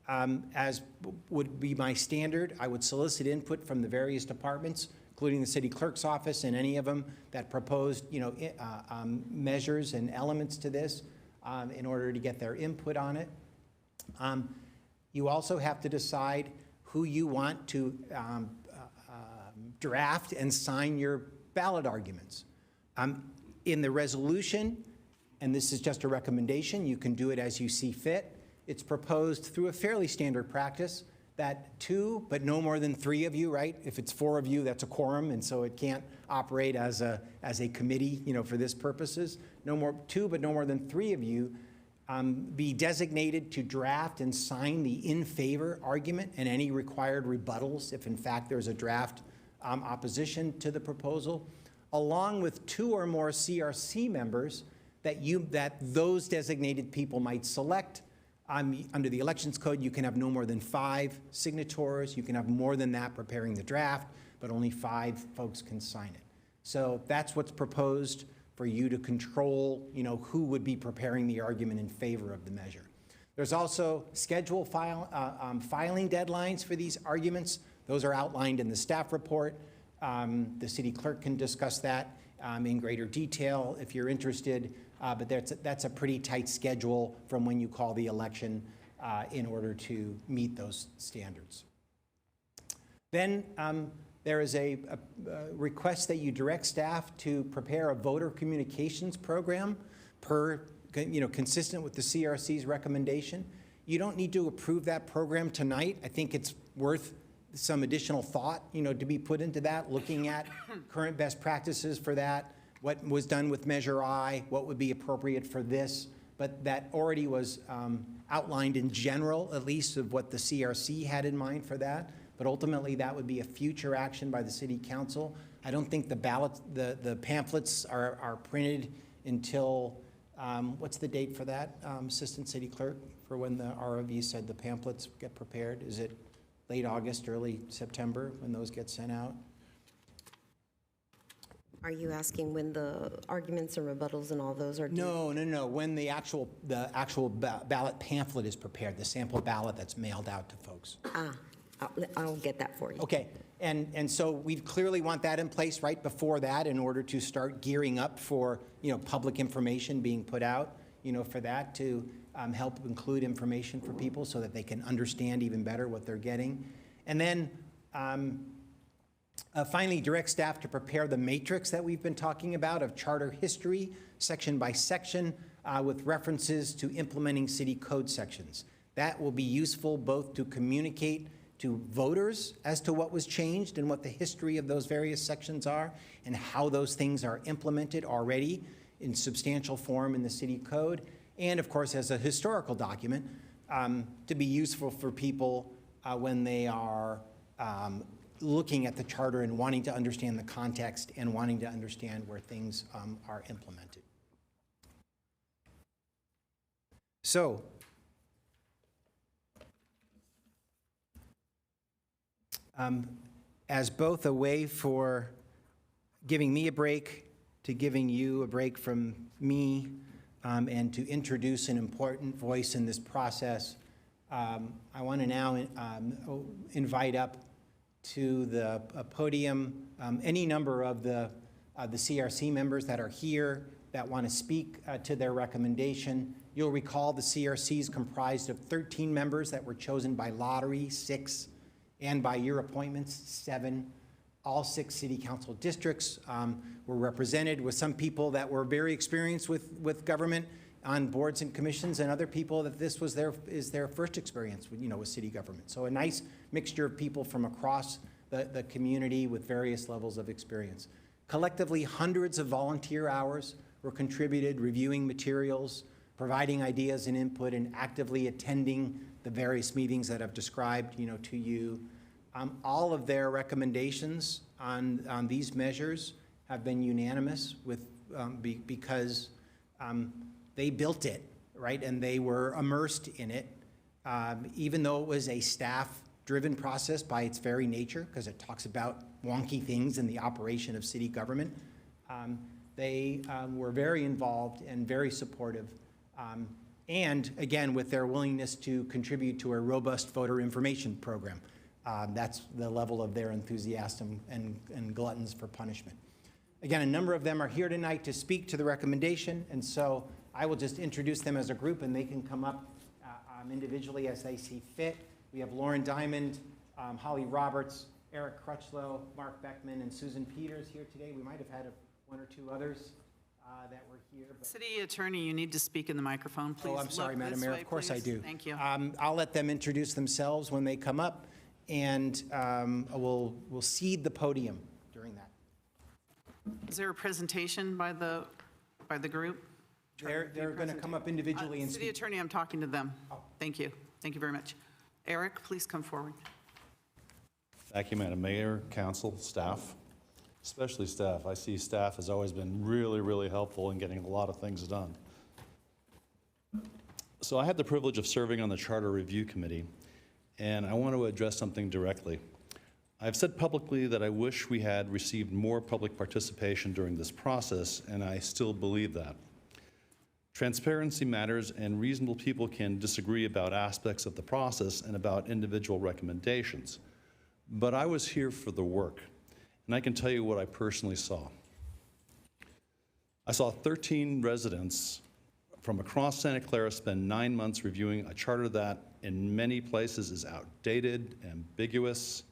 As would be my standard, I would solicit input from the various departments, including the city clerk's office and any of them that proposed, measures and elements to this in order to get their input on it. You also have to decide who you want to draft and sign your ballot arguments. In the resolution, and this is just a recommendation, you can do it as you see fit. It's proposed through a fairly standard practice that 2, but no more than 3 of you, right? If it's 4 of you, that's a quorum, and so it can't operate as a committee, for this purposes. 2, but no more than 3 of you be designated to draft and sign the in favor argument and any required rebuttals if in fact there's a draft opposition to the proposal, along with 2 or more CRC members that those designated people might select. Under the Elections Code, you can have no more than 5 signatories. You can have more than that preparing the draft, but only 5 folks can sign it. So that's what's proposed for you to control, who would be preparing the argument in favor of the measure. There's also scheduled filing deadlines for these arguments. Those are outlined in the staff report. The city clerk can discuss that in greater detail if you're interested. But that's a pretty tight schedule from when you call the election in order to meet those standards. Then there is a request that you direct staff to prepare a voter communications program consistent with the CRC's recommendation. You don't need to approve that program tonight. I think it's worth some additional thought, to be put into that, looking at current best practices for that, what was done with Measure I, what would be appropriate for this, but that already was outlined in general, at least of what the CRC had in mind for that. But ultimately, that would be a future action by the City Council. I don't think the pamphlets are printed until, what's the date for that, Assistant City Clerk, for when the ROV said the pamphlets get prepared? Is it late August, early September when those get sent out? Are you asking when the arguments and rebuttals and all those are due? No. When the actual ballot pamphlet is prepared, the sample ballot that's mailed out to folks. I'll get that for you. Okay, and so we clearly want that in place right before that in order to start gearing up for, public information being put out, for that to help include information for people so that they can understand even better what they're getting. And then finally, direct staff to prepare the matrix that we've been talking about of charter history, section by section, with references to implementing city code sections. That will be useful both to communicate to voters as to what was changed and what the history of those various sections are and how those things are implemented already in substantial form in the city code, and of course as a historical document to be useful for people when they are looking at the charter and wanting to understand the context and wanting to understand where things are implemented. So, as both a way for giving me a break, to giving you a break from me, and to introduce an important voice in this process, I want to now invite up to the podium any number of the CRC members that are here that want to speak to their recommendation. You'll recall the CRC is comprised of 13 members that were chosen by lottery, 6, and by your appointments, 7. All 6 city council districts were represented, with some people that were very experienced with government on boards and commissions, and other people that this was their first experience with city government. So a nice mixture of people from across the community with various levels of experience. Collectively, hundreds of volunteer hours were contributed reviewing materials, providing ideas and input, and actively attending the various meetings that I've described to you. All of their recommendations on these measures have been unanimous because they built it, right? And they were immersed in it, even though it was a staff-driven process by its very nature, because it talks about wonky things in the operation of city government. They were very involved and very supportive. And again, with their willingness to contribute to a robust voter information program. That's the level of their enthusiasm and gluttons for punishment. Again, a number of them are here tonight to speak to the recommendation, and so I will just introduce them as a group, and they can come up individually as they see fit. We have Lauren Diamond, Holly Roberts, Eric Crutchlow, Mark Beckman, and Susan Peters here today. We might have had one or two others that were here. But City Attorney, you need to speak in the microphone, please. I'm sorry, Look Madam this Mayor. way, Of course I please. do. Thank you. I'll let them introduce themselves when they come up, and we'll cede the podium during that. Is there a presentation by the group? They're going to come up individually and City speak. Attorney, I'm talking to them. Thank you. Thank you very much. Eric, please come forward. Thank you, Madam Mayor, council, staff, especially staff. I see staff has always been really, really helpful in getting a lot of things done. So I had the privilege of serving on the Charter Review Committee, and I want to address something directly. I've said publicly that I wish we had received more public participation during this process, and I still believe that. Transparency matters, and reasonable people can disagree about aspects of the process and about individual recommendations. But I was here for the work, and I can tell you what I personally saw. I saw 13 residents from across Santa Clara spend 9 months reviewing a charter that in many places is outdated, ambiguous,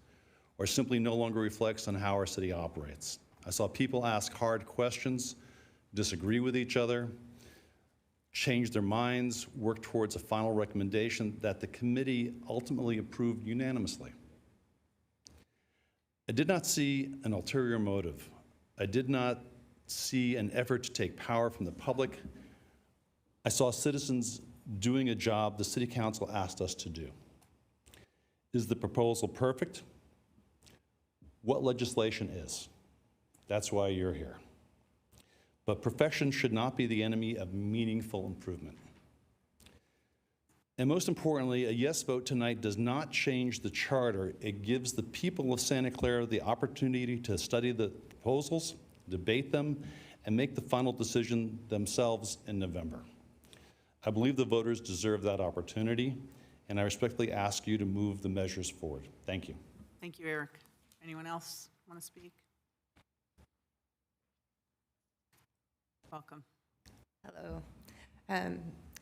or simply no longer reflects on how our city operates. I saw people ask hard questions, disagree with each other, change their minds, work towards a final recommendation that the committee ultimately approved unanimously. I did not see an ulterior motive. I did not see an effort to take power from the public. I saw citizens doing a job the City Council asked us to do. Is the proposal perfect? What legislation is? That's why you're here. But perfection should not be the enemy of meaningful improvement. And most importantly, a yes vote tonight does not change the charter. It gives the people of Santa Clara the opportunity to study the proposals, debate them, and make the final decision themselves in November. I believe the voters deserve that opportunity, and I respectfully ask you to move the measures forward. Thank you. Thank you, Eric. Anyone else want to speak? Welcome. Hello.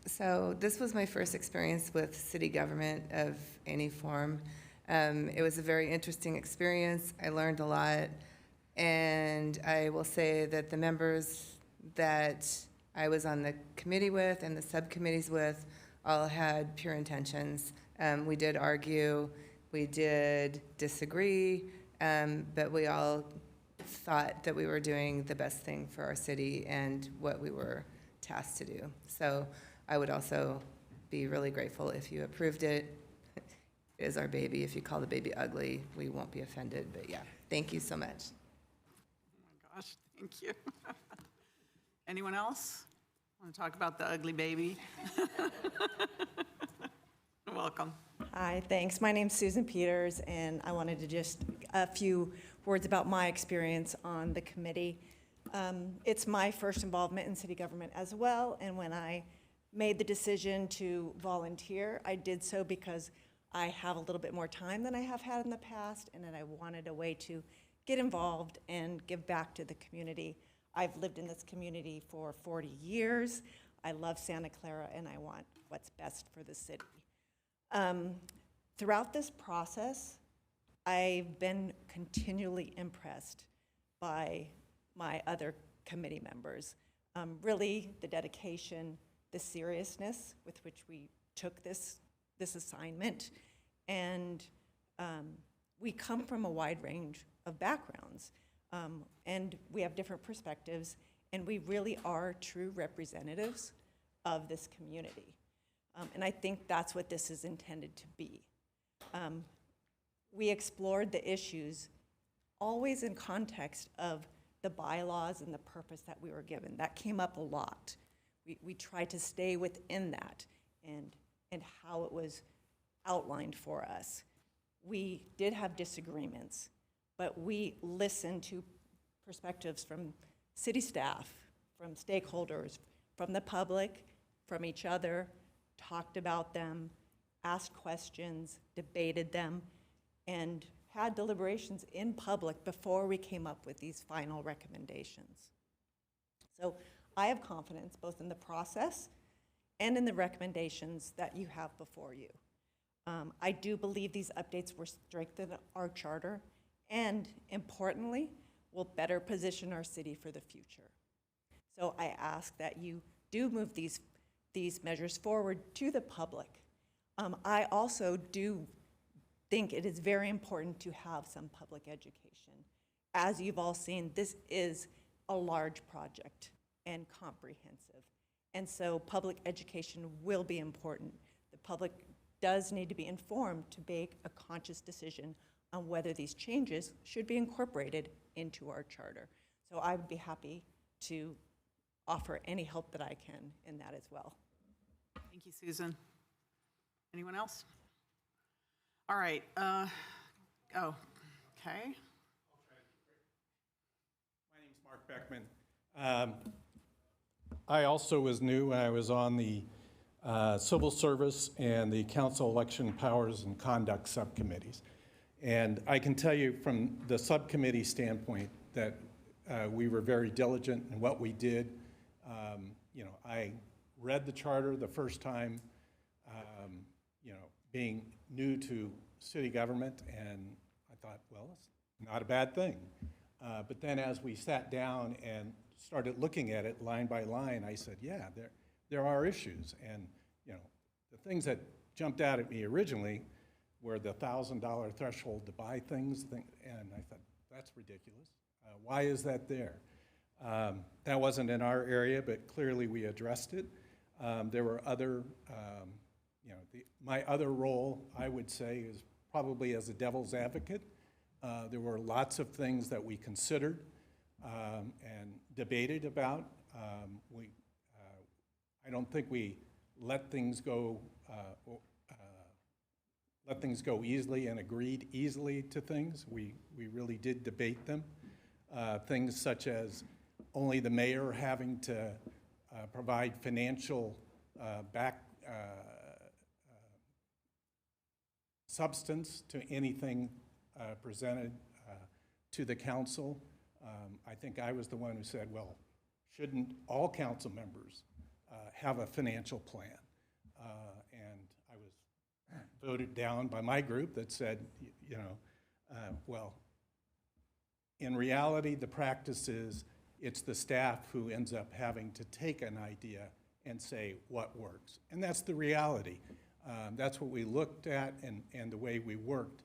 So this was my first experience with city government of any form. It was a very interesting experience. I learned a lot. And I will say that the members that I was on the committee with and the subcommittees with all had pure intentions. We did argue, we did disagree, but we all thought that we were doing the best thing for our city and what we were tasked to do. So I would also be really grateful if you approved it. It is our baby. If you call the baby ugly, we won't be offended. But yeah, thank you so much. Oh my gosh, thank you. Anyone else want to talk about the ugly baby? Welcome. Hi, thanks. My name's Susan Peters, and I wanted to just a few words about my experience on the committee. It's my first involvement in city government as well, and when I made the decision to volunteer, I did so because I have a little bit more time than I have had in the past, and that I wanted a way to get involved and give back to the community. I've lived in this community for 40 years. I love Santa Clara, and I want what's best for the city. Throughout this process, I've been continually impressed by my other committee members. Really, the dedication, the seriousness with which we took this assignment, and we come from a wide range of backgrounds, and we have different perspectives, and we really are true representatives of this community. And I think that's what this is intended to be. We explored the issues always in context of the bylaws and the purpose that we were given. That came up a lot. We tried to stay within that and how it was outlined for us. We did have disagreements, but we listened to perspectives from city staff, from stakeholders, from the public, from each other, talked about them, asked questions, debated them, and had deliberations in public before we came up with these final recommendations. So I have confidence both in the process and in the recommendations that you have before you. I do believe these updates will strengthen our charter and, importantly, will better position our city for the future. So I ask that you do move these measures forward to the public. I also do think it is very important to have some public education. As you've all seen, this is a large project and comprehensive. And so public education will be important. The public does need to be informed to make a conscious decision on whether these changes should be incorporated into our charter. So I would be happy to offer any help that I can in that as well. Thank you, Susan. Anyone else? All right. Okay. My name's Mark Beckman. I also was new when I was on the Civil Service and the Council Election Powers and Conduct Subcommittees. And I can tell you from the subcommittee standpoint that we were very diligent in what we did. I read the charter the first time, being new to city government, and I thought, well, it's not a bad thing. But then as we sat down and started looking at it line by line, I said, yeah, there are issues. And the things that jumped out at me originally were the $1,000 threshold to buy things, and I thought, that's ridiculous. Why is that there? That wasn't in our area, but clearly we addressed it. There were other, my other role, I would say, is probably as a devil's advocate. There were lots of things that we considered and debated about. I don't think we let things go easily and agreed easily to things. We really did debate them. Things such as only the mayor having to provide financial substance to anything presented to the council. I think I was the one who said, well, shouldn't all council members have a financial plan? And I was voted down by my group that said, well, in reality, the practice is it's the staff who ends up having to take an idea and say what works. And that's the reality. That's what we looked at and the way we worked.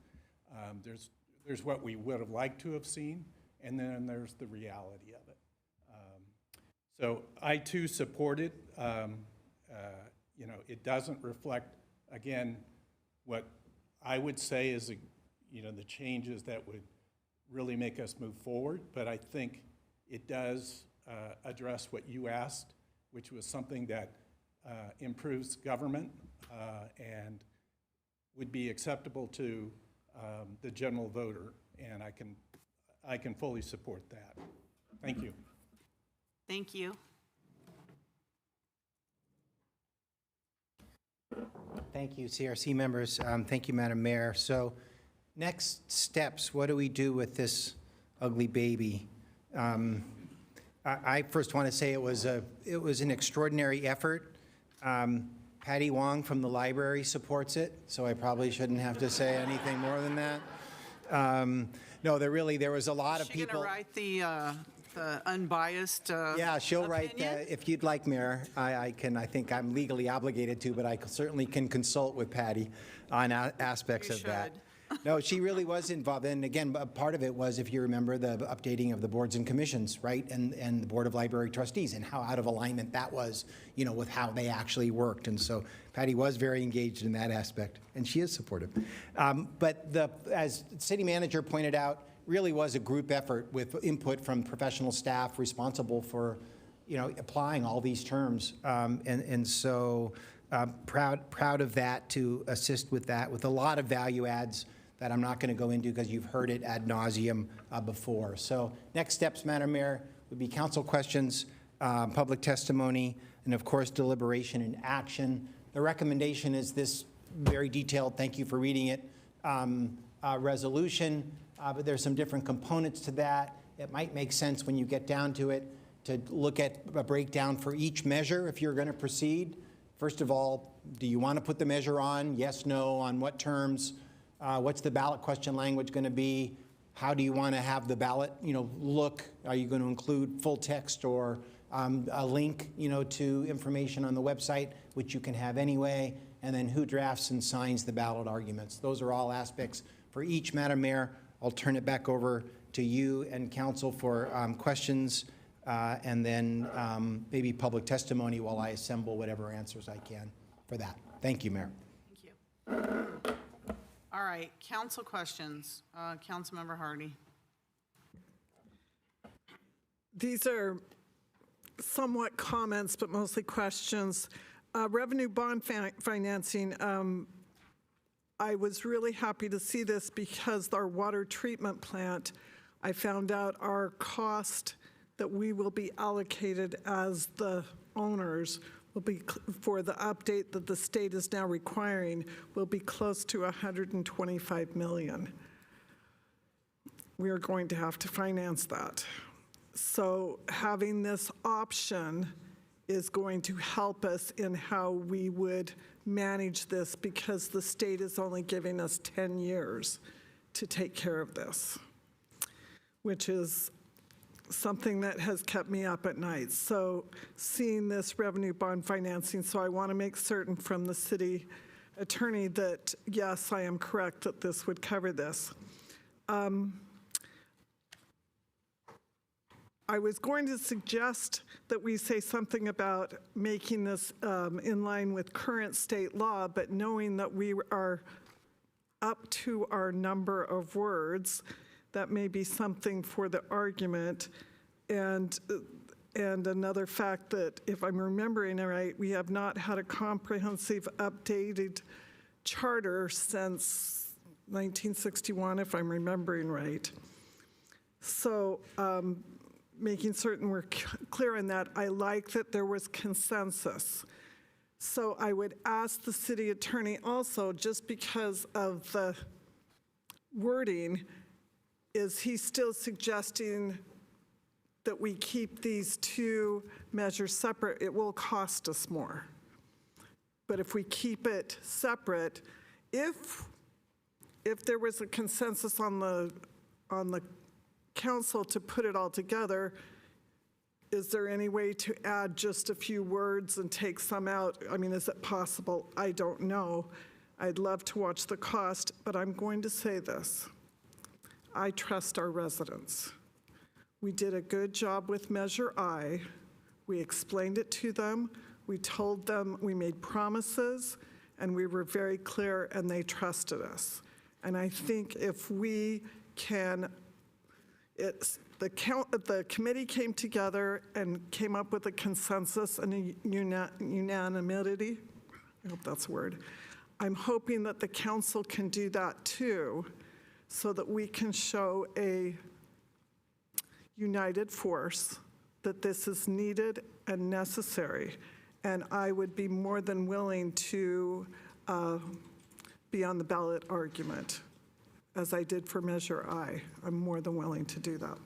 There's what we would have liked to have seen, and then there's the reality of it. So I too support it. It doesn't reflect, again, what I would say is the changes that would really make us move forward, but I think it does address what you asked, which was something that improves government and would be acceptable to the general voter, and I can fully support that. Thank you. Thank you. Thank you, CRC members. Thank you, Madam Mayor. So next steps, what do we do with this ugly baby? I first want to say it was an extraordinary effort. Patty Wong from the library supports it, so I probably shouldn't have to say anything more than that. No, there was a lot of people. Is she going to write the unbiased Yeah, she'll write, opinion? if you'd like, Mayor, I think I'm legally obligated to, but I certainly can consult with Patty on aspects of that. No, she really was involved. And again, part of it was, if you remember, the updating of the boards and commissions, right? And the Board of Library Trustees, and how out of alignment that was, with how they actually worked. And so Patty was very engaged in that aspect, and she is supportive. But as City Manager pointed out, really was a group effort with input from professional staff responsible for, applying all these terms. And so proud of that, to assist with that, with a lot of value adds that I'm not going to go into because you've heard it ad nauseum before. So next steps, Madam Mayor, would be council questions, public testimony, and of course deliberation and action. The recommendation is this, very detailed. Thank you for reading it. resolution, but there's some different components to that. It might make sense when you get down to it to look at a breakdown for each measure if you're going to proceed. First of all, do you want to put the measure on? Yes, no, on what terms? What's the ballot question language going to be? How do you want to have the ballot, look? Are you going to include full text or a link, to information on the website, which you can have anyway? And then who drafts and signs the ballot arguments? Those are all aspects for each, Madam Mayor. I'll turn it back over to you and council for questions and then maybe public testimony while I assemble whatever answers I can for that. Thank you, Mayor. Thank you. All right, council questions. Councilmember Hardy. These are somewhat comments, but mostly questions. Revenue bond financing, I was really happy to see this because our water treatment plant, I found out our cost that we will be allocated as the owners will be, for the update that the state is now requiring, will be close to $125 million. We are going to have to finance that. So having this option is going to help us in how we would manage this because the state is only giving us 10 years to take care of this, which is something that has kept me up at night. So seeing this revenue bond financing, so I want to make certain from the city attorney that, yes, I am correct that this would cover this. I was going to suggest that we say something about making this in line with current state law, but knowing that we are up to our number of words, that may be something for the argument. And another fact that, if I'm remembering it right, we have not had a comprehensive updated charter since 1961, if I'm remembering right. So making certain we're clear on that, I like that there was consensus. So I would ask the city attorney also, just because of the wording, is he still suggesting that we keep these two measures separate? It will cost us more. But if we keep it separate, if there was a consensus on the council to put it all together, is there any way to add just a few words and take some out? I mean, is it possible? I don't know. I'd love to watch the cost, but I'm going to say this. I trust our residents. We did a good job with Measure I. We explained it to them. We told them, we made promises, and we were very clear, and they trusted us. And I think if we can, the committee came together and came up with a consensus and a unanimity. I hope that's a word. I'm hoping that the council can do that too, so that we can show a united force that this is needed and necessary. And I would be more than willing to be on the ballot argument, as I did for Measure I. I'm more than willing to do that.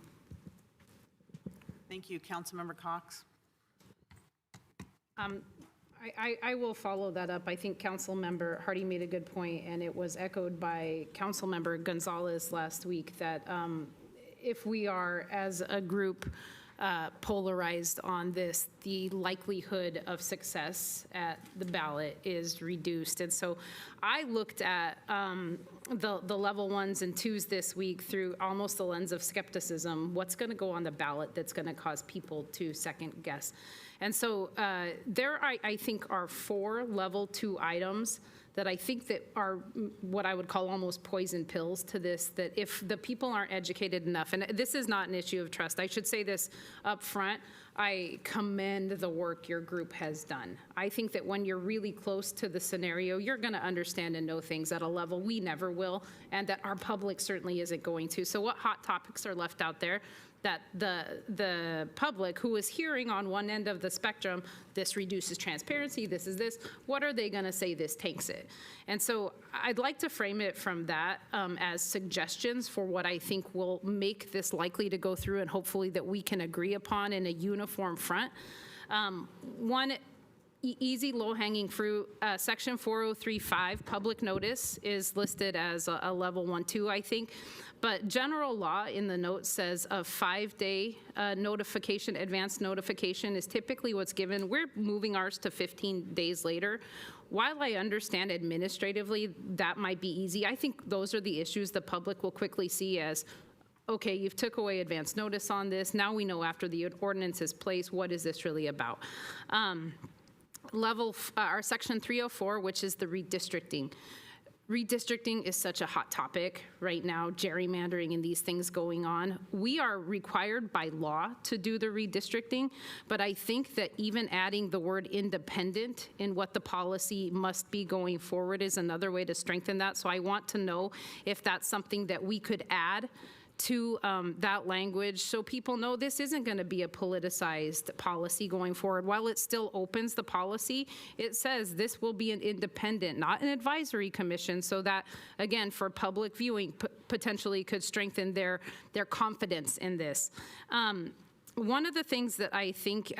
Thank you. Councilmember Cox. I will follow that up. I think Councilmember Hardy made a good point, and it was echoed by Councilmember Gonzalez last week, that if we are, as a group, polarized on this, the likelihood of success at the ballot is reduced. And so I looked at the level 1s and 2s this week through almost the lens of skepticism. What's going to go on the ballot that's going to cause people to second guess? And so there, I think, are 4 level 2 items that I think that are what I would call almost poison pills to this, that if the people aren't educated enough, and this is not an issue of trust, I should say this up front, I commend the work your group has done. I think that when you're really close to the scenario, you're going to understand and know things at a level we never will, and that our public certainly isn't going to. So what hot topics are left out there? that the public who is hearing on one end of the spectrum, this reduces transparency, this is this, what are they going to say this tanks it? And so I'd like to frame it from that as suggestions for what I think will make this likely to go through and hopefully that we can agree upon in a uniform front. One easy low-hanging fruit, section 403.5, public notice is listed as a level 1-2, I think. But general law in the note says a 5-day notification, advance notification is typically what's given. We're moving ours to 15 days later. While I understand administratively that might be easy, I think those are the issues the public will quickly see as, okay, you've took away advance notice on this. Now we know after the ordinance is placed, what is this really about? Our section 304, which is the redistricting. Redistricting is such a hot topic right now, gerrymandering and these things going on. We are required by law to do the redistricting, but I think that even adding the word independent in what the policy must be going forward is another way to strengthen that. So I want to know if that's something that we could add to that language so people know this isn't going to be a politicized policy going forward. While it still opens the policy, it says this will be an independent, not an advisory commission, so that, again, for public viewing, potentially could strengthen their confidence in this. One of the things that I think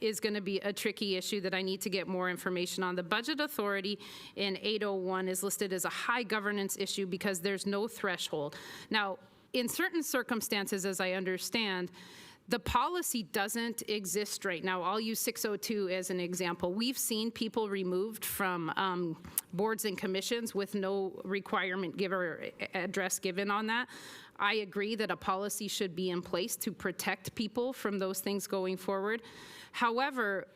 is going to be a tricky issue that I need to get more information on, the budget authority in 801 is listed as a high governance issue because there's no threshold. Now, in certain circumstances, as I understand, the policy doesn't exist right now. I'll use 602 as an example. We've seen people removed from boards and commissions with no requirement or address given on that. I agree that a policy should be in place to protect people from those things going forward. However,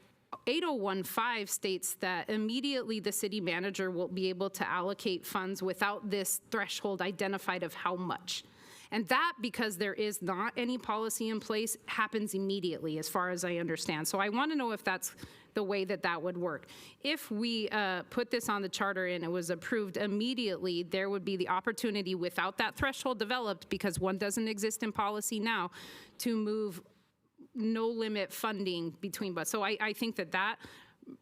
8015 states that immediately the city manager will be able to allocate funds without this threshold identified of how much. And that, because there is not any policy in place, happens immediately, as far as I understand. So I want to know if that's the way that that would work. If we put this on the charter and it was approved immediately, there would be the opportunity, without that threshold developed, because one doesn't exist in policy now, to move no limit funding between. But so I think that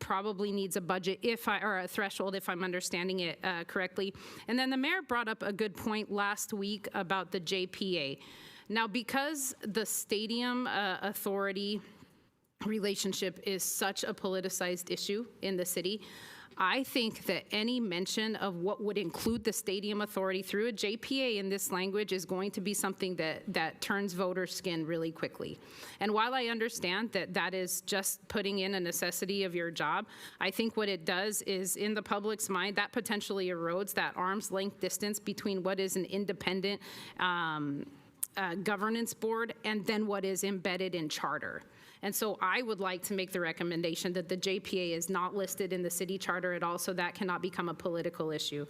probably needs a budget or a threshold, if I'm understanding it correctly. And then the mayor brought up a good point last week about the JPA. Now, because the stadium authority relationship is such a politicized issue in the city, I think that any mention of what would include the stadium authority through a JPA in this language is going to be something that turns voters' skin really quickly. And while I understand that that is just putting in a necessity of your job, I think what it does is, in the public's mind, that potentially erodes that arm's length distance between what is an independent governance board and then what is embedded in charter. And so I would like to make the recommendation that the JPA is not listed in the city charter at all, so that cannot become a political issue.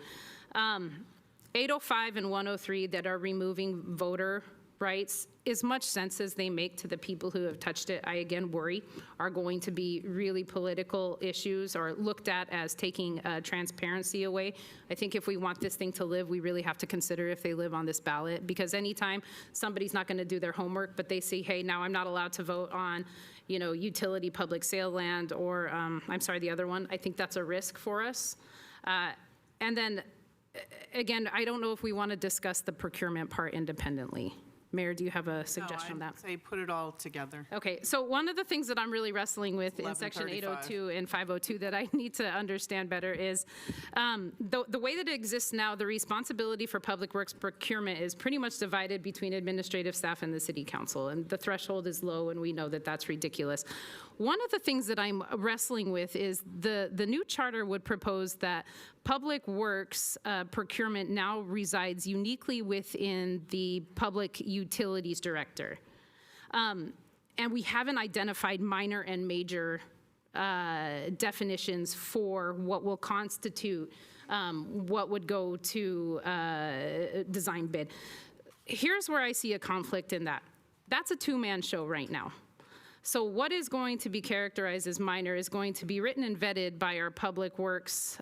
805 and 103 that are removing voter rights, as much sense as they make to the people who have touched it, I again worry are going to be really political issues or looked at as taking transparency away. I think if we want this thing to live, we really have to consider if they live on this ballot, because anytime somebody's not going to do their homework, but they say, hey, now I'm not allowed to vote on, utility public sale land, or I'm sorry, the other one, I think that's a risk for us. And then, again, I don't know if we want to discuss the procurement part independently. Mayor, do you have a suggestion on that? I'd say put it all together. Okay, so one of the things that I'm really wrestling with in section 802 and 502 that I need to understand better is the way that it exists now, the responsibility for public works procurement is pretty much divided between administrative staff and the city council, and the threshold is low, and we know that that's ridiculous. One of the things that I'm wrestling with is the new charter would propose that public works procurement now resides uniquely within the public utilities director. And we haven't identified minor and major definitions for what will constitute what would go to design bid. Here's where I see a conflict in that. That's a two-man show right now. So what is going to be characterized as minor is going to be written and vetted by our public works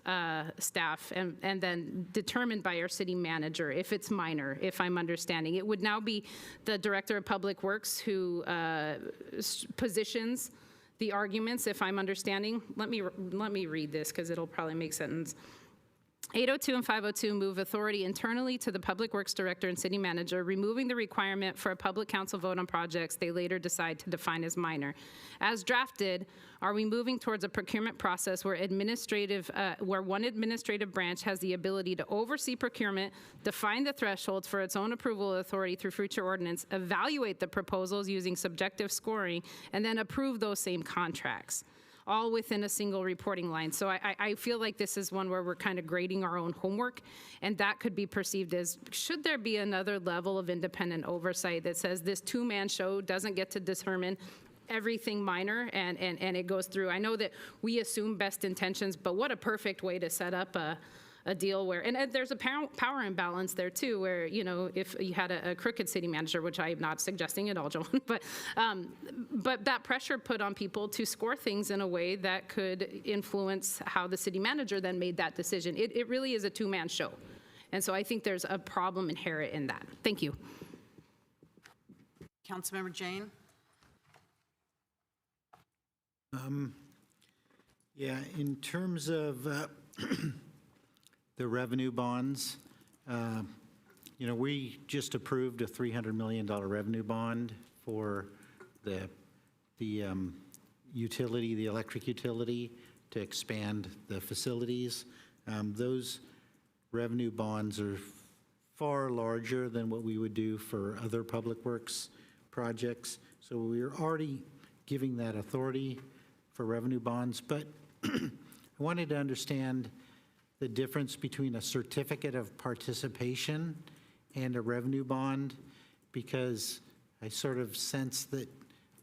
staff and then determined by our city manager if it's minor, if I'm understanding. It would now be the director of public works who positions the arguments, if I'm understanding. Let me read this because it'll probably make sense. 802 and 502 move authority internally to the Public Works Director and City Manager, removing the requirement for a public council vote on projects they later decide to define as minor. As drafted, are we moving towards a procurement process where one administrative branch has the ability to oversee procurement, define the thresholds for its own approval authority through future ordinance, evaluate the proposals using subjective scoring, and then approve those same contracts, all within a single reporting line? So I feel like this is one where we're kind of grading our own homework, and that could be perceived as, should there be another level of independent oversight that says this two-man show doesn't get to determine everything minor and it goes through? I know that we assume best intentions, but what a perfect way to set up a deal where, and there's a power imbalance there too, where, you know, if you had a crooked city manager, which I'm not suggesting at all, Joan, but that pressure put on people to score things in a way that could influence how the city manager then made that decision. It really is a two-man show. And so I think there's a problem inherent in that. Thank you. Councilmember Jane? Yeah, in terms of the revenue bonds, you know, we just approved a $300 million revenue bond for the utility, the electric utility, to expand the facilities. Those revenue bonds are far larger than what we would do for other public works projects. So we're already giving that authority for revenue bonds, but I wanted to understand the difference between a certificate of participation and a revenue bond, because I sort of sense that,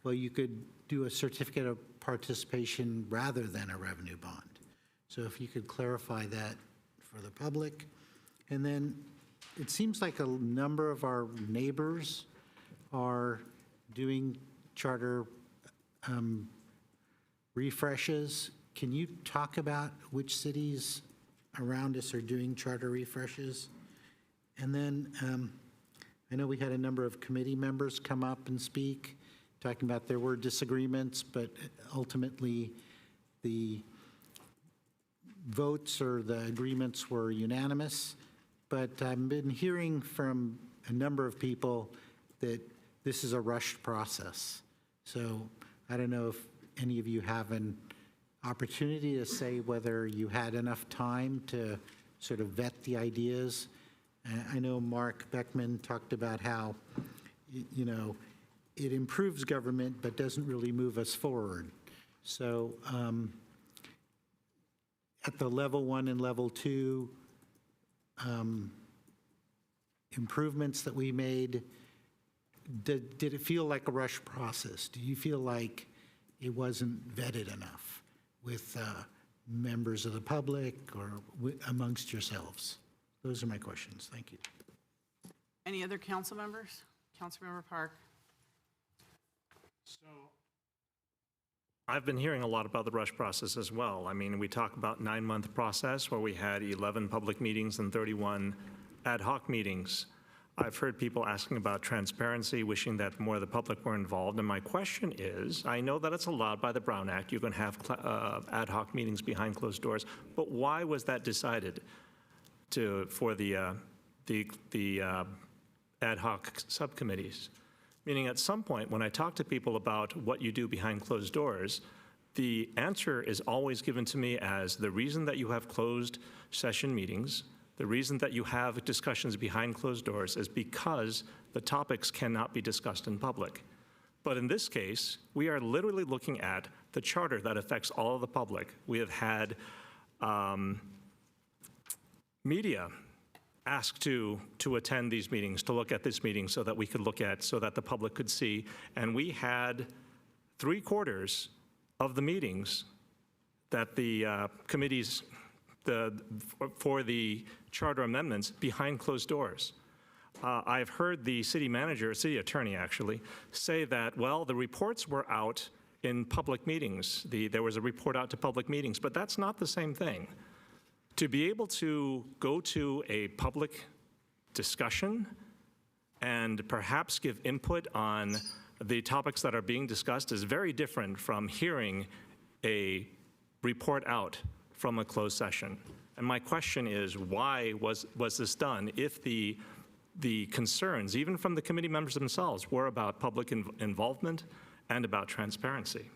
well, you could do a certificate of participation rather than a revenue bond. So if you could clarify that for the public. And then it seems like a number of our neighbors are doing charter refreshes. Can you talk about which cities around us are doing charter refreshes? And then I know we had a number of committee members come up and speak, talking about there were disagreements, but ultimately the votes or the agreements were unanimous. But I've been hearing from a number of people that this is a rushed process. So I don't know if any of you have an opportunity to say whether you had enough time to sort of vet the ideas. I know Mark Beckman talked about how, you know, it improves government but doesn't really move us forward. So at the level 1 and level 2 improvements that we made, did it feel like a rush process? Do you feel like it wasn't vetted enough with members of the public or amongst yourselves? Those are my questions. Thank you. Any other council members? Councilmember Park? So I've been hearing a lot about the rush process as well. I mean, we talk about 9-month process where we had 11 public meetings and 31 ad hoc meetings. I've heard people asking about transparency, wishing that more of the public were involved. And my question is, I know that it's allowed by the Brown Act. You can have ad hoc meetings behind closed doors, but why was that decided for the ad hoc subcommittees? Meaning at some point, when I talk to people about what you do behind closed doors, the answer is always given to me as the reason that you have closed session meetings, the reason that you have discussions behind closed doors is because the topics cannot be discussed in public. But in this case, we are literally looking at the charter that affects all of the public. We have had media asked to attend these meetings, to look at this meeting so that we could look at, so that the public could see. And we had 3/4 of the meetings that the committees, for the charter amendments behind closed doors. I've heard the city manager, city attorney actually, say that, well, the reports were out in public meetings. There was a report out to public meetings, but that's not the same thing. To be able to go to a public discussion and perhaps give input on the topics that are being discussed is very different from hearing a report out from a closed session. And my question is, why was this done if the concerns, even from the committee members themselves, were about public involvement and about transparency?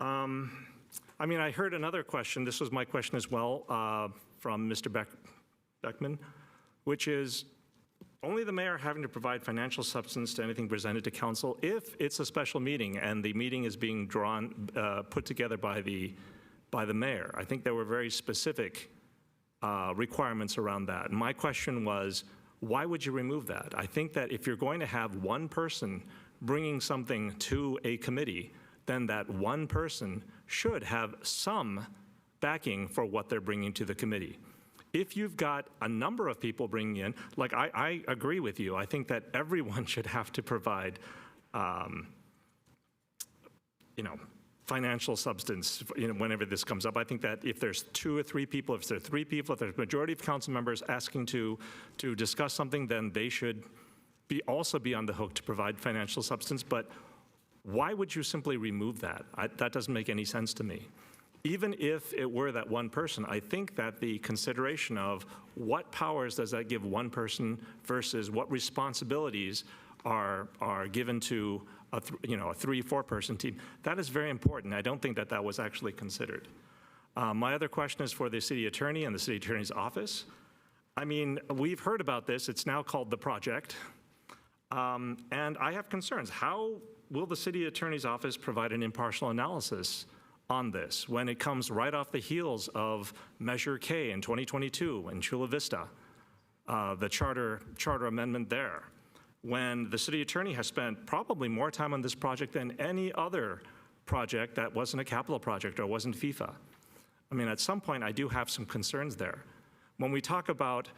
I mean, I heard another question, this was my question as well, from Mr. Beckman, which is, only the mayor having to provide financial substance to anything presented to council if it's a special meeting and the meeting is being put together by the mayor. I think there were very specific requirements around that. And my question was, why would you remove that? I think that if you're going to have one person bringing something to a committee, then that one person should have some backing for what they're bringing to the committee. If you've got a number of people bringing in, like I agree with you, I think that everyone should have to provide, financial substance, whenever this comes up. I think that if there's 2 or 3 people, if there's 3 people, if there's a majority of council members asking to discuss something, then they should also be on the hook to provide financial substance. But why would you simply remove that? That doesn't make any sense to me. Even if it were that one person, I think that the consideration of what powers does that give one person versus what responsibilities are given to a 3-4 person team, that is very important. I don't think that that was actually considered. My other question is for the city attorney and the city attorney's office. I mean, we've heard about this. It's now called the project. And I have concerns. How will the city attorney's office provide an impartial analysis on this when it comes right off the heels of Measure K in 2022 in Chula Vista, the charter amendment there, when the city attorney has spent probably more time on this project than any other project that wasn't a capital project or wasn't FIFA? I mean, at some point, I do have some concerns there. When we talk about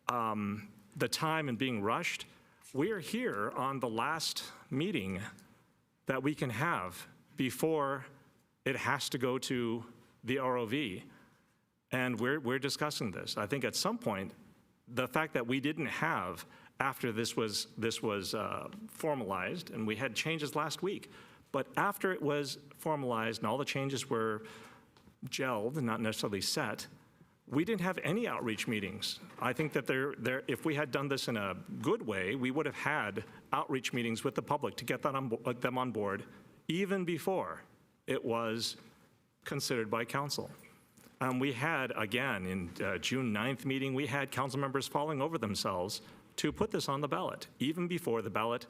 the time and being rushed, we're here on the last meeting that we can have before it has to go to the ROV, and we're discussing this. I think at some point, the fact that we didn't have, after this was formalized, and we had changes last week, but after it was formalized and all the changes were gelled, not necessarily set, we didn't have any outreach meetings. I think that if we had done this in a good way, we would have had outreach meetings with the public to get them on board even before it was considered by council. We had, again, in June 9th meeting, we had council members falling over themselves to put this on the ballot, even before the ballot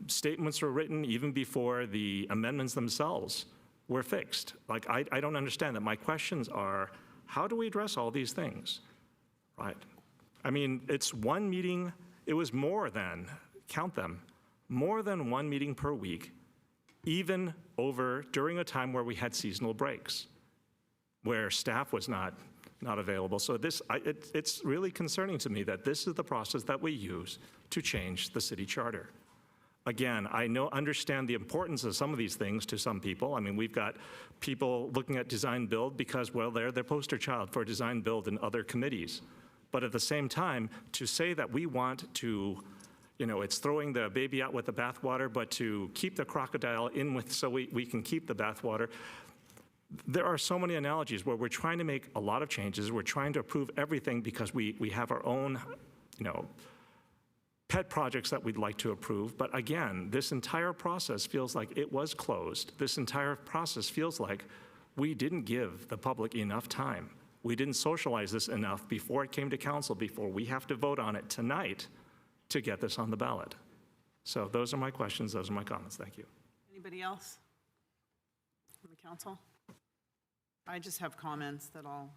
statements were written, even before the amendments themselves were fixed. Like, I don't understand that. My questions are, how do we address all these things, right? I mean, it's one meeting, it was more than, count them, more than one meeting per week, even during a time where we had seasonal breaks, where staff was not available. So it's really concerning to me that this is the process that we use to change the city charter. Again, I understand the importance of some of these things to some people. I mean, we've got people looking at design build because, well, they're the poster child for design build in other committees. But at the same time, to say that we want to, it's throwing the baby out with the bathwater, but to keep the crocodile in with so we can keep the bathwater. There are so many analogies where we're trying to make a lot of changes. We're trying to approve everything because we have our own, pet projects that we'd like to approve. But again, this entire process feels like it was closed. This entire process feels like we didn't give the public enough time. We didn't socialize this enough before it came to council, before we have to vote on it tonight to get this on the ballot. So those are my questions. Those are my comments. Thank you. Anybody else from the council? I just have comments that I'll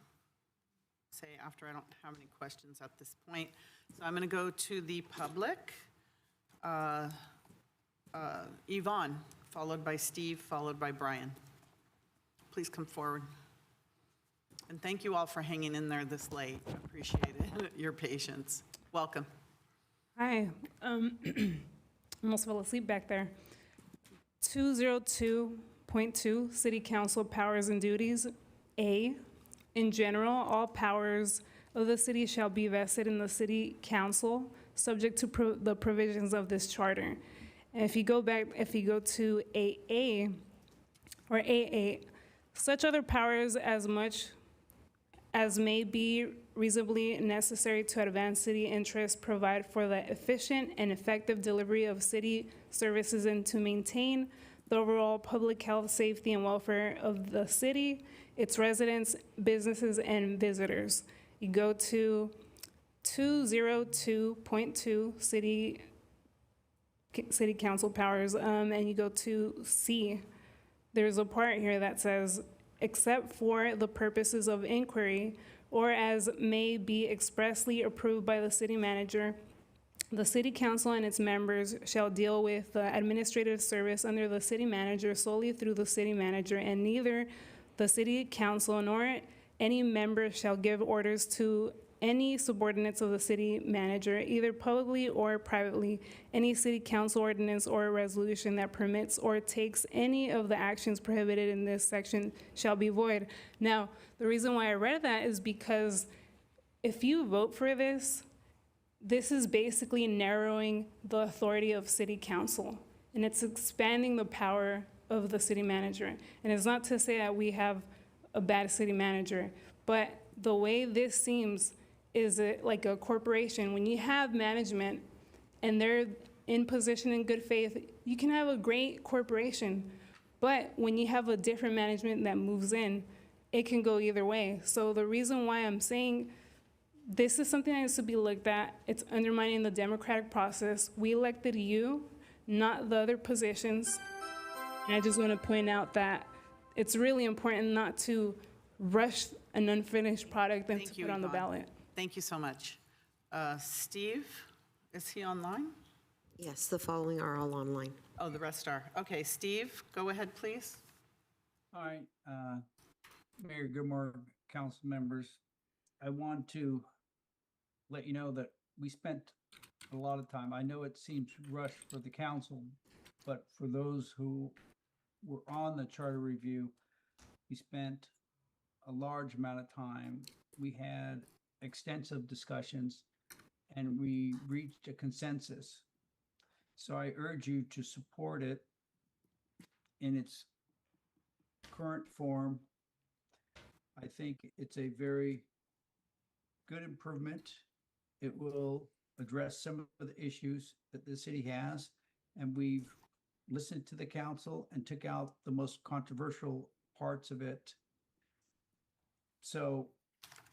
say after. I don't have any questions at this point. So I'm going to go to the public. Yvonne, followed by Steve, followed by Brian. Please come forward. And thank you all for hanging in there this late. I appreciate it, your patience. Welcome. Hi. Almost fell asleep back there. 202.2 City Council Powers and Duties. A, in general, all powers of the city shall be vested in the City Council, subject to the provisions of this charter. And if you go to AA or A8, such other powers as much as may be reasonably necessary to advance city interests, provide for the efficient and effective delivery of city services, and to maintain the overall public health, safety, and welfare of the city, its residents, businesses, and visitors. You go to 202.2 City Council powers, and you go to C. There's a part here that says, except for the purposes of inquiry, or as may be expressly approved by the city manager, the city council and its members shall deal with the administrative service under the city manager solely through the city manager, and neither the city council nor any member shall give orders to any subordinates of the city manager, either publicly or privately. Any city council ordinance or resolution that permits or takes any of the actions prohibited in this section shall be void. Now, the reason why I read that is because if you vote for this, this is basically narrowing the authority of city council, and it's expanding the power of the city manager. And it's not to say that we have a bad city manager, but the way this seems is like a corporation. When you have management and they're in position in good faith, you can have a great corporation. But when you have a different management that moves in, it can go either way. So the reason why I'm saying this is something that needs to be looked at, it's undermining the democratic process. We elected you, not the other positions. And I just want to point out that it's really important not to rush an unfinished product and to put it on the ballot. Thank you so much. Steve, is he online? Yes, the following are all online. Oh, the rest are. Okay, Steve, go ahead, please. All right, Mayor Gilmore, council members, I want to let you know that we spent a lot of time. I know it seems rushed for the council, but for those who were on the charter review, we spent a large amount of time. We had extensive discussions and we reached a consensus. So I urge you to support it in its current form. I think it's a very good improvement. It will address some of the issues that the city has, and we've listened to the council and took out the most controversial parts of it. So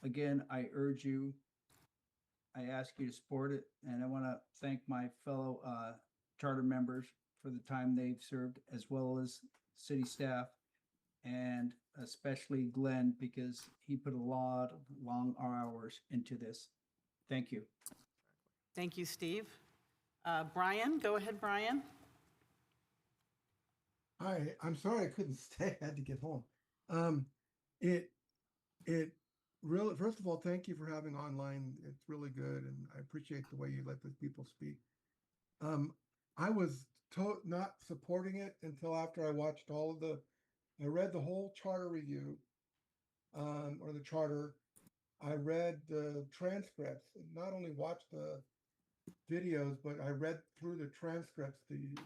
again, I urge you, I ask you to support it, and I want to thank my fellow charter members for the time they've served, as well as city staff, and especially Glenn, because he put a lot of long hours into this. Thank you. Thank you, Steve. Brian, go ahead, Brian. Hi, I'm sorry I couldn't stay. I had to get home. It really, first of all, thank you for having online. It's really good, and I appreciate the way you let the people speak. I was not supporting it until after I watched I read the whole charter review, or the charter. I read the transcripts, and not only watched the videos, but I read through the transcripts, the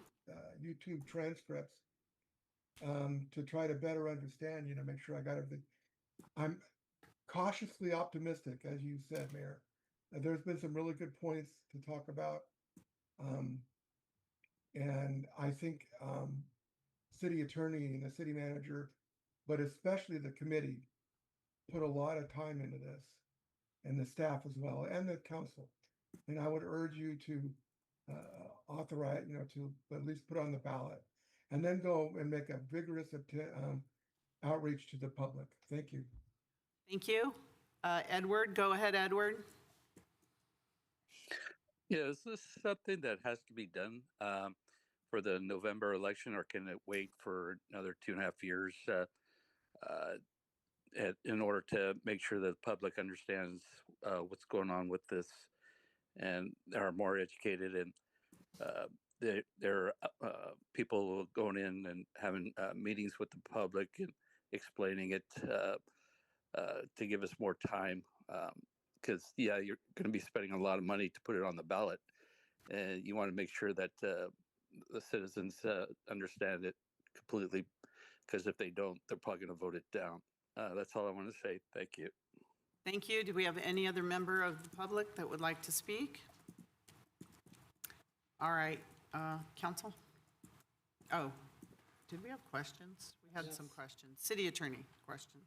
YouTube transcripts, to try to better understand, make sure I got everything. I'm cautiously optimistic, as you said, Mayor. There's been some really good points to talk about. And I think city attorney and the city manager, but especially the committee, put a lot of time into this, and the staff as well, and the council. And I would urge you to authorize, to at least put on the ballot, and then go and make a vigorous outreach to the public. Thank you. Thank you. Edward, go ahead, Edward. Yeah, is this something that has to be done for the November election, or can it wait for another 2.5 years in order to make sure that the public understands what's going on with this and are more educated, and they're people going in and having meetings with the public and explaining it to give us more time. Because you're going to be spending a lot of money to put it on the ballot, and you want to make sure that the citizens understand it completely. Because if they don't, they're probably going to vote it down. That's all I want to say. Thank you. Thank you. Do we have any other member of the public that would like to speak? All right, council? Oh, did we have questions? We had some questions. City attorney, questions.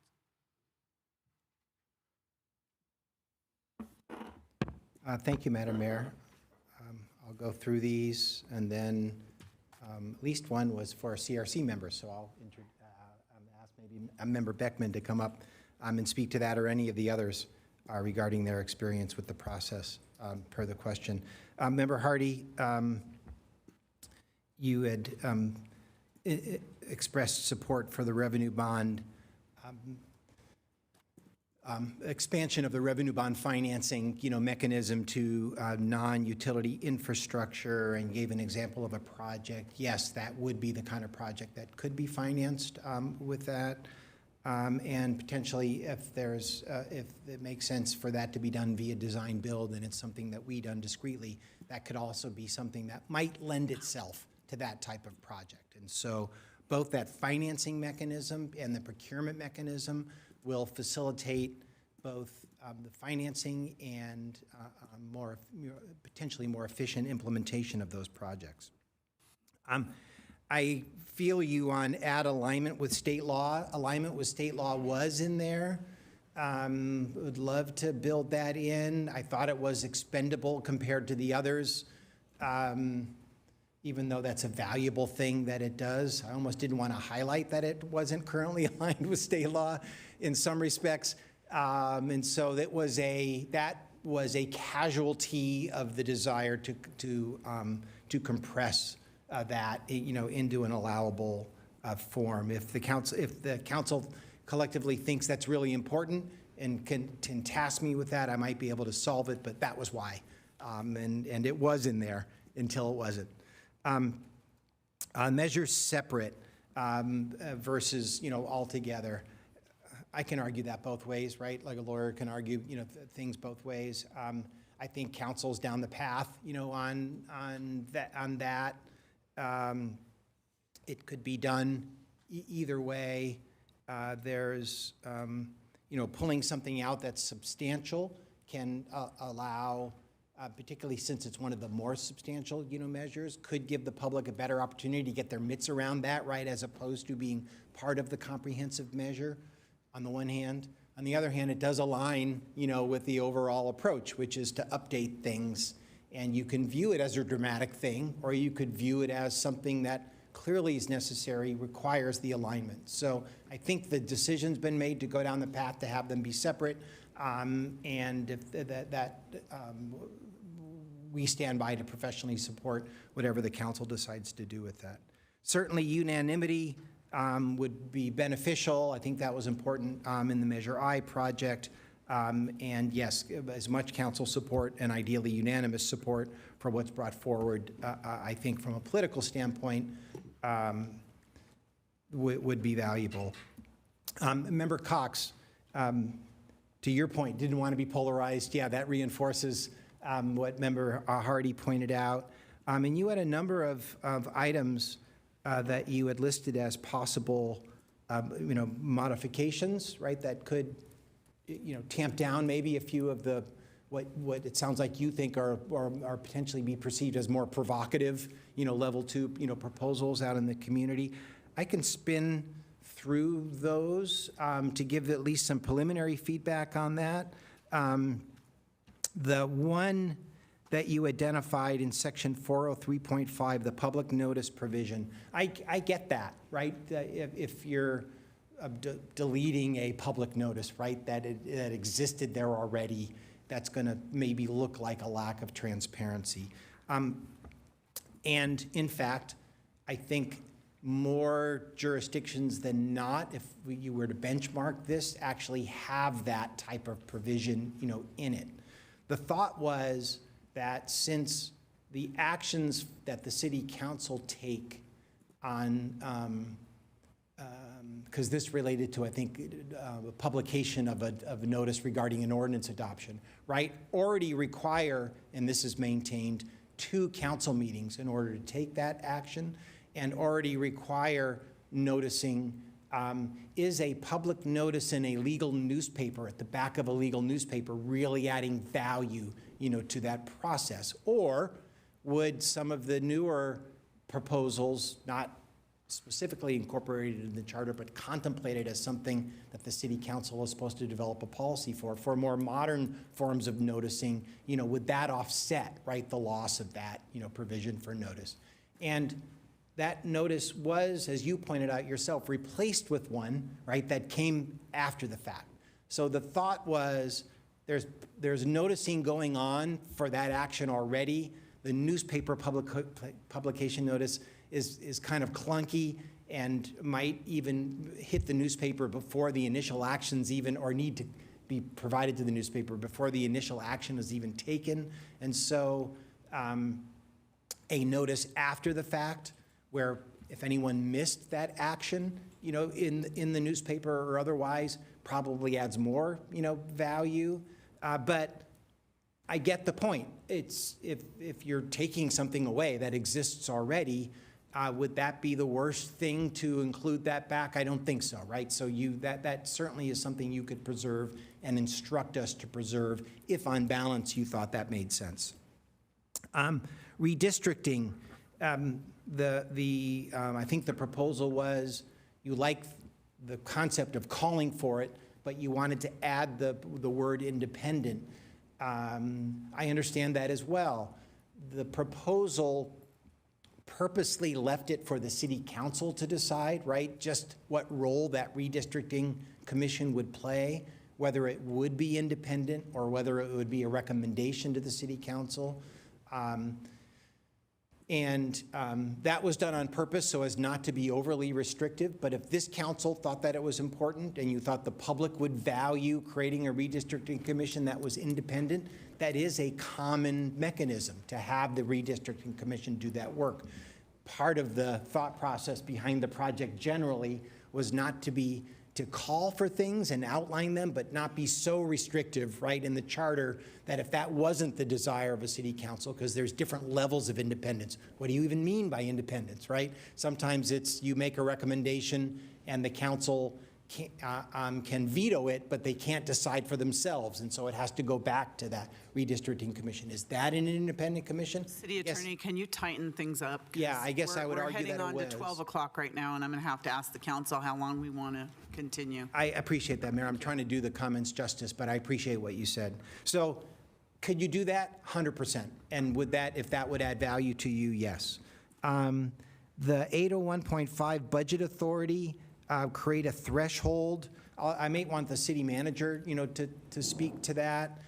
Thank you, Madam Mayor. I'll go through these, and then at least one was for CRC members, so I'll ask maybe Member Beckman to come up and speak to that, or any of the others regarding their experience with the process per the question. Member Hardy, you had expressed support for the revenue bond, expansion of the revenue bond financing, mechanism to non-utility infrastructure, and gave an example of a project. Yes, that would be the kind of project that could be financed with that. And potentially, if it makes sense for that to be done via design build, and it's something that we done discreetly, that could also be something that might lend itself to that type of project. And so both that financing mechanism and the procurement mechanism will facilitate both the financing and potentially more efficient implementation of those projects. I feel you on add alignment with state law. Alignment with state law was in there. Would love to build that in. I thought it was expendable compared to the others, even though that's a valuable thing that it does. I almost didn't want to highlight that it wasn't currently aligned with state law in some respects. And so that was a casualty of the desire to compress that into an allowable form. If the council collectively thinks that's really important and can task me with that, I might be able to solve it, but that was why. And it was in there until it wasn't. Measures separate versus, altogether. I can argue that both ways, right? Like a lawyer can argue, things both ways. I think council's down the path, on that. It could be done either way. There's, pulling something out that's substantial can allow, particularly since it's one of the more substantial, measures, could give the public a better opportunity to get their mitts around that, right, as opposed to being part of the comprehensive measure, on the one hand. On the other hand, it does align, with the overall approach, which is to update things. And you can view it as a dramatic thing, or you could view it as something that clearly is necessary, requires the alignment. So I think the decision's been made to go down the path to have them be separate. And if we stand by to professionally support whatever the council decides to do with that. Certainly unanimity would be beneficial. I think that was important in the Measure I project. And yes, as much council support and ideally unanimous support for what's brought forward, I think from a political standpoint, would be valuable. Member Cox, to your point, didn't want to be polarized. Yeah, that reinforces what Member Hardy pointed out. And you had a number of items that you had listed as possible, modifications, right, that could, tamp down maybe a few of the, what it sounds like you think are potentially be perceived as more provocative, level 2, proposals out in the community. I can spin through those to give at least some preliminary feedback on that. The one that you identified in section 403.5, the public notice provision, I get that, right? If you're deleting a public notice, right, that existed there already, that's going to maybe look like a lack of transparency. And in fact, I think more jurisdictions than not, if you were to benchmark this, actually have that type of provision, in it. The thought was that since the actions that the city council take on, because this related to, I think, a publication of a notice regarding an ordinance adoption, right, already require, and this is maintained, 2 council meetings in order to take that action, and already require noticing. Is a public notice in a legal newspaper, at the back of a legal newspaper, really adding value, to that process? Or would some of the newer proposals, not specifically incorporated in the charter, but contemplated as something that the city council is supposed to develop a policy for more modern forms of noticing, would that offset, right, the loss of that, provision for notice? And that notice was, as you pointed out yourself, replaced with one, right, that came after the fact. So the thought was there's noticing going on for that action already. The newspaper publication notice is kind of clunky and might even hit the newspaper before the initial actions even, or need to be provided to the newspaper before the initial action is even taken. And so a notice after the fact, where if anyone missed that action, in the newspaper or otherwise, probably adds more, value. But I get the point. It's if you're taking something away that exists already, would that be the worst thing to include that back? I don't think so, right? So that certainly is something you could preserve and instruct us to preserve if on balance you thought that made sense. Redistricting. I think the proposal was you like the concept of calling for it, but you wanted to add the word independent. I understand that as well. The proposal purposely left it for the city council to decide, right? Just what role that redistricting commission would play, whether it would be independent or whether it would be a recommendation to the city council. That was done on purpose so as not to be overly restrictive. But if this council thought that it was important and you thought the public would value creating a redistricting commission that was independent, that is a common mechanism to have the redistricting commission do that work. Part of the thought process behind the project generally was not to call for things and outline them, but not be so restrictive, right, in the charter that if that wasn't the desire of a city council, because there's different levels of independence. What do you even mean by independence, right? Sometimes it's you make a recommendation and the council can veto it, but they can't decide for themselves, and so it has to go back to that redistricting commission. Is that an independent commission? City Attorney, can you tighten things up? 'Cause Yeah, I guess I would argue that it We're heading on was. to 12 o'clock right now, and I'm going to have to ask the council how long we want to continue. I appreciate that, Mayor. I'm trying to do the comments justice, but I appreciate what you said. So could you do that? 100%. And would that, if that would add value to you, yes. The 801.5 Budget Authority, create a threshold. I may want the city manager, to speak to that.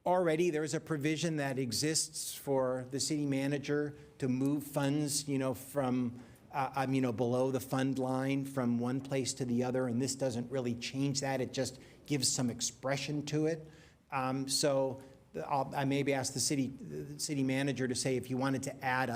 Already, there's a provision that exists for the city manager to move funds, from, below the fund line from one place to the other, and this doesn't really change that. It just gives some expression to it. I maybe ask the city manager to say if you wanted to add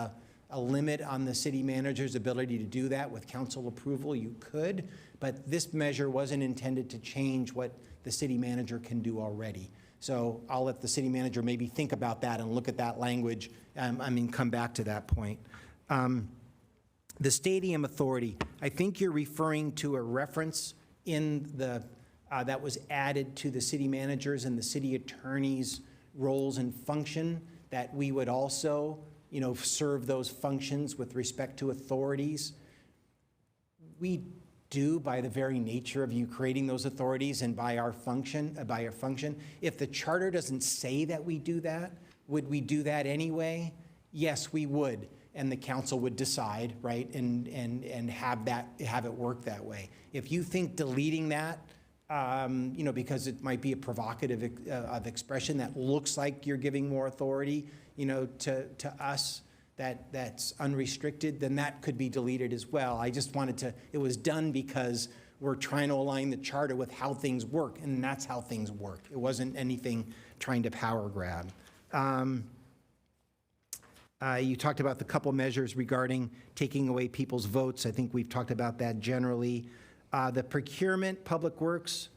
a limit on the city manager's ability to do that with council approval, you could, but this measure wasn't intended to change what the city manager can do already. So I'll let the city manager maybe think about that and look at that language, come back to that point. The Stadium Authority, I think you're referring to a reference in the, that was added to the city managers and the city attorney's roles and function, that we would also serve those functions with respect to authorities. We do by the very nature of you creating those authorities and by our function. If the charter doesn't say that we do that, would we do that anyway? Yes, we would. And the council would decide, right, and have it work that way. If you think deleting that, because it might be a provocative of expression that looks like you're giving more authority, to us, that's unrestricted, then that could be deleted as well. I just wanted it was done because we're trying to align the charter with how things work, and that's how things work. It wasn't anything trying to power grab. You talked about the couple measures regarding taking away people's votes. I think we've talked about that generally. The procurement, Public Works,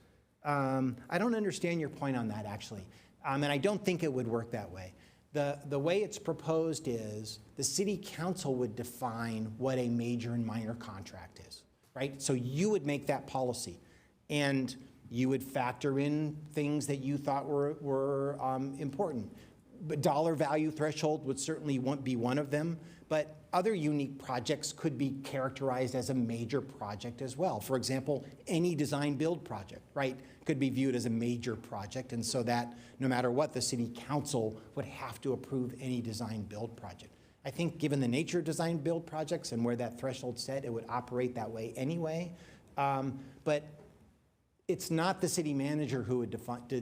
I don't understand your point on that, actually. And I don't think it would work that way. The way it's proposed is the city council would define what a major and minor contract is, right? So you would make that policy, and you would factor in things that you thought were important. But dollar value threshold would certainly be one of them, but other unique projects could be characterized as a major project as well. For example, any design build project, right, could be viewed as a major project, and so that no matter what, the city council would have to approve any design build project. I think given the nature of design build projects and where that threshold's set, it would operate that way anyway. But it's not the city manager who would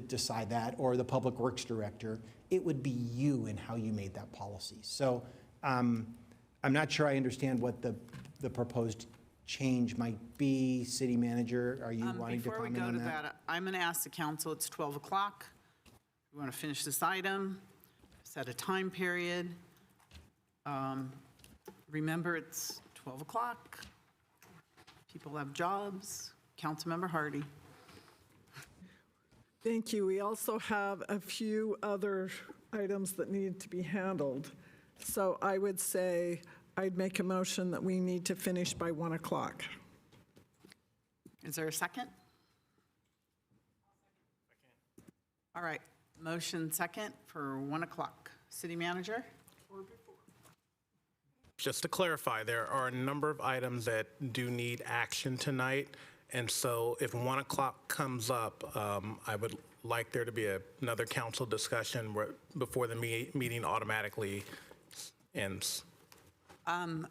decide that, or the public works director. It would be you and how you made that policy. So I'm not sure I understand what the proposed change might be. City manager, are you wanting to comment on that? Before we go to that, I'm going to ask the council, it's 12 o'clock. We want to finish this item, set a time period. Remember, it's 12 o'clock. People have jobs. Councilmember Hardy. Thank you. We also have a few other items that need to be handled. So I would say I'd make a motion that we need to finish by 1 o'clock. Is there a second? All right, motion second for 1 o'clock. City manager? Just to clarify, there are a number of items that do need action tonight. And so if 1 o'clock comes up, I would like there to be another council discussion before the meeting automatically ends. I'm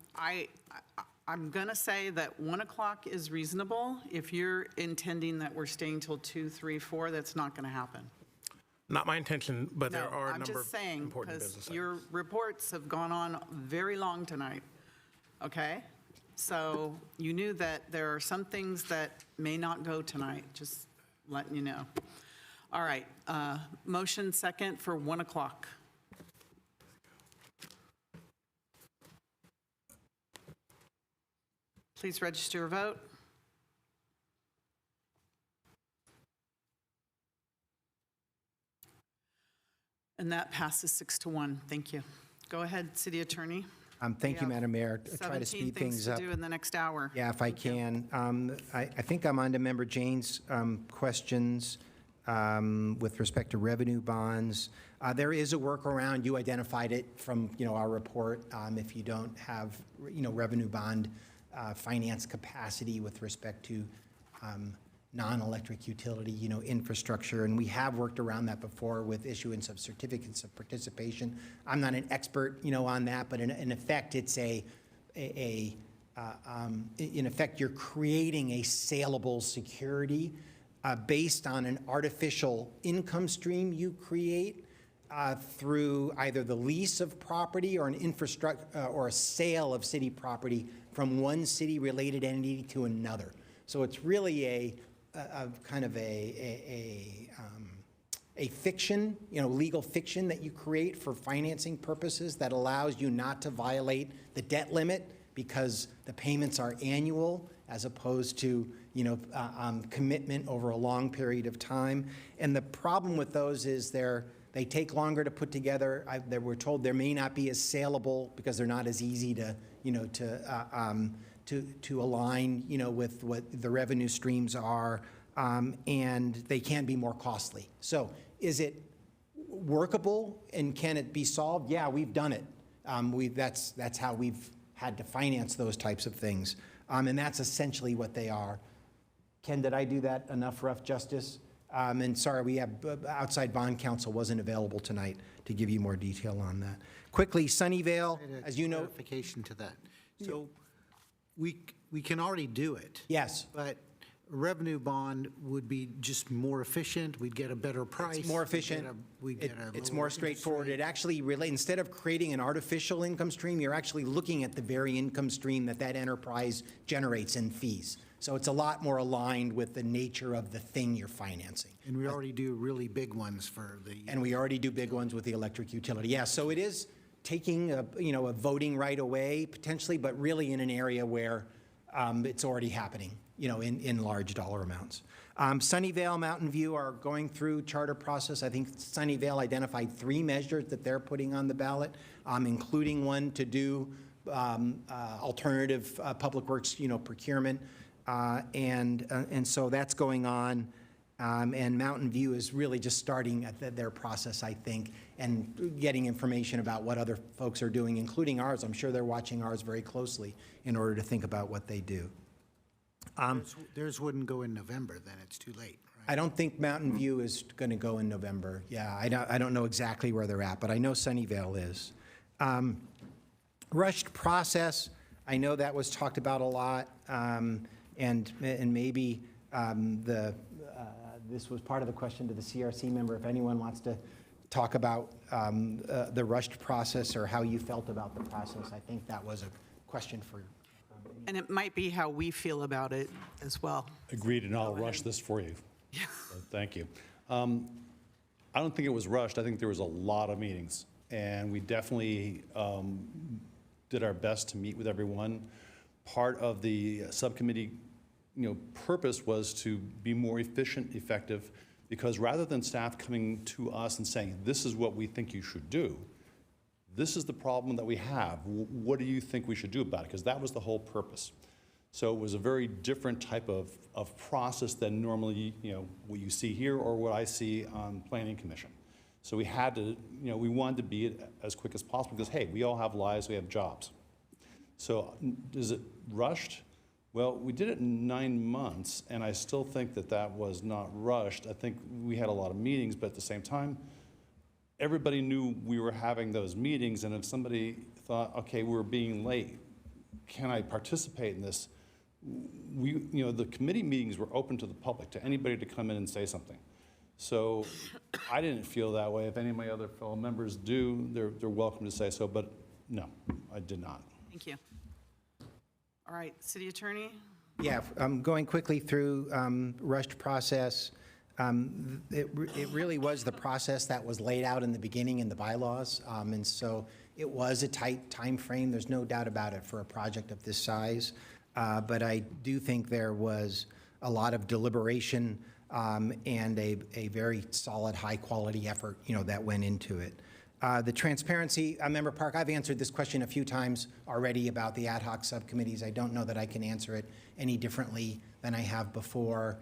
going to say that 1 o'clock is reasonable. If you're intending that we're staying till 2, 3, 4, that's not going to happen. Not my intention, but there are a I'm number just of saying, important because business your reports have gone on very long tonight, okay? So you knew that there are some things that may not go tonight, just letting you know. All right, motion second for 1 o'clock. Please register your vote. And that passes 6-1. Thank you. Go ahead, City Attorney. Thank you, Madam Mayor. Try to 17 speed things things to up. do in the next hour. Yeah, if I can. I think I'm on to Member Jane's questions with respect to revenue bonds. There is a workaround. You identified it from, our report. If you don't have, revenue bond finance capacity with respect to non-electric utility, infrastructure, and we have worked around that before with issuance of certificates of participation. I'm not an expert, on that, but in effect, it's in effect, you're creating a saleable security based on an artificial income stream you create through either the lease of property or an infrastructure or a sale of city property from one city-related entity to another. So it's really a kind of a fiction, legal fiction that you create for financing purposes that allows you not to violate the debt limit because the payments are annual as opposed to, commitment over a long period of time. And the problem with those is they take longer to put together. We're told they may not be as saleable because they're not as easy to align, with what the revenue streams are, and they can be more costly. So is it workable and can it be solved? Yeah, we've done it. That's how we've had to finance those types of things. And that's essentially what they are. Ken, did I do that enough rough justice? And sorry, we have outside bond counsel wasn't available tonight to give you more detail on that. Quickly, Sunnyvale, as you know. Clarification to that. So we can already do it. Yes. But revenue bond would be just more efficient, we'd get a better price. It's more efficient. It's more straightforward. It actually instead of creating an artificial income stream, you're actually looking at the very income stream that enterprise generates in fees. So it's a lot more aligned with the nature of the thing you're financing. And we already do really big ones for the. And we already do big ones with the electric utility. Yeah, so it is taking a voting right away potentially, but really in an area where it's already happening, in large dollar amounts. Sunnyvale, Mountain View are going through charter process. I think Sunnyvale identified 3 measures that they're putting on the ballot, including one to do alternative public works, procurement. And so that's going on. And Mountain View is really just starting at their process, I think, and getting information about what other folks are doing, including ours. I'm sure they're watching ours very closely in order to think about what they do. Theirs wouldn't go in November, then it's too late, right? I don't think Mountain View is going to go in November. Yeah, I don't know exactly where they're at, but I know Sunnyvale is. Rushed process, I know that was talked about a lot, and maybe this was part of the question to the CRC member. If anyone wants to talk about the rushed process or how you felt about the process, I think that was a question for. And it might be how we feel about it as well. Agreed, and I'll rush this for you. Yeah. Thank you. I don't think it was rushed. I think there was a lot of meetings, and we definitely did our best to meet with everyone. Part of the subcommittee purpose was to be more efficient, effective, because rather than staff coming to us and saying, this is what we think you should do, this is the problem that we have, what do you think we should do about it? Because that was the whole purpose. So it was a very different type of process than normally, what you see here or what I see on Planning Commission. So we had to, we wanted to be it as quick as possible because, hey, we all have lives, we have jobs. So is it rushed? Well, we did it in 9 months, and I still think that was not rushed. I think we had a lot of meetings, but at the same time, everybody knew we were having those meetings, and if somebody thought, okay, we're being late, can I participate in this? The committee meetings were open to the public, to anybody to come in and say something. So I didn't feel that way. If any of my other fellow members do, they're welcome to say so, but no, I did not. Thank you. All right, City Attorney? Yeah, going quickly through rushed process. It really was the process that was laid out in the beginning in the bylaws, and so it was a tight time frame. There's no doubt about it for a project of this size, but I do think there was a lot of deliberation and a very solid, high-quality effort, that went into it. The transparency, Member Park, I've answered this question a few times already about the ad hoc subcommittees. I don't know that I can answer it any differently than I have before.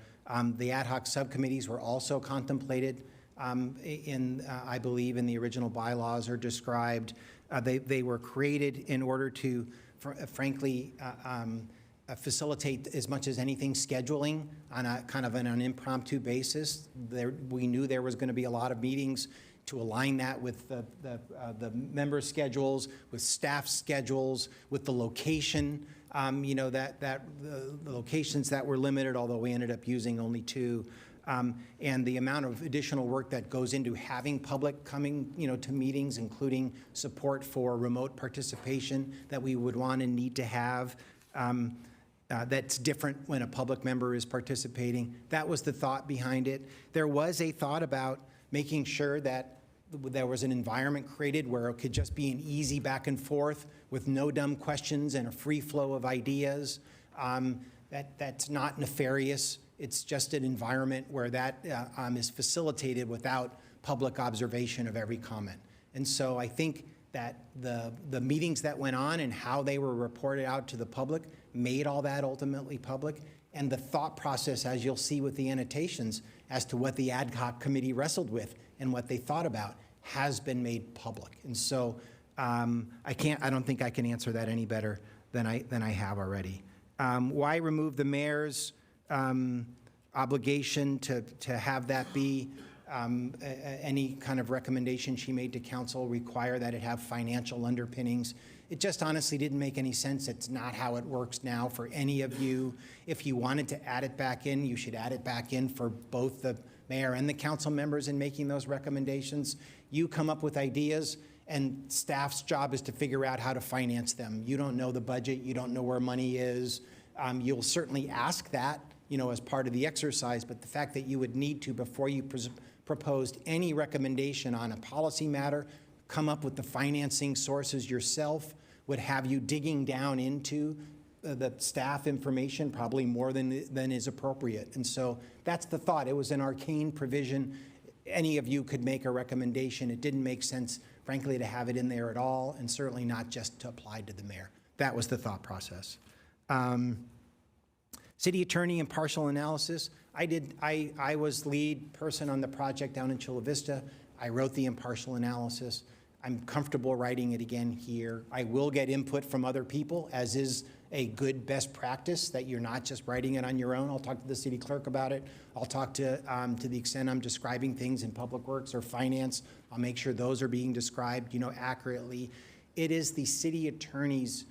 The ad hoc subcommittees were also contemplated I believe, in the original bylaws are described. They were created in order to, frankly, facilitate as much as anything scheduling on a kind of an impromptu basis. We knew there was going to be a lot of meetings to align that with the member schedules, with staff schedules, with the location. The locations that were limited, although we ended up using only 2. And the amount of additional work that goes into having public coming, to meetings, including support for remote participation that we would want and need to have. That's different when a public member is participating. That was the thought behind it. There was a thought about making sure that there was an environment created where it could just be an easy back and forth with no dumb questions and a free flow of ideas. That's not nefarious. It's just an environment where that is facilitated without public observation of every comment. And so I think that the meetings that went on and how they were reported out to the public made all that ultimately public. And the thought process, as you'll see with the annotations, as to what the ad hoc committee wrestled with and what they thought about has been made public. And so I don't think I can answer that any better than I have already. Why remove the mayor's obligation to have that be any kind of recommendation she made to council require that it have financial underpinnings. It just honestly didn't make any sense. It's not how it works now for any of you. If you wanted to add it back in, you should add it back in for both the mayor and the council members in making those recommendations. You come up with ideas, and staff's job is to figure out how to finance them. You don't know the budget. You don't know where money is. You'll certainly ask that, as part of the exercise, but the fact that you would need to, before you proposed any recommendation on a policy matter, come up with the financing sources yourself, would have you digging down into the staff information probably more than is appropriate. And so that's the thought. It was an arcane provision. Any of you could make a recommendation. It didn't make sense, frankly, to have it in there at all, and certainly not just to apply to the mayor. That was the thought process. City attorney impartial analysis. I was lead person on the project down in Chula Vista. I wrote the impartial analysis. I'm comfortable writing it again here. I will get input from other people, as is a good best practice, that you're not just writing it on your own. I'll talk to the city clerk about it. I'll talk to the extent I'm describing things in public works or finance, I'll make sure those are being described, accurately. It is the city attorney's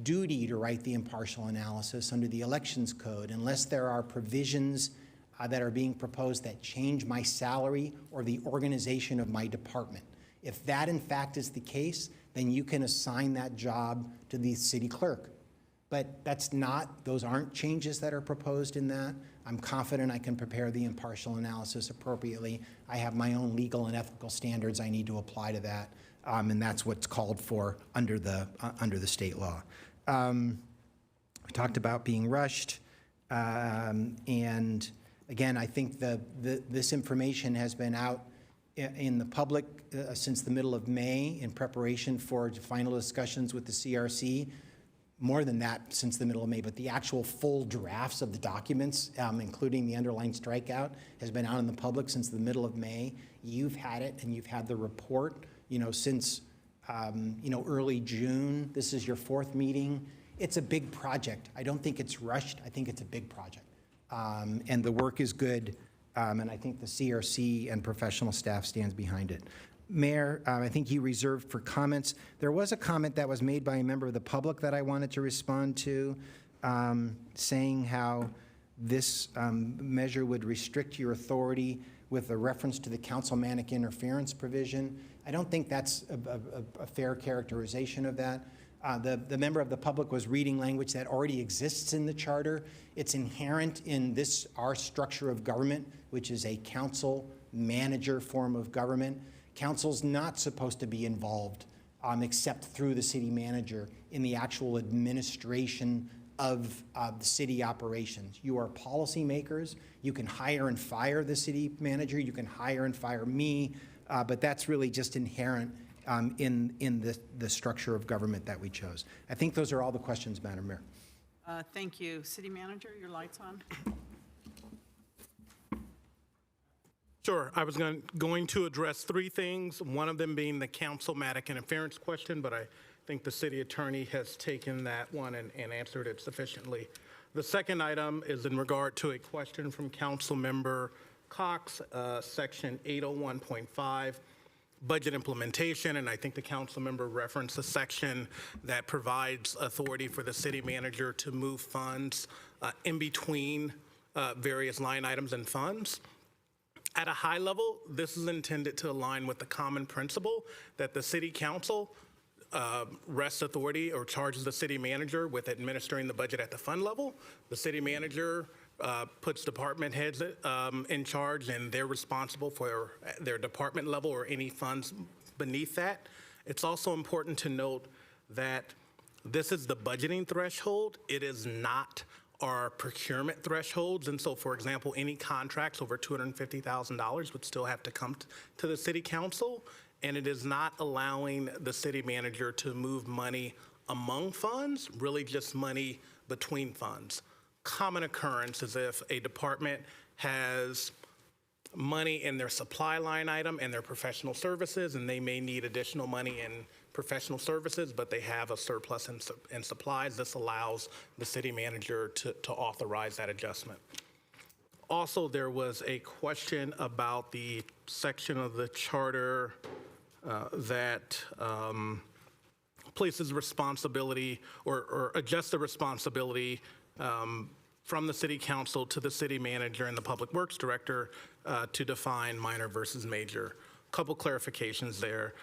duty to write the impartial analysis under the elections code, unless there are provisions that are being proposed that change my salary or the organization of my department. If that in fact is the case, then you can assign that job to the city clerk. But those aren't changes that are proposed in that. I'm confident I can prepare the impartial analysis appropriately. I have my own legal and ethical standards I need to apply to that, and that's what's called for under the state law. We talked about being rushed, and again, I think this information has been out in the public since the middle of May in preparation for final discussions with the CRC. More than that, since the middle of May, but the actual full drafts of the documents, including the underlying strikeout, has been out in the public since the middle of May. You've had it, and you've had the report, since early June. This is your fourth meeting. It's a big project. I don't think it's rushed. I think it's a big project, and the work is good. And I think the CRC and professional staff stands behind it. Mayor, I think you reserved for comments. There was a comment that was made by a member of the public that I wanted to respond to, saying how this measure would restrict your authority with a reference to the councilmanic interference provision. I don't think that's a fair characterization of that. The member of the public was reading language that already exists in the charter. It's inherent in our structure of government, which is a council manager form of government. Council's not supposed to be involved, except through the city manager, in the actual administration of the city operations. You are policymakers. You can hire and fire the city manager. You can hire and fire me, but that's really just inherent in the structure of government that we chose. I think those are all the questions, Madam Mayor. Thank you. City Manager, your light's on. Sure. I was going to address three things, one of them being the councilmanic interference question, but I think the city attorney has taken that one and answered it sufficiently. The second item is in regard to a question from Council Member Cox, Section 801.5, budget implementation, and I think the council member referenced a section that provides authority for the city manager to move funds in between various line items and funds. At a high level, this is intended to align with the common principle that the city council rests authority or charges the city manager with administering the budget at the fund level. The city manager puts department heads in charge, and they're responsible for their department level or any funds beneath that. It's also important to note that this is the budgeting threshold. It is not our procurement thresholds. And so, for example, any contracts over $250,000 would still have to come to the city council. And it is not allowing the city manager to move money among funds, really just money between funds. Common occurrence is if a department has money in their supply line item and their professional services, and they may need additional money in professional services, but they have a surplus in supplies. This allows the city manager to authorize that adjustment. Also, there was a question about the section of the charter that places responsibility or adjusts the responsibility from the city council to the city manager and the public works director to define minor versus major. Couple clarifications there.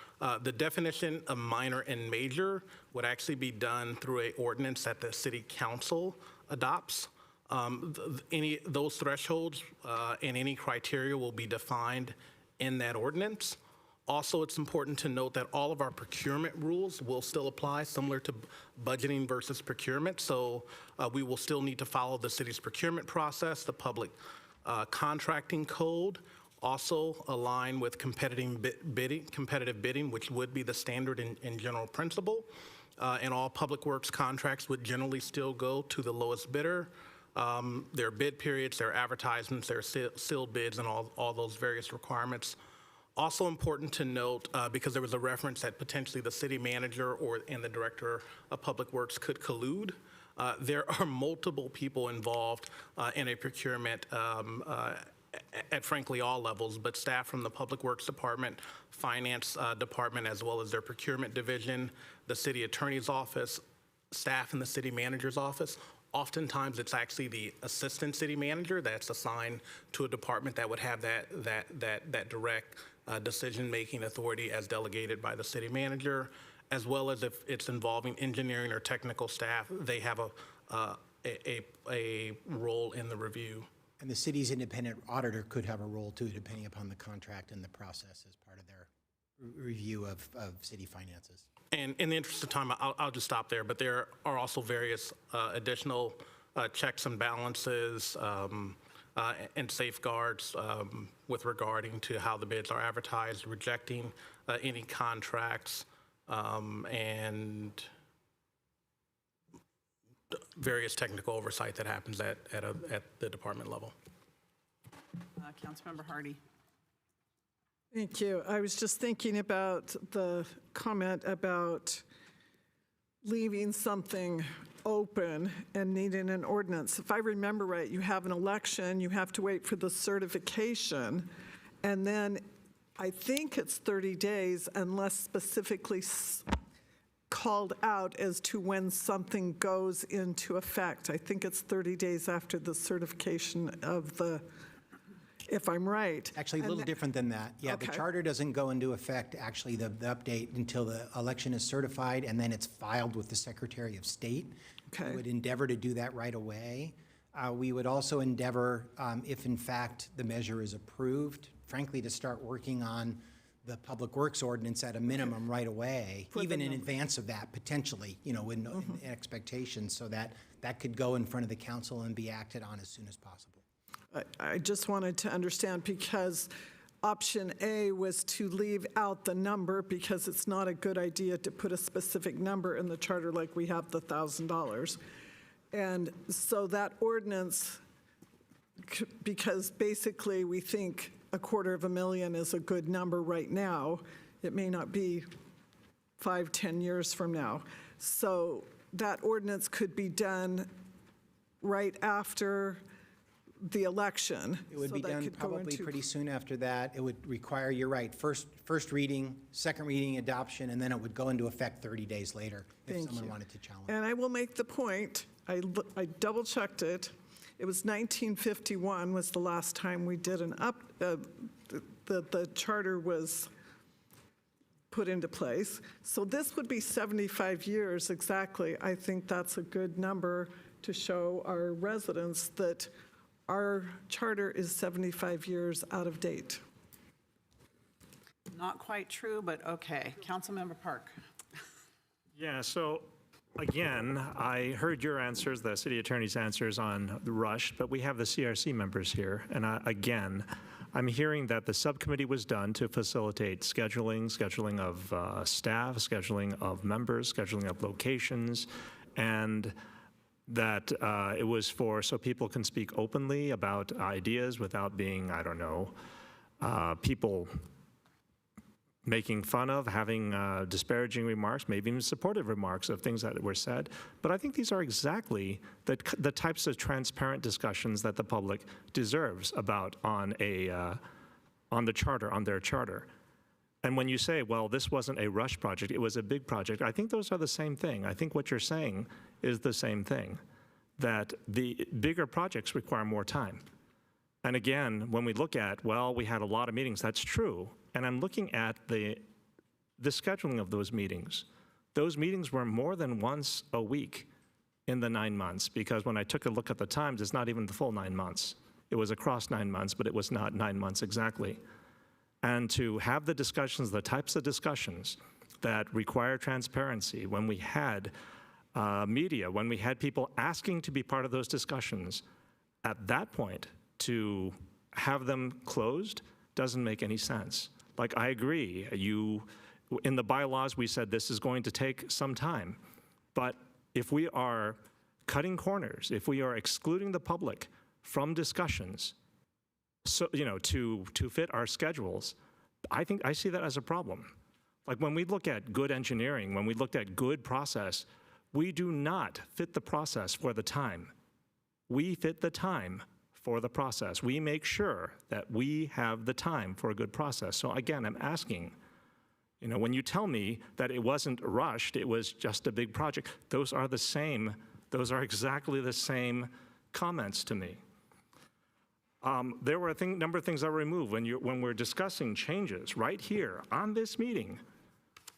The definition of minor and major would actually be done through an ordinance that the city council adopts. Those thresholds and any criteria will be defined in that ordinance. Also, it's important to note that all of our procurement rules will still apply, similar to budgeting versus procurement. So we will still need to follow the city's procurement process, the public contracting code, also align with competitive bidding, which would be the standard in general principle. And all public works contracts would generally still go to the lowest bidder. Their bid periods, their advertisements, their sealed bids, and all those various requirements. Also important to note, because there was a reference that potentially the city manager and the director of public works could collude. There are multiple people involved in a procurement at frankly all levels, but staff from the public works department, finance department, as well as their procurement division, the city attorney's office, staff in the city manager's office. Oftentimes, it's actually the assistant city manager that's assigned to a department that would have that direct decision-making authority as delegated by the city manager, as well as if it's involving engineering or technical staff, they have a role in the review. And the city's independent auditor could have a role too, depending upon the contract and the process as part of their review of city finances. And in the interest of time, I'll just stop there, but there are also various additional checks and balances and safeguards with regarding to how the bids are advertised, rejecting any contracts, and various technical oversight that happens at the department level. Councilmember Hardy. Thank you. I was just thinking about the comment about leaving something open and needing an ordinance. If I remember right, you have an election, you have to wait for the certification, and then I think it's 30 days unless specifically called out as to when something goes into effect. I think it's 30 days after the certification of the, if I'm right. Actually, a little different than that. Yeah, Okay. the charter doesn't go into effect, actually, the update until the election is certified, and then it's filed with the Secretary of State. Okay. We would endeavor to do that right away. We would also endeavor, if in fact the measure is approved, frankly, to start working on the Public Works ordinance at a minimum right away, even in advance of that, potentially, in expectation, so that that could go in front of the council and be acted on as soon as possible. I just wanted to understand, because option A was to leave out the number because it's not a good idea to put a specific number in the charter like we have the $1,000. And so that ordinance, because basically we think $250,000 is a good number right now, it may not be 5-10 years from now. So that ordinance could be done right after the election. It would so be that done could go probably into- pretty soon after that. It would require, you're right, first reading, second reading, adoption, and then it would go into effect 30 days later if Thank someone you. wanted to challenge. And I will make the point, I double-checked it. It was 1951 was the last time we did the charter was put into place. So this would be 75 years exactly. I think that's a good number to show our residents that our charter is 75 years out of date. Not quite true, but okay. Councilmember Park. Yeah, so again, I heard your answers, the city attorney's answers on the rush, but we have the CRC members here. And again, I'm hearing that the subcommittee was done to facilitate scheduling of staff, scheduling of members, scheduling of locations, and that it was so people can speak openly about ideas without being, I don't know, people making fun of, having disparaging remarks, maybe even supportive remarks of things that were said. But I think these are exactly the types of transparent discussions that the public deserves about on the charter, on their charter. And when you say, well, this wasn't a rush project, it was a big project, I think those are the same thing. I think what you're saying is the same thing, that the bigger projects require more time. And again, when we look at, well, we had a lot of meetings, that's true. And I'm looking at the scheduling of those meetings. Those meetings were more than once a week in the 9 months, because when I took a look at the times, it's not even the full 9 months. It was across 9 months, but it was not 9 months exactly. And to have the discussions, the types of discussions that require transparency, when we had media, when we had people asking to be part of those discussions, at that point, to have them closed doesn't make any sense. Like, I agree, in the bylaws, we said this is going to take some time. But if we are cutting corners, if we are excluding the public from discussions, so, to fit our schedules, I see that as a problem. Like, when we look at good engineering, when we looked at good process, we do not fit the process for the time. We fit the time for the process. We make sure that we have the time for a good process. So again, I'm asking, when you tell me that it wasn't rushed, it was just a big project, those are exactly the same comments to me. There were a number of things that were removed when we're discussing changes right here on this meeting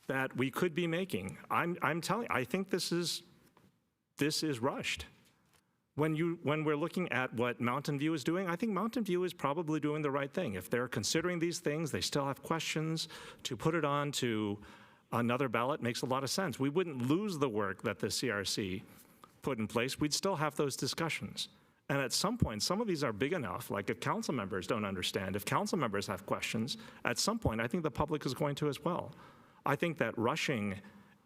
that we could be making. I'm telling you, I think this is rushed. When we're looking at what Mountain View is doing, I think Mountain View is probably doing the right thing. If they're considering these things, they still have questions, to put it on to another ballot makes a lot of sense. We wouldn't lose the work that the CRC put in place. We'd still have those discussions. And at some point, some of these are big enough, like if council members don't understand, if council members have questions, at some point, I think the public is going to as well. I think that rushing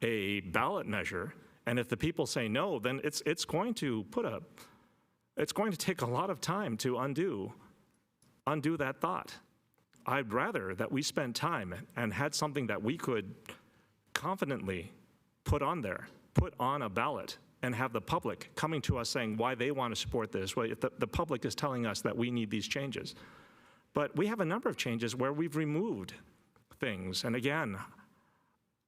a ballot measure, and if the people say no, then it's going to take a lot of time to undo that thought. I'd rather that we spent time and had something that we could confidently put on a ballot, and have the public coming to us saying why they want to support this. Well, the public is telling us that we need these changes. But we have a number of changes where we've removed things. And again,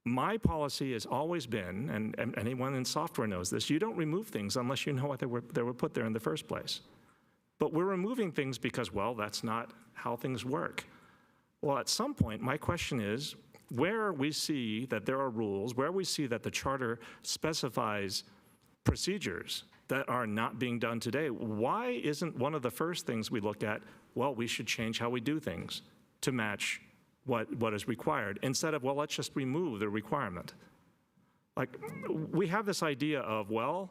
my policy has always been, and anyone in software knows this, you don't remove things unless you know why they were put there in the first place. But we're removing things because, well, that's not how things work. Well, at some point, my question is, where we see that there are rules, where we see that the charter specifies procedures that are not being done today, why isn't one of the first things we look at, well, we should change how we do things to match what is required, instead of, well, let's just remove the requirement. Like, we have this idea of, well,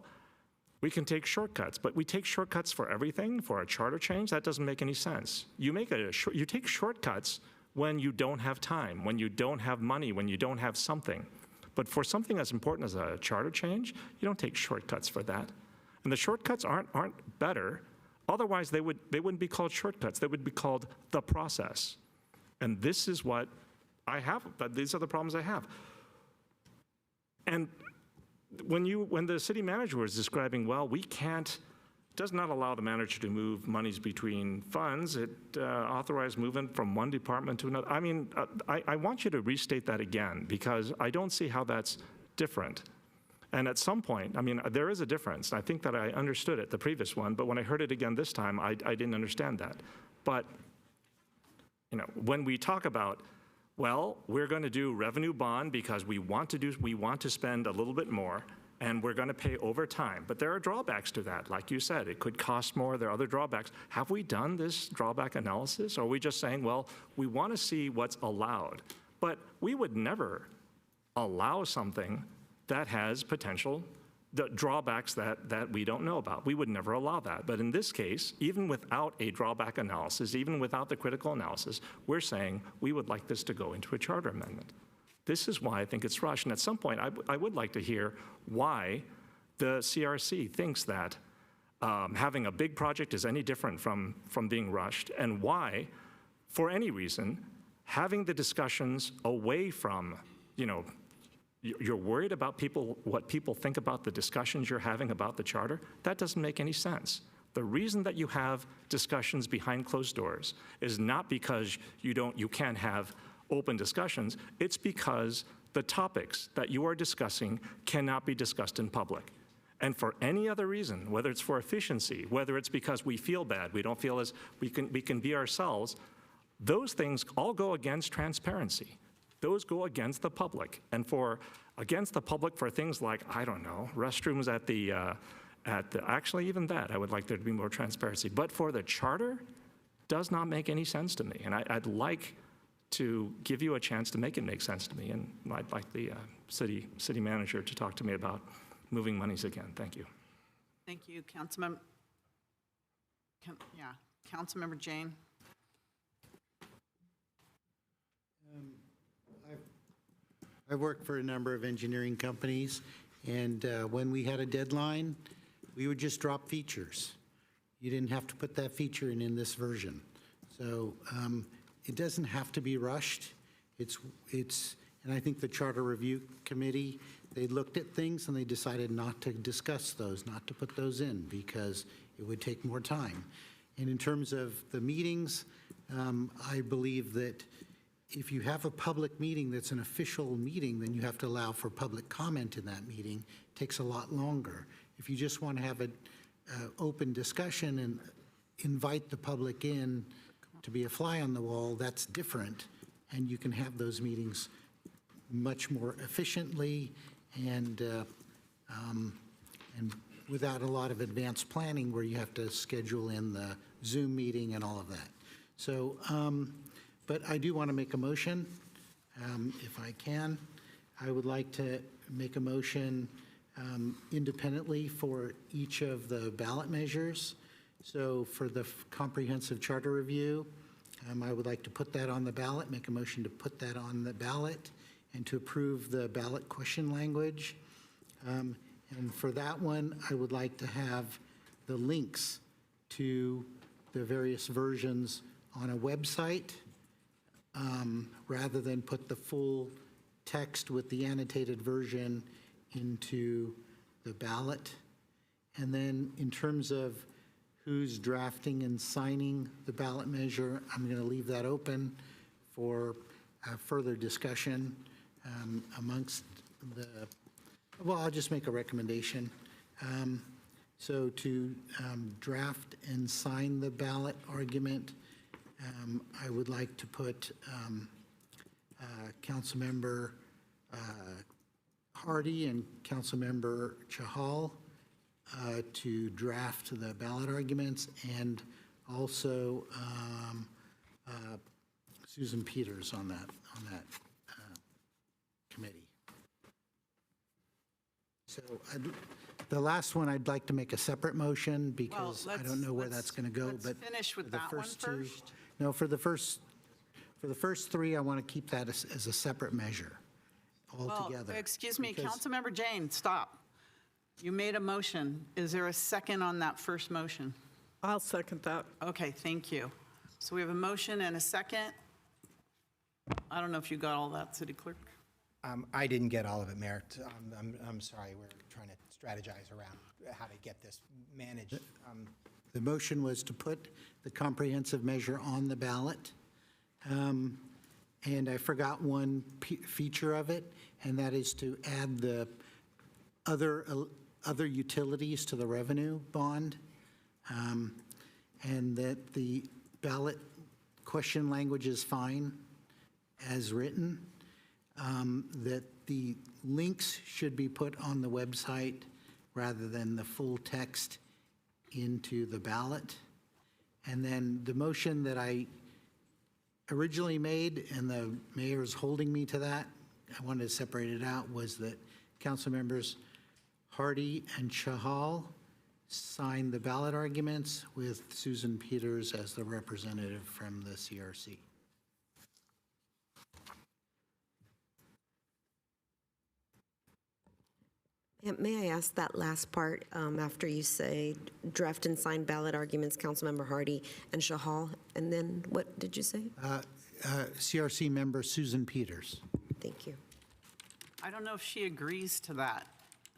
we can take shortcuts, but we take shortcuts for everything, for a charter change? That doesn't make any sense. You take shortcuts when you don't have time, when you don't have money, when you don't have something. But for something as important as a charter change, you don't take shortcuts for that. And the shortcuts aren't better. Otherwise, they wouldn't be called shortcuts. They would be called the process. And this is what I have. These are the problems I have. And when the city manager was describing, well, we can't, does not allow the manager to move monies between funds. It authorized movement from one department to another. I mean, I want you to restate that again, because I don't see how that's different. And at some point, I mean, there is a difference. I think that I understood it, the previous one, but when I heard it again this time, I didn't understand that. But, when we talk about, well, we're going to do revenue bond because we want to spend a little bit more, and we're going to pay over time. But there are drawbacks to that. Like you said, it could cost more. There are other drawbacks. Have we done this drawback analysis? Or are we just saying, well, we want to see what's allowed? But we would never allow something that has potential drawbacks that we don't know about. We would never allow that. But in this case, even without a drawback analysis, even without the critical analysis, we're saying we would like this to go into a charter amendment. This is why I think it's rushed. And at some point, I would like to hear why the CRC thinks that having a big project is any different from being rushed, and why, for any reason, having the discussions away from, you're worried about what people think about the discussions you're having about the charter. That doesn't make any sense. The reason that you have discussions behind closed doors is not because you can't have open discussions. It's because the topics that you are discussing cannot be discussed in public. And for any other reason, whether it's for efficiency, whether it's because we feel bad, we don't feel as we can be ourselves, those things all go against transparency. Those go against the public. And against the public for things like, I don't know, restrooms actually even that, I would like there to be more transparency. But for the charter, does not make any sense to me. And I'd like to give you a chance to make it make sense to me. And I'd like the city manager to talk to me about moving monies again. Thank you. Thank you, Councilmember. Councilmember Jane. I've worked for a number of engineering companies, and when we had a deadline, we would just drop features. You didn't have to put that feature in this version. So it doesn't have to be rushed. And I think the Charter Review Committee, they looked at things and they decided not to discuss those, not to put those in, because it would take more time. And in terms of the meetings, I believe that if you have a public meeting that's an official meeting, then you have to allow for public comment in that meeting. It takes a lot longer. If you just want to have an open discussion and invite the public in to be a fly on the wall, that's different. And you can have those meetings much more efficiently and without a lot of advanced planning where you have to schedule in the Zoom meeting and all of that. So, but I do want to make a motion, if I can. I would like to make a motion independently for each of the ballot measures. So for the comprehensive charter review, I would like to put that on the ballot, make a motion to put that on the ballot and to approve the ballot question language. And for that one, I would like to have the links to the various versions on a website rather than put the full text with the annotated version into the ballot. And then in terms of who's drafting and signing the ballot measure, I'm going to leave that open for further discussion amongst the, well, I'll just make a recommendation. So to draft and sign the ballot argument, I would like to put Councilmember Hardy and Councilmember Chahal to draft the ballot arguments, and also Susan Peters on that committee. So the last one, I'd like to make a separate motion because I don't know where that's going to go. Let's finish with that one first. No, for the first three, I want to keep that as a separate measure altogether. Well, excuse me, Councilmember Jane, stop. You made a motion. Is there a second on that first motion? I'll second that. Okay, thank you. So we have a motion and a second. I don't know if you got all that, City Clerk. I didn't get all of it, Mayor. I'm sorry. We're trying to strategize around how to get this managed. The motion was to put the comprehensive measure on the ballot. And I forgot one feature of it, and that is to add the other utilities to the revenue bond, and that the ballot question language is fine as written, that the links should be put on the website rather than the full text into the ballot. And then the motion that I originally made, and the mayor's holding me to that, I wanted to separate it out, was that council members Hardy and Chahal signed the ballot arguments with Susan Peters as the representative from the CRC. May I ask that last part after you say draft and sign ballot arguments, Councilmember Hardy and Chahal, and then what did you say? CRC member Susan Peters. Thank you. I don't know if she agrees to that.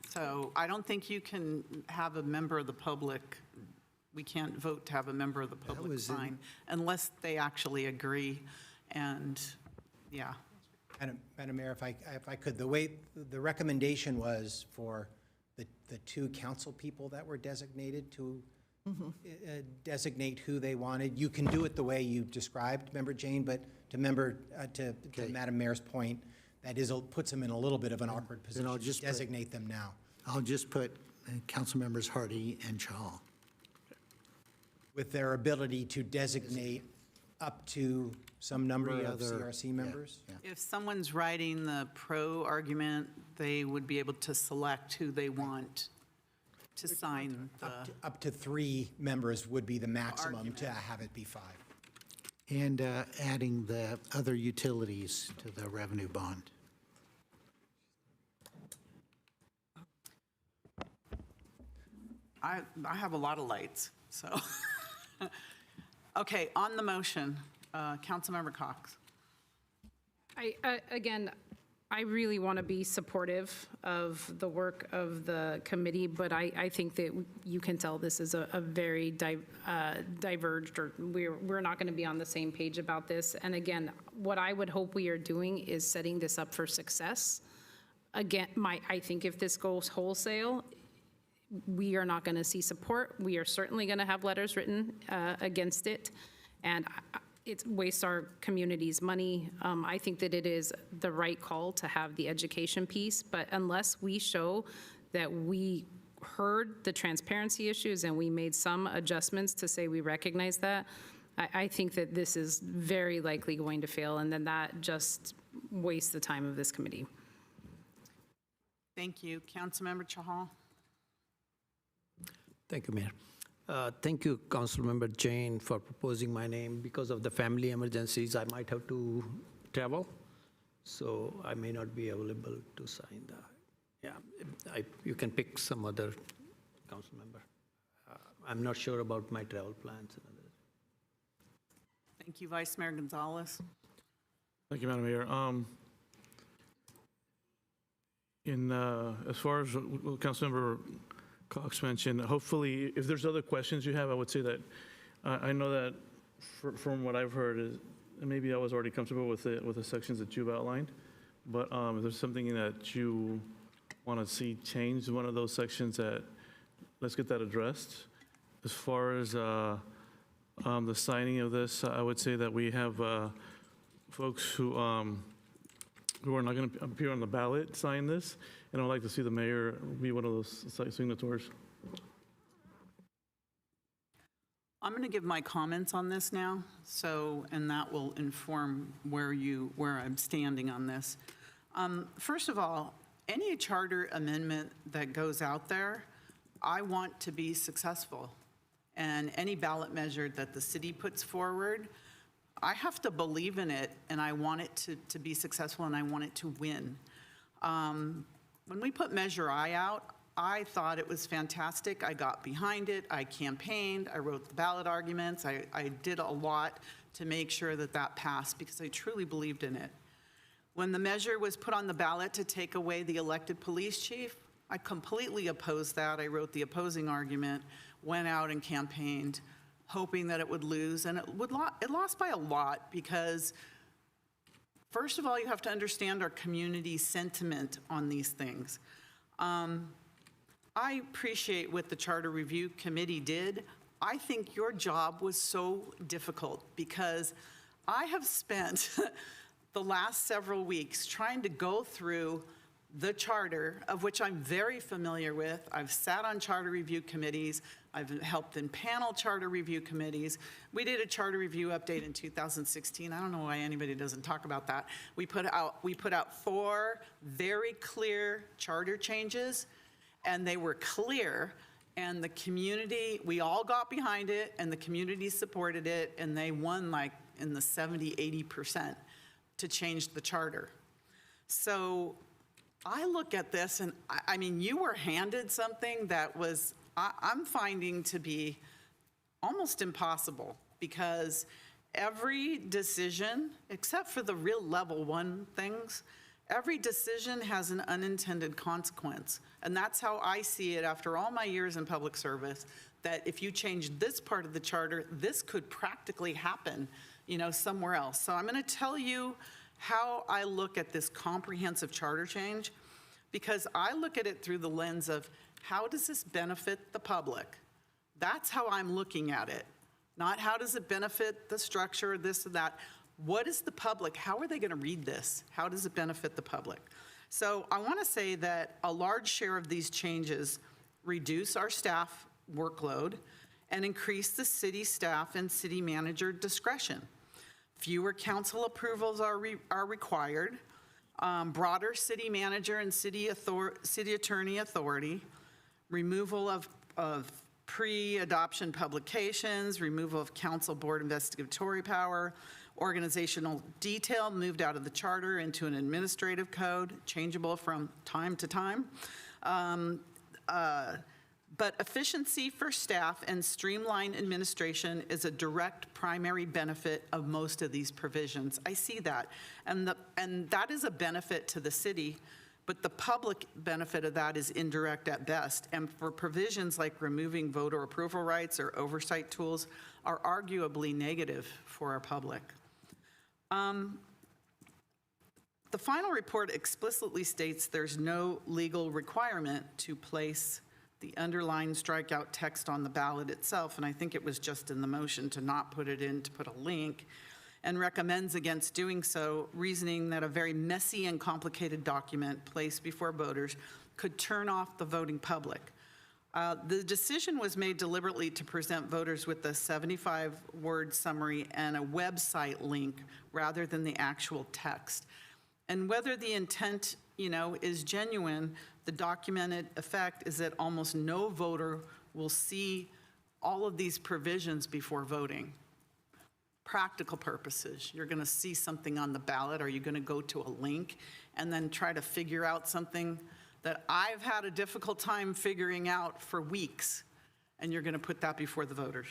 So I don't think you can have a member of the public, we can't vote to have a member of the public was in- sign unless they actually agree. And, yeah. Madam Mayor, if I could, the way, the recommendation was for the two council people that were designated to designate who they wanted. You can do it the way you described, Member Jane, but to Madam Mayor's point, that puts them in a little bit of an awkward position I'll to just designate them now. I'll just put council members Hardy and Chahal. With their ability to designate up to some number Three of other- CRC members? If someone's writing the pro argument, they would be able to select who they want to sign the. Up to 3 members would be the maximum to have it be 5. And adding the other utilities to the revenue bond. I have a lot of lights, so. Okay, on the motion, Councilmember Cox. Again, I really want to be supportive of the work of the committee, but I think that you can tell this is a very diverged, or we're not going to be on the same page about this. And again, what I would hope we are doing is setting this up for success. Again, I think if this goes wholesale, we are not going to see support. We are certainly going to have letters written against it, and it wastes our community's money. I think that it is the right call to have the education piece, but unless we show that we heard the transparency issues and we made some adjustments to say we recognize that, I think that this is very likely going to fail, and then that just wastes the time of this committee. Thank you. Councilmember Chahal. Thank you, Mayor. Thank you, Councilmember Jane, for proposing my name. Because of the family emergencies, I might have to travel, so I may not be available to sign the. Yeah, you can pick some other council member. I'm not sure about my travel plans and others. Thank you, Vice Mayor Gonzalez. Thank you, Madam Mayor. As far as what Councilmember Cox mentioned, hopefully, if there's other questions you have, I would say that I know that from what I've heard is, and maybe I was already comfortable with the sections that you've outlined, but if there's something that you want to see changed in one of those sections, let's get that addressed. As far as the signing of this, I would say that we have folks who are not going to appear on the ballot sign this, and I'd like to see the mayor be one of those signatories. I'm going to give my comments on this now, and that will inform where I'm standing on this. First of all, any charter amendment that goes out there, I want to be successful. And any ballot measure that the city puts forward, I have to believe in it, and I want it to be successful, and I want it to win. When we put Measure I out, I thought it was fantastic. I got behind it. I campaigned. I wrote the ballot arguments. I did a lot to make sure that that passed because I truly believed in it. When the measure was put on the ballot to take away the elected police chief, I completely opposed that. I wrote the opposing argument, went out and campaigned, hoping that it would lose, and it lost by a lot because, first of all, you have to understand our community sentiment on these things. I appreciate what the Charter Review Committee did. I think your job was so difficult because I have spent the last several weeks trying to go through the charter, of which I'm very familiar with. I've sat on charter review committees. I've helped in panel charter review committees. We did a charter review update in 2016. I don't know why anybody doesn't talk about that. We put out 4 very clear charter changes, and they were clear, and the community, we all got behind it, and the community supported it, and they won like in the 70–80% to change the charter. So I look at this, and I mean, you were handed something that was, I'm finding to be almost impossible because every decision, except for the real level one things, every decision has an unintended consequence. And that's how I see it after all my years in public service, that if you change this part of the charter, this could practically happen, somewhere else. So I'm going to tell you how I look at this comprehensive charter change, because I look at it through the lens of how does this benefit the public? That's how I'm looking at it. Not how does it benefit the structure, this or that. What is the public? How are they going to read this? How does it benefit the public? So I want to say that a large share of these changes reduce our staff workload and increase the city staff and city manager discretion. Fewer council approvals are required, broader city manager and city attorney authority, removal of pre-adoption publications, removal of council board investigatory power, organizational detail moved out of the charter into an administrative code, changeable from time to time. But efficiency for staff and streamlined administration is a direct primary benefit of most of these provisions. I see that. And that is a benefit to the city, but the public benefit of that is indirect at best. And for provisions like removing voter approval rights or oversight tools are arguably negative for our public. The final report explicitly states there's no legal requirement to place the underlined strikeout text on the ballot itself, and I think it was just in the motion to not put it in, to put a link, and recommends against doing so, reasoning that a very messy and complicated document placed before voters could turn off the voting public. The decision was made deliberately to present voters with a 75-word summary and a website link rather than the actual text. And whether the intent, is genuine, the documented effect is that almost no voter will see all of these provisions before voting. Practical purposes, you're going to see something on the ballot, or you're going to go to a link and then try to figure out something that I've had a difficult time figuring out for weeks, and you're going to put that before the voters.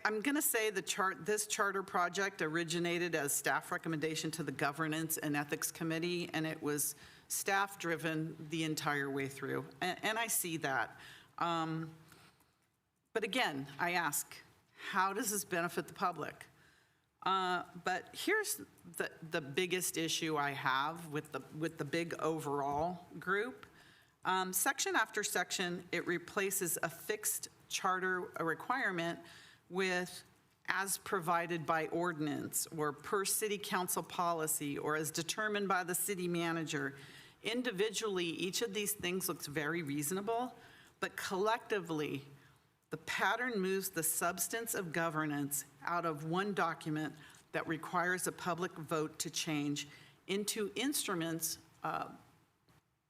I'm going to say this charter project originated as staff recommendation to the Governance and Ethics Committee, and it was staff-driven the entire way through, and I see that. But again, I ask, how does this benefit the public? But here's the biggest issue I have with the big overall group. Section after section, it replaces a fixed charter requirement with as provided by ordinance or per city council policy or as determined by the city manager. Individually, each of these things looks very reasonable, but collectively, the pattern moves the substance of governance out of one document that requires a public vote to change into instruments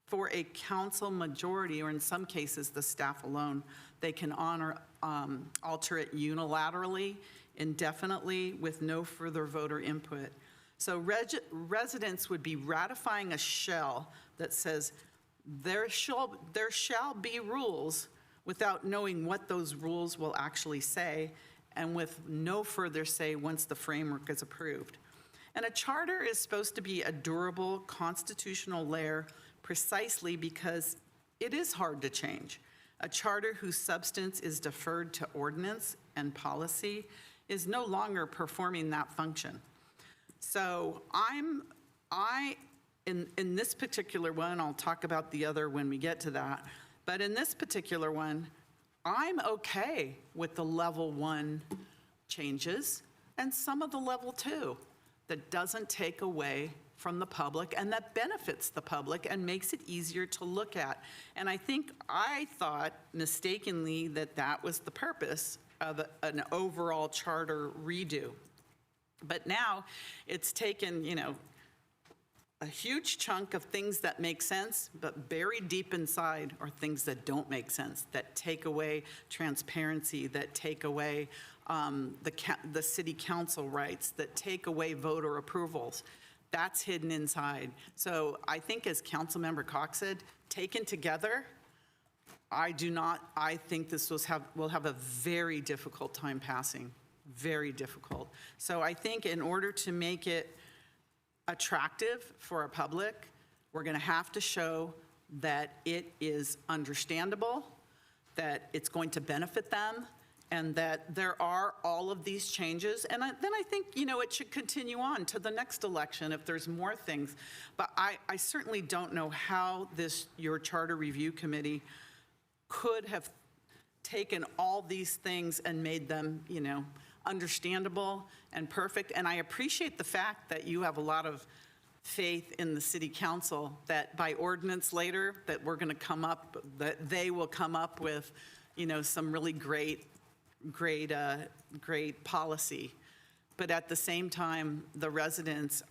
for a council majority, or in some cases, the staff alone. They can alter it unilaterally, indefinitely, with no further voter input. So residents would be ratifying a shell that says there shall be rules without knowing what those rules will actually say, and with no further say once the framework is approved. And a charter is supposed to be a durable constitutional layer precisely because it is hard to change. A charter whose substance is deferred to ordinance and policy is no longer performing that function. So in this particular one, I'll talk about the other when we get to that, but in this particular one, I'm okay with the level 1 changes and some of the level 2 that doesn't take away from the public and that benefits the public and makes it easier to look at. And I thought mistakenly that was the purpose of an overall charter redo. But now it's taken, a huge chunk of things that make sense, but buried deep inside are things that don't make sense, that take away transparency, that take away the city council rights, that take away voter approvals. That's hidden inside. So I think, as Councilmember Cox said, taken together, I think this will have a very difficult time passing, very difficult. So I think in order to make it attractive for our public, we're going to have to show that it is understandable, that it's going to benefit them, and that there are all of these changes. And then I think, it should continue on to the next election if there's more things. But I certainly don't know how your Charter Review Committee could have taken all these things and made them, understandable and perfect. And I appreciate the fact that you have a lot of faith in the city council that by ordinance later that they will come up with, some really great policy. But at the same time, the residents,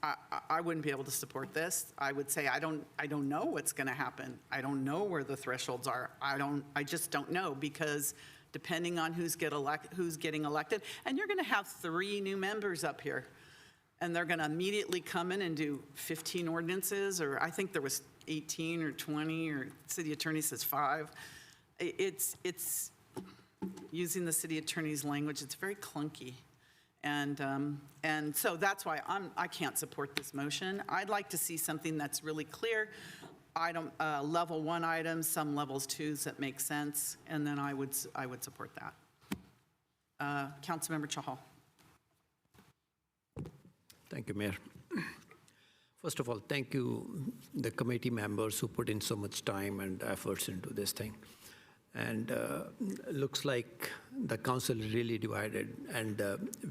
I wouldn't be able to support this. I would say, I don't know what's going to happen. I don't know where the thresholds are. I just don't know, because depending on who's getting elected, and you're going to have 3 new members up here, and they're going to immediately come in and do 15 ordinances, or I think there was 18 or 20, or city attorney says 5. It's using the city attorney's language, it's very clunky. And so that's why I can't support this motion. I'd like to see something that's really clear. Level 1 items, some levels 2s that make sense, and then I would support that. Councilmember Chahal. Thank you, Mayor. First of all, thank you, the committee members who put in so much time and efforts into this thing. And looks like the council is really divided. And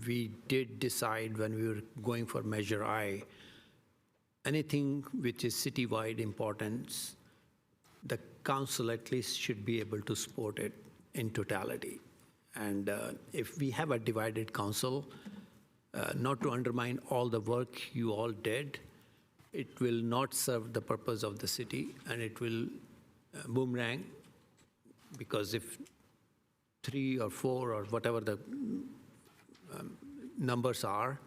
we did decide when we were going for Measure I, anything which is citywide importance, the council at least should be able to support it in totality. And if we have a divided council, not to undermine all the work you all did, it will not serve the purpose of the city, and it will boomerang, because if 3 or 4 or whatever the numbers are,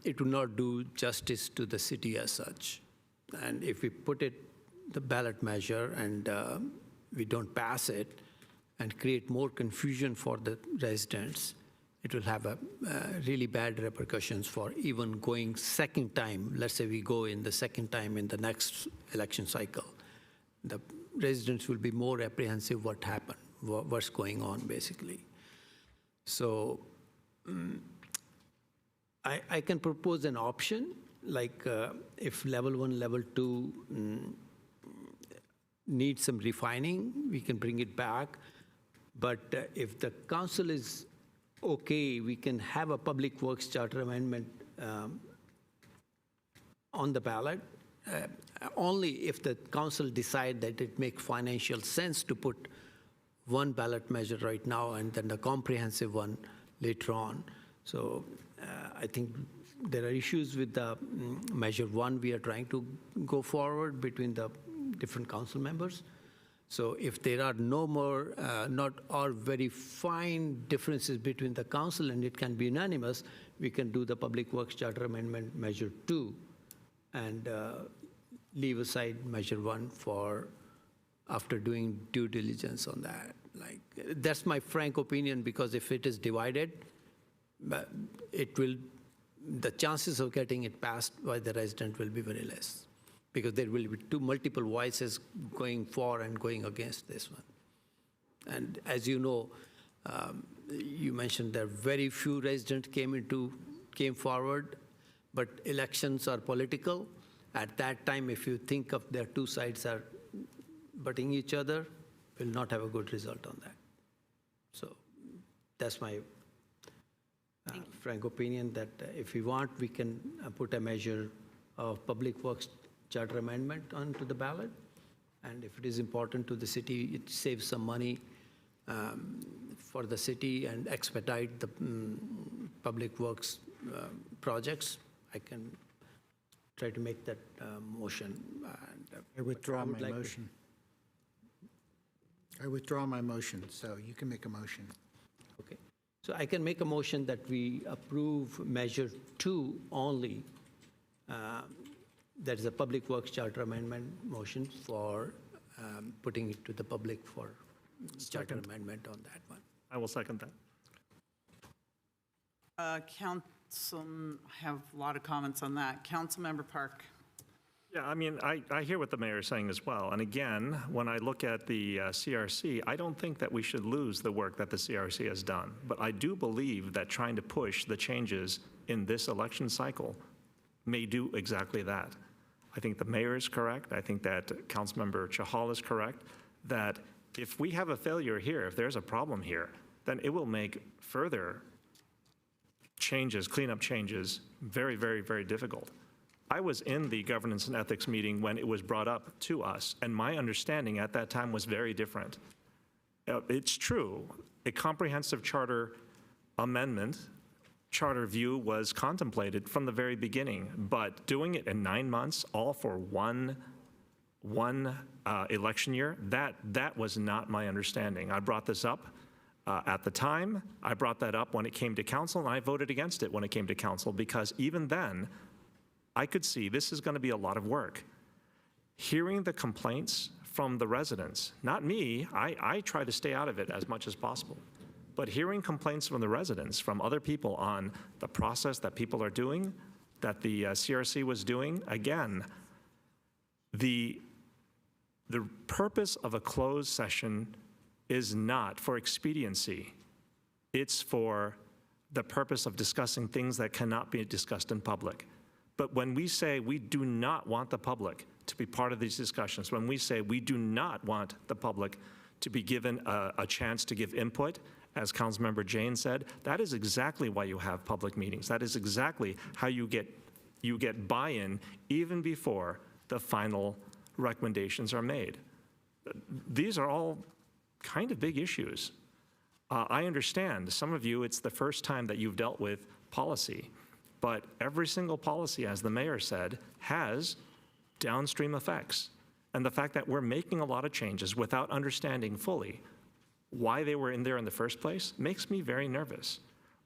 it will not do justice to the city as such. And if we put it, the ballot measure, and we don't pass it and create more confusion for the residents, it will have really bad repercussions for even going second time. Let's say we go in the second time in the next election cycle. The residents will be more apprehensive what happened, what's going on, basically. So I can propose an option, like if level 1, level 2 needs some refining, we can bring it back. But if the council is okay, we can have a Public Works Charter amendment on the ballot, only if the council decide that it makes financial sense to put one ballot measure right now and then the comprehensive one later on. So I think there are issues with the Measure 1 we are trying to go forward between the different council members. So if there are no more, not all very fine differences between the council and it can be unanimous, we can do the Public Works Charter Amendment Measure 2 and leave aside Measure 1 for after doing due diligence on that. Like, that's my frank opinion, because if it is divided, it will, the chances of getting it passed by the resident will be very less, because there will be multiple voices going for and going against this one. And as you know, you mentioned that very few residents came forward, but elections are political. At that time, if you think of their 2 sides are butting each other, will not have a good result on that. So that's my frank opinion, that if we want, we can put a measure of Public Works Charter amendment onto the ballot. And if it is important to the city, it saves some money for the city and expedite the public works projects. I can try to make that motion. I withdraw my motion. I withdraw my motion, so you can make a motion. Okay. So I can make a motion that we approve Measure 2 only. That is a Public Works Charter Amendment motion for putting it to the public for charter Second. amendment on that one. I will second that. Council, I have a lot of comments on that. Councilmember Park. Yeah, I mean, I hear what the mayor is saying as well. And again, when I look at the CRC, I don't think that we should lose the work that the CRC has done. But I do believe that trying to push the changes in this election cycle may do exactly that. I think the mayor is correct. I think that Councilmember Chahal is correct, that if we have a failure here, if there's a problem here, then it will make further changes, cleanup changes, very, very, very difficult. I was in the governance and ethics meeting when it was brought up to us, and my understanding at that time was very different. It's true, a comprehensive charter amendment, charter view was contemplated from the very beginning, but doing it in 9 months, all for one election year, that was not my understanding. I brought this up at the time. I brought that up when it came to council, and I voted against it when it came to council, because even then, I could see this is going to be a lot of work. Hearing the complaints from the residents, not me, I try to stay out of it as much as possible, but hearing complaints from the residents, from other people on the process that people are doing, that the CRC was doing, again, the purpose of a closed session is not for expediency. It's for the purpose of discussing things that cannot be discussed in public. But when we say we do not want the public to be part of these discussions, when we say we do not want the public to be given a chance to give input, as Councilmember Jane said, that is exactly why you have public meetings. That is exactly how you get buy-in even before the final recommendations are made. These are all kind of big issues. I understand some of you, it's the first time that you've dealt with policy. But every single policy, as the mayor said, has downstream effects. And the fact that we're making a lot of changes without understanding fully why they were in there in the first place makes me very nervous.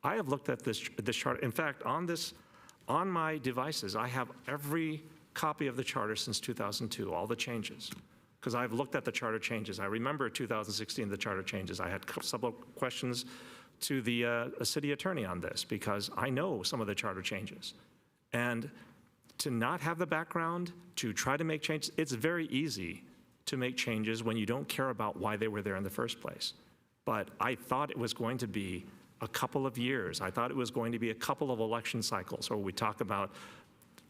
I have looked at this chart. In fact, on my devices, I have every copy of the charter since 2002, all the changes, because I've looked at the charter changes. I remember 2016, the charter changes. I had several questions to the city attorney on this, because I know some of the charter changes. And to not have the background, to try to make changes, it's very easy to make changes when you don't care about why they were there in the first place. But I thought it was going to be a couple of years. I thought it was going to be a couple of election cycles, or we talk about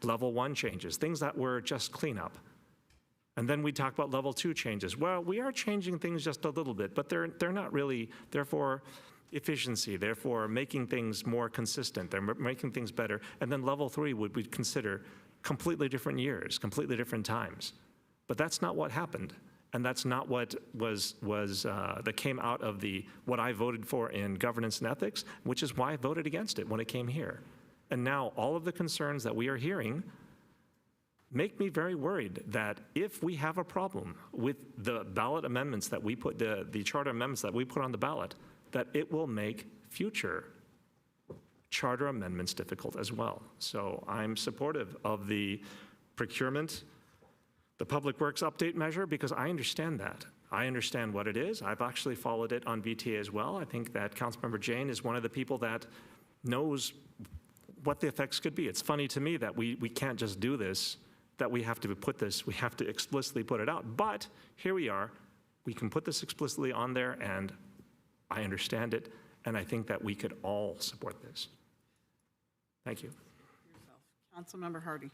level 1 changes, things that were just cleanup. And then we talk about level 2 changes. Well, we are changing things just a little bit, but they're not really, therefore, efficiency, therefore making things more consistent, they're making things better. And then level 3 would we consider completely different years, completely different times. But that's not what happened. And that's not what that came out of what I voted for in governance and ethics, which is why I voted against it when it came here. And now all of the concerns that we are hearing make me very worried that if we have a problem with the ballot amendments that we put, the charter amendments that we put on the ballot, that it will make future charter amendments difficult as well. So I'm supportive of the procurement, the Public Works update measure, because I understand that. I understand what it is. I've actually followed it on VTA as well. I think that Councilmember Jane is one of the people that knows what the effects could be. It's funny to me that we can't just do this, that we have to explicitly put it out. But here we are. We can put this explicitly on there, and I understand it, and I think that we could all support this. Thank you. Councilmember Hardy.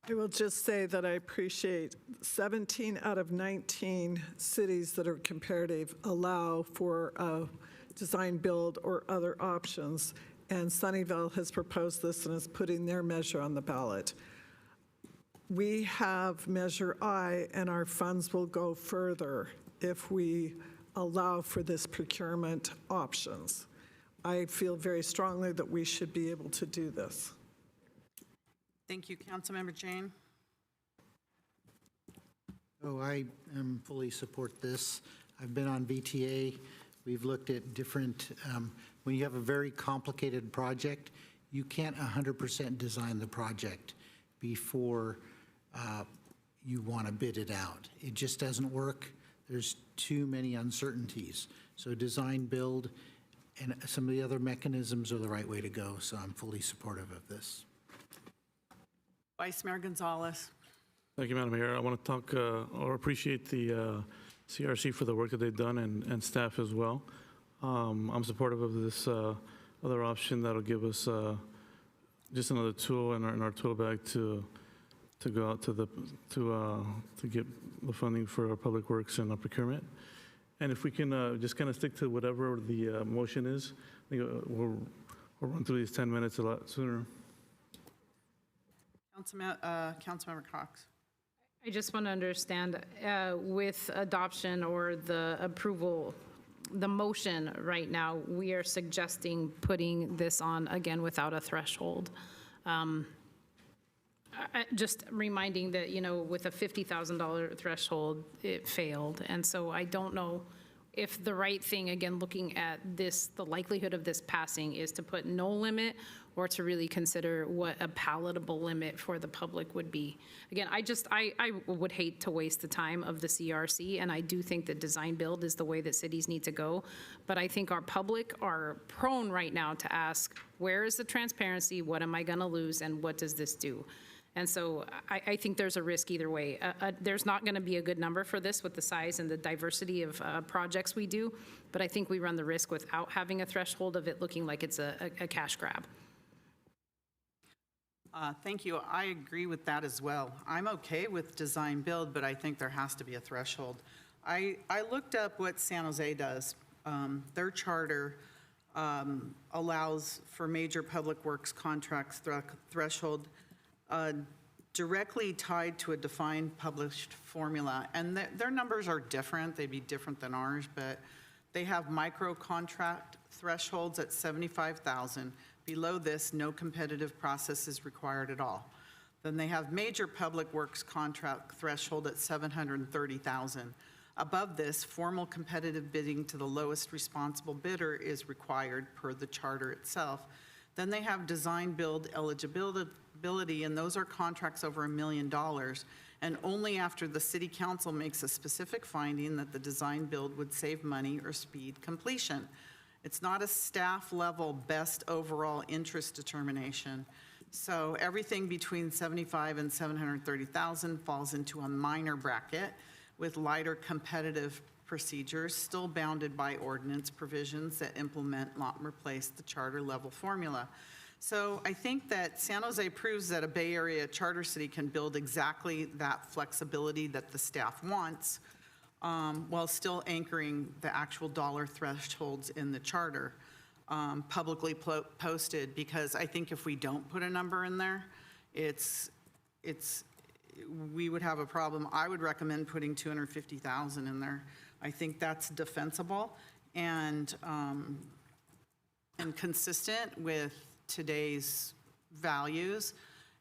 I will just say that I appreciate 17 out of 19 cities that are comparative allow for design build or other options, and Sunnyvale has proposed this and is putting their measure on the ballot. We have Measure I, and our funds will go further if we allow for this procurement options. I feel very strongly that we should be able to do this. Thank you, Councilmember Jane. Oh, I fully support this. I've been on VTA. We've looked at different, when you have a very complicated project, you can't 100% design the project before you want to bid it out. It just doesn't work. There's too many uncertainties. So design, build, and some of the other mechanisms are the right way to go, so I'm fully supportive of this. Vice Mayor Gonzalez. Thank you, Madam Mayor. I want to talk or appreciate the CRC for the work that they've done and staff as well. I'm supportive of this other option that'll give us just another tool in our tool bag to go out to get the funding for our public works and our procurement. And if we can just kind of stick to whatever the motion is, I think we'll run through these 10 minutes a lot sooner. Councilmember Cox. I just want to understand, with adoption or the approval, the motion right now, we are suggesting putting this on again without a threshold. Just reminding that, with a $50,000 threshold, it failed. And so I don't know if the right thing, again, looking at this, the likelihood of this passing is to put no limit or to really consider what a palatable limit for the public would be. Again, I would hate to waste the time of the CRC, and I do think that design build is the way that cities need to go. But I think our public are prone right now to ask, where is the transparency? What am I gonna lose? And what does this do? And so I think there's a risk either way. There's not going to be a good number for this with the size and the diversity of projects we do, but I think we run the risk without having a threshold of it looking like it's a cash grab. Thank you. I agree with that as well. I'm okay with design build, but I think there has to be a threshold. I looked up what San Jose does. Their charter allows for major public works contracts threshold directly tied to a defined published formula. And their numbers are different. They'd be different than ours, but they have micro contract thresholds at $75,000. Below this, no competitive process is required at all. Then they have major public works contract threshold at $730,000. Above this, formal competitive bidding to the lowest responsible bidder is required per the charter itself. Then they have design build eligibility, and those are contracts over $1 million, and only after the city council makes a specific finding that the design build would save money or speed completion. It's not a staff level best overall interest determination. So everything between 75 and 730,000 falls into a minor bracket with lighter competitive procedures, still bounded by ordinance provisions that implement, not replace the charter level formula. So I think that San Jose proves that a Bay Area charter city can build exactly that flexibility that the staff wants, while still anchoring the actual dollar thresholds in the charter, publicly posted, because I think if we don't put a number in there, we would have a problem. I would recommend putting 250,000 in there. I think that's defensible and consistent with today's values,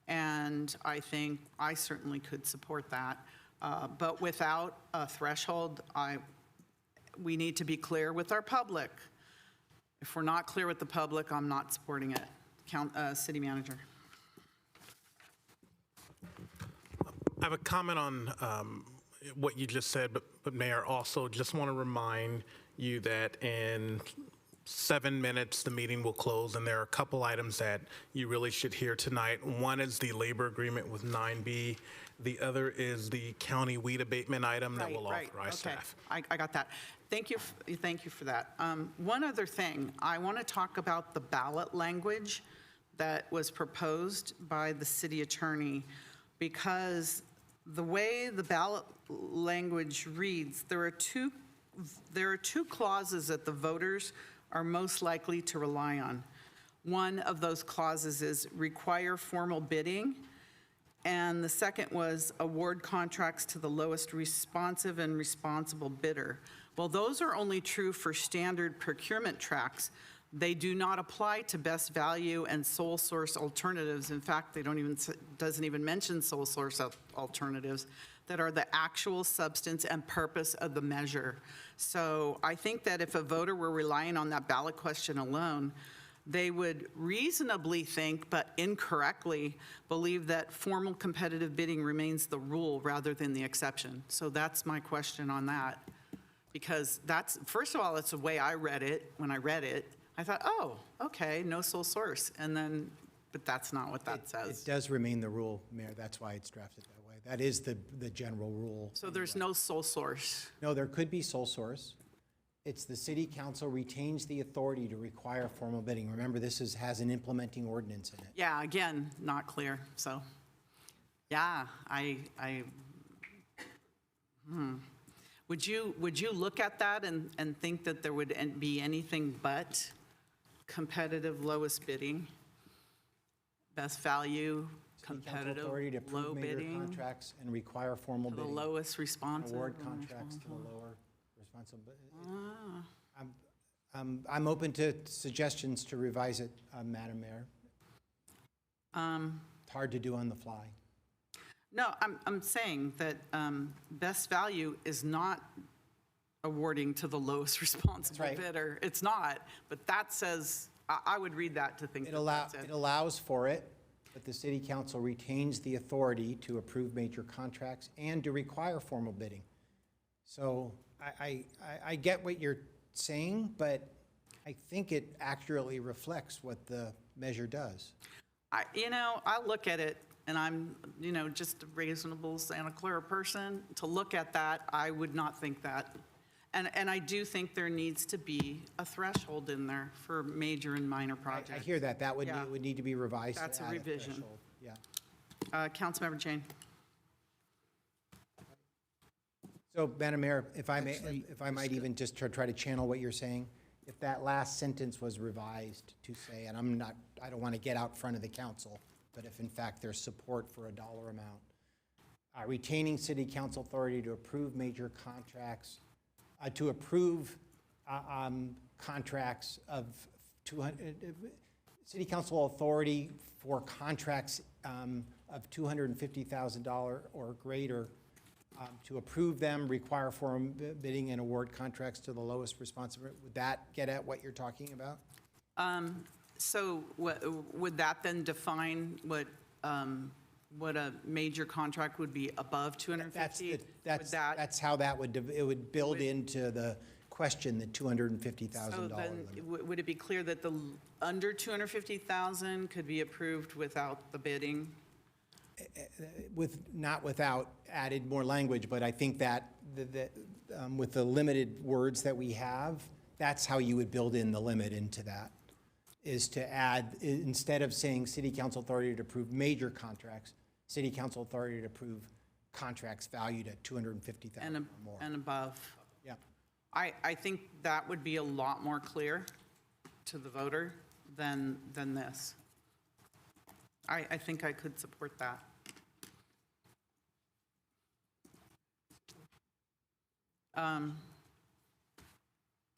and I think I certainly could support that. But without a threshold, we need to be clear with our public. If we're not clear with the public, I'm not supporting it. City Manager. I have a comment on what you just said, but Mayor, also just want to remind you that in 7 minutes, the meeting will close, and there are a couple items that you really should hear tonight. One is the labor agreement with 9B. The other is the county weed abatement item that will authorize staff. I got that. Thank you for that. One other thing, I want to talk about the ballot language that was proposed by the city attorney, because the way the ballot language reads, there are two clauses that the voters are most likely to rely on. One of those clauses is require formal bidding, and the second was award contracts to the lowest responsive and responsible bidder. Well, those are only true for standard procurement tracks. They do not apply to best value and sole source alternatives. In fact, they doesn't even mention sole source alternatives that are the actual substance and purpose of the measure. So I think that if a voter were relying on that ballot question alone, they would reasonably think, but incorrectly believe, that formal competitive bidding remains the rule rather than the exception. So that's my question on that. Because that's, first of all, it's the way I read it. When I read it, I thought, oh, okay, no sole source. And then, but that's not what that says. It does remain the rule, Mayor. That's why it's drafted that way. That is the general rule. So there's no sole source. No, there could be sole source. It's the city council retains the authority to require formal bidding. Remember, this has an implementing ordinance in it. Yeah, again, not clear. So, yeah, Would you look at that and think that there would be anything but competitive lowest bidding, best value, competitive Authority to low approve major bidding, contracts and require formal to the bidding. lowest responsive? Award contracts to the lower responsible. Ah. I'm open to suggestions to revise it, Madam Mayor. It's hard to do on the fly. No, I'm saying that best value is not awarding to the lowest responsible bidder. It's not, but that says, I would read that to think It that's it. allows for it, but the city council retains the authority to approve major contracts and to require formal bidding. So I get what you're saying, but I think it accurately reflects what the measure does. I look at it, and I'm, just a reasonable Santa Clara person. To look at that, I would not think that. And I do think there needs to be a threshold in there for major and minor projects. I hear that. That would, Yeah. would need to be revised. to That's a add revision. threshold. Yeah. Councilmember Jane. So, Madam Mayor, if I may, if I might even just try to channel what you're saying, if that last sentence was revised to say, and I don't want to get out front of the council, but if in fact there's support for a dollar amount, retaining city council authority to approve major contracts, to approve contracts of 200, city council authority for contracts of $250,000 or greater, to approve them, require formal bidding and award contracts to the lowest responsible. Would that get at what you're talking about? So would that then define what a major contract would be above 250? That's how that it would build into the question, the $250,000 So then, limit. would it be clear that the under 250,000 could be approved without the bidding? Not without added more language, but I think that with the limited words that we have, that's how you would build in the limit into that, is to add, instead of saying city council authority to approve major contracts, city council authority to approve contracts valued at $250,000 or more. And above. Yeah. I think that would be a lot more clear to the voter than this. I think I could support that.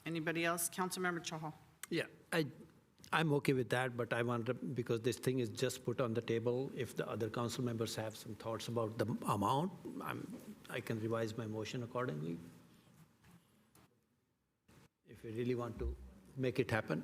Anybody else? Councilmember Chahal. Yeah, I'm okay with that, but I want to, because this thing is just put on the table, if the other council members have some thoughts about the amount, I can revise my motion accordingly. If we really want to make it happen.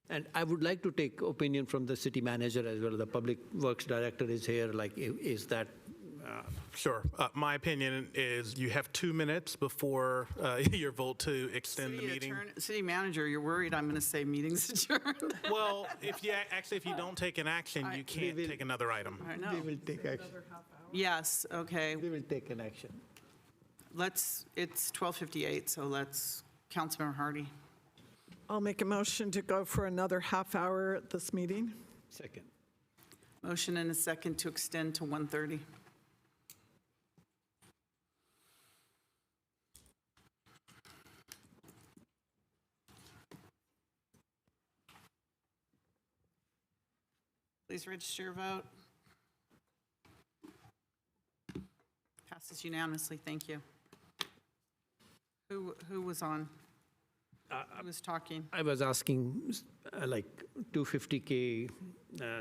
And I would like to take opinion from the city manager as well. The public works director is here, like, is that? Sure. My opinion is you have 2 minutes before your vote to extend the meeting. City manager, you're worried I'm going to say meeting's adjourned? Well, if you don't take an action, you can't take another item. I know. We will take action. Yes, okay. We will take an action. It's 12:58, so Councilmember Hardy. I'll make a motion to go for another half hour at this meeting. Second. Motion and a second to extend to 1:30. Please register your vote. Passes unanimously, thank you. Who was on? Who was talking? I was asking, like, 250K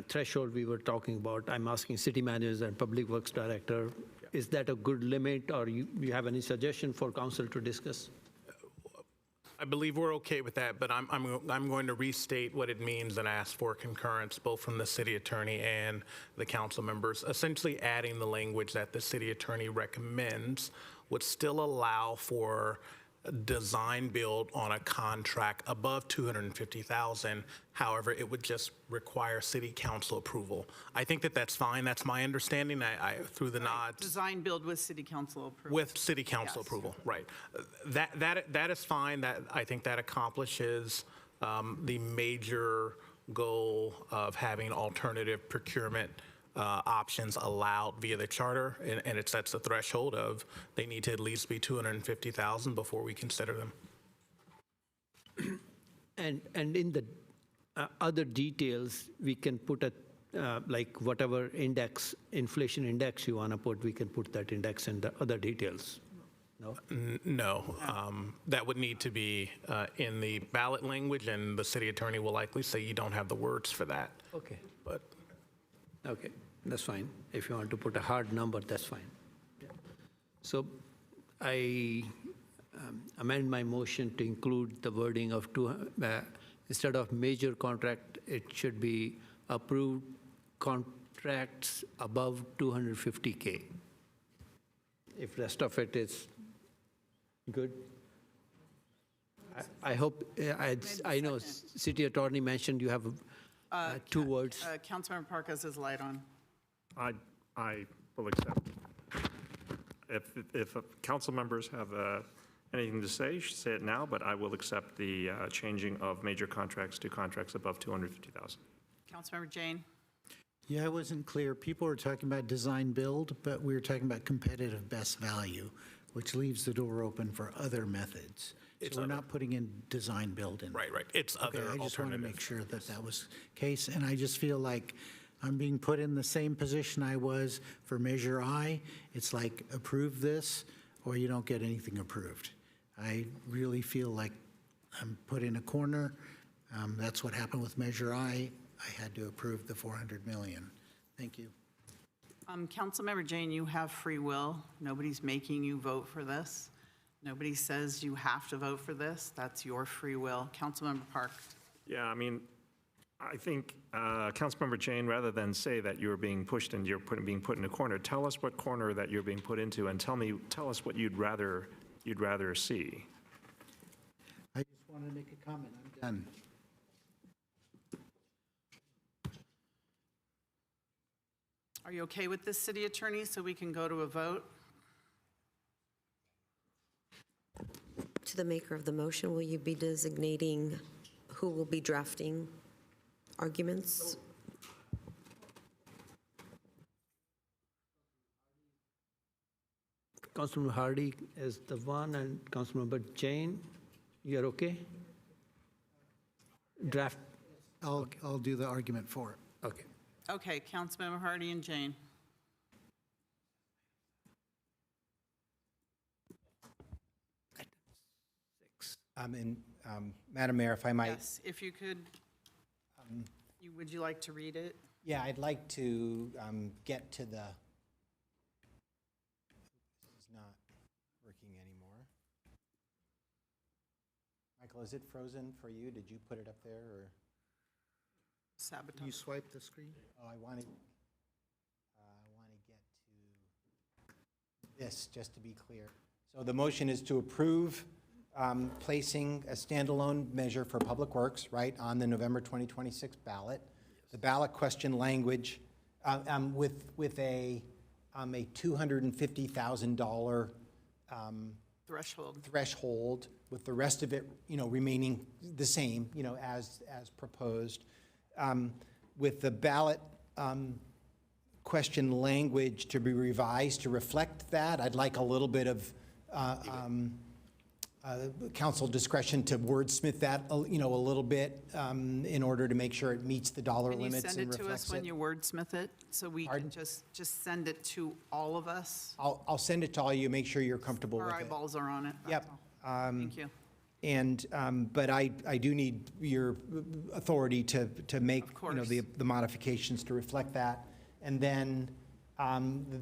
threshold we were talking about, I'm asking city managers and public works director, is that a good limit, or you have any suggestion for council to discuss? I believe we're okay with that, but I'm going to restate what it means and ask for concurrence, both from the city attorney and the council members, essentially adding the language that the city attorney recommends would still allow for design build on a contract above $250,000. However, it would just require city council approval. I think that that's fine. That's my understanding. I through the nods. Design build with city council approval. With city council Yes. approval, right. That is fine. That, I think that accomplishes the major goal of having alternative procurement options allowed via the charter, and it sets the threshold of they need to at least be 250,000 before we consider them. And in the other details, we can put a, like whatever index, inflation index you want to put, we can put that index in the other details. No? No, that would need to be in the ballot language, and the city attorney will likely say you don't have the words for that. Okay. But Okay, that's fine. If you want to put a hard number, that's fine. So I amend my motion to include the wording of instead of major contract, it should be approved contracts above 250K. If rest of it is good. I hope, I know city attorney mentioned you have 2 words. Councilmember Park has his light on. I will accept. If council members have anything to say, say it now, but I will accept the changing of major contracts to contracts above 250,000. Councilmember Jane. Yeah, I wasn't clear. People were talking about design build, but we were talking about competitive best value, which leaves the door open for other methods. So we're not putting in design build in. Right. It's other Okay, I just want to make alternatives. sure that that was the case, and I just feel like I'm being put in the same position I was for Measure I. It's like, approve this, or you don't get anything approved. I really feel like I'm put in a corner. That's what happened with Measure I. I had to approve the 400 million. Thank you. Councilmember Jane, you have free will. Nobody's making you vote for this. Nobody says you have to vote for this. That's your free will. Councilmember Park. Yeah, I mean, I think Councilmember Jane, rather than say that you're being pushed and you're being put in a corner, tell us what corner that you're being put into, and tell us what you'd rather see. I just want to make a comment. I'm done. Are you okay with this, city attorney, so we can go to a vote? To the maker of the motion, will you be designating who will be drafting arguments? Councilmember Hardy is the one, and Councilmember Jane, you're okay? Draft, I'll do the argument for it. okay. Okay, Councilmember Hardy and Jane. Madam Mayor, if I might. Yes, if you could, would you like to read it? Yeah, I'd like to get to the, this is not working anymore. Michael, is it frozen for you? Did you put it up there, or? Sabotage. You swipe the screen? Oh, I want to get to this, just to be clear. So the motion is to approve placing a standalone measure for Public Works, right, on the November 2026 ballot. The ballot question language with a $250,000 threshold, with the rest of it, remaining the same, as proposed. With the ballot question language to be revised to reflect that. I'd like a little bit of council discretion to wordsmith that, a little bit in order to make sure it meets the dollar limits and reflects it. Can you send it to us when you wordsmith it, so we can just send it to all of us? I'll send it to all you, make sure you're comfortable with Our it. eyeballs are on it. Yep. Thank you. And, but I do need your authority to make, the modifications to reflect that. And then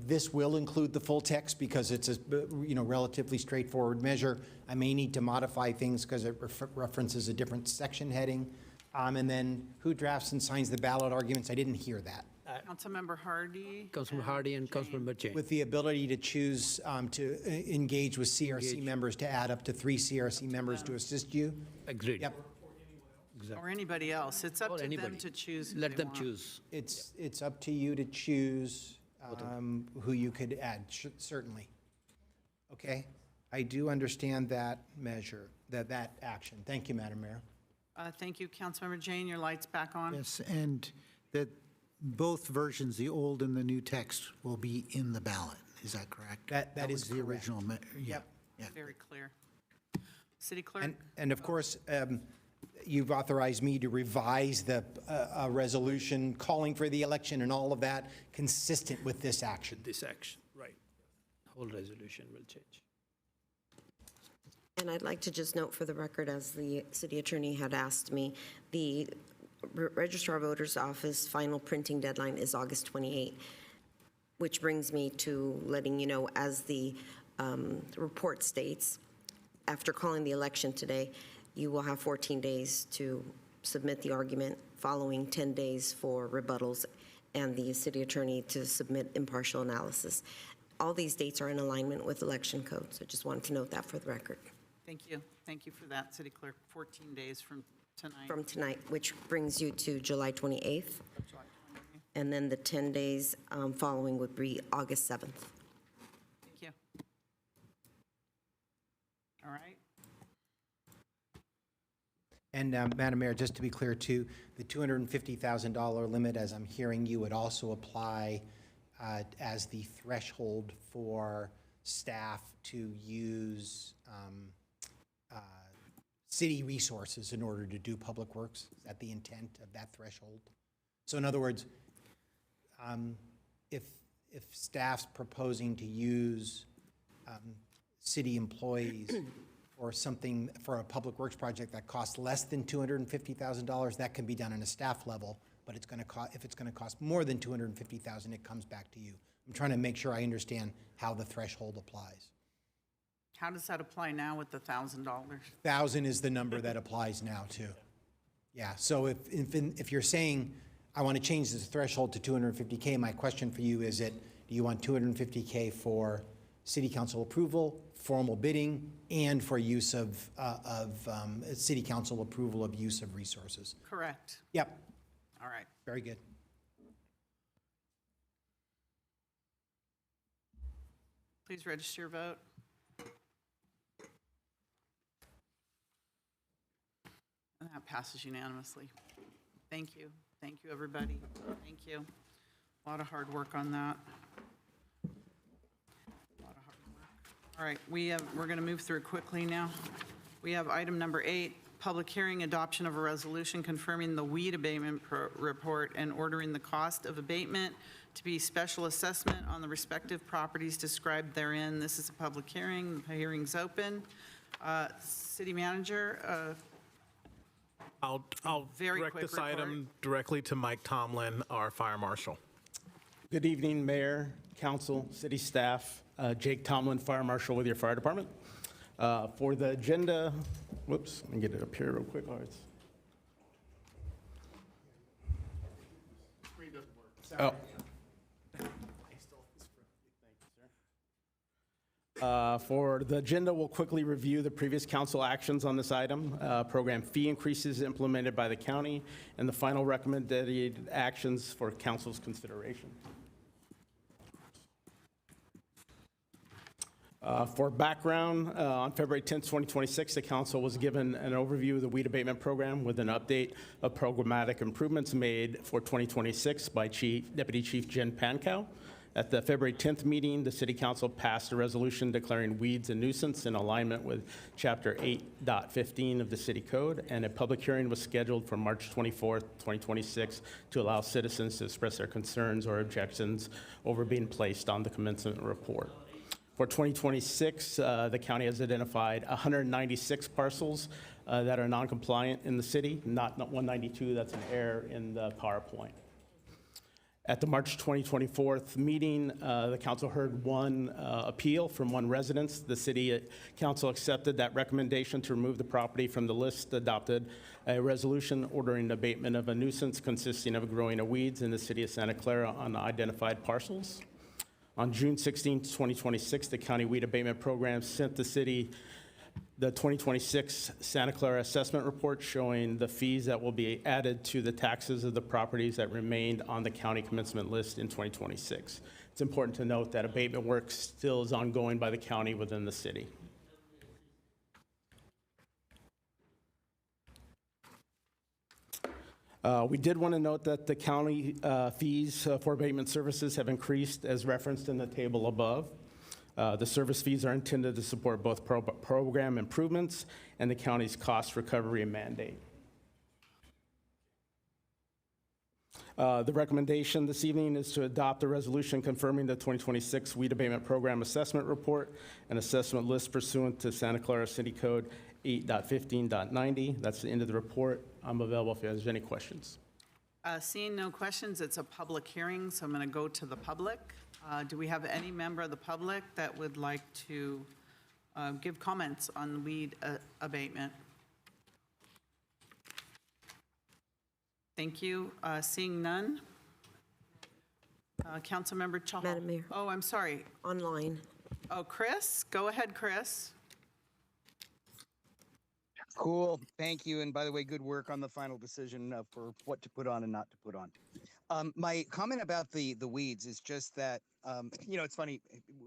this will include the full text because it's a, relatively straightforward measure. I may need to modify things because it references a different section heading. And then who drafts and signs the ballot arguments? I didn't hear that. Councilmember Hardy. Councilmember Hardy and Councilmember Jane. With the ability to choose to engage with CRC members to add up to 3 CRC members to assist you? Agreed. Yep. Or anybody else. It's up to them to choose who Let they them want. choose. It's up to you to choose who you could add, certainly. Okay? I do understand that measure, that action. Thank you, Madam Mayor. Thank you, Councilmember Jane. Your light's back on. Yes, and that both versions, the old and the new text, will be in the ballot. Is that correct? That was is the correct. original. Yep. Yeah. Very clear. City Clerk? And of course, you've authorized me to revise the resolution calling for the election and all of that consistent with this action. This action, right. Whole resolution will change. And I'd like to just note for the record, as the city attorney had asked me, the Registrar of Voters Office final printing deadline is August 28, which brings me to letting you know, as the report states, after calling the election today, you will have 14 days to submit the argument, following 10 days for rebuttals, and the city attorney to submit impartial analysis. All these dates are in alignment with election code, so just wanted to note that for the record. Thank you. Thank you for that, City Clerk. 14 days from tonight. From tonight, which brings you to July 28th. And then the 10 days following would be August 7th. Thank you. All right. And Madam Mayor, just to be clear too, the $250,000 limit, as I'm hearing you, would also apply as the threshold for staff to use city resources in order to do public works. Is that the intent of that threshold? So in other words, if staff's proposing to use city employees or something for a public works project that costs less than $250,000, that can be done on a staff level, but it's going to cost, if it's going to cost more than $250,000, it comes back to you. I'm trying to make sure I understand how the threshold applies. How does that apply now with the $1,000? 1,000 is the number that applies now too. Yeah, so if you're saying, I want to change this threshold to 250K, my question for you is do you want 250K for city council approval, formal bidding, and for use of city council approval of use of resources? Correct. Yep. All right. Very good. Please register your vote. And that passes unanimously. Thank you. Thank you, everybody. Thank you. A lot of hard work on that. A lot of hard work. All right, we're going to move through quickly now. We have item number 8, public hearing, adoption of a resolution confirming the weed abatement report and ordering the cost of abatement to be special assessment on the respective properties described therein. This is a public hearing. The hearing's open. City Manager, I'll Very direct quick this item directly to Mike Tomlin, our fire marshal. Good evening, Mayor, Council, City staff. Jake Tomlin, Fire Marshal with your fire department. For the agenda, whoops, let me get it up here real quick. Oh, it's, oh. For the agenda, we'll quickly review the previous council actions on this item, program fee increases implemented by the county, and the final recommended actions for council's consideration. For background, on February 10th, 2026, the council was given an overview of the weed abatement program with an update of programmatic improvements made for 2026 by Deputy Chief Jen Pankow. At the February 10th meeting, the City Council passed a resolution declaring weeds a nuisance in alignment with Chapter 8.15 of the City Code, and a public hearing was scheduled for March 24th, 2026 to allow citizens to express their concerns or objections over being placed on the commencement report. For 2026, the county has identified 196 parcels that are non-compliant in the city, not 192, that's an error in the PowerPoint. At the March 2024 meeting, the council heard one appeal from one resident. The city council accepted that recommendation to remove the property from the list, adopted a resolution ordering abatement of a nuisance consisting of growing of weeds in the city of Santa Clara on identified parcels. On June 16, 2026, the County Weed Abatement Program sent the city the 2026 Santa Clara Assessment Report showing the fees that will be added to the taxes of the properties that remained on the county commencement list in 2026. It's important to note that abatement work still is ongoing by the county within the city. We did want to note that the county fees for abatement services have increased as referenced in the table above. The service fees are intended to support both program improvements and the county's cost recovery mandate. The recommendation this evening is to adopt a resolution confirming the 2026 Weed Abatement Program Assessment Report and Assessment List pursuant to Santa Clara City Code 8.15.90. That's the end of the report. I'm available if there's any questions. Seeing no questions, it's a public hearing, so I'm going to go to the public. Do we have any member of the public that would like to give comments on weed abatement? Thank you. Seeing none. Councilmember Chahal. Madam Mayor. Oh, I'm sorry. Online. Oh, Chris? Go ahead, Chris. Cool. Thank you. And by the way, good work on the final decision for what to put on and not to put on. My comment about the weeds is just that, it's funny,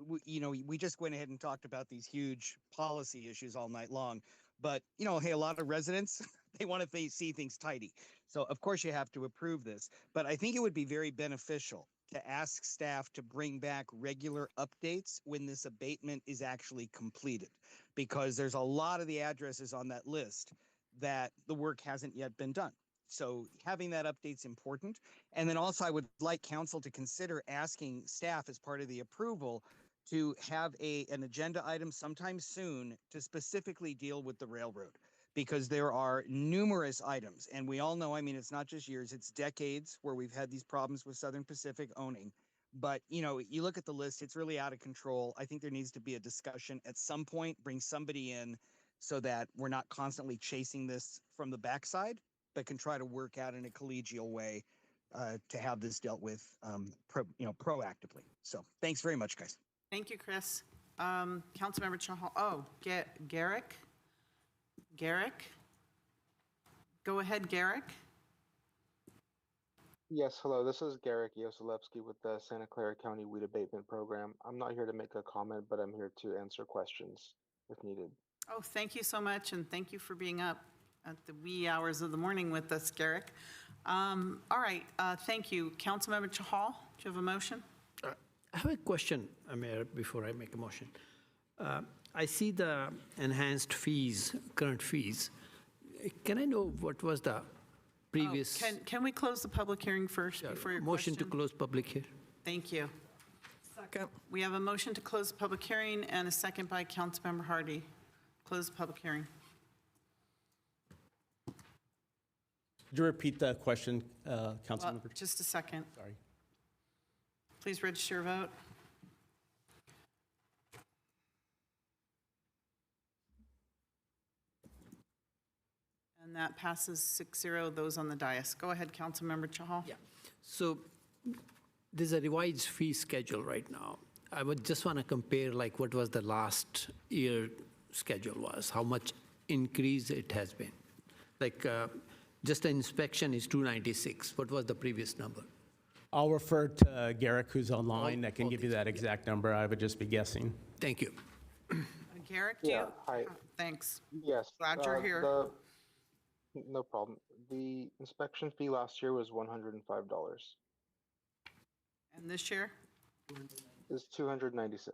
we just went ahead and talked about these huge policy issues all night long. But, hey, a lot of residents, they want to see things tidy. So, of course, you have to approve this. But I think it would be very beneficial to ask staff to bring back regular updates when this abatement is actually completed, because there's a lot of the addresses on that list that the work hasn't yet been done. So having that update's important. And then also I would like council to consider asking staff as part of the approval to have an agenda item sometime soon to specifically deal with the railroad, because there are numerous items. And we all know, it's not just years, it's decades where we've had these problems with Southern Pacific owning. But, you look at the list, it's really out of control. I think there needs to be a discussion at some point, bring somebody in so that we're not constantly chasing this from the backside, but can try to work out in a collegial way to have this dealt with, proactively. So thanks very much, guys. Thank you, Chris. Councilmember Chahal. Oh, Garrick? Garrick? Go ahead, Garrick. Yes, hello. This is Garrick Yoselewski with the Santa Clara County Weed Abatement Program. I'm not here to make a comment, but I'm here to answer questions if needed. Oh, thank you so much, and thank you for being up at the wee hours of the morning with us, Garrick. All right, thank you. Councilmember Chahal, do you have a motion? I have a question, Mayor, before I make a motion. I see the enhanced fees, current fees. Can I know what was the previous? Can we close the public hearing first before your motion question? to close public hearing? Thank you. Second. We have a motion to close the public hearing and a second by Councilmember Hardy. Close the public hearing. Could you repeat the question, Councilmember? Just a second. Sorry. Please register your vote. And that passes 6-0, those on the dais. Go ahead, Councilmember Chahal. Yeah. So there's a revised fee schedule right now. I would just want to compare like what was the last year schedule was, how much increase it has been. Like just the inspection is 296. What was the previous number? I'll refer to Garrick, who's online, that can give you that exact number. I would just be guessing. Thank you. Garrick, do you? Yeah, hi. Thanks. Yes. Glad you're here. No problem. The inspection fee last year was $105. And this year? Is $296.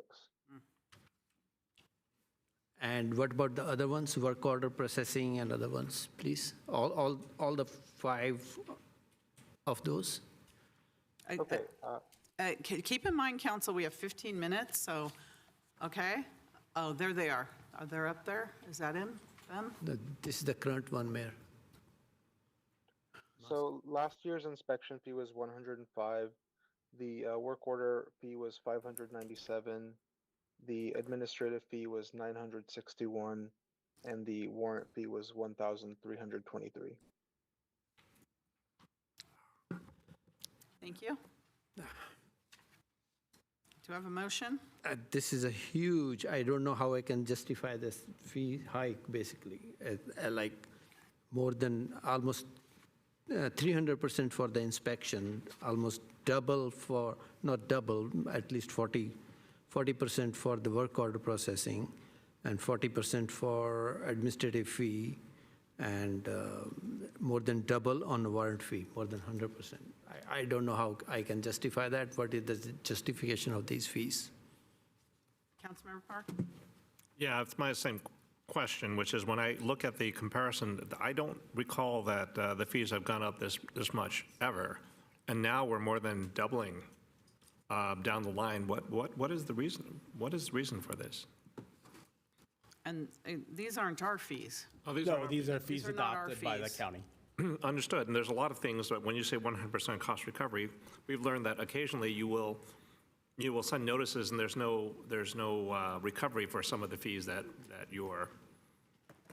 And what about the other ones, work order processing and other ones, please? All the 5 of those? Okay. Keep in mind, Council, we have 15 minutes, so Okay. Oh, there they are. Are they up there? Is that them? This is the current one, Mayor. So last year's inspection fee was 105. The work order fee was 597. The administrative fee was 961, and the warrant fee was 1,323. Thank you. Do I have a motion? This is a huge, I don't know how I can justify this fee hike, basically. Like more than almost 300% for the inspection, almost double for, not double, at least 40% for the work order processing, and 40% for administrative fee, and more than double on the warrant fee, more than 100%. I don't know how I can justify that. What is the justification of these fees? Councilmember Park? Yeah, it's my same question, which is when I look at the comparison, I don't recall that the fees have gone up this much ever. And now we're more than doubling down the line. What is the reason? What is the reason for this? And these aren't our fees. Oh, these No, these are These fees are not our adopted by the fees. county. Understood. And there's a lot of things that when you say 100% cost recovery, we've learned that occasionally you will send notices and there's no recovery for some of the fees that you're,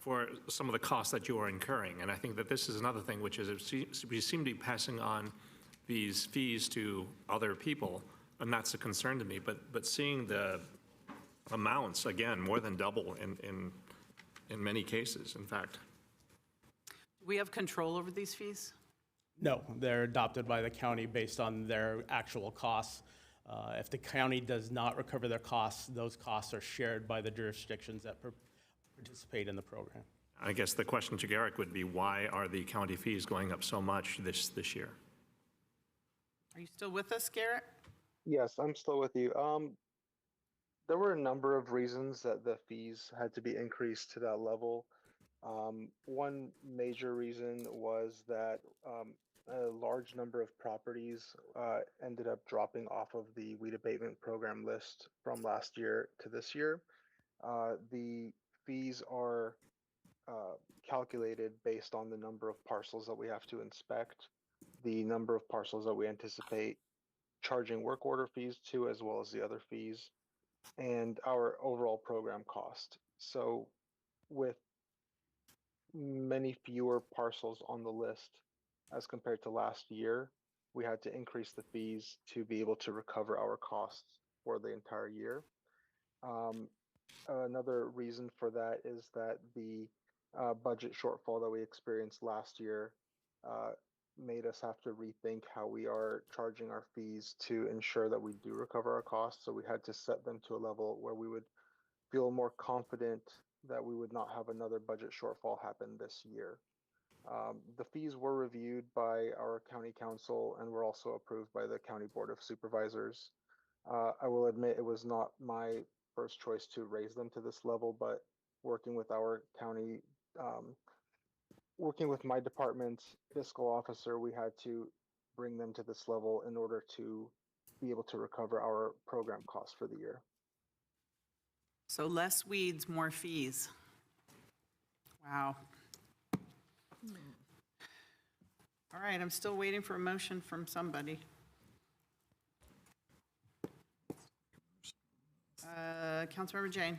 for some of the costs that you are incurring. And I think that this is another thing, which is we seem to be passing on these fees to other people, and that's a concern to me. But seeing the amounts, again, more than double in many cases, in fact. Do we have control over these fees? No, they're adopted by the county based on their actual costs. If the county does not recover their costs, those costs are shared by the jurisdictions that participate in the program. I guess the question to Garrick would be, why are the county fees going up so much this year? Are you still with us, Garrett? Yes, I'm still with you. There were a number of reasons that the fees had to be increased to that level. One major reason was that a large number of properties ended up dropping off of the weed abatement program list from last year to this year. The fees are calculated based on the number of parcels that we have to inspect, the number of parcels that we anticipate charging work order fees to, as well as the other fees, and our overall program cost. So with many fewer parcels on the list as compared to last year, we had to increase the fees to be able to recover our costs for the entire year. Another reason for that is that the budget shortfall that we experienced last year made us have to rethink how we are charging our fees to ensure that we do recover our costs. So we had to set them to a level where we would feel more confident that we would not have another budget shortfall happen this year. The fees were reviewed by our county council and were also approved by the County Board of Supervisors. I will admit it was not my first choice to raise them to this level, but working with our county, working with my department's fiscal officer, we had to bring them to this level in order to be able to recover our program costs for the year. So less weeds, more fees. Wow. All right, I'm still waiting for a motion from somebody. Councilmember Jane.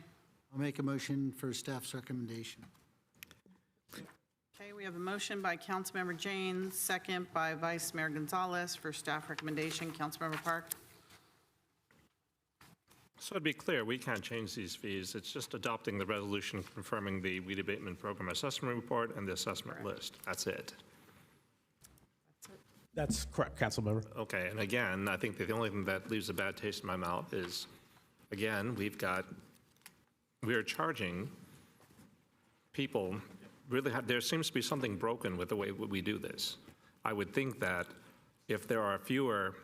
I'll make a motion for staff's recommendation. Okay, we have a motion by Councilmember Jane, second by Vice Mayor Gonzalez for staff recommendation. Councilmember Park. So to be clear, we can't change these fees. It's just adopting the resolution confirming the weed abatement program assessment report and the assessment list. That's it. That's correct, Councilmember. Okay, and again, I think that the only thing that leaves a bad taste in my mouth is, again, we are charging people, really, there seems to be something broken with the way we do this. I would think that if there are fewer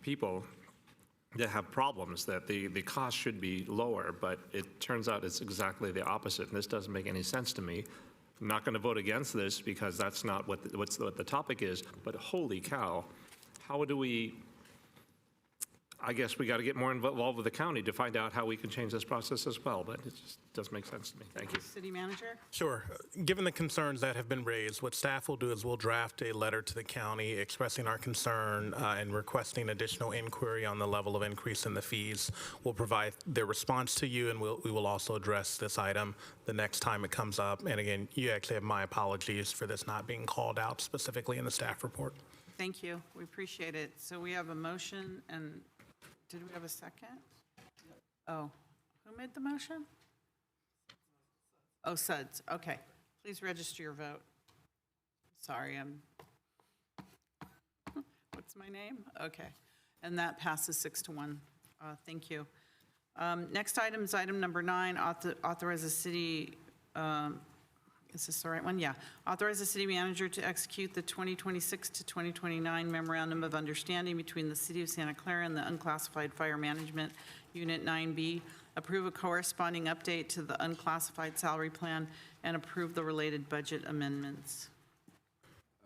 people that have problems, that the cost should be lower, but it turns out it's exactly the opposite, and this doesn't make any sense to me. I'm not going to vote against this because that's not what the topic is, but holy cow, how do we I guess we got to get more involved with the county to find out how we can change this process as well, but it just doesn't make sense to me. Thank you. City Manager? Sure. Given the concerns that have been raised, what staff will do is we'll draft a letter to the county expressing our concern and requesting additional inquiry on the level of increase in the fees. We'll provide their response to you, and we will also address this item the next time it comes up. And again, you actually have my apologies for this not being called out specifically in the staff report. Thank you. We appreciate it. So we have a motion, and did we have a second? Oh, who made the motion? Oh, Suds. Okay. Please register your vote. Sorry, what's my name? Okay. And that passes 6-1. Thank you. Next item is item number 9, authorize the city, is this the right one? Yeah. Authorize the city manager to execute the 2026 to 2029 Memorandum of Understanding between the City of Santa Clara and the Unclassified Fire Management Unit 9B, approve a corresponding update to the unclassified salary plan, and approve the related budget amendments.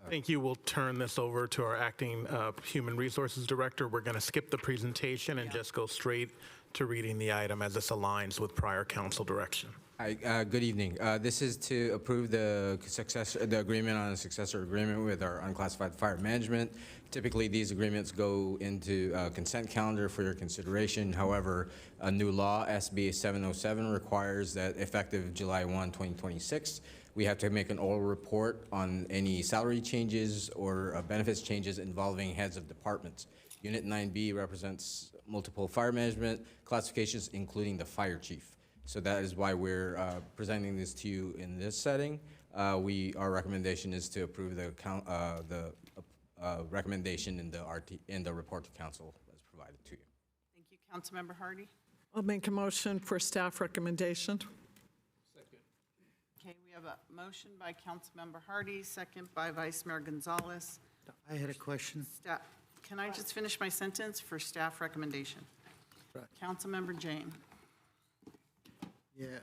Thank you. We'll turn this over to our acting Human Resources Director. We're going to skip the presentation and just go straight to reading the item as this aligns with prior council direction. Hi, good evening. This is to approve the agreement on a successor agreement with our unclassified fire management. Typically, these agreements go into consent calendar for your consideration. However, a new law, SB 707, requires that effective July 1, 2026, we have to make an oral report on any salary changes or benefits changes involving heads of departments. Unit 9B represents multiple fire management classifications, including the fire chief. So that is why we're presenting this to you in this setting. Our recommendation is to approve the recommendation in the report to council as provided to you. Thank you. Councilmember Hardy? I'll make a motion for staff recommendation. Okay, we have a motion by Councilmember Hardy, second by Vice Mayor Gonzalez. I had a question. Can I just finish my sentence for staff recommendation? Right. Councilmember Jane. Yeah.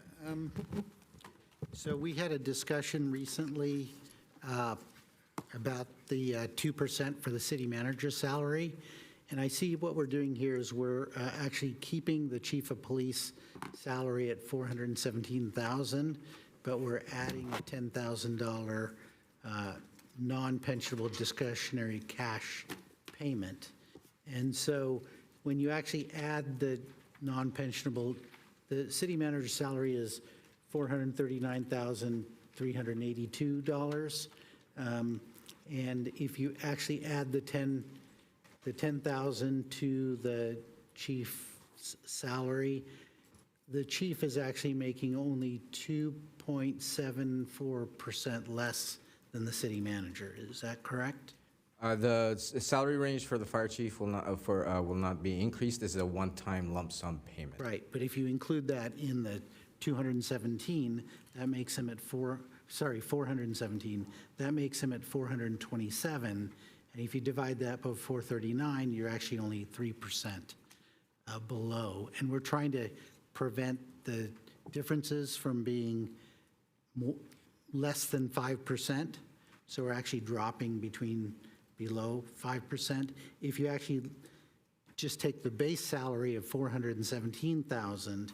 So we had a discussion recently about the 2% for the city manager's salary. And I see what we're doing here is we're actually keeping the chief of police salary at $417,000, but we're adding a $10,000 non-pensionable discretionary cash payment. And so when you actually add the non-pensionable, the city manager's salary is $439,382. And if you actually add the 10,000 to the chief's salary, the chief is actually making only 2.74% less than the city manager. Is that correct? The salary range for the fire chief will not be increased. This is a one-time lump sum payment. Right, but if you include that in the 217, that makes him at 417, that makes him at 427. And if you divide that by 439, you're actually only 3% below. And we're trying to prevent the differences from being less than 5%. So we're actually dropping below 5%. If you actually just take the base salary of $417,000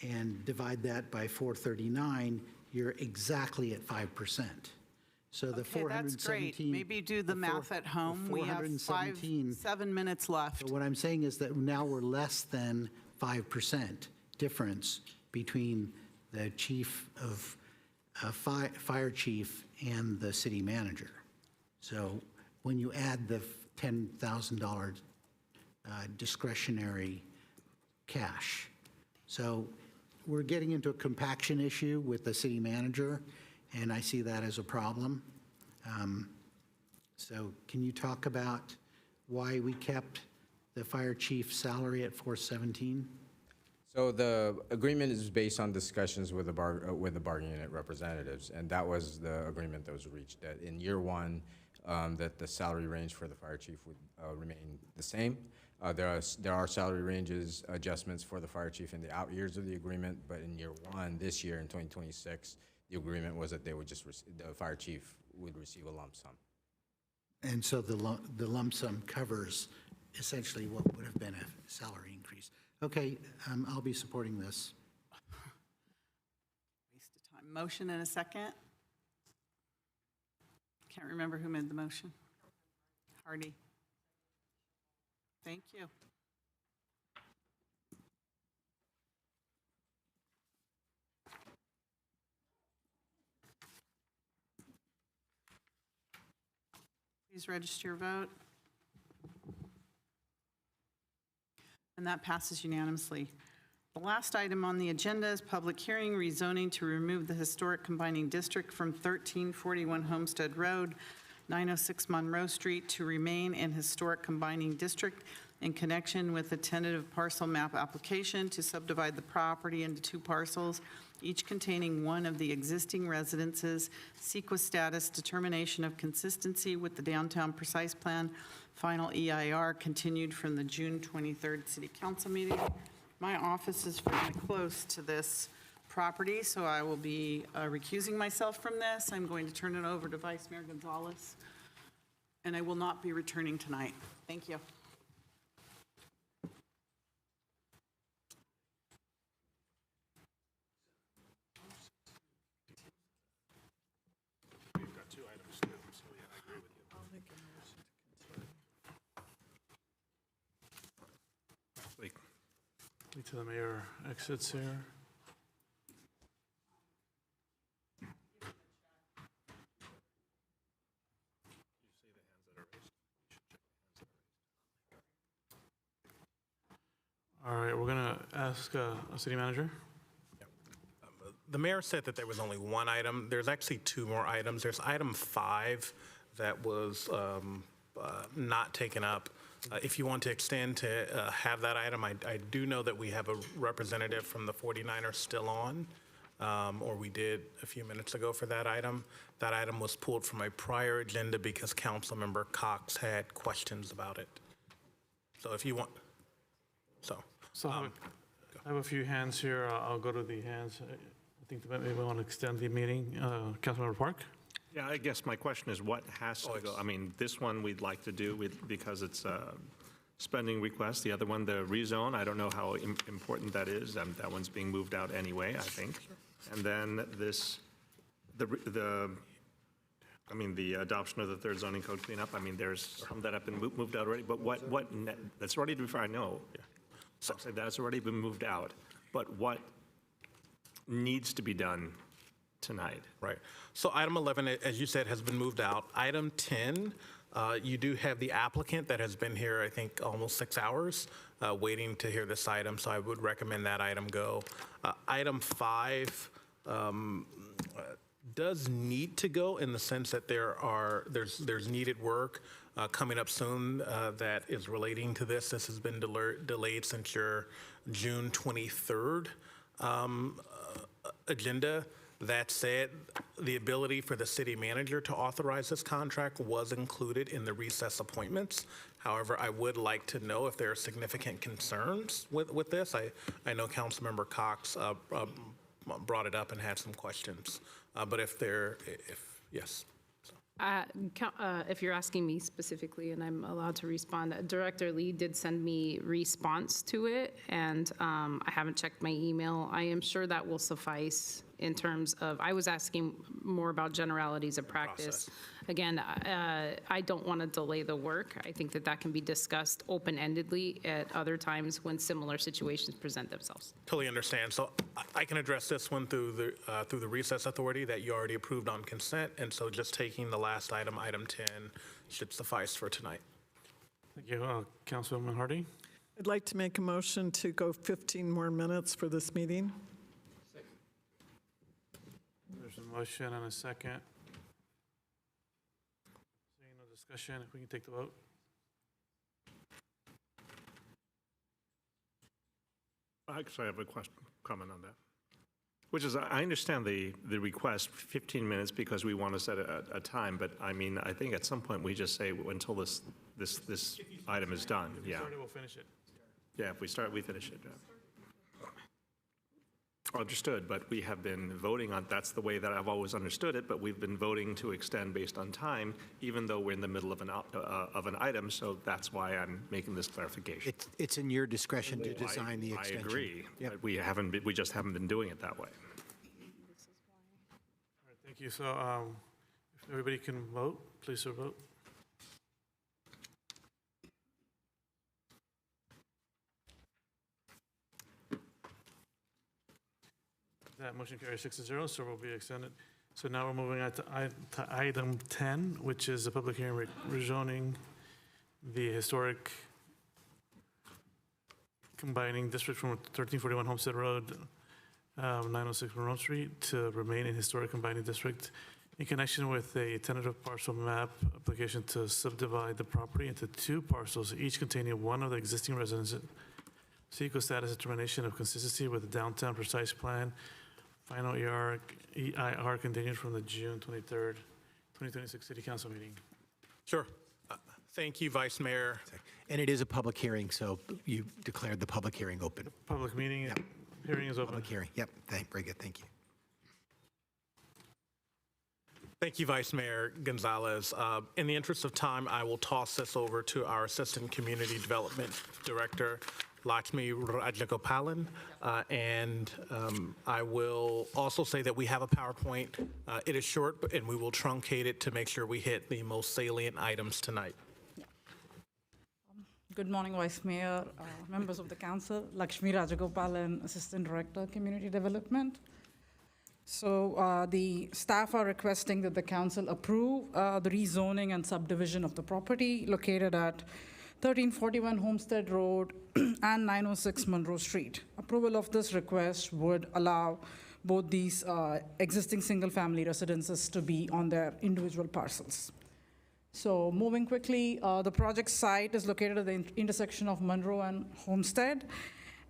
and divide that by 439, you're exactly at 5%. So the Okay, that's great. Maybe do the math at home. We have 7 minutes left. So what I'm saying is that now we're less than 5% difference between the chief of fire chief and the city manager. So when you add the $10,000 discretionary cash. So we're getting into a compaction issue with the city manager, and I see that as a problem. So can you talk about why we kept the fire chief's salary at 417? So the agreement is based on discussions with the bargaining unit representatives, and that was the agreement that was reached, that in year one, that the salary range for the fire chief would remain the same. There are salary ranges adjustments for the fire chief in the out years of the agreement, but in year one, this year in 2026, the agreement was that they would just the fire chief would receive a lump sum. And so the lump sum covers essentially what would have been a salary increase. Okay, I'll be supporting this. Waste of time. Motion and a second. Can't remember who made the motion. Hardy. Thank you. Please register your vote. And that passes unanimously. The last item on the agenda is public hearing rezoning to remove the historic combining district from 1341 Homestead Road, 906 Monroe Street to remain in historic combining district in connection with the tentative parcel map application to subdivide the property into 2 parcels, each containing one of the existing residences, CEQA status, determination of consistency with the downtown precise plan, final EIR continued from the June 23rd City Council meeting. My office is fairly close to this property, so I will be recusing myself from this. I'm going to turn it over to Vice Mayor Gonzalez, and I will not be returning tonight. Thank you. We've got 2 items too, so yeah, I agree with you. Wait till the mayor exits here. All right, we're gonna ask a city manager. The mayor said that there was only 1 item. There's actually 2 more items. There's item 5 that was not taken up. If you want to extend to have that item, I do know that we have a representative from the 49ers still on, or we did a few minutes ago for that item. That item was pulled from a prior agenda because Councilmember Cox had questions about it. So if you want, So I have a few hands here. I'll go to the hands. I think that maybe we want to extend the meeting. Councilmember Park? Yeah, I guess my question is what has to go? I mean, this one we'd like to do because it's a spending request. The other one, the rezone, I don't know how important that is. That one's being moved out anyway, I think. And then this, the adoption of the 3rd zoning code cleanup, I mean, there's some that have been moved out already, but that's already been, I know. So that's already been moved out, but what needs to be done tonight? Right. So item 11, as you said, has been moved out. Item 10, you do have the applicant that has been here, I think, almost 6 hours, waiting to hear this item, so I would recommend that item go. Item 5 does need to go in the sense that there's needed work coming up soon that is relating to this. This has been delayed since your June 23rd agenda. That said, the ability for the city manager to authorize this contract was included in the recess appointments. However, I would like to know if there are significant concerns with this. I know Councilmember Cox brought it up and had some questions, but yes. If you're asking me specifically, and I'm allowed to respond, Director Lee did send me response to it, and I haven't checked my email. I am sure that will suffice in terms of, I was asking more about generalities of practice. Again, I don't want to delay the work. I think that can be discussed open-endedly at other times when similar situations present themselves. Totally understand. So I can address this one through the recess authority that you already approved on consent, and so just taking the last item, item 10, should suffice for tonight. Thank you. Councilwoman Hardy? I'd like to make a motion to go 15 more minutes for this meeting. There's a motion and a second. Seeing no discussion, if we can take the vote. Actually, I have a comment on that. Which is, I understand the request, 15 minutes, because we want to set a time, but I mean, I think at some point we just say until this item is done, yeah. We'll finish it. Yeah, if we start, we finish it, yeah. Understood, but we have been voting on, that's the way that I've always understood it, but we've been voting to extend based on time, even though we're in the middle of an item, so that's why I'm making this clarification. It's in your discretion to design the extension. I agree. Yep. But we just haven't been doing it that way. All right, thank you. So if everybody can vote, please so vote. That motion carries 6-0, so will be extended. So now we're moving on to item 10, which is a public hearing rezoning the historic combining district from 1341 Homestead Road, 906 Monroe Street to remain in historic combining district in connection with a tentative parcel map application to subdivide the property into 2 parcels, each containing one of the existing residences. Seeker status determination of consistency with the downtown precise plan. Final EIR continued from the June 23rd, 2026 City Council meeting. Sure. Thank you, Vice Mayor. And it is a public hearing, so you declared the public hearing open. Public meeting, hearing is open. Public hearing, yep. Very good, thank you. Thank you, Vice Mayor Gonzalez. In the interest of time, I will toss this over to our Assistant Community Development Director, Lakshmi Rajagopalan, and I will also say that we have a PowerPoint. It is short, and we will truncate it to make sure we hit the most salient items tonight. Good morning, Vice Mayor, members of the council. Lakshmi Rajagopalan, Assistant Director, Community Development. So the staff are requesting that the council approve the rezoning and subdivision of the property located at 1341 Homestead Road and 906 Monroe Street. Approval of this request would allow both these existing single-family residences to be on their individual parcels. So moving quickly, the project site is located at the intersection of Monroe and Homestead,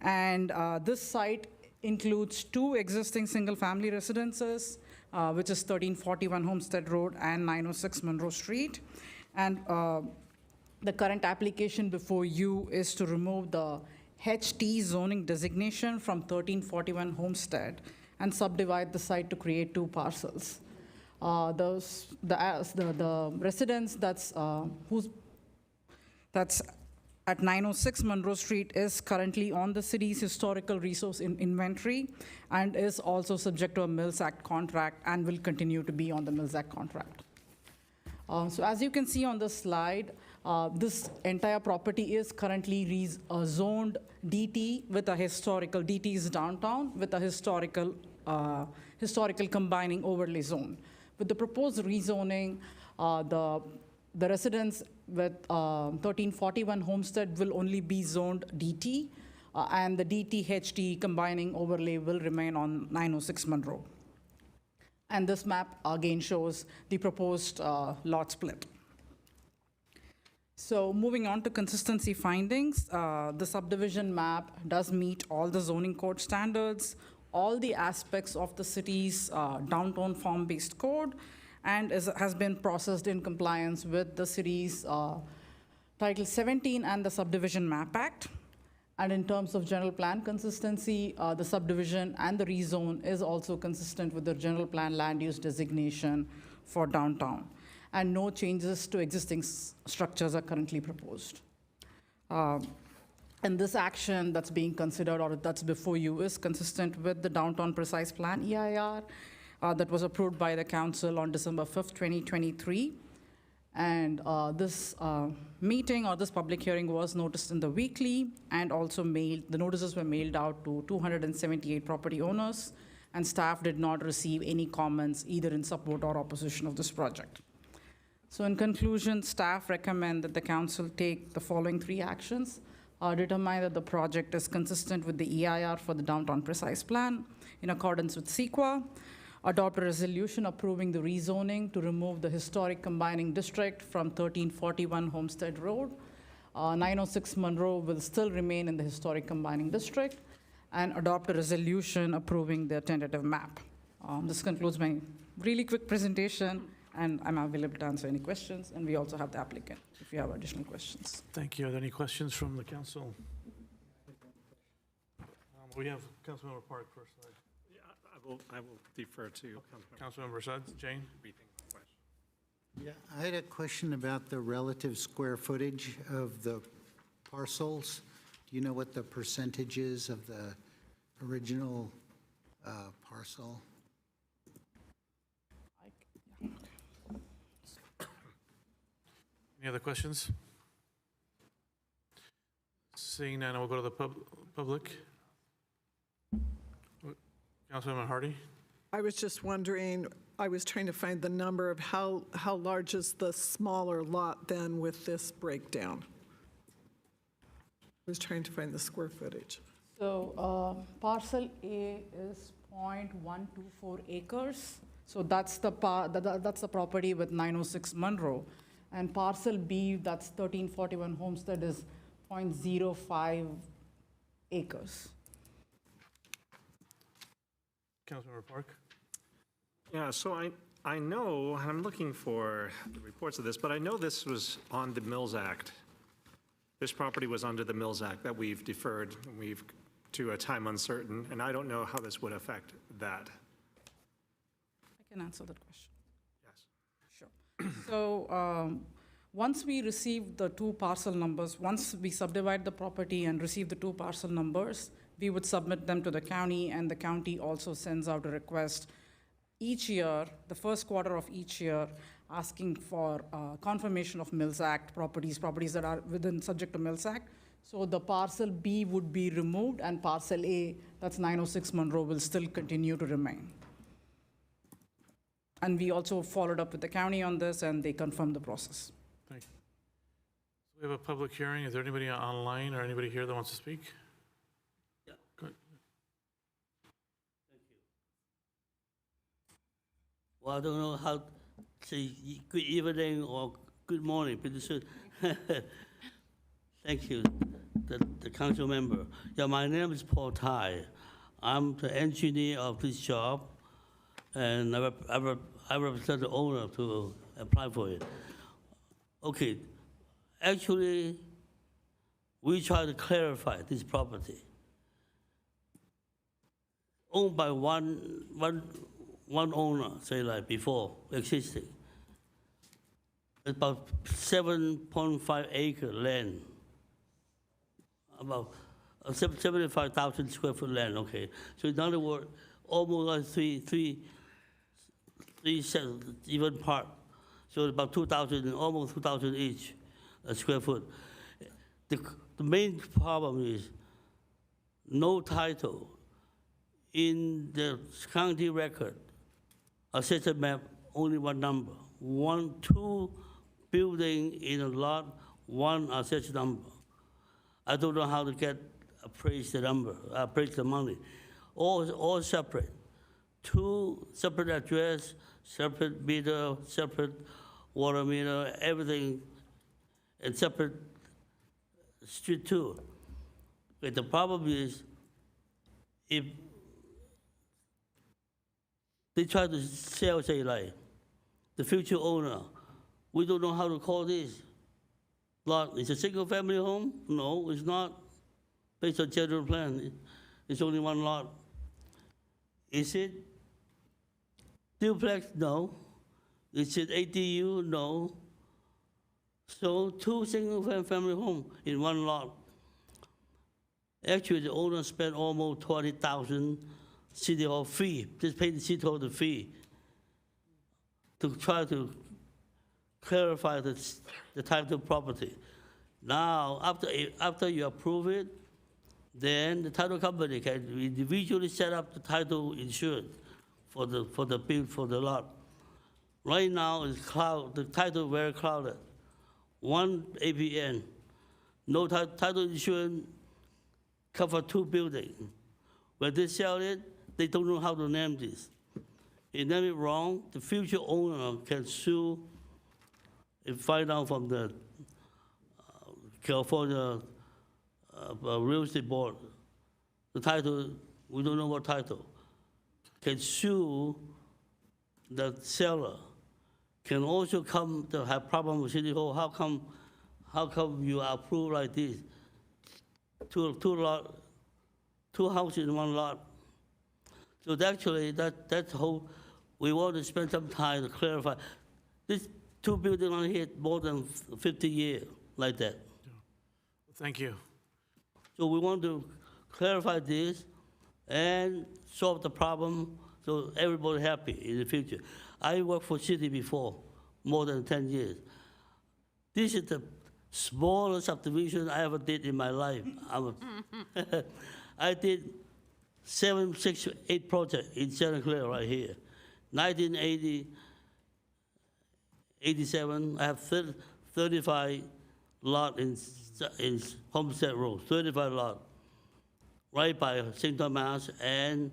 and this site includes 2 existing single-family residences, which is 1341 Homestead Road and 906 Monroe Street. And the current application before you is to remove the HT zoning designation from 1341 Homestead and subdivide the site to create 2 parcels. The residence that's at 906 Monroe Street is currently on the city's historical resource inventory and is also subject to a Mills Act contract and will continue to be on the Mills Act contract. So as you can see on the slide, this entire property is currently zoned DT with a historical, DT is downtown, with a historical combining overlay zone. With the proposed rezoning, the residents with 1341 Homestead will only be zoned DT, and the DT-HT combining overlay will remain on 906 Monroe. And this map again shows the proposed lot split. So moving on to consistency findings, the subdivision map does meet all the zoning code standards, all the aspects of the city's downtown farm-based code, and has been processed in compliance with the city's Title 17 and the Subdivision Map Act. And in terms of general plan consistency, the subdivision and the rezone is also consistent with the general plan land use designation for downtown. And no changes to existing structures are currently proposed. And this action that's being considered or that's before you is consistent with the Downtown Precise Plan, EIR, that was approved by the council on December 5th, 2023. And this meeting or this public hearing was noticed in the weekly and also mailed, the notices were mailed out to 278 property owners, and staff did not receive any comments either in support or opposition of this project. So in conclusion, staff recommend that the council take the following 3 actions. Determine that the project is consistent with the EIR for the Downtown Precise Plan in accordance with CEQA. Adopt a resolution approving the rezoning to remove the historic combining district from 1341 Homestead Road. 906 Monroe will still remain in the historic combining district, and adopt a resolution approving the tentative map. This concludes my really quick presentation, and I'm available to answer any questions, and we also have the applicant if you have additional questions. Thank you. Are there any questions from the council? We have Councilmember Park first. I will defer to Councilmember Suggs, Jane? Yeah, I had a question about the relative square footage of the parcels. Do you know what the percentage is of the original parcel? Any other questions? Seeing none, we'll go to the public. Councilwoman Hardy? I was just wondering, I was trying to find the number of how large is the smaller lot then with this breakdown? I was trying to find the square footage. So parcel A is 0.124 acres. So that's the that's the property with 906 Monroe. And parcel B, that's 1341 Homestead, is 0.05 acres. Councilmember Park? Yeah, so I know, and I'm looking for the reports of this, but I know this was on the Mills Act. This property was under the Mills Act that we've deferred, to a time uncertain, and I don't know how this would affect that. I can answer that question. Yes. Sure. So once we receive the two parcel numbers, once we subdivide the property and receive the two parcel numbers, we would submit them to the county, and the county also sends out a request each year, the first quarter of each year, asking for confirmation of Mills Act properties that are subject to Mills Act. So the parcel B would be removed, and parcel A, that's 906 Monroe, will still continue to remain. And we also followed up with the county on this, and they confirmed the process. Thank you. So we have a public hearing. Is there anybody online or anybody here that wants to speak? Yeah. Go ahead. Thank you. Well, I don't know how to say good evening or good morning pretty soon. Thank you, the council member. Yeah, my name is Paul Tai. I'm the engineer of this job, and I represent the owner to apply for it. Okay, actually, we try to clarify this property. Owned by one owner, say like before, existing. It's about 7.5 acre land. About 75,000 square foot land, okay. So in other words, almost like three even part. So about 2,000, almost 2,000 each square foot. The main problem is no title in the county record. Assessment map, only one number. Two building in a lot, one assessed number. I don't know how to get appraise the number, appraise the money. All separate. Two separate address, separate meter, separate water meter, everything, and separate street too. But the problem is, if they try to sell, say like, the future owner, we don't know how to call this. Lot, it's a single family home? No, it's not. Based on general plan, it's only one lot. Is it duplex? No. Is it ADU? No. So two single family home in one lot. Actually, the owner spent almost 20,000 city hall fee, just paid the city hall the fee to try to clarify the type of property. Now, after you approve it, then the title company can individually set up the title insurance for the lot. Right now, the title very crowded. One APN, no title insurance cover two buildings. When they sell it, they don't know how to name this. If name it wrong, the future owner can sue and find out from the California Real Estate Board. The title, we don't know what title. Can sue the seller. Can also come to have problem with City Hall. How come you approve like this? Two houses in one lot. So actually, that's how we want to spend some time to clarify. This two buildings on here, more than 50 years, like that. Thank you. So we want to clarify this and solve the problem so everybody happy in the future. I worked for city before, more than 10 years. This is the smallest subdivision I ever did in my life. I did 7, 6, 8 projects in Santa Clara right here. 1980, 87, I have 35 lot in Homestead Road, 35 lot, right by St. Thomas and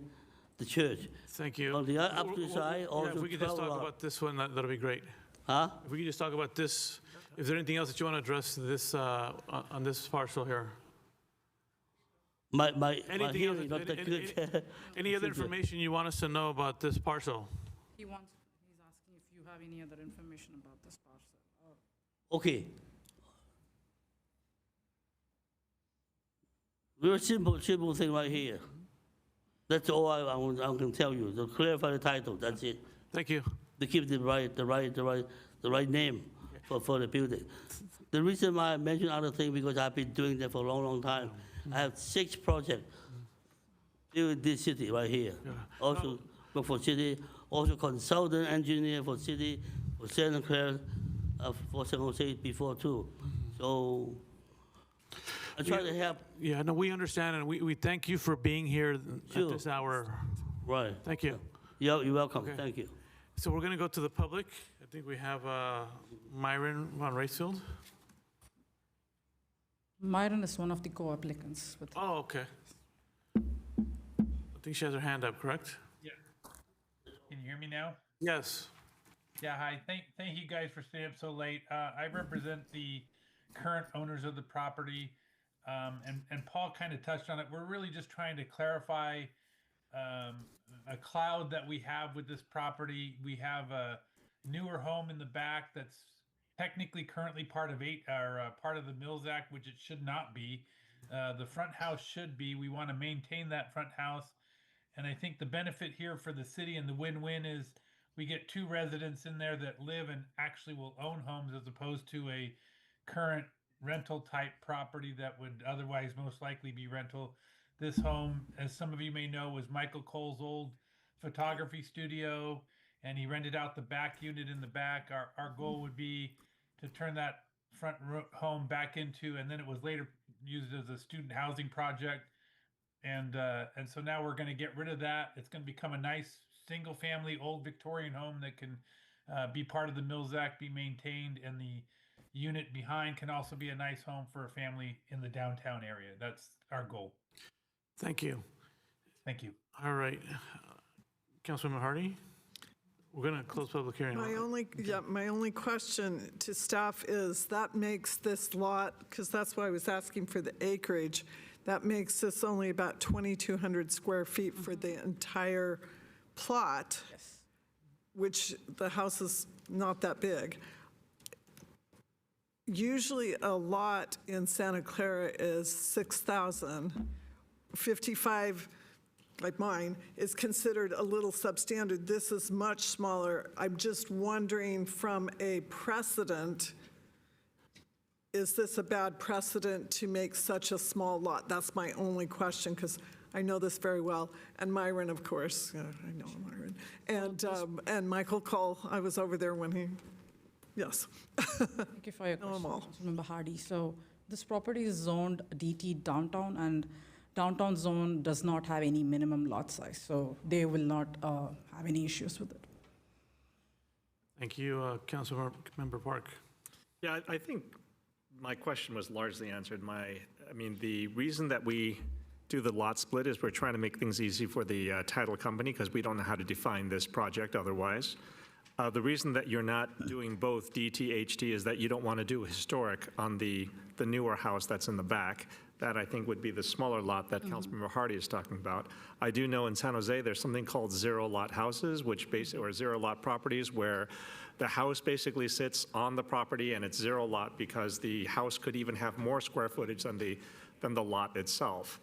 the church. Thank you. On the upper side, Yeah, also if we could just 12 talk lot. about this one, that'll be great. Huh? If we could just talk about this, is there anything else that you want to address this, on this parcel here? My Anything hearing else- not that good. Any other information you want us to know about this parcel? He's asking if you have any other information about this parcel. Okay. Very simple thing right here. That's all I can tell you. To clarify the title, that's it. Thank you. To keep the right name for the building. The reason why I mention other things because I've been doing that for a long time. I have 6 projects in this city right here. Also work for city, also consultant engineer for city, for Santa Clara, for San Jose before too. So I try to help. Yeah, no, we understand, and we thank you for being here at Sure. this hour. Right. Thank you. You're welcome. Okay. Thank you. So we're going to go to the public. I think we have Myron von Racefield. Myron is one of the co-applicants. With Oh, okay. I think she has her hand up, correct? Yeah. Can you hear me now? Yes. Yeah, hi. Thank you guys for staying up so late. I represent the current owners of the property, and Paul kind of touched on it. We're really just trying to clarify a cloud that we have with this property. We have a newer home in the back that's technically currently part of part of the Mills Act, which it should not be. The front house should be. We want to maintain that front house. And I think the benefit here for the city and the win-win is we get 2 residents in there that live and actually will own homes as opposed to a current rental type property that would otherwise most likely be rental. This home, as some of you may know, was Michael Cole's old photography studio, and he rented out the back unit in the back. Our goal would be to turn that front home back into, and then it was later used as a student housing project. And so now we're going to get rid of that. It's going to become a nice single family old Victorian home that can be part of the Mills Act, be maintained, and the unit behind can also be a nice home for a family in the downtown area. That's our goal. Thank you. Thank you. All right. Councilwoman Hardy, we're going to close public hearing. My only question to staff is that makes this lot, because that's why I was asking for the acreage, that makes this only about 2,200 square feet for the entire plot, which the house is not that big. Usually a lot in Santa Clara is 6,000. 55, like mine, is considered a little substandard. This is much smaller. I'm just wondering from a precedent, is this a bad precedent to make such a small lot? That's my only question, because I know this very well. And Myron, of course, I know Myron. And Michael Cole, I was over there when he, yes. Thank you for your question, Councilmember Hardy. So this property is zoned DT downtown, and downtown zone does not have any minimum lot size, so they will not have any issues with it. Thank you, Councilmember Park. Yeah, I think my question was largely answered. I mean, the reason that we do the lot split is we're trying to make things easy for the title company because we don't know how to define this project otherwise. The reason that you're not doing both DT, HT is that you don't want to do historic on the newer house that's in the back. That I think would be the smaller lot that Councilmember Hardy is talking about. I do know in San Jose there's something called zero lot houses, or zero lot properties, where the house basically sits on the property and it's zero lot because the house could even have more square footage than the lot itself.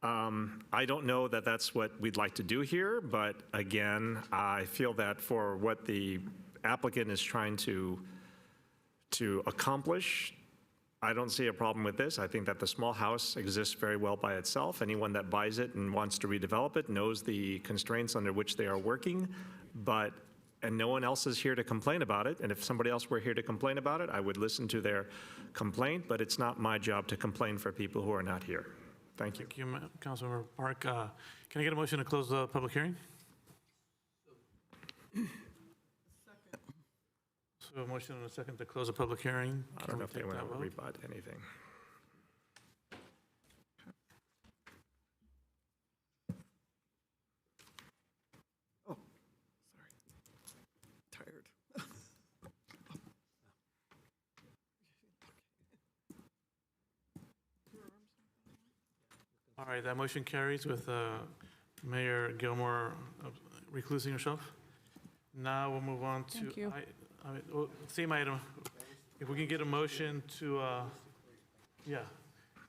I don't know that that's what we'd like to do here, but again, I feel that for what the applicant is trying to accomplish, I don't see a problem with this. I think that the small house exists very well by itself. Anyone that buys it and wants to redevelop it knows the constraints under which they are working, and no one else is here to complain about it. And if somebody else were here to complain about it, I would listen to their complaint, but it's not my job to complain for people who are not here. Thank you. Thank you, Councilmember Park. Can I get a motion to close the public hearing? So a motion and a second to close the public hearing. I don't know if they want to rebut anything. Oh, sorry. Tired. All right, that motion carries with Mayor Gilmore reclusing herself. Now we'll move on to. Thank you. Same item. If we can get a motion to,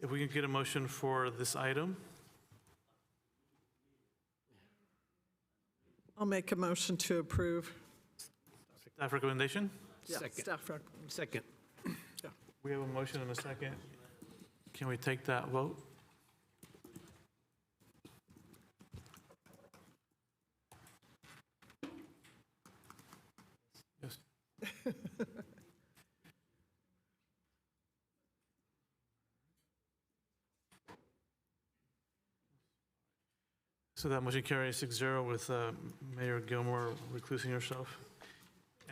if we can get a motion for this item. I'll make a motion to approve. Staff recommendation? Yeah, staff rec. Second. We have a motion and a second. Can we take that vote? Yes. So that motion carries 6-0 with Mayor Gilmore reclusing herself.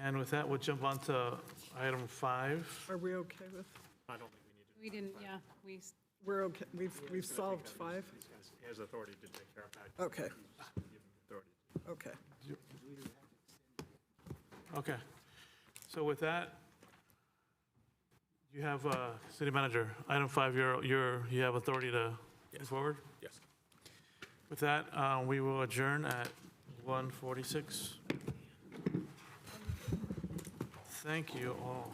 And with that, we'll jump on to item 5. Are we okay with? I don't think we need to. We didn't, yeah, we. We're okay. We've solved 5. He has authority to take care of that. Okay. Give him authority. Okay. Okay. So with that, you have, City Manager, item 5, you have authority to move forward? Yes. With that, we will adjourn at 1:46. Thank you all.